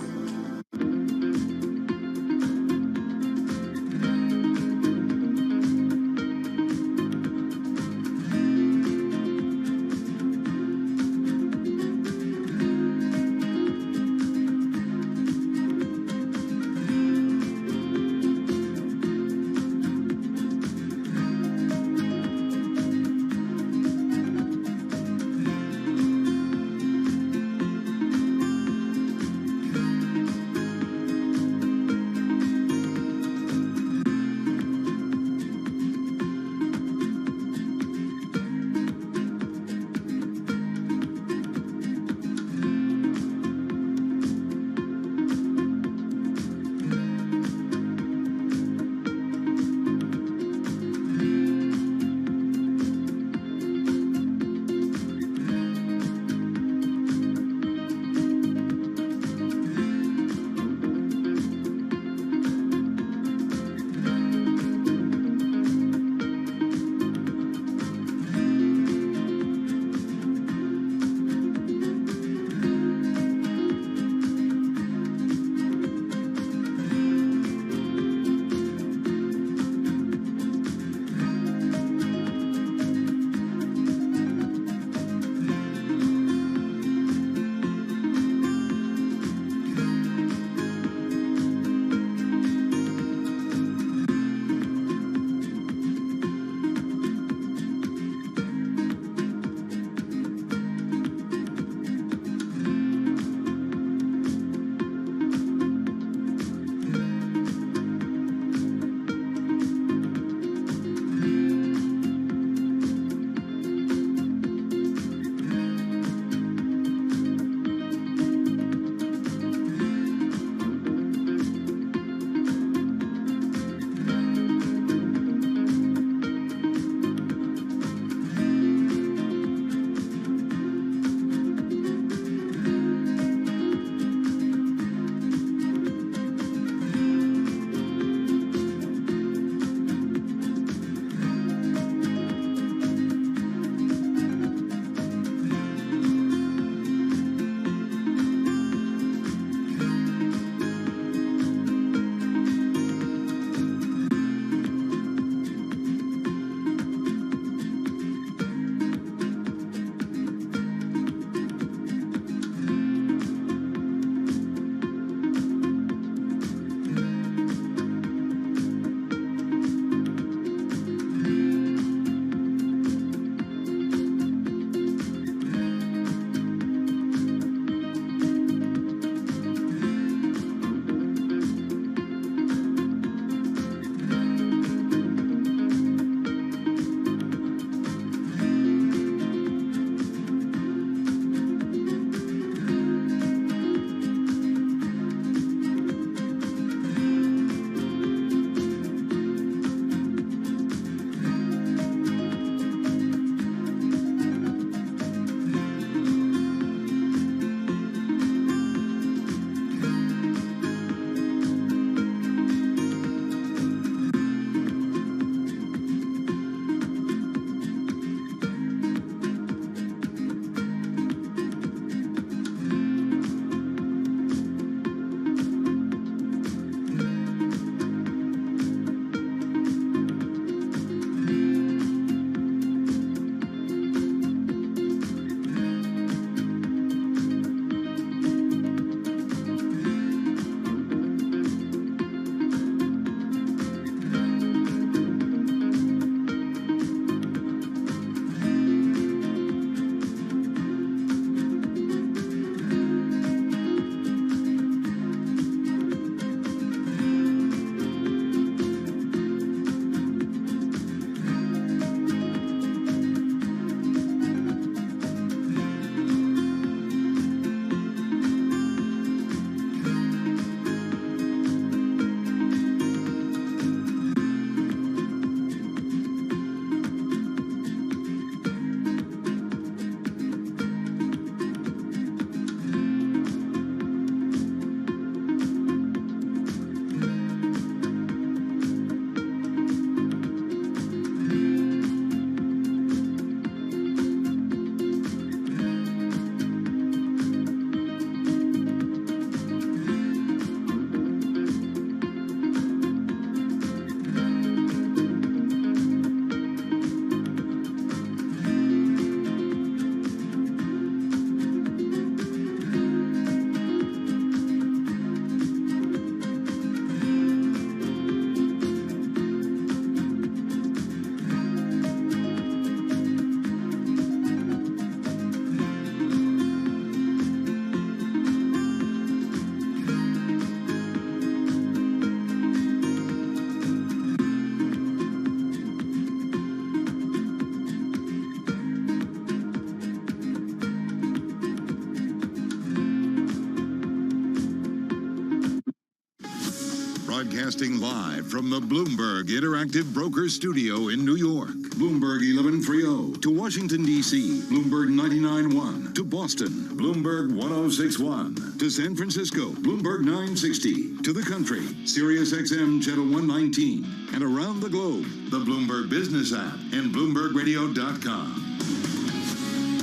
Broadcasting live from the Bloomberg Interactive Broker Studio in New York. Bloomberg 1130 to Washington, D.C. Bloomberg 99.1 to Boston. Bloomberg 106.1 to San Francisco. Bloomberg 960 to the country. Sirius XM Channel 119. And around the globe, the Bloomberg Business app and BloombergRadio.com.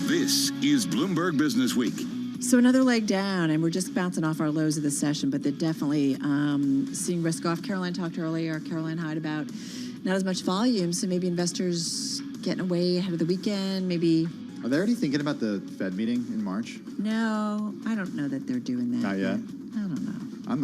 This is Bloomberg Business Week. So another leg down, and we're just bouncing off our lows of the session, but they're definitely seeing risk off. Caroline talked earlier, Caroline Hyde, about not as much volume, so maybe investors getting away ahead of the weekend, maybe. Are they already thinking about the Fed meeting in March? No, I don't know that they're doing that. Not yet? I don't know.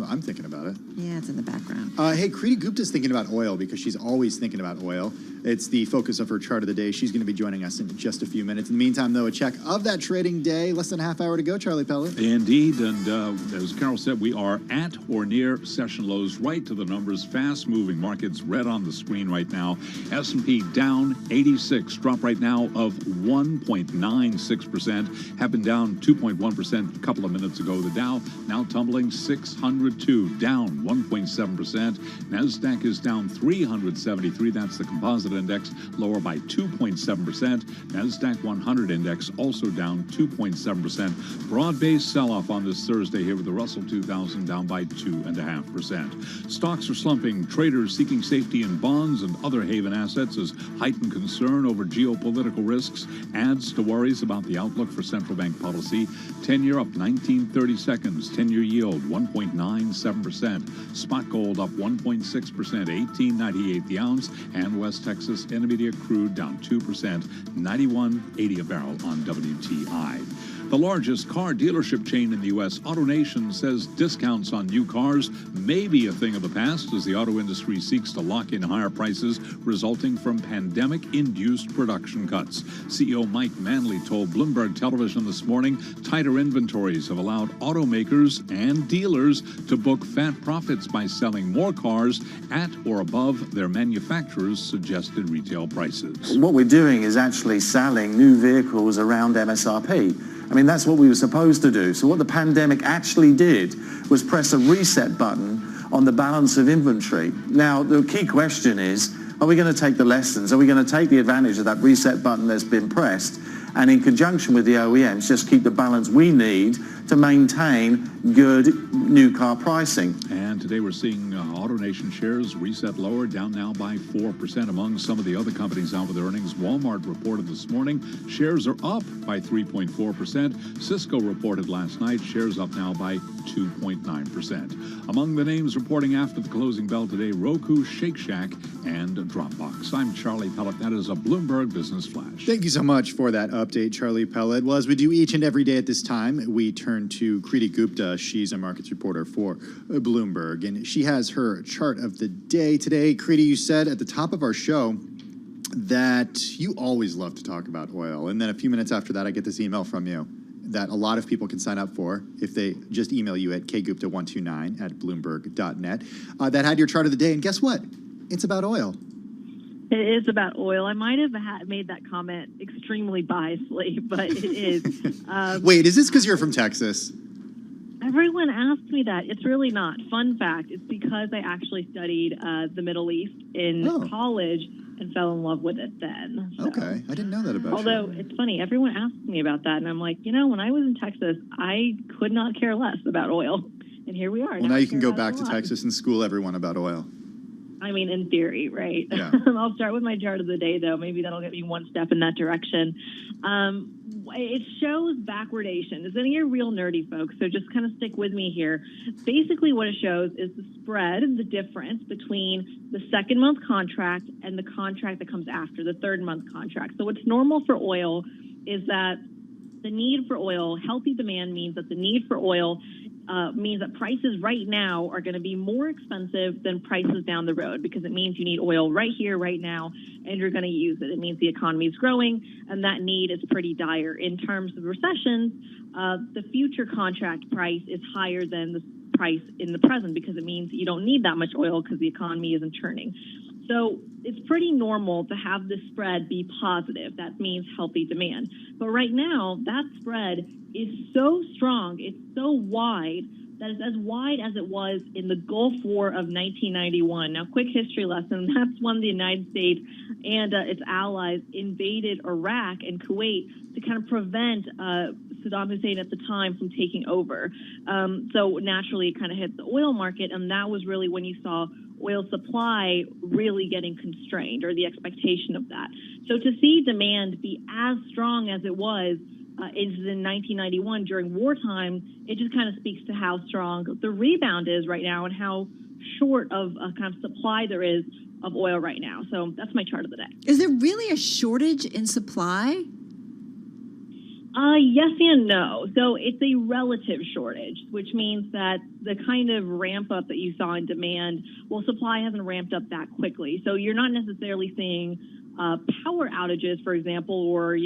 I'm thinking about it. Yeah, it's in the background. Hey, Kriti Gupta's thinking about oil because she's always thinking about oil. It's the focus of her chart of the day. She's going to be joining us in just a few minutes. In the meantime, though, a check of that trading day. Less than a half hour to go, Charlie Pellet. Indeed, and as Carol said, we are at or near session lows, right to the numbers. Fast-moving markets, red on the screen right now. S&P down 86, drop right now of 1.96%. Have been down 2.1% a couple of minutes ago. The Dow now tumbling 602, down 1.7%. NASDAQ is down 373. That's the composite index, lower by 2.7%. NASDAQ 100 index also down 2.7%. Broad-based sell-off on this Thursday here with the Russell 2000 down by 2.5%. Stocks are slumping. Traders seeking safety in bonds and other haven assets as heightened concern over geopolitical risks adds to worries about the outlook for central bank policy. 10-year up 19.30 seconds. 10-year yield 1.97%. Spot gold up 1.6%, 18.98 the ounce, and West Texas Intermediate crude down 2%, 91.80 a barrel on WTI. The largest car dealership chain in the U.S., AutoNation, says discounts on new cars may be a thing of the past as the auto industry seeks to lock in higher prices resulting from pandemic-induced production cuts. CEO Mike Manley told Bloomberg Television this morning tighter inventories have allowed automakers and dealers to book fat profits by selling more cars at or above their manufacturers' suggested retail prices. What we're doing is actually selling new vehicles around MSRP. I mean, that's what we were supposed to do. So what the pandemic actually did was press a reset button on the balance of inventory. Now, the key question is, are we going to take the lessons? Are we going to take the advantage of that reset button that's been pressed and in conjunction with the OEMs just keep the balance we need to maintain good new car pricing? And today we're seeing AutoNation shares reset lower, down now by 4% among some of the other companies out with earnings. Walmart reported this morning shares are up by 3.4%. Cisco reported last night shares up now by 2.9%. Among the names reporting after the closing bell today, Roku, Shake Shack, and Dropbox. I'm Charlie Pellet. That is a Bloomberg Business Flash. Thank you so much for that update, Charlie Pellet. Well, as we do each and every day at this time, we turn to Kriti Gupta. She's a markets reporter for Bloomberg, and she has her chart of the day today. Kriti, you said at the top of our show that you always love to talk about oil, and then a few minutes after that, I get this email from you that a lot of people can sign up for if they just email you at kgupta129@bloomberg.net. That had your chart of the day, and guess what? It's about oil. It is about oil. I might have made that comment extremely biasly, but it is. Wait, is this because you're from Texas? Everyone asks me that. It's really not. Fun fact, it's because I actually studied the Middle East in college and fell in love with it then. So. Okay, I didn't know that about Although, it's funny, everyone asks me about that, and I'm like, when I was in Texas, I could not care less about oil. And here we are. Well, now you can go back to Texas and school everyone about oil. I mean, in theory, right? Yeah. I'll start with my chart of the day, though. Maybe that'll get me one step in that direction. It shows backwardation. It's getting real nerdy, folks, so just kind of stick with me here. Basically, what it shows is the spread, the difference between the second-month contract and the contract that comes after, the third-month contract. So what's normal for oil is that the need for oil, healthy demand means that the need for oil means that prices right now are going to be more expensive than prices down the road because it means you need oil right here, right now, and you're going to use it. It means the economy is growing, and that need is pretty dire. In terms of recessions, the future contract price is higher than the price in the present because it means you don't need that much oil because the economy isn't churning. So it's pretty normal to have this spread be positive. That means healthy demand. But right now, that spread is so strong, it's so wide that is as wide as it was in the Gulf War of 1991. Now, quick history lesson, that's when the United States and its allies invaded Iraq and Kuwait to kind of prevent Saddam Hussein at the time from taking over. So naturally, it kind of hit the oil market, and that was really when you saw oil supply really getting constrained, or the expectation of that. So to see demand be as strong as it was is in 1991 during wartime, it just kind of speaks to how strong the rebound is right now and how short of a kind of supply there is of oil right now. So that's my chart of the day. Is there really a shortage in supply? Yes and no. So it's a relative shortage, which means that the kind of ramp up that you saw in demand, well, supply hasn't ramped up that quickly. So you're not necessarily seeing power outages, for example, or,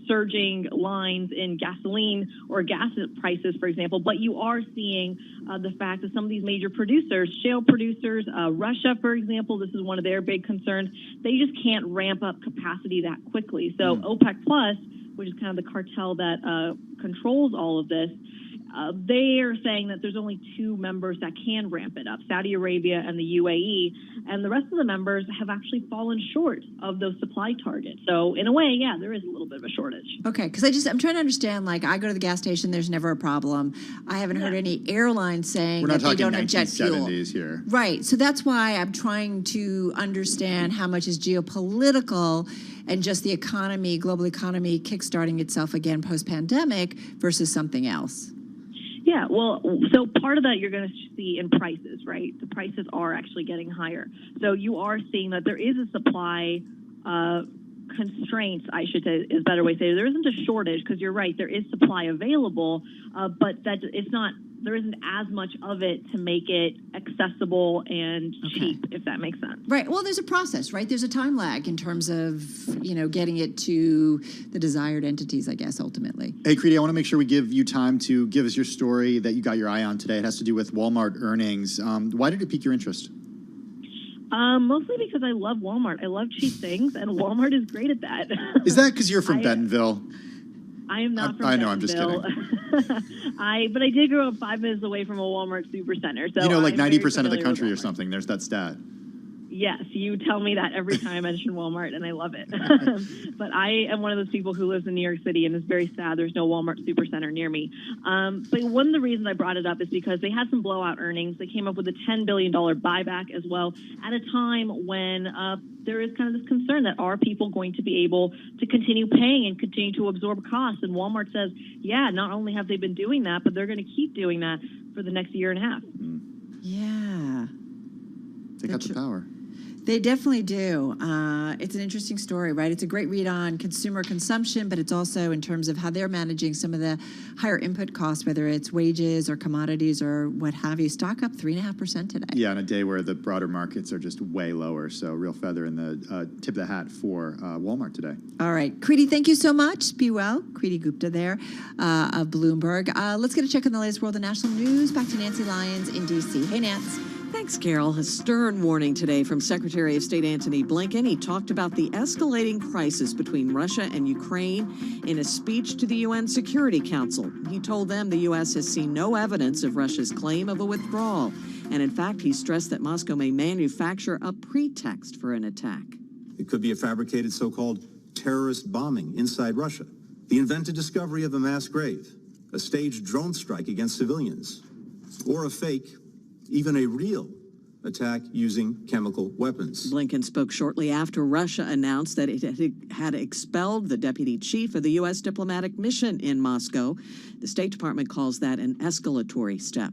surging lines in gasoline or gas prices, for example, but you are seeing the fact that some of these major producers, shale producers, Russia, for example, this is one of their big concerns, they just can't ramp up capacity that quickly. So OPEC Plus, which is kind of the cartel that controls all of this, they are saying that there's only two members that can ramp it up, Saudi Arabia and the UAE, and the rest of the members have actually fallen short of those supply targets. So in a way, yeah, there is a little bit of a shortage. Okay, because I'm trying to understand, like, I go to the gas station, there's never a problem. I haven't heard any airlines saying that they don't have jet fuel. We're not talking 1970s here. Right, so that's why I'm trying to understand how much is geopolitical and just the economy, global economy, kickstarting itself again post-pandemic versus something else. Yeah, well, so part of that you're going to see in prices, right? The prices are actually getting higher. So you are seeing that there is a supply constraints, I should say, is a better way to say it. There isn't a shortage, because you're right, there is supply available, but that it's not, there isn't as much of it to make it accessible and cheap, if that makes sense. Right. Well, there's a process, right? There's a time lag in terms of, getting it to the desired entities, I guess, ultimately. Hey, Creedy, I want to make sure we give you time to give us your story that you got your eye on today. It has to do with Walmart earnings. Why did it pique your interest? Mostly because I love Walmart. I love cheap things, and Walmart is great at that. Is that because you're from Bentonville? I am not from I know, Bentonville. I'm just kidding. But I did grow up 5 minutes away from a Walmart supercenter. So like I'm 90% of the very country familiar or with Walmart. something. There's that stat. Yes, you tell me that every time I mention Walmart, and I love it. But I am one of those people who lives in New York City, and is very sad there's no Walmart supercenter near me. But one of the reasons I brought it up is because they had some blowout earnings. They came up with a $10 billion buyback as well at a time when there is kind of this concern that are people going to be able to continue paying and continue to absorb costs? And Walmart says, yeah, not only have they been doing that, but they're going to keep doing that for the next year and a half. Yeah. They got the power. They definitely do. It's an interesting story, right? It's a great read on consumer consumption, but it's also in terms of how they're managing some of the higher input costs, whether it's wages or commodities or what have you. Stock up 3.5% today. Yeah, on a day where the broader markets are just way lower. So real feather in the tip of the hat for Walmart today. All right. Creedy, thank you so much. Be well. Creedy Gupta there of Bloomberg. Let's get a check on the latest world and national news. Back to Nancy Lyons in D.C. Hey, Nance. Thanks, Carol. A stern warning today from Secretary of State Antony Blinken. He talked about the escalating crisis between Russia and Ukraine in a speech to the UN Security Council. He told them the U.S. has seen no evidence of Russia's claim of a withdrawal. And in fact, he stressed that Moscow may manufacture a pretext for an attack. It could be a fabricated so-called terrorist bombing inside Russia, the invented discovery of a mass grave, a staged drone strike against civilians, or a fake, even a real attack using chemical weapons. Blinken spoke shortly after Russia announced that it had expelled the deputy chief of the U.S. diplomatic mission in Moscow. The State Department calls that an escalatory step.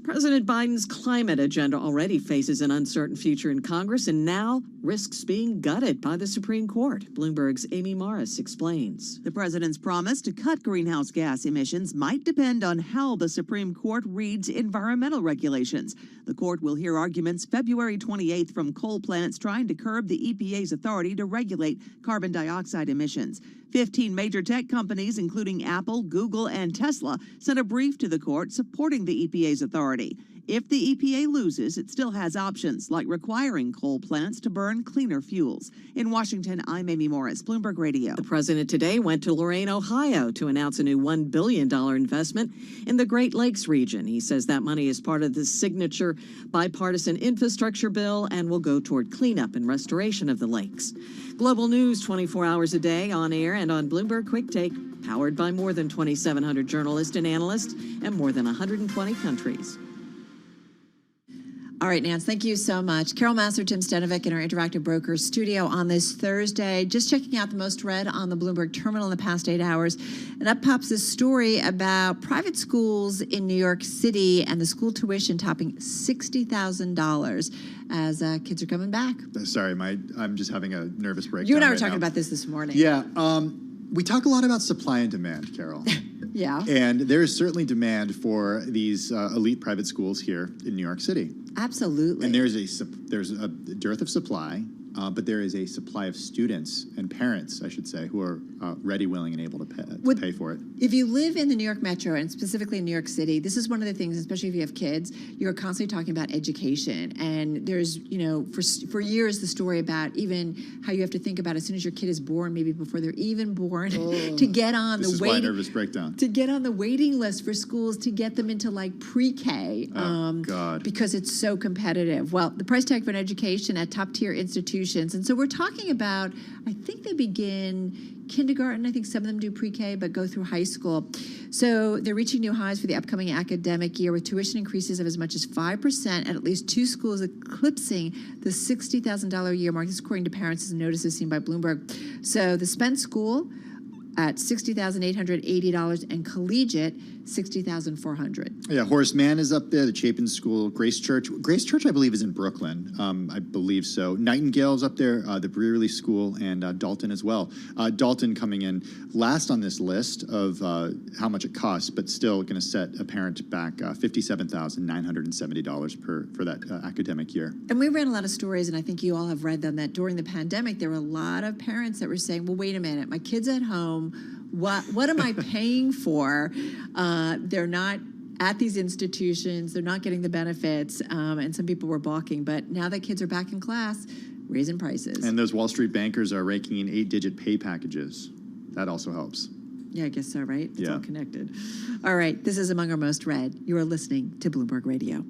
President Biden's climate agenda already faces an uncertain future in Congress and now risks being gutted by the Supreme Court. Bloomberg's Amy Morris explains. The president's promise to cut greenhouse gas emissions might depend on how the Supreme Court reads environmental regulations. The court will hear arguments February 28th from coal plants trying to curb the EPA's authority to regulate carbon dioxide emissions. 15 major tech companies, including Apple, Google, and Tesla, sent a brief to the court supporting the EPA's authority. If the EPA loses, it still has options, like requiring coal plants to burn cleaner fuels. In Washington, I'm Amy Morris, Bloomberg Radio. The president today went to Lorain, Ohio to announce a new $1 billion investment in the Great Lakes region. He says that money is part of the signature bipartisan infrastructure bill and will go toward cleanup and restoration of the lakes. Global news 24 hours a day on air and on Bloomberg Quick Take, powered by more than 2,700 journalists and analysts and more than 120 countries. All right, Nance, thank you so much. Carol Massar, Tim Stenovic in our Interactive Brokers studio on this Thursday. Just checking out the most read on the Bloomberg terminal in the past 8 hours. And up pops this story about private schools in New York City and the school tuition topping $60,000 as kids are coming back. Sorry, I'm just having a nervous breakdown. You and I were right talking now. about this morning. Yeah, we talk a lot about supply and demand, Carol. Yeah. And there is certainly demand for these elite private schools here in New York City. Absolutely. And there's a dearth of supply, but there is a supply of students and parents, I should say, who are ready, willing, and able to pay for it. If you live in the New York Metro, and specifically in New York City, this is one of the things, especially if you have kids, you're constantly talking about education. And there's, for years, the story about even how you have to think about as soon as your kid is born, maybe before they're even born, to get on This is why nervous breakdown. To get on the waiting list for schools to get them into like pre-K. God. Because it's so competitive. Well, the price tag for an education at top tier institutions. And so we're talking about, I think they begin kindergarten. I think some of them do pre-K, but go through high school. So they're reaching new highs for the upcoming academic year with tuition increases of as much as 5% at least 2 schools eclipsing the $60,000 a year mark. This is according to parents' notices seen by Bloomberg. So the Spence School at $60,880 and collegiate $60,400. Yeah, Horace Mann is up there, the Chapin School, Grace Church. Grace Church, I believe, is in Brooklyn. I believe so. Nightingale's up there, the Brearley School, and Dalton as well. Dalton coming in last on this list of how much it costs, but still going to set a parent back $57,970 for that academic year. And we ran a lot of stories, and I think you all have read them, that during the pandemic, there were a lot of parents that were saying, well, wait a minute, my kid's at home. What am I paying for? They're not at these institutions. They're not getting the benefits. And some people were balking. But now that kids are back in class, raising prices. And those Wall Street bankers are raking in 8-digit pay packages. That also helps. Yeah, I guess so, right? It's Yeah. all connected. All right, this is Among Our Most Read. You are listening to Bloomberg Radio.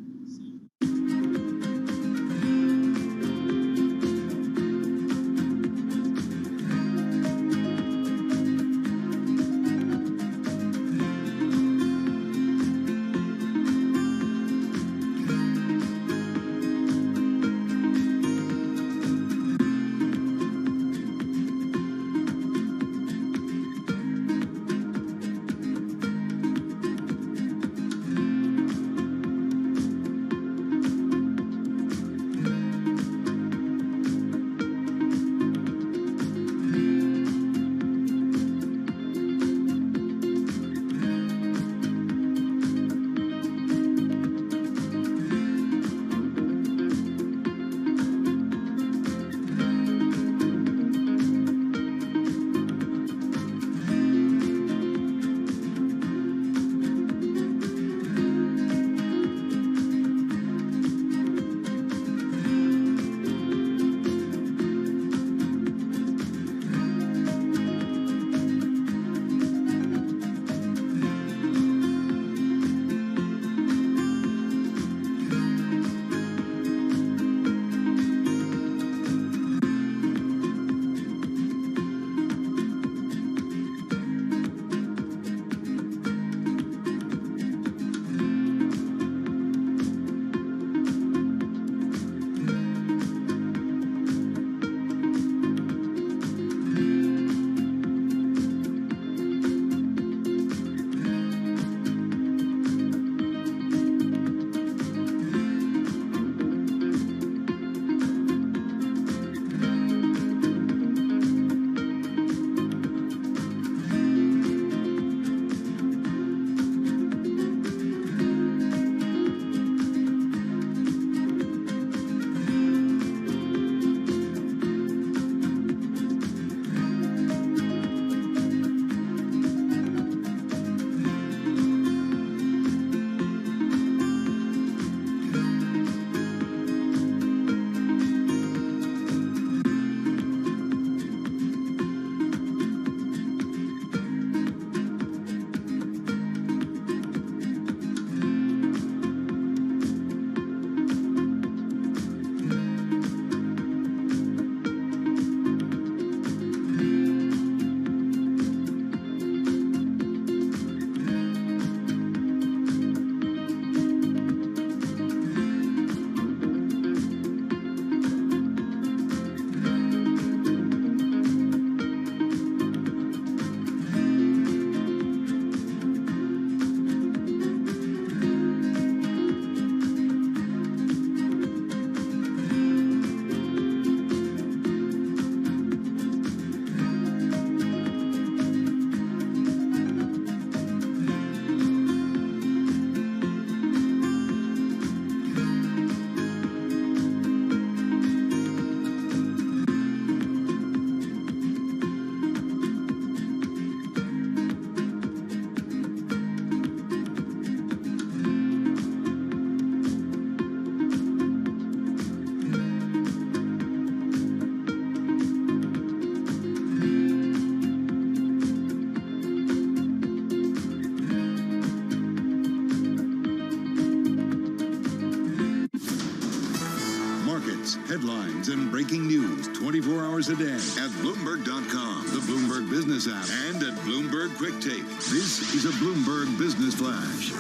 updates, headlines, and breaking news 24 hours a day at Bloomberg.com, the Bloomberg Business app, and at Bloomberg Quick Take. This is a Bloomberg Business Flash.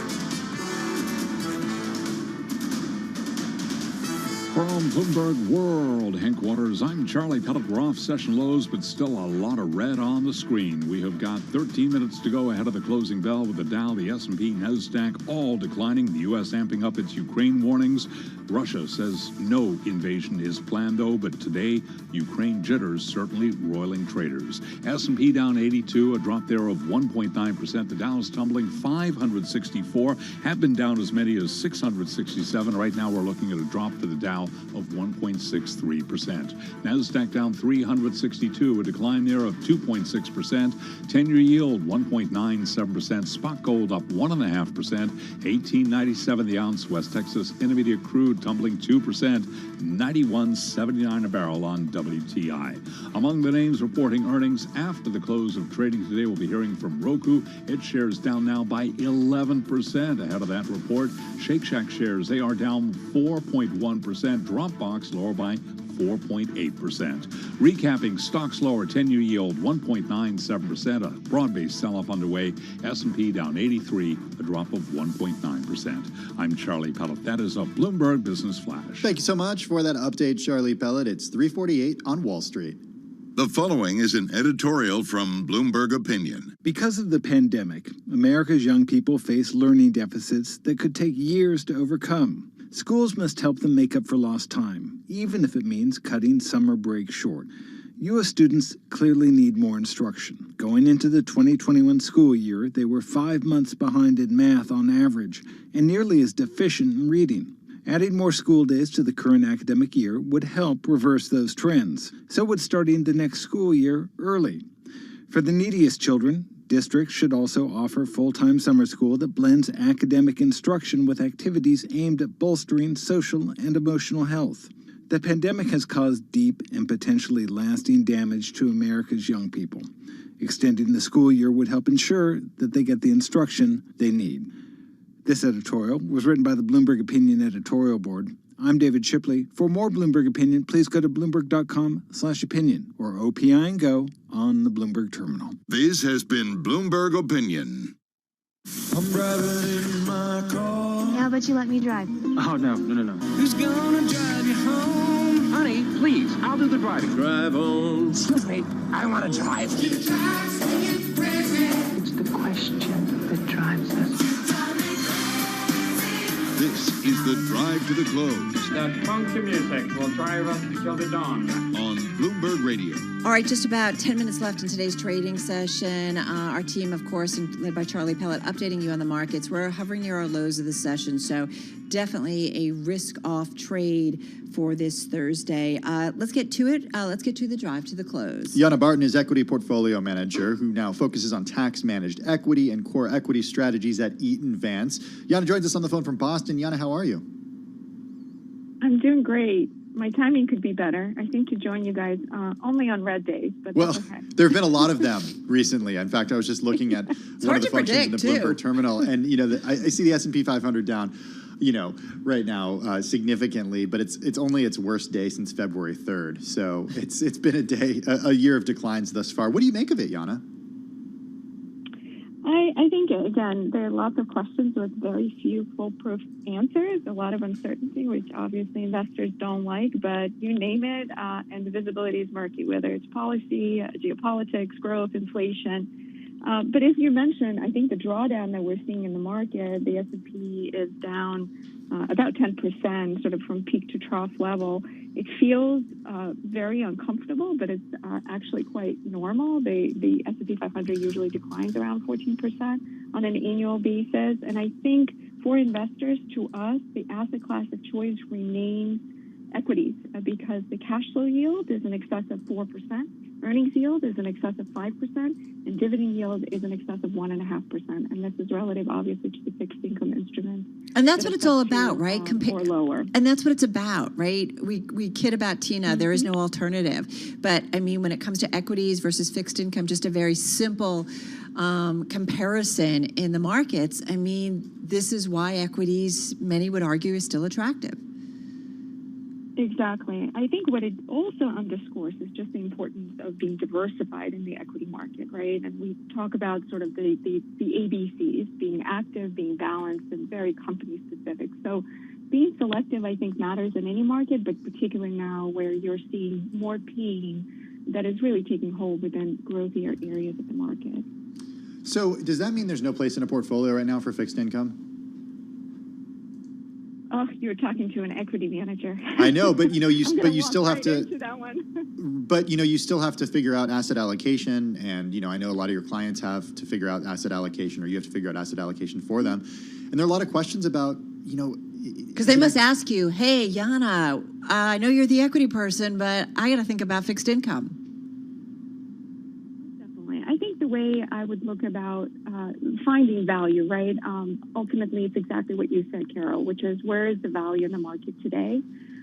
From Bloomberg World headquarters, I'm Charlie Pellet. We're off session lows, but still a lot of red on the screen. We have got 13 minutes to go ahead of the closing bell with the Dow, the S&P, NASDAQ all declining. The U.S. amping up its Ukraine warnings. Russia says no invasion is planned, though, but today, Ukraine jitters certainly roiling traders. S&P down 82, a drop there of 1.9%. The Dow's tumbling 564, have been down as many as 667. Right now, we're looking at a drop to the Dow of 1.63%. NASDAQ down 362, a decline there of 2.6%. 10-year yield 1.97%. Spot gold up 1.5%. 18.97 the ounce. West Texas Intermediate crude tumbling 2%. 91.79 a barrel on WTI. Among the names reporting earnings after the close of trading today, we'll be hearing from Roku. Its shares down now by 11%. Ahead of that report, Shake Shack shares, they are down 4.1%. Dropbox lower by 4.8%. Recapping, stocks lower, 10-year yield 1.97%. A broad-based sell-off underway. S&P down 83, a drop of 1.9%. I'm Charlie Pellet. That is a Bloomberg Business Flash. Thank you so much for that update, Charlie Pellet. It's 3:48 on Wall Street. The following is an editorial from Bloomberg Opinion. Because of the pandemic, America's young people face learning deficits that could take years to overcome. Schools must help them make up for lost time, even if it means cutting summer break short. U.S. students clearly need more instruction. Going into the 2021 school year, they were 5 months behind in math on average and nearly as deficient in reading. Adding more school days to the current academic year would help reverse those trends. So would starting the next school year early. For the neediest children, districts should also offer full-time summer school that blends academic instruction with activities aimed at bolstering social and emotional health. The pandemic has caused deep and potentially lasting damage to America's young people. Extending the school year would help ensure that they get the instruction they need. This editorial was written by the Bloomberg Opinion editorial board. I'm David Shipley. For more Bloomberg Opinion, please go to Bloomberg.com/opinion or OPI and Go on the Bloomberg terminal. This has been Bloomberg Opinion. I'm driving in my car. How about you let me drive? Oh, no. Who's gonna drive you home? Honey, please, I'll do the driving. Drive on. Excuse me, I want to drive. It's the question that drives us. This is the Drive to the Close. That funky music will drive us till the dawn. On Bloomberg Radio. All right, just about 10 minutes left in today's trading session. Our team, of course, led by Charlie Pellet, updating you on the markets. We're hovering near our lows of the session, so definitely a risk-off trade for this Thursday. Let's get to it. Let's get to the drive to the close. Jana Barton is equity portfolio manager who now focuses on tax-managed equity and core equity strategies at Eaton Vance. Jana joins us on the phone from Boston. Jana, how are you? I'm doing great. My timing could be better. I think to join you guys only on red days, but that's okay. There have been a lot of them recently. In fact, I was just looking at one of the functions in the Bloomberg terminal, and I see the S&P 500 down, right now significantly, but it's only its worst day since February 3rd. So it's been a year of declines thus far. What do you make of it, Jana? I think, again, there are lots of questions with very few foolproof answers, a lot of uncertainty, which obviously investors don't like, but you name it, and the visibility is murky, whether it's policy, geopolitics, growth, inflation. But as you mentioned, I think the drawdown that we're seeing in the market, the S&P is down about 10%, sort of from peak to trough level. It feels very uncomfortable, but it's actually quite normal. The S&P 500 usually declines around 14% on an annual basis. And I think for investors, to us, the asset class of choice remains equities because the cash flow yield is in excess of 4%, earnings yield is in excess of 5%, and dividend yield is in excess of 1.5%. And this is relative, obviously, to the fixed income instruments. And that's what it's all about, right? Or lower. And that's what it's about, right? We kid about Tina. There is no alternative. But, I mean, when it comes to equities versus fixed income, just a very simple comparison in the markets. I mean, this is why equities, many would argue, is still attractive. Exactly. I think what it also underscores is just the importance of being diversified in the equity market, right? And we talk about sort of the ABCs, being active, being balanced, and very company specific. So being selective, I think, matters in any market, but particularly now where you're seeing more pain that is really taking hold within growthier areas of the market. So does that mean there's no place in a portfolio right now for fixed income? Oh, you're talking to an equity manager. I know, but you still have right to. into that one. But you still have to figure out asset allocation, and I know a lot of your clients have to figure out asset allocation, or you have to figure out asset allocation for them. And there are a lot of questions about because they must ask you, hey, Yana, I know you're the equity person, but I got to think about fixed income. Definitely. I think the way I would look about finding value, right? Ultimately, it's exactly what you said, Carol, which is where is the value in the market today?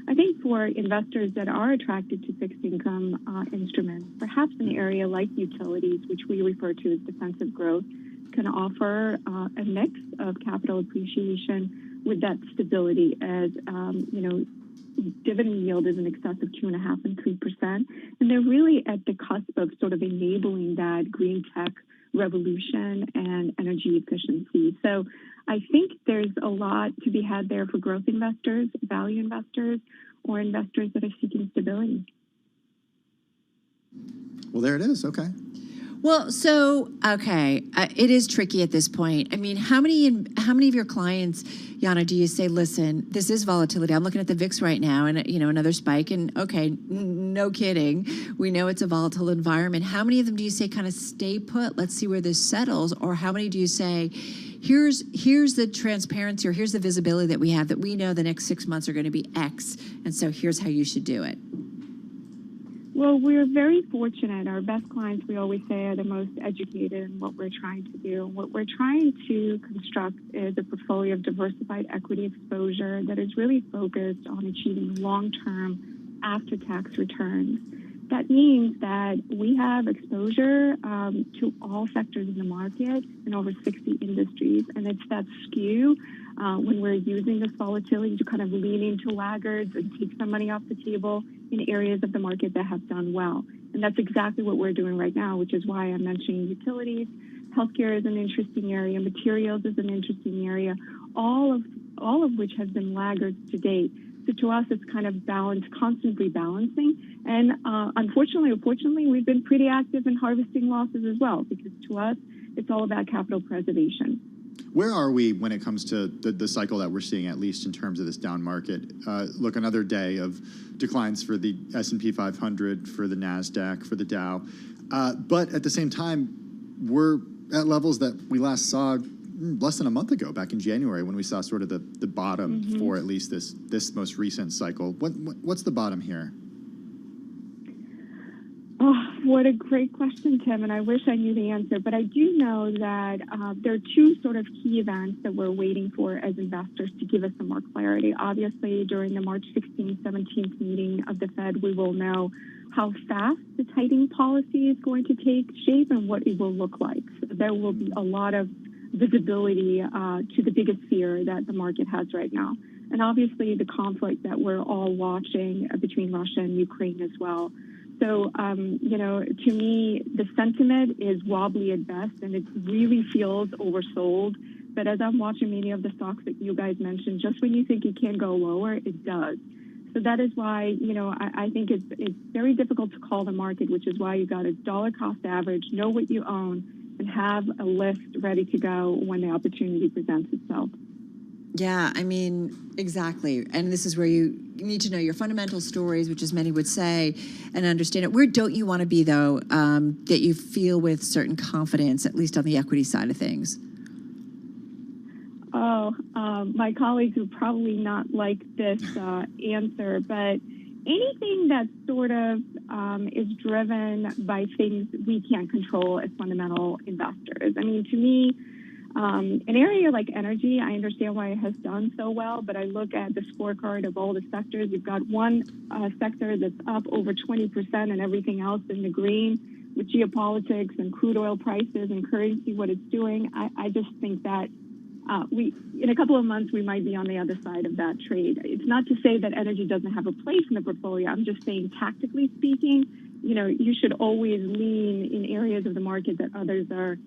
I think for investors that are attracted to fixed income instruments, perhaps an area like utilities, which we refer to as defensive growth, can offer a mix of capital appreciation with that stability as, dividend yield is in excess of 2.5% and 3%. And they're really at the cusp of sort of enabling that green tech revolution and energy efficiency. So I think there's a lot to be had there for growth investors, value investors, or investors that are seeking stability. Well, there it is. Okay. Well, so, okay, it is tricky at this point. I mean, how many of your clients, Yana, do you say, listen, this is volatility. I'm looking at the VIX right now and, another spike. And, okay, no kidding. We know it's a volatile environment. How many of them do you say kind of stay put? Let's see where this settles. Or how many do you say, here's the transparency or here's the visibility that we have that we know the next 6 months are going to be X. And so here's how you should do it. Well, we're very fortunate. Our best clients, we always say, are the most educated in what we're trying to do. What we're trying to construct is a portfolio of diversified equity exposure that is really focused on achieving long-term after-tax returns. That means that we have exposure to all sectors in the market in over 60 industries, and it's that skew when we're using this volatility to kind of lean into laggards and take some money off the table in areas of the market that have done well. And that's exactly what we're doing right now, which is why I'm mentioning utilities. Healthcare is an interesting area. Materials is an interesting area, all of which has been laggards to date. So to us, it's kind of constantly balancing. And unfortunately or fortunately, we've been pretty active in harvesting losses as well, because to us, it's all about capital preservation. Where are we when it comes to the cycle that we're seeing, at least in terms of this down market? Look, another day of declines for the S&P 500, for the NASDAQ, for the Dow. But at the same time, we're at levels that we last saw less than a month ago, back in January, when we saw sort of the bottom for at least this most recent cycle. What's the bottom here? Oh, what a great question, Tim, and I wish I knew the answer. But I do know that there are two sort of key events that we're waiting for as investors to give us some more clarity. Obviously, during the March 16th, 17th meeting of the Fed, we will know how fast the tightening policy is going to take shape and what it will look like. So there will be a lot of visibility to the biggest fear that the market has right now. And obviously the conflict that we're all watching between Russia and Ukraine as well. So, to me, the sentiment is wobbly at best, and it really feels oversold. But as I'm watching many of the stocks that you guys mentioned, just when you think it can go lower, it does. So that is why, I think it's very difficult to call the market, which is why you got a dollar cost average, know what you own, and have a list ready to go when the opportunity presents itself. Yeah, I mean, exactly. And this is where you need to know your fundamental stories, which as many would say, and understand it. Where don't you want to be, though, that you feel with certain confidence, at least on the equity side of things? My colleagues would probably not like this answer, but anything that sort of is driven by things we can't control as fundamental investors. I mean, to me, an area like energy, I understand why it has done so well, but I look at the scorecard of all the sectors. You've got one sector that's up over 20% and everything else in the green with geopolitics and crude oil prices and currency, what it's doing. I just think that in a couple of months, we might be on the other side of that trade. It's not to say that energy doesn't have a place in the portfolio. I'm just saying, tactically speaking, you should always lean in areas of the market that others are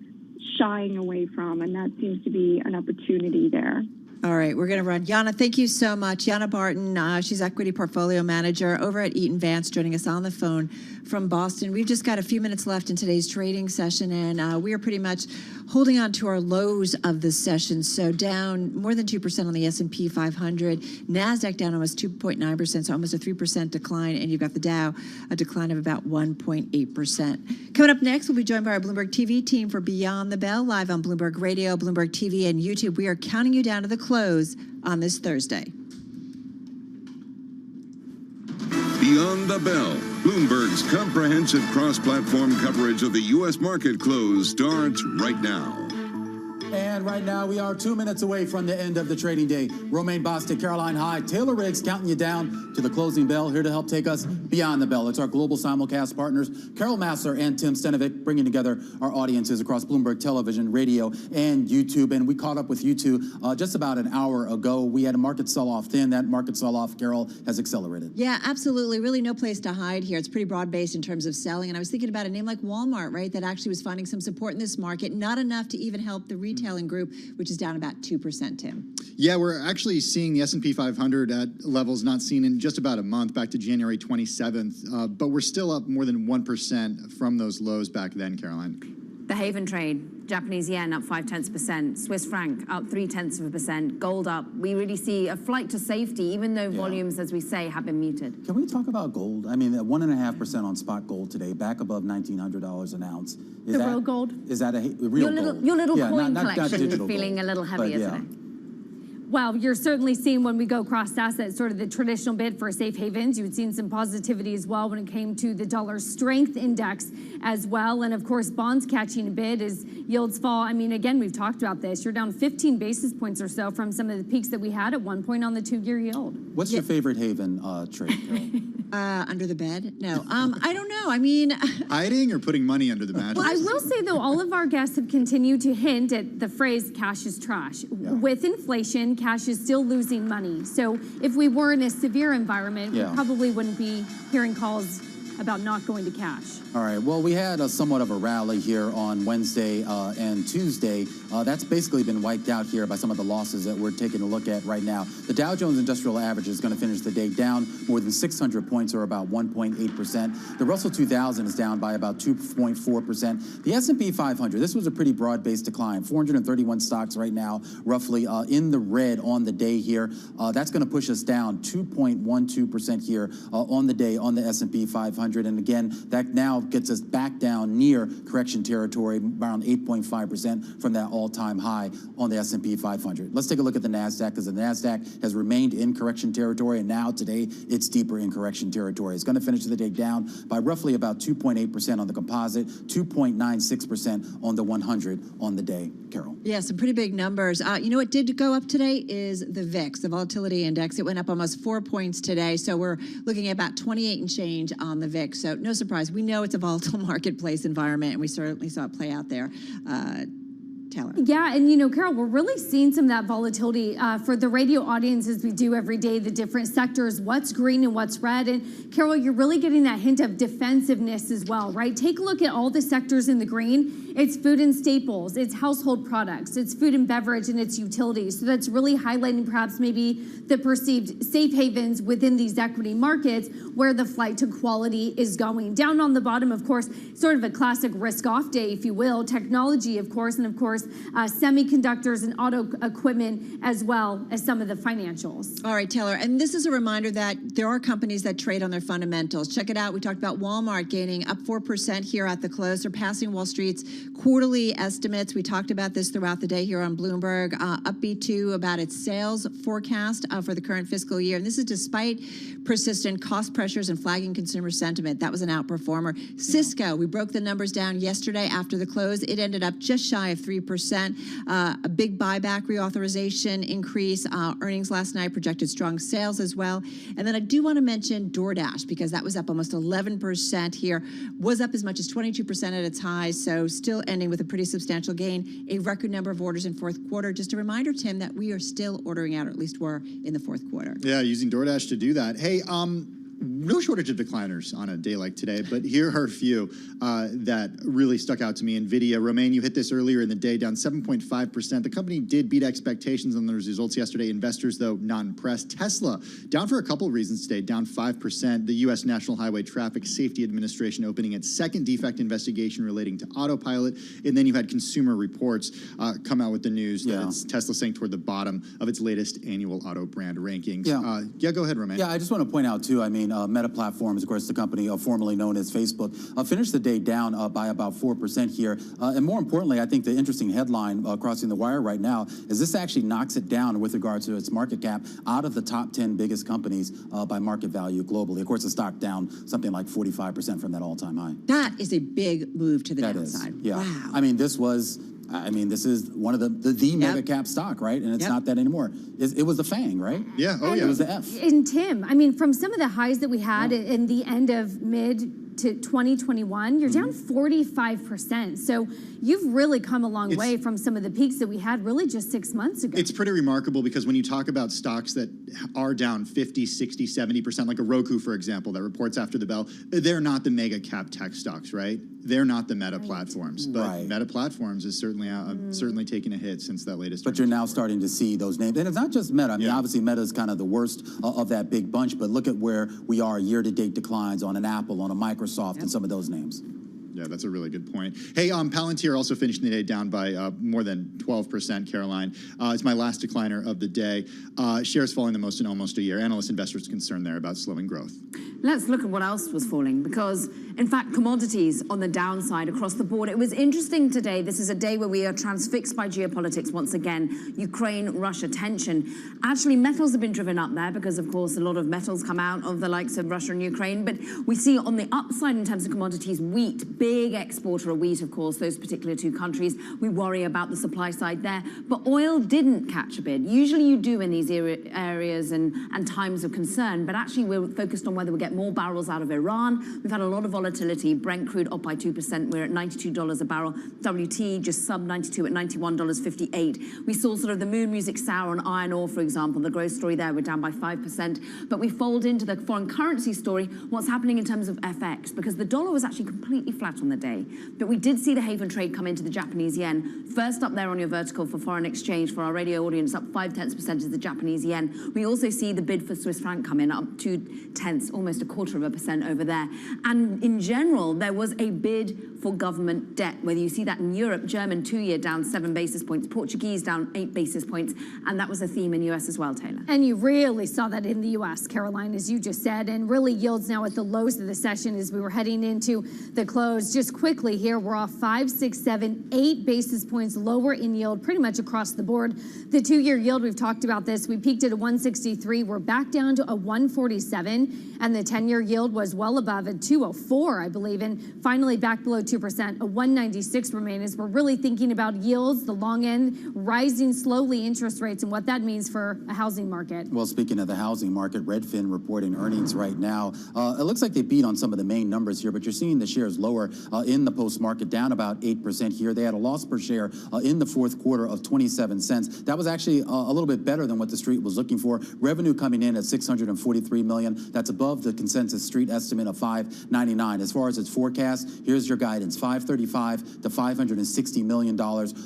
shying away from, and that seems to be an opportunity there. All right, we're going to run. Yana, thank you so much. Yana Barton, she's Equity Portfolio Manager over at Eaton Vance, joining us on the phone from Boston. We've just got a few minutes left in today's trading session, and we are pretty much holding on to our lows of the session. So down more than 2% on the S&P 500. NASDAQ down almost 2.9%, so almost a 3% decline. And you've got the Dow, a decline of about 1.8%. Coming up next, we'll be joined by our Bloomberg TV team for Beyond the Bell, live on Bloomberg Radio, Bloomberg TV, and YouTube. We are counting you down to the close on this Thursday. Beyond the Bell, Bloomberg's comprehensive cross-platform coverage of the U.S. market close starts right now. And right now, we are 2 minutes away from the end of the trading day. Romaine Bostic, Caroline Hyde, Taylor Riggs counting you down to the closing bell, here to help take us beyond the bell. It's our global simulcast partners, Carol Massler and Tim Stenovic, bringing together our audiences across Bloomberg Television, radio, and YouTube. And we caught up with you two just about an hour ago. We had a market sell-off then. That market sell-off, Carol, has accelerated. Yeah, absolutely. Really no place to hide here. It's pretty broad-based in terms of selling. And I was thinking about a name like Walmart, right, that actually was finding some support in this market. Not enough to even help the retailing group, which is down about 2%, Tim. Yeah, we're actually seeing the S&P 500 at levels not seen in just about a month, back to January 27th. But we're still up more than 1% from those lows back then, Caroline. The Haven trade, Japanese yen up 0.5%, Swiss franc up 0.3%, gold up. We really see a flight to safety, even though volumes, as we say, have been muted. Can we talk about gold? I mean, 1.5% on spot gold today, back above $1,900 an ounce. Is the that real gold? Is that a real gold? Your little coin not collection digital feeling gold, a little heavier today. Well, you're certainly seeing when we go cross asset, sort of the traditional bid for safe havens. You had seen some positivity as well when it came to the dollar strength index as well. And of course, bonds catching a bid as yields fall. I mean, again, we've talked about this. You're down 15 basis points or so from some of the peaks that we had at one point on the 2-year yield. What's your favorite haven trade, Carol? Under the bed? No. I don't know. I mean... Hiding or putting money under the mattress? Well, I will say, though, all of our guests have continued to hint at the phrase cash is trash. Yeah. With inflation, cash is still losing money. So if we were in a severe environment, we probably wouldn't be hearing calls about not going to cash. All right. Well, we had somewhat of a rally here on Wednesday and Tuesday. That's basically been wiped out here by some of the losses that we're taking a look at right now. The Dow Jones Industrial Average is going to finish the day down more than 600 points, or about 1.8%. The Russell 2000 is down by about 2.4%. The S&P 500, this was a pretty broad-based decline. 431 stocks right now, roughly in the red on the day here. That's going to push us down 2.12% here on the day on the S&P 500. And again, that now gets us back down near correction territory, around 8.5% from that all-time high on the S&P 500. Let's take a look at the NASDAQ, because the NASDAQ has remained in correction territory, and now today it's deeper in correction territory. It's going to finish the day down by roughly about 2.8% on the composite, 2.96% on the 100 on the day. Carol. Yeah, some pretty big numbers. You know what did go up today is the VIX, the volatility index. It went up almost 4 points today, so we're looking at about 28 and change on the VIX. So no surprise. We know it's a volatile marketplace environment, and we certainly saw it play out there. Taylor. Yeah, and you know, Carol, we're really seeing some of that volatility for the radio audience, as we do every day, the different sectors, what's green and what's red. And Carol, you're really getting that hint of defensiveness as well, right? Take a look at all the sectors in the green. It's food and staples, it's household products, it's food and beverage, and it's utilities. So that's really highlighting perhaps maybe the perceived safe havens within these equity markets where the flight to quality is going. Down on the bottom, of course, sort of a classic risk-off day, if you will. Technology, of course, and of course, semiconductors and auto equipment, as well as some of the financials. All right, Taylor, and this is a reminder that there are companies that trade on their fundamentals. Check it out. We talked about Walmart gaining up 4% here at the close, surpassing Wall Street's quarterly estimates. We talked about this throughout the day here on Bloomberg. Upbeat too about its sales forecast for the current fiscal year. And this is despite persistent cost pressures and flagging consumer sentiment. That was an outperformer. Cisco, we broke the numbers down yesterday after the close. It ended up just shy of 3%. A big buyback reauthorization increase. Earnings last night projected strong sales as well. And then I do want to mention DoorDash, because that was up almost 11% here. Was up as much as 22% at its highs. So still still ending with a pretty substantial gain. A record number of orders in fourth quarter. Just a reminder, Tim, that we are still ordering out, or at least were in the fourth quarter. Yeah, using DoorDash to do that. Hey, no shortage of decliners on a day like today, but here are a few that really stuck out to me. NVIDIA, Romain, you hit this earlier in the day, down 7.5%. The company did beat expectations on those results yesterday. Investors, though, not impressed. Tesla, down for a couple of reasons today, down 5%. The U.S. National Highway Traffic Safety Administration opening its second defect investigation relating to autopilot. And then you had Consumer Reports come out with the news that it's Tesla sank toward the bottom of its latest annual auto brand rankings. Yeah, go ahead, Romain. Yeah, I just want to point out, too, I mean, Meta Platforms, of course, the company formerly known as Facebook, finished the day down by about 4% here. And more importantly, I think the interesting headline crossing the wire right now is this actually knocks it down with regard to its market cap out of the top 10 biggest companies by market value globally. Of course, the stock down something like 45% from that all-time high. That is a big move to the downside. Yeah. Wow. I mean, this is one of the mega cap stock, right? And it's not that anymore. It was the FANG, right? Yeah. Oh, It was the F. And Tim, I mean, from some of the highs that we had in the end of mid to 2021, you're down 45%. So you've really come a long way from some of the peaks that we had really just 6 months ago. It's pretty remarkable because when you talk about stocks that are down 50, 60, 70%, like a Roku, for example, that reports after the bell, they're not the mega cap tech stocks, right? They're not the Meta Platforms. But Meta Platforms is certainly certainly taking a hit since that latest. But you're now starting to see those names. And it's not just Meta. I mean, obviously, Meta is kind of the worst of that big bunch. But look at where we are year-to-date declines on an Apple, on a Microsoft, and some of those names. Yeah, that's a really good point. Hey, Palantir also finished the day down by more than 12%, Caroline. It's my last decliner of the day. Shares falling the most in almost a year. Analyst investors concerned there about slowing growth. Let's look at what else was falling, because, in fact, commodities on the downside across the board. It was interesting today. This is a day where we are transfixed by geopolitics once again. Ukraine-Russia tension. Actually, metals have been driven up there because, of course, a lot of metals come out of the likes of Russia and Ukraine. But we see on the upside in terms of commodities, wheat, big exporter of wheat, of course, those particular two countries. We worry about the supply side there. But oil didn't catch a bid. Usually you do in these areas and times of concern. But actually, we're focused on whether we get more barrels out of Iran. We've had a lot of volatility. Brent crude up by 2%. We're at $92 a barrel. WT just sub 92 at $91.58. We saw sort of the moon music sour on iron ore, for example. The growth story there, we're down by 5%. But we fold into the foreign currency story what's happening in terms of FX, because the dollar was actually completely flat on the day. But we did see the haven trade come into the Japanese yen. First up there on your vertical for foreign exchange for our radio audience, up 0.5% is the Japanese yen. We also see the bid for Swiss franc come in, up 0.2, almost 0.25% over there. And in general, there was a bid for government debt, whether you see that in Europe, German 2-year down 7 basis points, Portuguese down 8 basis points, and that was a theme in US as well, Taylor. And you really saw that in the US, Caroline, as you just said, and really yields now at the lows of the session as we were heading into the close. Just quickly here, we're off 5, 6, 7, 8 basis points lower in yield pretty much across the board. The 2-year yield, we've talked about this, we peaked at a 163, we're back down to a 147, and the 10-year yield was well above a 204, I believe, and finally back below 2%, a 196 remain as we're really thinking about yields, the long end, rising slowly interest rates, and what that means for a housing market. Well, speaking of the housing market, Redfin reporting earnings right now. It looks like they beat on some of the main numbers here, but you're seeing the shares lower in the post-market, down about 8% here. They had a loss per share in the fourth quarter of 27 cents. That was actually a little bit better than what the street was looking for. Revenue coming in at $643 million. That's above the consensus street estimate of $599. As far as its forecast, here's your guidance, $535 to $560 million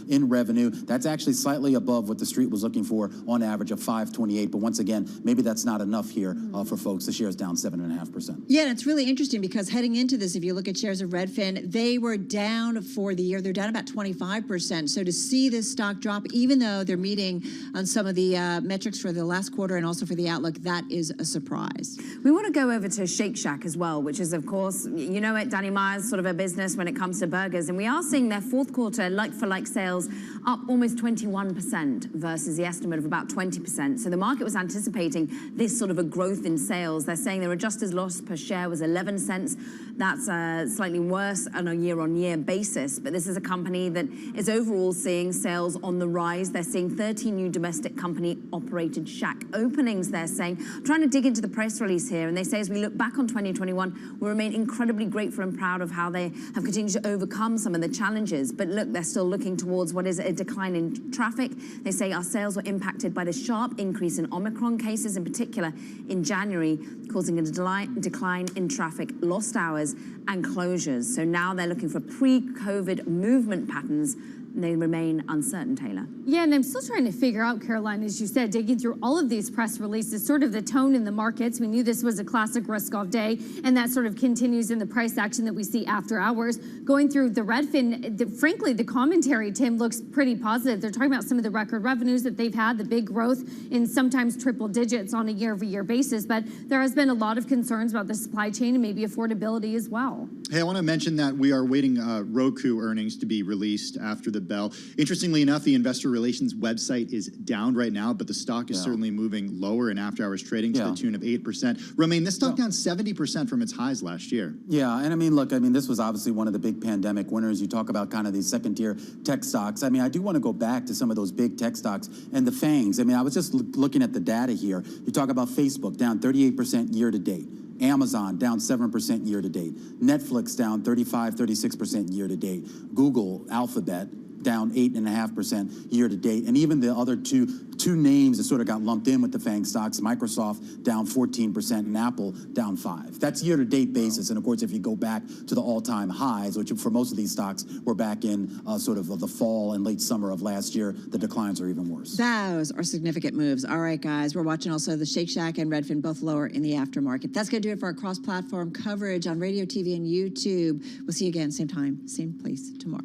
in revenue. That's actually slightly above what the street was looking for on average of $528. But once again, maybe that's not enough here for folks. The share's down 7.5%. Yeah, and it's really interesting because heading into this, if you look at shares of Redfin, they were down for the year. They're down about 25%. So to see this stock drop, even though they're meeting on some of the metrics for the last quarter and also for the outlook, that is a surprise. We want to go over to Shake Shack as well, which is, of course, you know it, Danny Meyer's sort of a business when it comes to burgers. And we are seeing their fourth quarter like-for-like sales up almost 21% versus the estimate of about 20%. So the market was anticipating this sort of a growth in sales. They're saying their adjusted loss per share was 11 cents. That's slightly worse on a year-on-year basis. But this is a company that is overall seeing sales on the rise. They're seeing 13 new domestic company-operated Shack openings, they're saying. I'm trying to dig into the press release here, and they say as we look back on 2021, we remain incredibly grateful and proud of how they have continued to overcome some of the challenges. But look, they're still looking towards what is a decline in traffic. They say our sales were impacted by the sharp increase in Omicron cases, in particular in January, causing a decline in traffic, lost hours, and closures. So now they're looking for pre-COVID movement patterns. They remain uncertain, Taylor. Yeah, and I'm still trying to figure out, Caroline, as you said, digging through all of these press releases, sort of the tone in the markets. We knew this was a classic risk-off day, and that sort of continues in the price action that we see after hours. Going through the Redfin, frankly, the commentary, Tim, looks pretty positive. They're talking about some of the record revenues that they've had, the big growth in sometimes triple digits on a year-over-year basis, but there has been a lot of concerns about the supply chain and maybe affordability as well. Hey, I want to mention that we are waiting Roku earnings to be released after the bell. Interestingly enough, the investor relations website is down right now, but the stock is certainly moving lower in after-hours trading to the tune of 8%. Romaine, this stock down 70% from its highs last year. Yeah, and I mean, look, I mean, this was obviously one of the big pandemic winners. You talk about kind of these second-tier tech stocks. I mean, I do want to go back to some of those big tech stocks and the FANGs. I mean, I was just looking at the data here. You talk about Facebook down 38% year-to-date. Amazon down 7% year-to-date. Netflix down 36% year-to-date. Google, Alphabet, down 8.5% year-to-date. And even the other two names that sort of got lumped in with the FANG stocks, Microsoft down 14% and Apple down 5%. That's year-to-date basis. And of course, if you go back to the all-time highs, which for most of these stocks were back in sort of the fall and late summer of last year, the declines are even worse. Those are significant moves. All right, guys, we're watching also the Shake Shack and Redfin, both lower in the aftermarket. That's going to do it for our cross-platform coverage on radio, TV, and YouTube. We'll see you again, same time, same place tomorrow.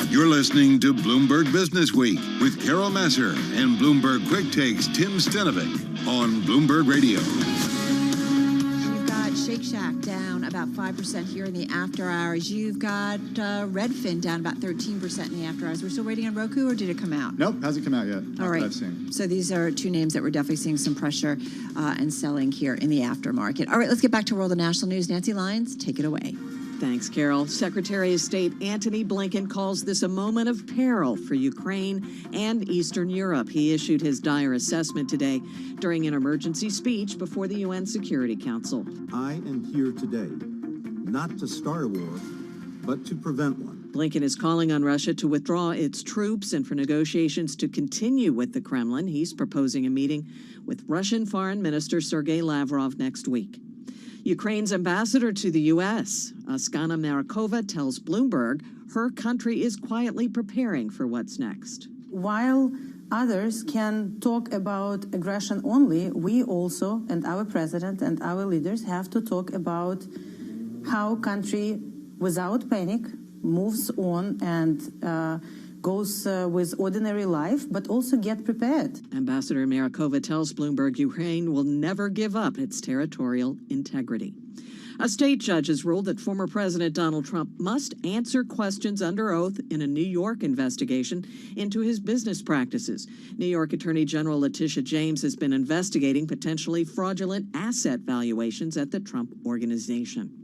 You're listening to Bloomberg Business Week with Carol Masser and Bloomberg Quick Takes Tim Stenovic on Bloomberg Radio. You've got Shake Shack down about 5% here in the after hours. You've got Redfin down about 13% in the after hours. We're still waiting on Roku, or did it come out? Nope, hasn't come out yet. All right. I've seen. So these are two names that we're definitely seeing some pressure and selling here in the aftermarket. All right, let's get back to World and National News. Nancy Lyons, take it away. Thanks, Carol. Secretary of State Antony Blinken calls this a moment of peril for Ukraine and Eastern Europe. He issued his dire assessment today during an emergency speech before the UN Security Council. I am here today not to start a war, but to prevent one. Blinken is calling on Russia to withdraw its troops and for negotiations to continue with the Kremlin. He's proposing a meeting with Russian Foreign Minister Sergei Lavrov next week. Ukraine's ambassador to the U.S., Oksana Markova, tells Bloomberg her country is quietly preparing for what's next. While others can talk about aggression only, we also, and our president and our leaders, have to talk about how country, without panic, moves on and goes with ordinary life, but also get prepared. Ambassador Markova tells Bloomberg Ukraine will never give up its territorial integrity. A state judge has ruled that former President Donald Trump must answer questions under oath in a New York investigation into his business practices. New York Attorney General Letitia James has been investigating potentially fraudulent asset valuations at the Trump Organization.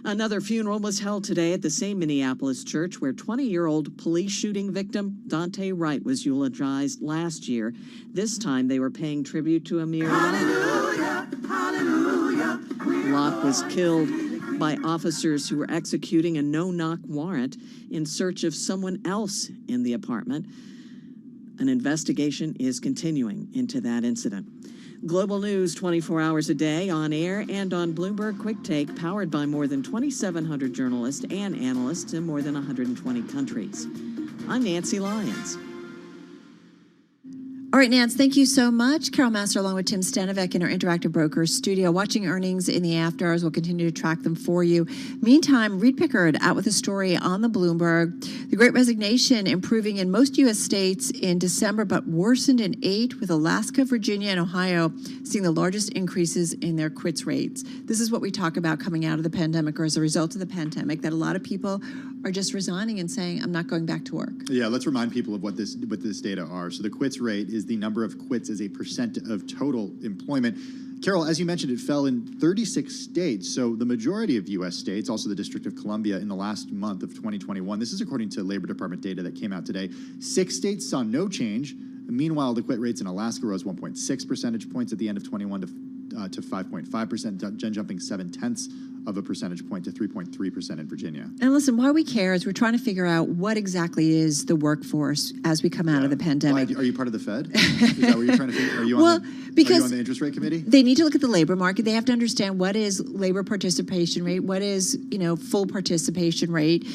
Another funeral was held today at the same Minneapolis church where 20-year-old police shooting victim Dante Wright was eulogized last year. This time they were paying tribute to Amir Locke. Hallelujah. Locke was killed by officers who were executing a no-knock warrant in search of someone else in the apartment. An investigation is continuing into that incident. Global news 24 hours a day, on air and on Bloomberg Quick Take, powered by more than 2,700 journalists and analysts in more than 120 countries. I'm Nancy Lyons. All right, Nance, thank you so much. Carol Masser along with Tim Stenovic in our Interactive Brokers studio. Watching earnings in the after hours. We'll continue to track them for you. Meantime, Reed Pickard out with a story on the Bloomberg. The Great Resignation improving in most U.S. states in December, but worsened in 8, with Alaska, Virginia, and Ohio seeing the largest increases in their quits rates. This is what we talk about coming out of the pandemic, or as a result of the pandemic, that a lot of people are just resigning and saying, I'm not going back to work. Yeah, let's remind people of what this data are. So the quits rate is the number of quits as a percent of total employment. Carol, as you mentioned, it fell in 36 states. So the majority of U.S. states, also the District of Columbia, in the last month of 2021, this is according to Labor Department data that came out today, 6 states saw no change. Meanwhile, the quit rates in Alaska rose 1.6 percentage points at the end of 21 to 5.5%, jumping 0.7 of a percentage point to 3.3% in Virginia. And listen, why we care is we're trying to figure out what exactly is the workforce as we come out of the pandemic. Are you part of the Fed? Is that what you're trying to figure? Are you on the interest rate committee? They need to look at the labor market. They have to understand what is labor participation rate, what is full participation rate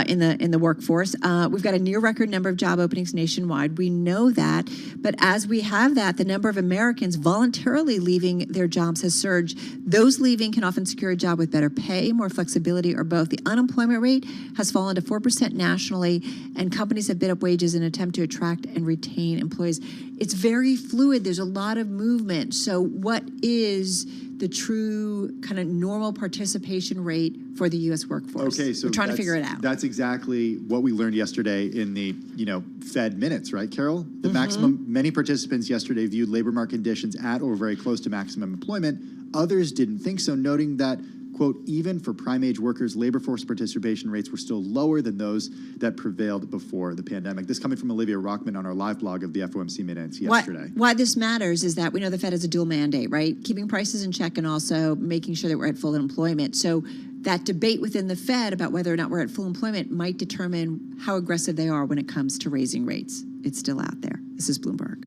in the workforce. We've got a near record number of job openings nationwide. We know that, but as we have that, the number of Americans voluntarily leaving their jobs has surged. Those leaving can often secure a job with better pay, more flexibility, or both. The unemployment rate has fallen to 4% nationally, and companies have bid up wages in an attempt to attract and retain employees. It's very fluid. There's a lot of movement. So what is the true kind of normal participation rate for the U.S. workforce? Okay, so we're trying to figure it out. That's exactly what we learned yesterday in the Fed minutes, right, Carol? The maximum. Many participants yesterday viewed labor market conditions at or very close to maximum employment. Others didn't think so, noting that, quote, even for prime-age workers, labor force participation rates were still lower than those that prevailed before the pandemic. This coming from Olivia Rockman on our live blog of the FOMC minutes yesterday. Why this matters is that we know the Fed has a dual mandate, right? Keeping prices in check and also making sure that we're at full employment. So that debate within the Fed about whether or not we're at full employment might determine how aggressive they are when it comes to raising rates. It's still out there. This is Bloomberg.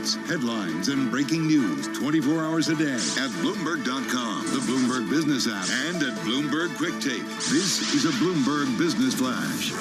events, headlines, and breaking news 24 hours a day at Bloomberg.com, the Bloomberg Business app, and at Bloomberg Quick Tape. This is a Bloomberg Business Flash.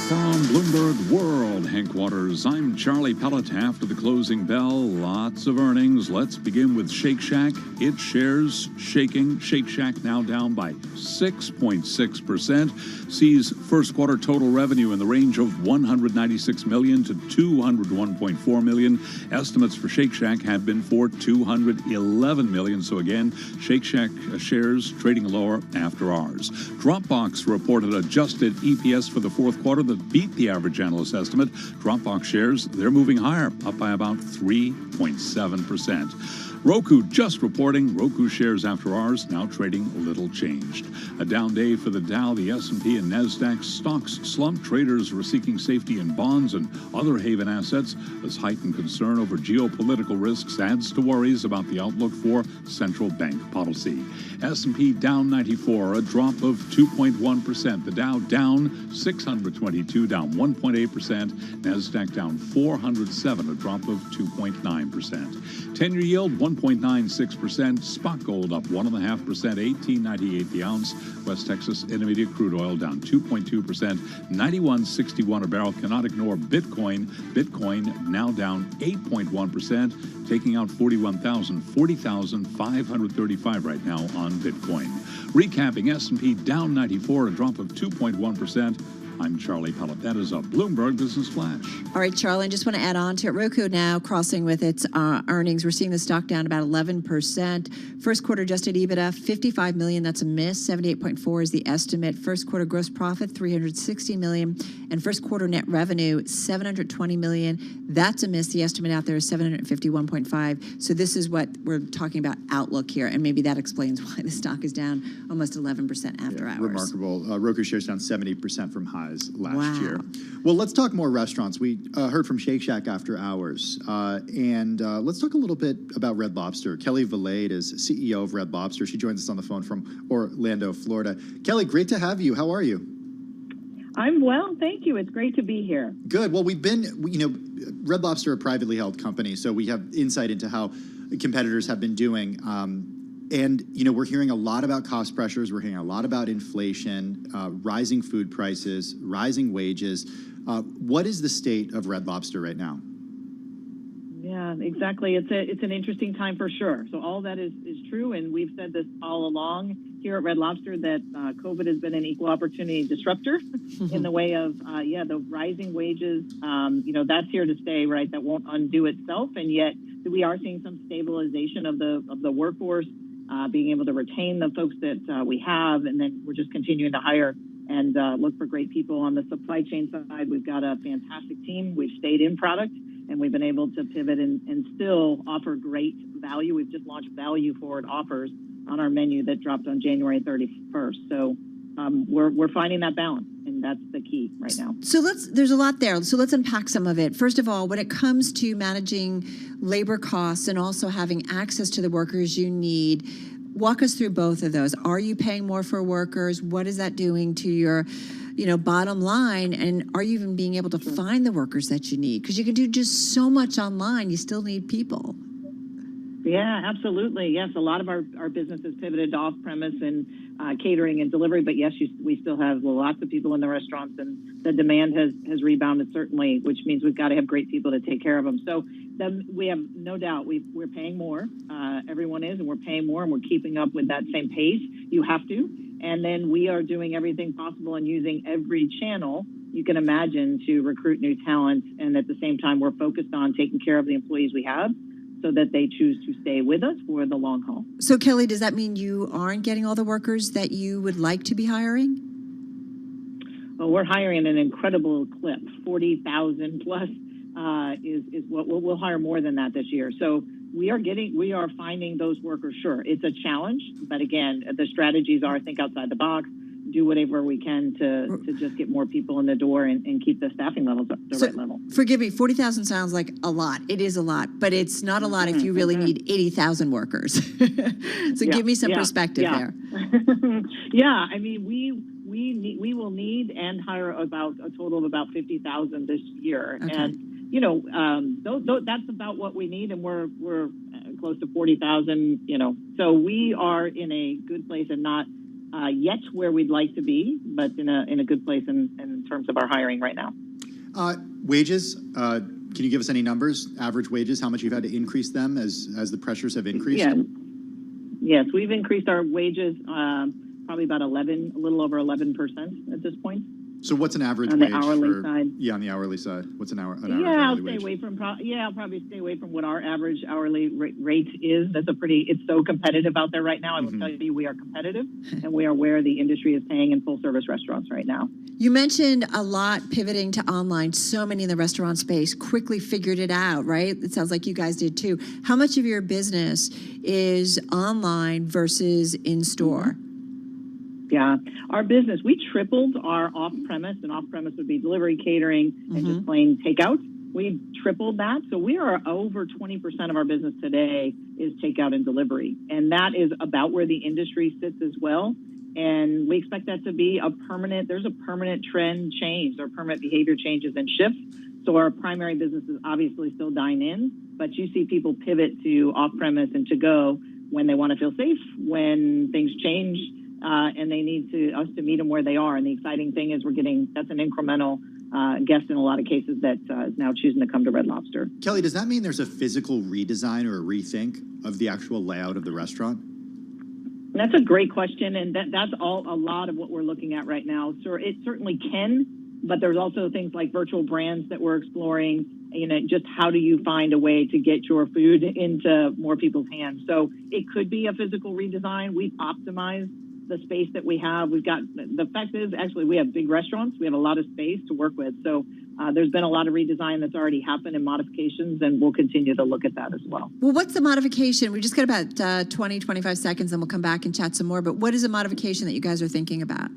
From Bloomberg World Headquarters, I'm Charlie Pellet. After the closing bell, lots of earnings. Let's begin with Shake Shack. Its shares shaking. Shake Shack now down by 6.6%. Sees first quarter total revenue in the range of $196 million to $201.4 million. Estimates for Shake Shack have been for $211 million. So again, Shake Shack shares trading lower after hours. Dropbox reported adjusted EPS for the fourth quarter that beat the average analyst estimate. Dropbox shares, they're moving higher, up by about 3.7%. Roku just reporting. Roku shares after hours now trading little changed. A down day for the Dow, the S&P, and NASDAQ. Stocks slumped. Traders were seeking safety in bonds and other haven assets as heightened concern over geopolitical risks adds to worries about the outlook for central bank policy. S&P down 94, a drop of 2.1%. The Dow down 622, down 1.8%. NASDAQ down 407, a drop of 2.9%. 10-year yield 1.96%. Spot gold up 1.5%, $18.98 the ounce. West Texas Intermediate crude oil down 2.2%, $91.61 a barrel. Cannot ignore Bitcoin. Bitcoin now down 8.1%, taking out 40,535 right now on Bitcoin. Recapping, S&P down 94, a drop of 2.1%. I'm Charlie Pellet. That is a Bloomberg Business Flash. All right, Charlie, I just want to add on to it. Roku now crossing with its earnings. We're seeing the stock down about 11%. First quarter adjusted EBITDA, $55 million. That's a miss. 78.4 is the estimate. First quarter gross profit, $360 million. And first quarter net revenue, $720 million. That's a miss. The estimate out there is $751.5. So this is what we're talking about outlook here. And maybe that explains why the stock is down almost 11% after hours. Remarkable. Roku shares down 70% from highs last year. Well, let's talk more restaurants. We heard from Shake Shack after hours. And let's talk a little bit about Red Lobster. Kelly Valade is CEO of Red Lobster. She joins us on the phone from Orlando, Florida. Kelly, great to have you. How are you? I'm well, thank you. It's great to be here. Good. Well, Red Lobster, a privately held company, so we have insight into how competitors have been doing. And, we're hearing a lot about cost pressures. We're hearing a lot about inflation, rising food prices, rising wages. What is the state of Red Lobster right now? Yeah, exactly. It's an interesting time for sure. So all that is true, and we've said this all along here at Red Lobster that COVID has been an equal opportunity disruptor in the way of, the rising wages. That's here to stay, right? That won't undo itself, and yet we are seeing some stabilization of the workforce. Being able to retain the folks that we have, and then we're just continuing to hire and look for great people on the supply chain side. We've got a fantastic team. We've stayed in product, and we've been able to pivot and still offer great value. We've just launched value-forward offers on our menu that dropped on January 31st. So we're finding that balance, and that's the key right now. So there's a lot there. So let's unpack some of it. First of all, when it comes to managing labor costs and also having access to the workers you need, walk us through both of those. Are you paying more for workers? What is that doing to your bottom line? And are you even being able to find the workers that you need? Because you can do just so much online. You still need people. Yeah, absolutely. Yes, a lot of our business is pivoted to off-premise and catering and delivery, but yes, we still have lots of people in the restaurants, and the demand has rebounded certainly, which means we've got to have great people to take care of them. So we have no doubt we're paying more. Everyone is, and we're paying more, and we're keeping up with that same pace. You have to. And then we are doing everything possible and using every channel you can imagine to recruit new talent, and at the same time, we're focused on taking care of the employees we have, so that they choose to stay with us for the long haul. So, Kelly, does that mean you aren't getting all the workers that you would like to be hiring? Well, we're hiring an incredible clip. 40,000 plus is what we'll hire more than that this year. So we are finding those workers. Sure, it's a challenge, but again, the strategies are think outside the box. Do whatever we can to just get more people in the door and keep the staffing levels up to the right level. Forgive me, 40,000 sounds like a lot. It is a lot, but it's not a lot if you really need 80,000 workers. So give me some perspective there. Yeah, I mean, we we will need and hire about a total of about 50,000 this year, Okay. and that's about what we need, and we're close to 40,000. So we are in a good place and not yet where we'd like to be, but in a good place in terms of our hiring right now. Wages. Can you give us any numbers? Average wages, how much you've had to increase them as the pressures have increased? Yeah. Yes, we've increased our wages probably about a little over 11% at this point. So what's an average on the wage hourly side? Yeah, on the hourly side. What's an average I'll hourly stay wage? away from. I'll probably stay away from what our average hourly rate is. It's so competitive out there right now. I will tell you, we are competitive, and we are where the industry is paying in full service restaurants right now. You mentioned a lot pivoting to online. So many in the restaurant space quickly figured it out, right? It sounds like you guys did too. How much of your business is online versus in-store? Yeah, our business, we tripled our off-premise, and off-premise would be delivery, catering, and just plain takeout. We tripled that. So we are over 20% of our business today is takeout and delivery. And that is about where the industry sits as well. And we expect that to be there's a permanent trend change. There are permanent behavior changes and shifts. So our primary business is obviously still dine in, but you see people pivot to off-premise and to go when they want to feel safe, when things change, and they need us to meet them where they are. And the exciting thing is that's an incremental guest in a lot of cases that is now choosing to come to Red Lobster. Kelly, does that mean there's a physical redesign or a rethink of the actual layout of the restaurant? That's a great question, and that's a lot of what we're looking at right now. So it certainly can, but there's also things like virtual brands that we're exploring. Just how do you find a way to get your food into more people's hands? So it could be a physical redesign. We've optimized the space that we have. The fact is, actually, we have big restaurants. We have a lot of space to work with. So there's been a lot of redesign that's already happened and modifications, and we'll continue to look at that as well. Well, what's the modification? We just got about 20, 25 seconds, and we'll come back and chat some more. But what is a modification that you guys are thinking about?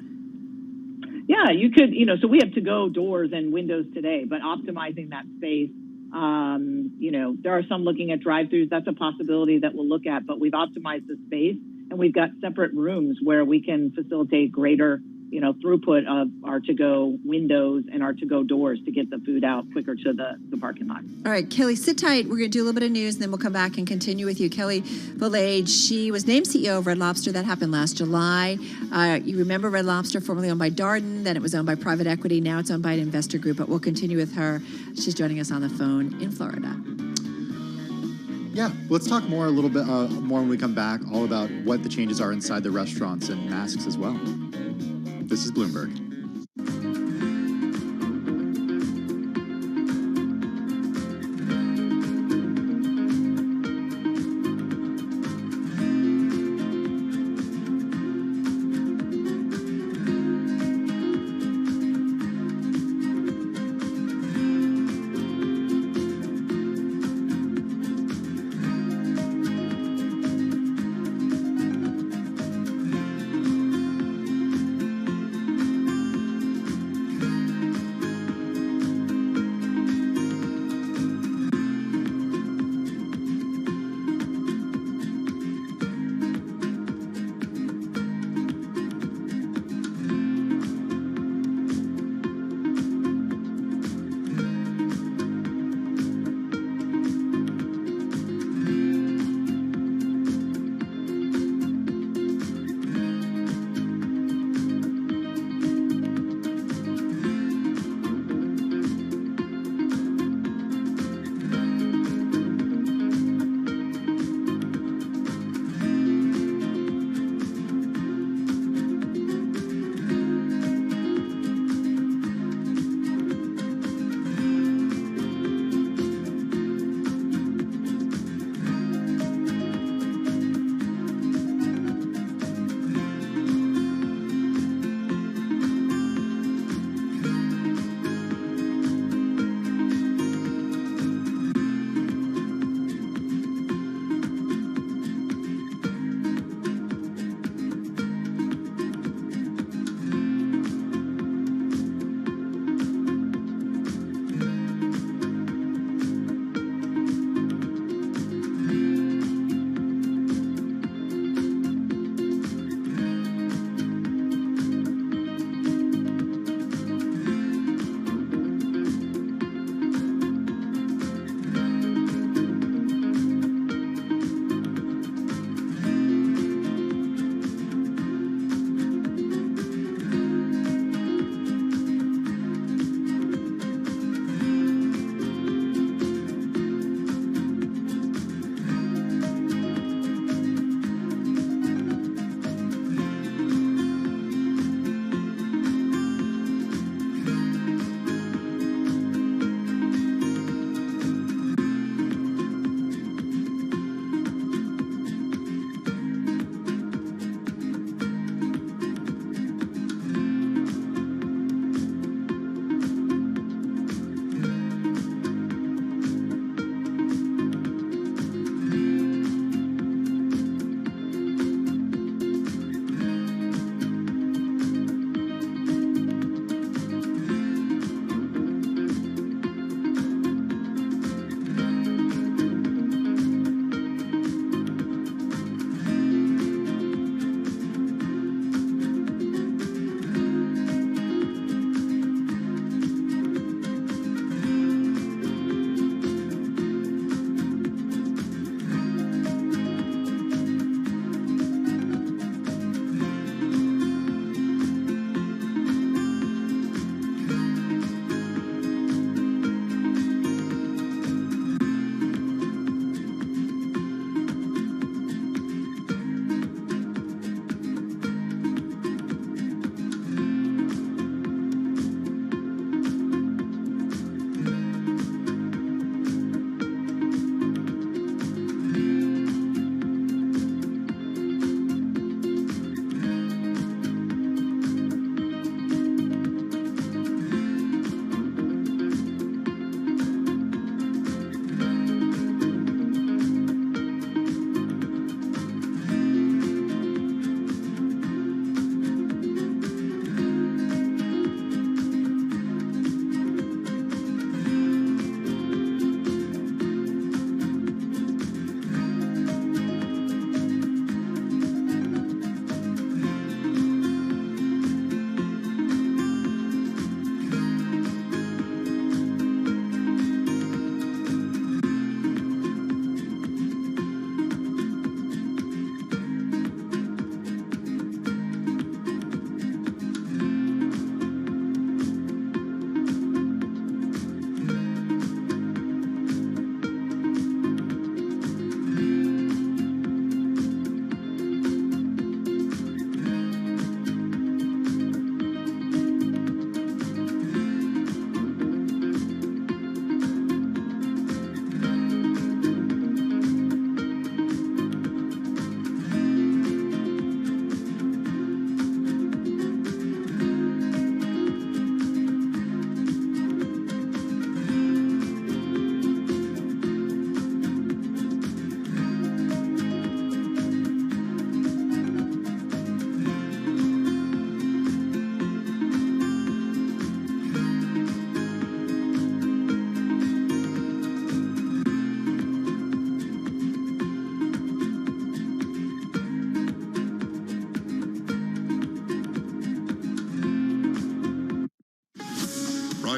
Yeah, you could, so we have to-go doors and windows today, but optimizing that space, there are some looking at drive-thrus. That's a possibility that we'll look at, but we've optimized the space, and we've got separate rooms where we can facilitate greater, throughput of our to-go windows and our to-go doors to get the food out quicker to the parking lot. All right, Kelly, sit tight. We're going to do a little bit of news, and then we'll come back and continue with you. Kelly Valade, she was named CEO of Red Lobster. That happened last July. You remember Red Lobster, formerly owned by Darden, then it was owned by private equity. Now it's owned by an investor group, but we'll continue with her. She's joining us on the phone in Florida. Yeah, let's talk more a little bit more when we come back, all about what the changes are inside the restaurants and masks as well. This is Bloomberg.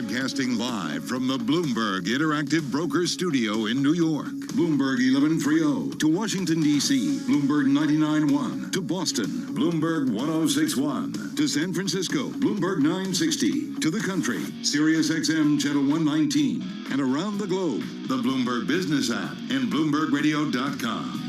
Broadcasting live from the Bloomberg Interactive Broker Studio in New York. Bloomberg 1130 to Washington, D.C. Bloomberg 99.1 to Boston. Bloomberg 1061 to San Francisco. Bloomberg 960 to the country. Sirius XM Channel 119. And around the globe, the Bloomberg Business app and BloombergRadio.com.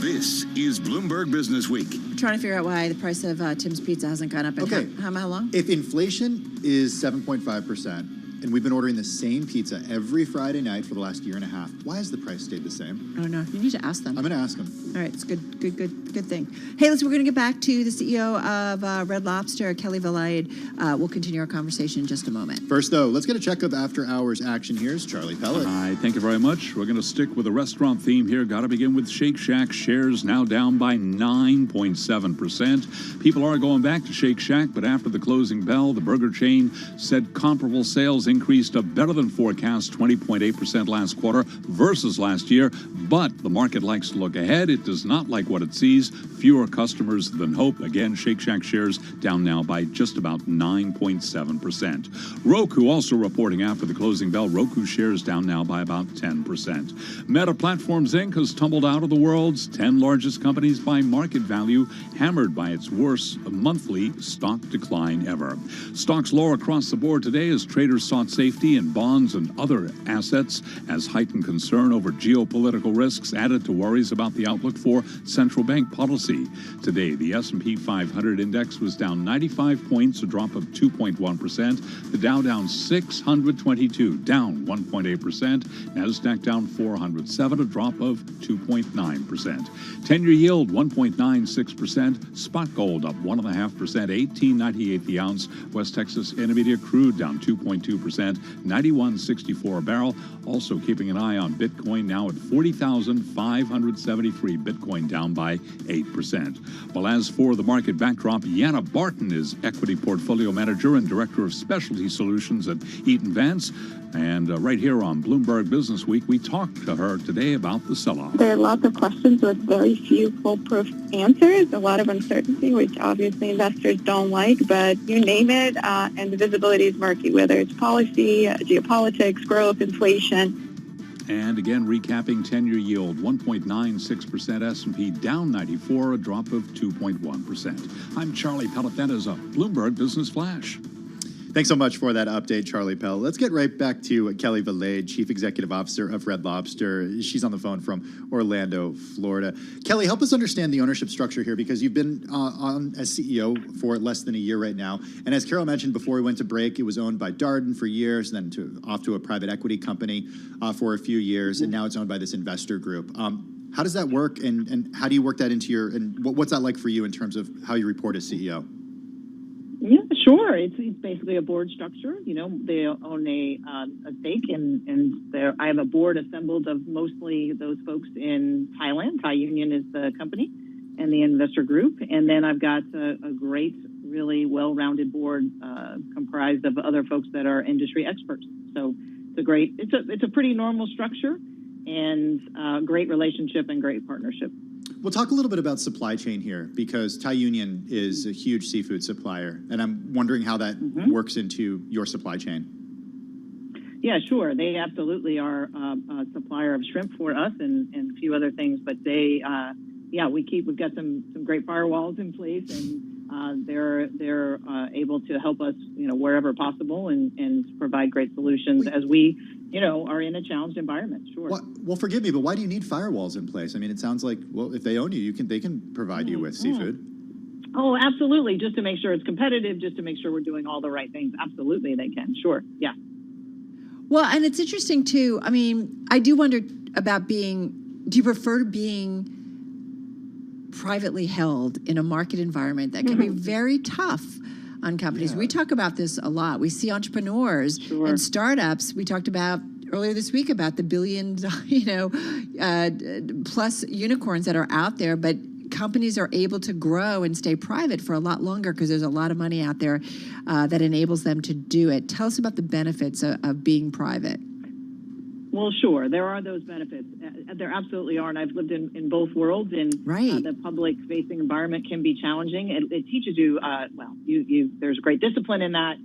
This is Bloomberg Business Week. I'm trying to figure out why the price of Tim's Pizza hasn't gone up. Okay. How long? If inflation is 7.5%, and we've been ordering the same pizza every Friday night for the last year and a half, why has the price stayed the same? I don't know. You need to ask them. I'm going to ask them. All right, it's good thing. Hey, we're going to get back to the CEO of Red Lobster, Kelly Valade. We'll continue our conversation in just a moment. First, though, let's get a check of after-hours action. Here's Charlie Pellet. Hi, thank you very much. We're going to stick with the restaurant theme here. Got to begin with Shake Shack. Shares now down by 9.7%. People are going back to Shake Shack, but after the closing bell, the burger chain said comparable sales increased a better than forecast 20.8% last quarter versus last year. But the market likes to look ahead. It does not like what it sees. Fewer customers than hope. Again, Shake Shack shares down now by just about 9.7%. Roku also reporting after the closing bell. Roku shares down now by about 10%. Meta Platforms Inc. has tumbled out of the world's 10 largest companies by market value, hammered by its worst monthly stock decline ever. Stocks lower across the board today as traders sought safety in bonds and other assets as heightened concern over geopolitical risks added to worries about the outlook for central bank policy. Today, the S&P 500 index was down 95 points, a drop of 2.1%. The Dow down 622, down 1.8%. Nasdaq down 407, a drop of 2.9%. 10-year yield 1.96%. Spot gold up 1.5%, $18.98 the ounce. West Texas Intermediate crude down 2.2%. 91.64 a barrel. Also keeping an eye on Bitcoin, now at 40,573. Bitcoin down by 8%. Well, as for the market backdrop, Yana Barton is Equity Portfolio Manager and Director of Specialty Solutions at Eaton Vance. And right here on Bloomberg Business Week, we talked to her today about the sell-off. There are lots of questions with very few foolproof answers, a lot of uncertainty, which obviously investors don't like, but you name it, and the visibility is murky, whether it's policy, geopolitics, growth, inflation. And again, recapping 10-year yield, 1.96%, S&P down 94, a drop of 2.1%. I'm Charlie Pellet. That is a Bloomberg Business Flash. Thanks so much for that update, Charlie Pell. Let's get right back to Kelly Valade, Chief Executive Officer of Red Lobster. She's on the phone from Orlando, Florida. Kelly, help us understand the ownership structure here, because you've been on as CEO for less than a year right now. And as Carol mentioned before we went to break, it was owned by Darden for years, then off to a private equity company for a few years, and now it's owned by this investor group. How does that work, and how do you work that into and what's that like for you in terms of how you report as CEO? Yeah, sure. It's basically a board structure. You know, they own a stake, and I have a board assembled of mostly those folks in Thailand. Thai Union is the company, and the investor group. And then I've got a great, really well-rounded board comprised of other folks that are industry experts. So it's a pretty normal structure, and great relationship and great partnership. We'll talk a little bit about supply chain here, because Thai Union is a huge seafood supplier, and I'm wondering how that works into your supply chain. Yeah, sure. They absolutely are a supplier of shrimp for us and a few other things, but we've got some great firewalls in place, and they're able to help us, wherever possible and provide great solutions as we, are in a challenged environment. Sure. Well, forgive me, but why do you need firewalls in place? I mean, it sounds like, well, if they own you, they can provide you with seafood. Oh, absolutely. Just to make sure it's competitive, just to make sure we're doing all the right things. Absolutely, they can. Sure. Yeah. Well, and it's interesting too. I mean, I do wonder about do you prefer being privately held in a market environment that can be very tough on companies? Yeah. We talk about this a lot. We see entrepreneurs and startups. We talked about earlier this week about the billion, plus unicorns that are out there, but companies are able to grow and stay private for a lot longer because there's a lot of money out there that enables them to do it. Tell us about the benefits of being private. Well, sure. There are those benefits. There absolutely are, and I've lived in both worlds. And the public-facing environment can be challenging. It teaches you, there's great discipline in that.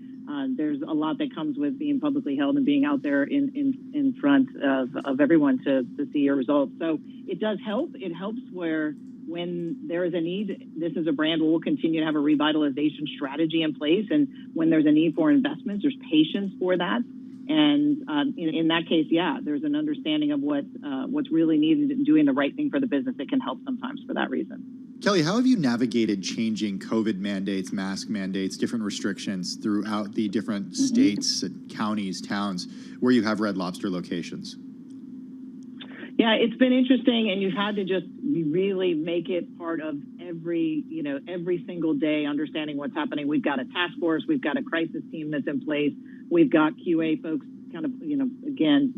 there's a lot that comes with being publicly held and being out there in front of everyone to see your results. So it does help. It helps where when there is a need, this is a brand where we'll continue to have a revitalization strategy in place. And when there's a need for investments, there's patience for that. And in that case, yeah, there's an understanding of what's really needed and doing the right thing for the business that can help sometimes for that reason. Kelly, how have you navigated changing COVID mandates, mask mandates, different restrictions throughout the different states, and counties, towns where you have Red Lobster locations? Yeah, it's been interesting, and you've had to just really make it part of every single day, understanding what's happening. We've got a task force, we've got a crisis team that's in place, we've got QA folks kind of, again,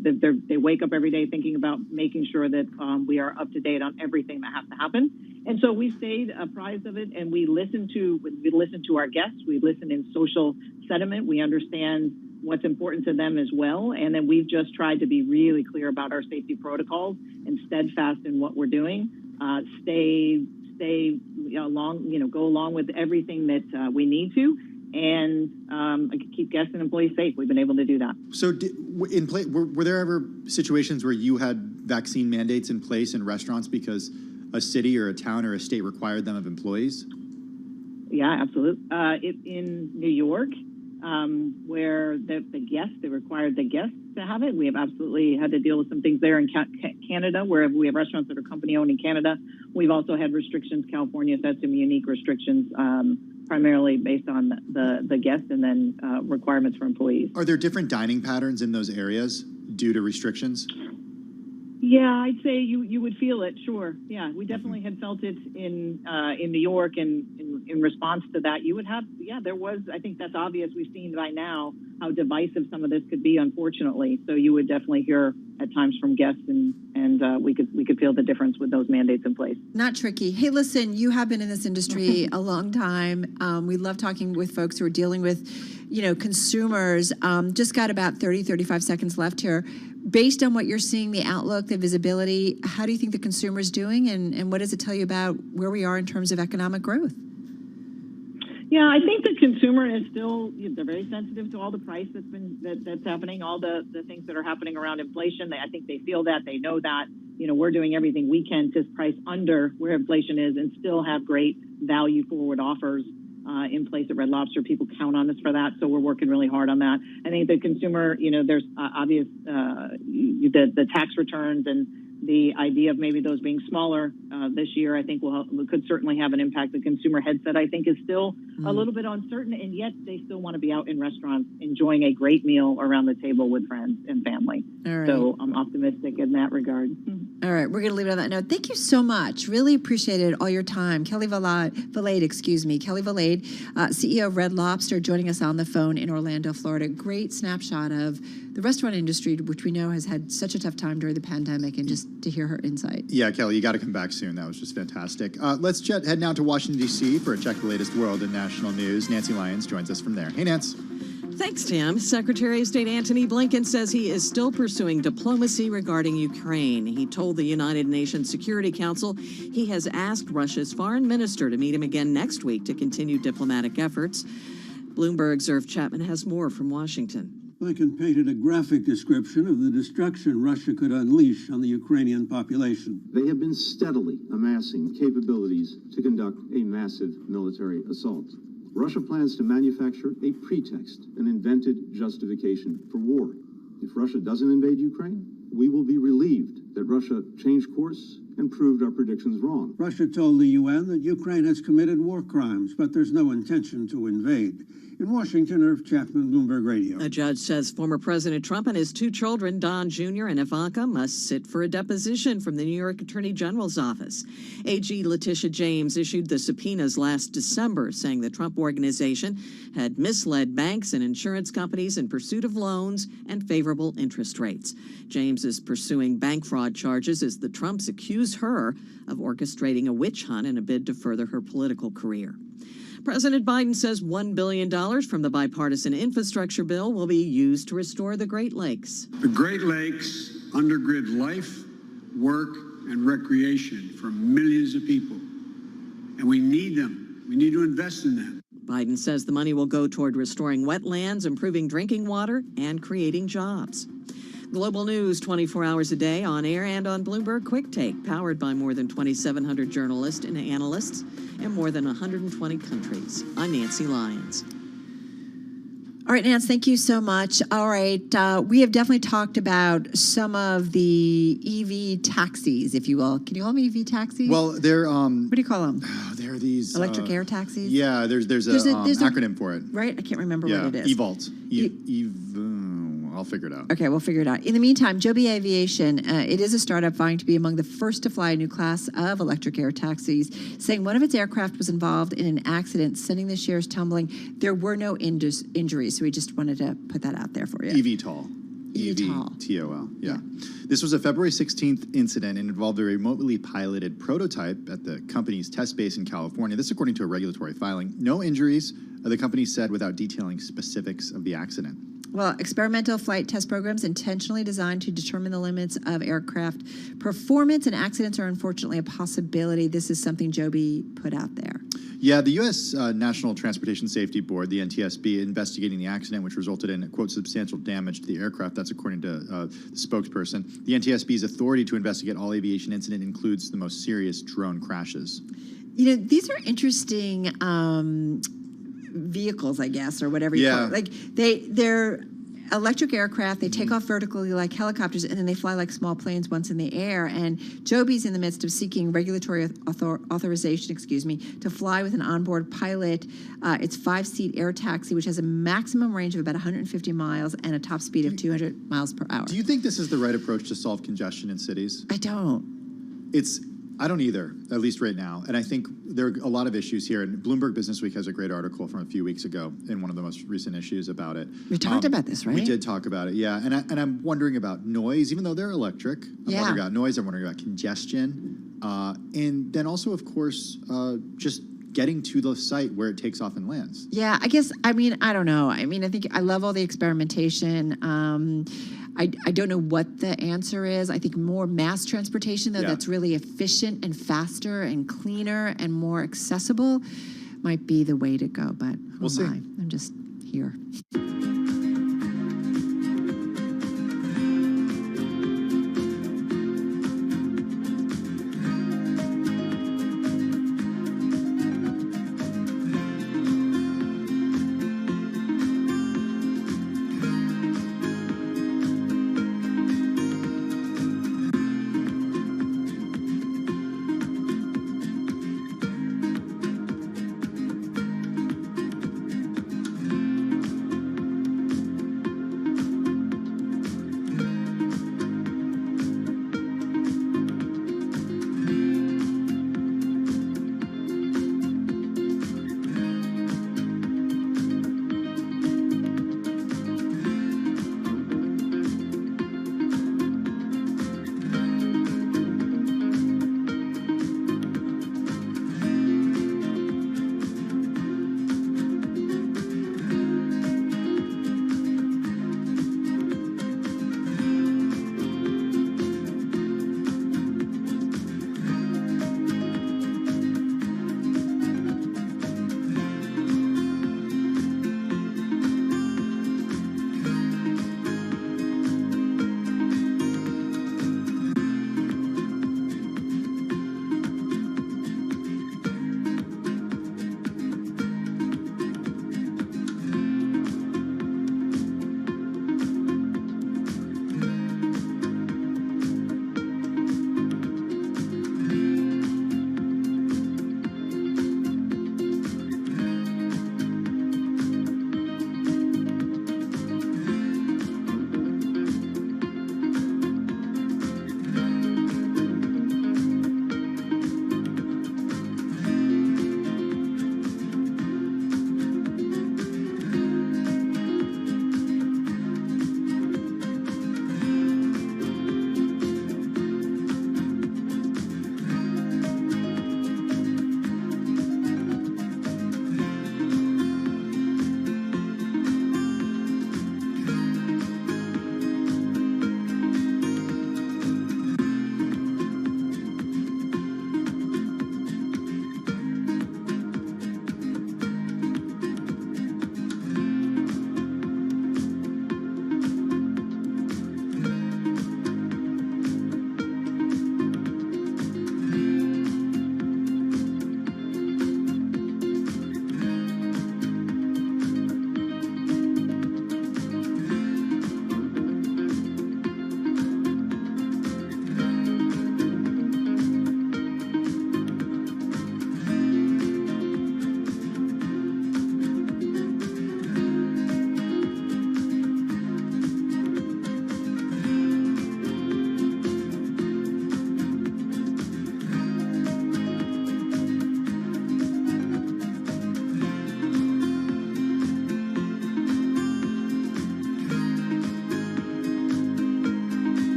they wake up every day thinking about making sure that we are up to date on everything that has to happen. And so we stayed apprised of it, and we listen to our guests, we listen in social sentiment, we understand what's important to them as well. And then we've just tried to be really clear about our safety protocols and steadfast in what we're doing. Go along with everything that we need to, and keep guests and employees safe. We've been able to do that. So were there ever situations where you had vaccine mandates in place in restaurants because a city or a town or a state required them of employees? Yeah, absolutely. In New York, where they required the guests to have it. We have absolutely had to deal with some things there in Canada, where we have restaurants that are company-owned in Canada. We've also had restrictions. California has had some unique restrictions, primarily based on the guests and then requirements for employees. Are there different dining patterns in those areas due to restrictions? Yeah, I'd say you would feel it, sure. Yeah, we definitely had felt it in New York, and in response to that, you would have, there was, I think that's obvious. We've seen by now how divisive some of this could be, unfortunately. So you would definitely hear at times from guests, and we could feel the difference with those mandates in place. Not tricky. Hey, listen, you have been in this industry a long time. We love talking with folks who are dealing with, consumers. Just got about 35 seconds left here. Based on what you're seeing, the outlook, the visibility, how do you think the consumer is doing, and what does it tell you about where we are in terms of economic growth? Yeah, I think the consumer is still, they're very sensitive to all the price that's happening, all the things that are happening around inflation. I think they feel that, they know that, we're doing everything we can to price under where inflation is and still have great value forward offers in place at Red Lobster. People count on us for that, so we're working really hard on that. I think the consumer, there's obvious, the tax returns and the idea of maybe those being smaller this year, I think could certainly have an impact. The consumer headset, I think, is still a little bit uncertain, and yet they still want to be out in restaurants enjoying a great meal around the table with friends and family. All right. So I'm optimistic in that regard. All right, we're going to leave it on that note. Thank you so much. Really appreciated all your time. Kelly Valade, CEO of Red Lobster, joining us on the phone in Orlando, Florida. Great snapshot of the restaurant industry, which we know has had such a tough time during the pandemic, and just to hear her insight. Yeah, Kelly, you got to come back soon. That was just fantastic. Let's head now to Washington, D.C. for a check of the latest world and national news. Nancy Lyons joins us from there. Hey, Nance. Thanks, Tim. Secretary of State Antony Blinken says he is still pursuing diplomacy regarding Ukraine. He told the United Nations Security Council he has asked Russia's foreign minister to meet him again next week to continue diplomatic efforts. Bloomberg's Irv Chapman has more from Washington. Blinken painted a graphic description of the destruction Russia could unleash on the Ukrainian population. They have been steadily amassing capabilities to conduct a massive military assault. Russia plans to manufacture a pretext, an invented justification for war. If Russia doesn't invade Ukraine, we will be relieved that Russia changed course and proved our predictions wrong. Russia told the UN that Ukraine has committed war crimes, but there's no intention to invade. In Washington, Irv Chapman, Bloomberg Radio. A judge says former President Trump and his two children, Don Jr. and Ivanka, must sit for a deposition from the New York Attorney General's office. AG Letitia James issued the subpoenas last December, saying the Trump organization had misled banks and insurance companies in pursuit of loans and favorable interest rates. James is pursuing bank fraud charges as the Trumps accuse her of orchestrating a witch hunt in a bid to further her political career. President Biden says $1 billion from the bipartisan infrastructure bill will be used to restore the Great Lakes. The Great Lakes undergird life, work, and recreation for millions of people. And we need them. We need to invest in them. Biden says the money will go toward restoring wetlands, improving drinking water, and creating jobs. Global news 24 hours a day on air and on Bloomberg Quick Take, powered by more than 2,700 journalists and analysts in more than 120 countries. I'm Nancy Lyons. All right, Nance, thank you so much. All right, we have definitely talked about some of the EV taxis, if you will. Can you call them EV taxis? Well, they're what do you call them? They're these Electric air taxis. Yeah, there's an acronym for it. Right, I can't remember what it is. EVALT. I'll figure it out. Okay, we'll figure it out. In the meantime, Joby Aviation, it is a startup vying to be among the first to fly a new class of electric air taxis, saying one of its aircraft was involved in an accident, sending the shares tumbling. There were no injuries, so we just wanted to put that out there for you. eVTOL. eVTOL, yeah. This was a February 16th incident and involved a remotely piloted prototype at the company's test base in California. This according to a regulatory filing. No injuries, the company said, without detailing specifics of the accident. Well, experimental flight test programs intentionally designed to determine the limits of aircraft performance, and accidents are unfortunately a possibility. This is something Joby put out there. Yeah, the U.S. National Transportation Safety Board, the NTSB, investigating the accident, which resulted in, quote, substantial damage to the aircraft. That's according to the spokesperson. The NTSB's authority to investigate all aviation incident includes the most serious drone crashes. You know, these are interesting vehicles, I guess, or whatever you call it. Like they're electric aircraft. They take off vertically like helicopters, and then they fly like small planes once in the air. And Joby's in the midst of seeking regulatory authorization, to fly with an onboard pilot. It's 5-seat air taxi, which has a maximum range of about 150 miles and a top speed of 200 miles per hour. Do you think this is the right approach to solve congestion in cities? I don't. I don't either, at least right now. And I think there are a lot of issues here. And Bloomberg Businessweek has a great article from a few weeks ago in one of the most recent issues about it. We talked about this, right? We did talk about it, yeah. And I'm wondering about noise, even though they're electric. I'm wondering about noise. I'm wondering about congestion. And then also, of course, just getting to the site where it takes off and lands. Yeah, I guess, I don't know. I think I love all the experimentation. I don't know what the answer is. I think more mass transportation, though, that's really efficient and faster and cleaner and more accessible might be the way to go. But we'll see. I'm just here.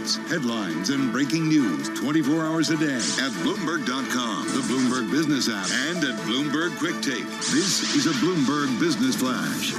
updates, headlines, and breaking news 24 hours a day at Bloomberg.com, the Bloomberg Business app, and at Bloomberg Quick Take. This is a Bloomberg Business Flash.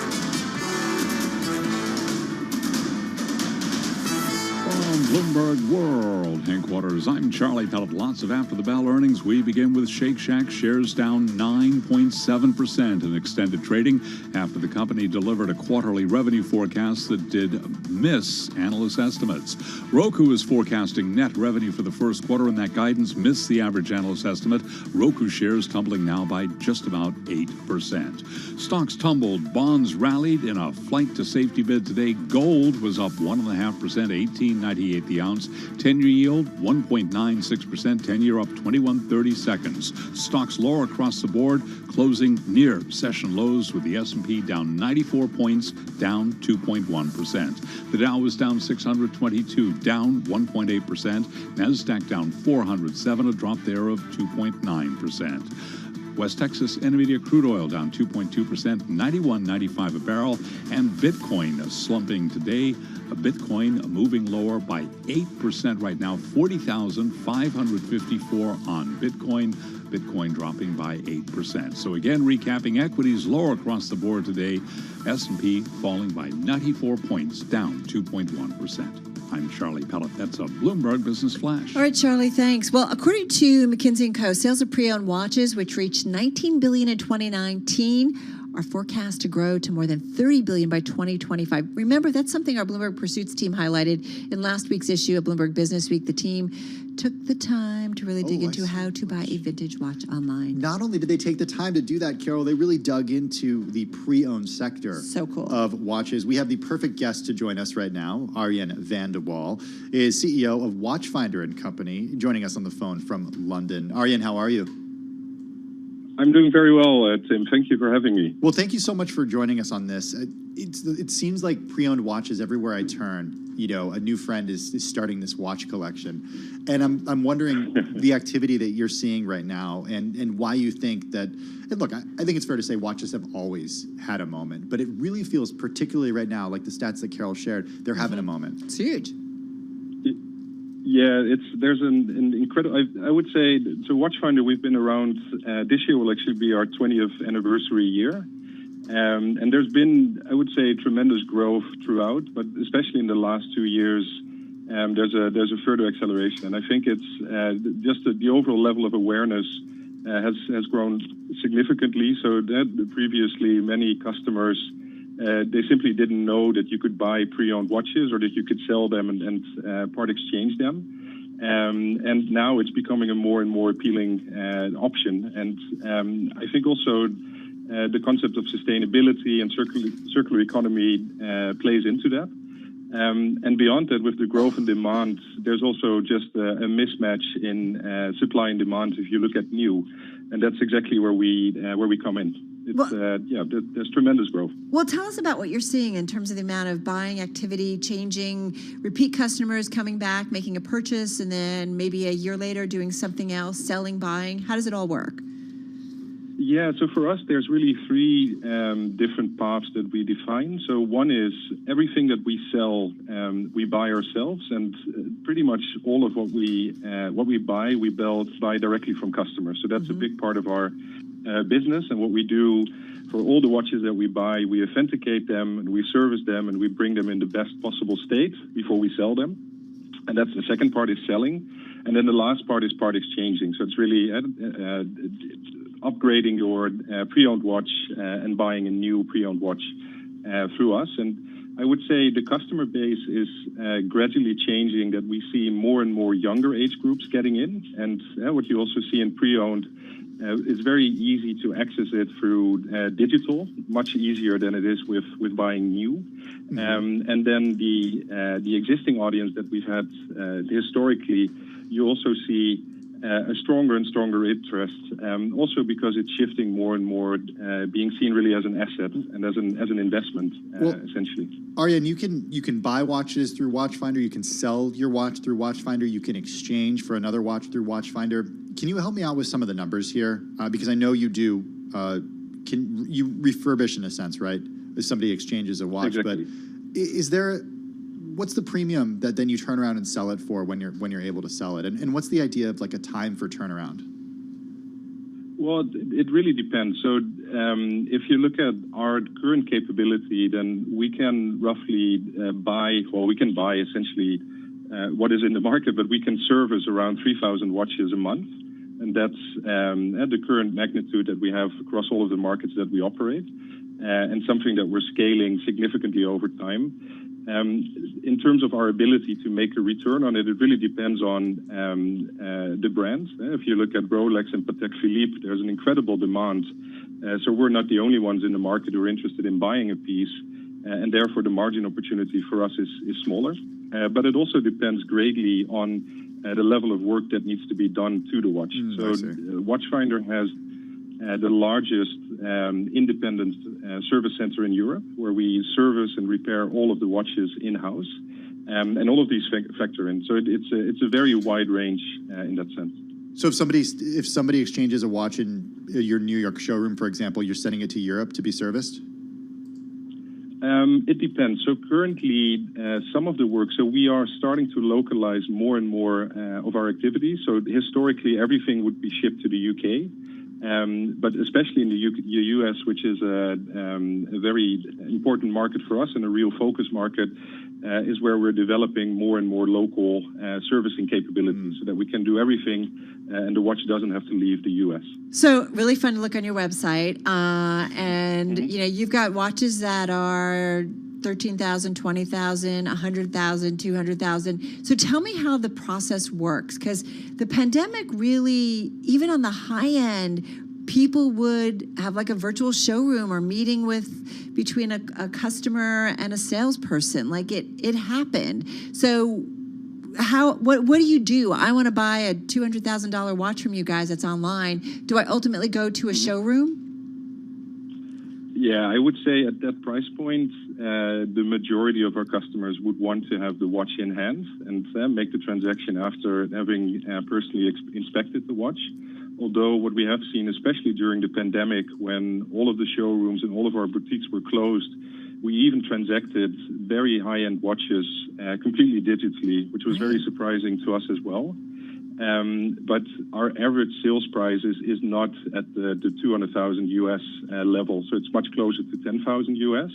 From Bloomberg World headquarters, I'm Charlie Pellet. Lots of after the bell earnings. We begin with Shake Shack shares down 9.7% in extended trading after the company delivered a quarterly revenue forecast that did miss analyst estimates. Roku is forecasting net revenue for the first quarter, and that guidance missed the average analyst estimate. Roku shares tumbling now by just about 8%. Stocks tumbled, bonds rallied in a flight to safety bid today. Gold was up 1.5%, $18.98 the ounce. 10-year yield 1.96%, 10-year up 21.30 seconds. Stocks lower across the board, closing near session lows with the S&P down 94 points, down 2.1%. The Dow was down 622, down 1.8%. Nasdaq down 407, a drop there of 2.9%. West Texas Intermediate crude oil down 2.2%, $91.95 a barrel, and Bitcoin slumping today. Bitcoin moving lower by 8% right now, 40,554 on Bitcoin. Bitcoin dropping by 8%. So again, recapping, equities lower across the board today. S&P falling by 94 points, down 2.1%. I'm Charlie Pellet. That's a Bloomberg Business Flash. All right, Charlie, thanks. Well, according to McKinsey & Co., sales of pre-owned watches, which reached $19 billion in 2019, are forecast to grow to more than $30 billion by 2025. Remember, that's something our Bloomberg Pursuits team highlighted in last week's issue of Bloomberg Business Week. The team took the time to really dig into how to buy a vintage watch online. Not only did they take the time to do that, Carol, they really dug into the pre-owned sector of watches. We have the perfect guest to join us right now. Arjen van de Wal is CEO of Watchfinder & Company, joining us on the phone from London. Arjen, how are you? I'm doing very well, Tim. Thank you for having me. Well, thank you so much for joining us on this. It seems like pre-owned watches everywhere I turn. You know, a new friend is starting this watch collection, and I'm wondering the activity that you're seeing right now, and why you think that. And look, I think it's fair to say watches have always had a moment, but it really feels particularly right now, like the stats that Carol shared, they're having a moment. It's huge. Yeah, there's an incredible. I would say, so Watchfinder, we've been around. This year will actually be our 20th anniversary year, and there's been, I would say, tremendous growth throughout, but especially in the last 2 years, there's a further acceleration, and I think it's just the overall level of awareness has grown significantly. So that previously many customers. They simply didn't know that you could buy pre-owned watches or that you could sell them and part exchange them. And now it's becoming a more and more appealing option. And I think also the concept of sustainability and circular economy plays into that. And beyond that, with the growth and demand, there's also just a mismatch in supply and demand if you look at new. And that's exactly where we come in. It's, there's tremendous growth. Well, tell us about what you're seeing in terms of the amount of buying activity changing, repeat customers coming back, making a purchase, and then maybe a year later doing something else, selling, buying. How does it all work? Yeah, so for us, there's really three different paths that we define. So one is everything that we sell, we buy ourselves, and pretty much all of what we buy, we buy directly from customers. So that's a big part of our business, and what we do for all the watches that we buy, we authenticate them and we service them and we bring them in the best possible state before we sell them. And that's the second part is selling, and then the last part is part exchanging. So it's really upgrading your pre-owned watch and buying a new pre-owned watch through us. And I would say the customer base is gradually changing, that we see more and more younger age groups getting in, and what you also see in pre-owned. It's very easy to access it through digital, much easier than it is with buying new. And then the existing audience that we've had historically, you also see a stronger and stronger interest, also because it's shifting more and more, being seen really as an asset and as an investment, essentially. Arjen, you can buy watches through Watchfinder. You can sell your watch through Watchfinder. You can exchange for another watch through Watchfinder. Can you help me out with some of the numbers here? Because I know you do. Can you refurbish in a sense, right? If somebody exchanges a watch, exactly. But is there? what's the premium that then you turn around and sell it for when you're able to sell it? And what's the idea of like a time for turnaround? Well, it really depends. So if you look at our current capability, then we can roughly buy essentially what is in the market, but we can service around 3,000 watches a month. And that's at the current magnitude that we have across all of the markets that we operate, and something that we're scaling significantly over time. In terms of our ability to make a return on it, it really depends on the brands. If you look at Rolex and Patek Philippe, there's an incredible demand. So we're not the only ones in the market who are interested in buying a piece, and therefore the margin opportunity for us is smaller. But it also depends greatly on the level of work that needs to be done to the watch. So Watchfinder has the largest independent service center in Europe, where we service and repair all of the watches in-house, and all of these factor in. So it's a very wide range in that sense. So if somebody exchanges a watch in your New York showroom, for example, you're sending it to Europe to be serviced? It depends. So currently, some of the work, so we are starting to localize more and more of our activities. So historically, everything would be shipped to the UK. But especially in the US, which is a very important market for us and a real focus market, is where we're developing more and more local servicing capabilities so that we can do everything and the watch doesn't have to leave the US. So really fun to look on your website. And, you know, you've got watches that are 13,000, 20,000, 100,000, 200,000. So tell me how the process works, because the pandemic really, even on the high end, people would have like a virtual showroom or meeting between a customer and a salesperson. Like it happened. So what do you do? I want to buy a $200,000 watch from you guys that's online. Do I ultimately go to a showroom? Yeah, I would say at that price point, the majority of our customers would want to have the watch in hand and make the transaction after having personally inspected the watch. Although what we have seen, especially during the pandemic, when all of the showrooms and all of our boutiques were closed, we even transacted very high-end watches completely digitally, which was very surprising to us as well. But our average sales price is not at the 200,000 US level, so it's much closer to 10,000 US.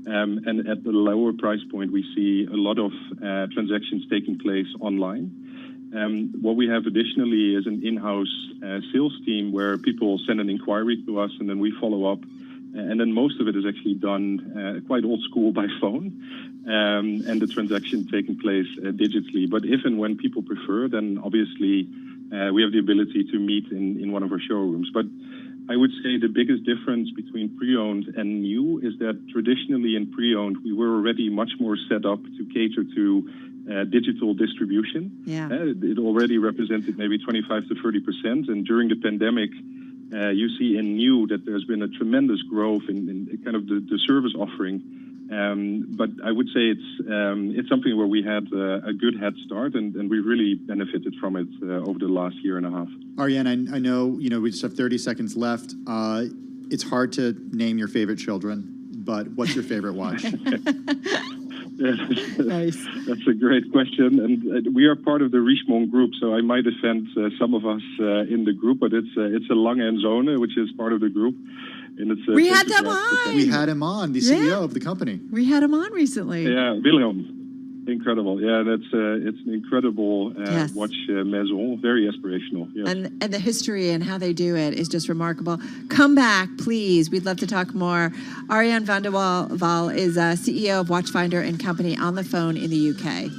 And at the lower price point, we see a lot of transactions taking place online. What we have additionally is an in-house sales team where people send an inquiry to us and then we follow up. And then most of it is actually done quite old school by phone, and the transaction taking place digitally. But if and when people prefer, then obviously we have the ability to meet in one of our showrooms. But I would say the biggest difference between pre-owned and new is that traditionally in pre-owned, we were already much more set up to cater to digital distribution. Yeah. It already represented maybe 25 to 30%. And during the pandemic, you see in new that there's been a tremendous growth in kind of the service offering. But I would say it's something where we had a good head start, and we really benefited from it over the last year and a half. Ariane, I know we just have 30 seconds left. It's hard to name your favorite children, but what's your favorite watch? Nice. That's a great question, and we are part of the Richemont group, so I might offend some of us in the group, but it's a Lange & Söhne, which is part of the group. And it's we had them on. We had him on, the CEO of the company. We had him on recently. Yeah, Wilhelm. Incredible. Yeah, it's an incredible watch maison, very aspirational. Yes. And the history and how they do it is just remarkable. Come back, please. We'd love to talk more. Ariane van der Waal is CEO of Watchfinder and Company on the phone in the UK.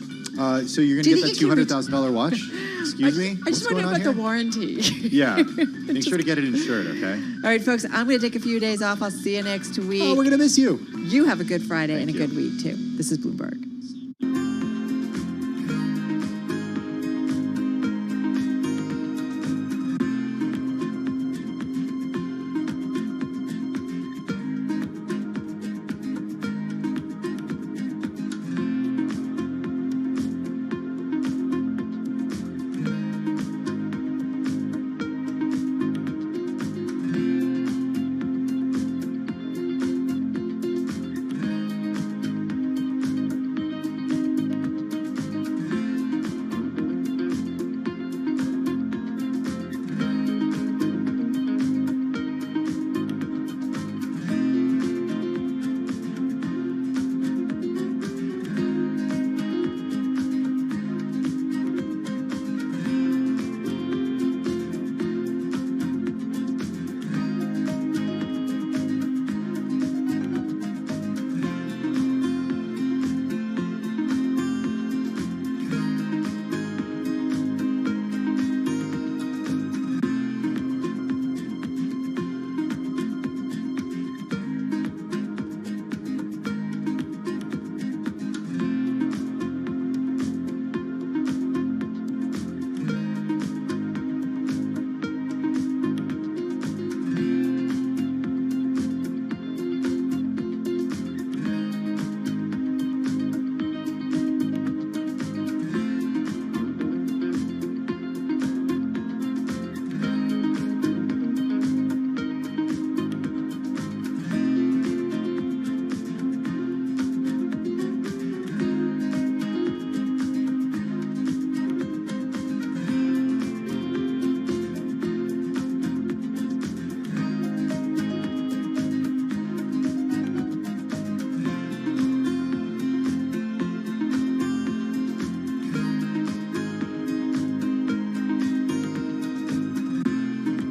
So you're going to get that $200,000 watch? Excuse me? I just want to know about the warranty. Yeah. Make sure to get it insured, okay? All right, folks, I'm going to take a few days off. I'll see you next week. Oh, we're going to miss you. You have a good Friday and a good week, too. This is Bloomberg.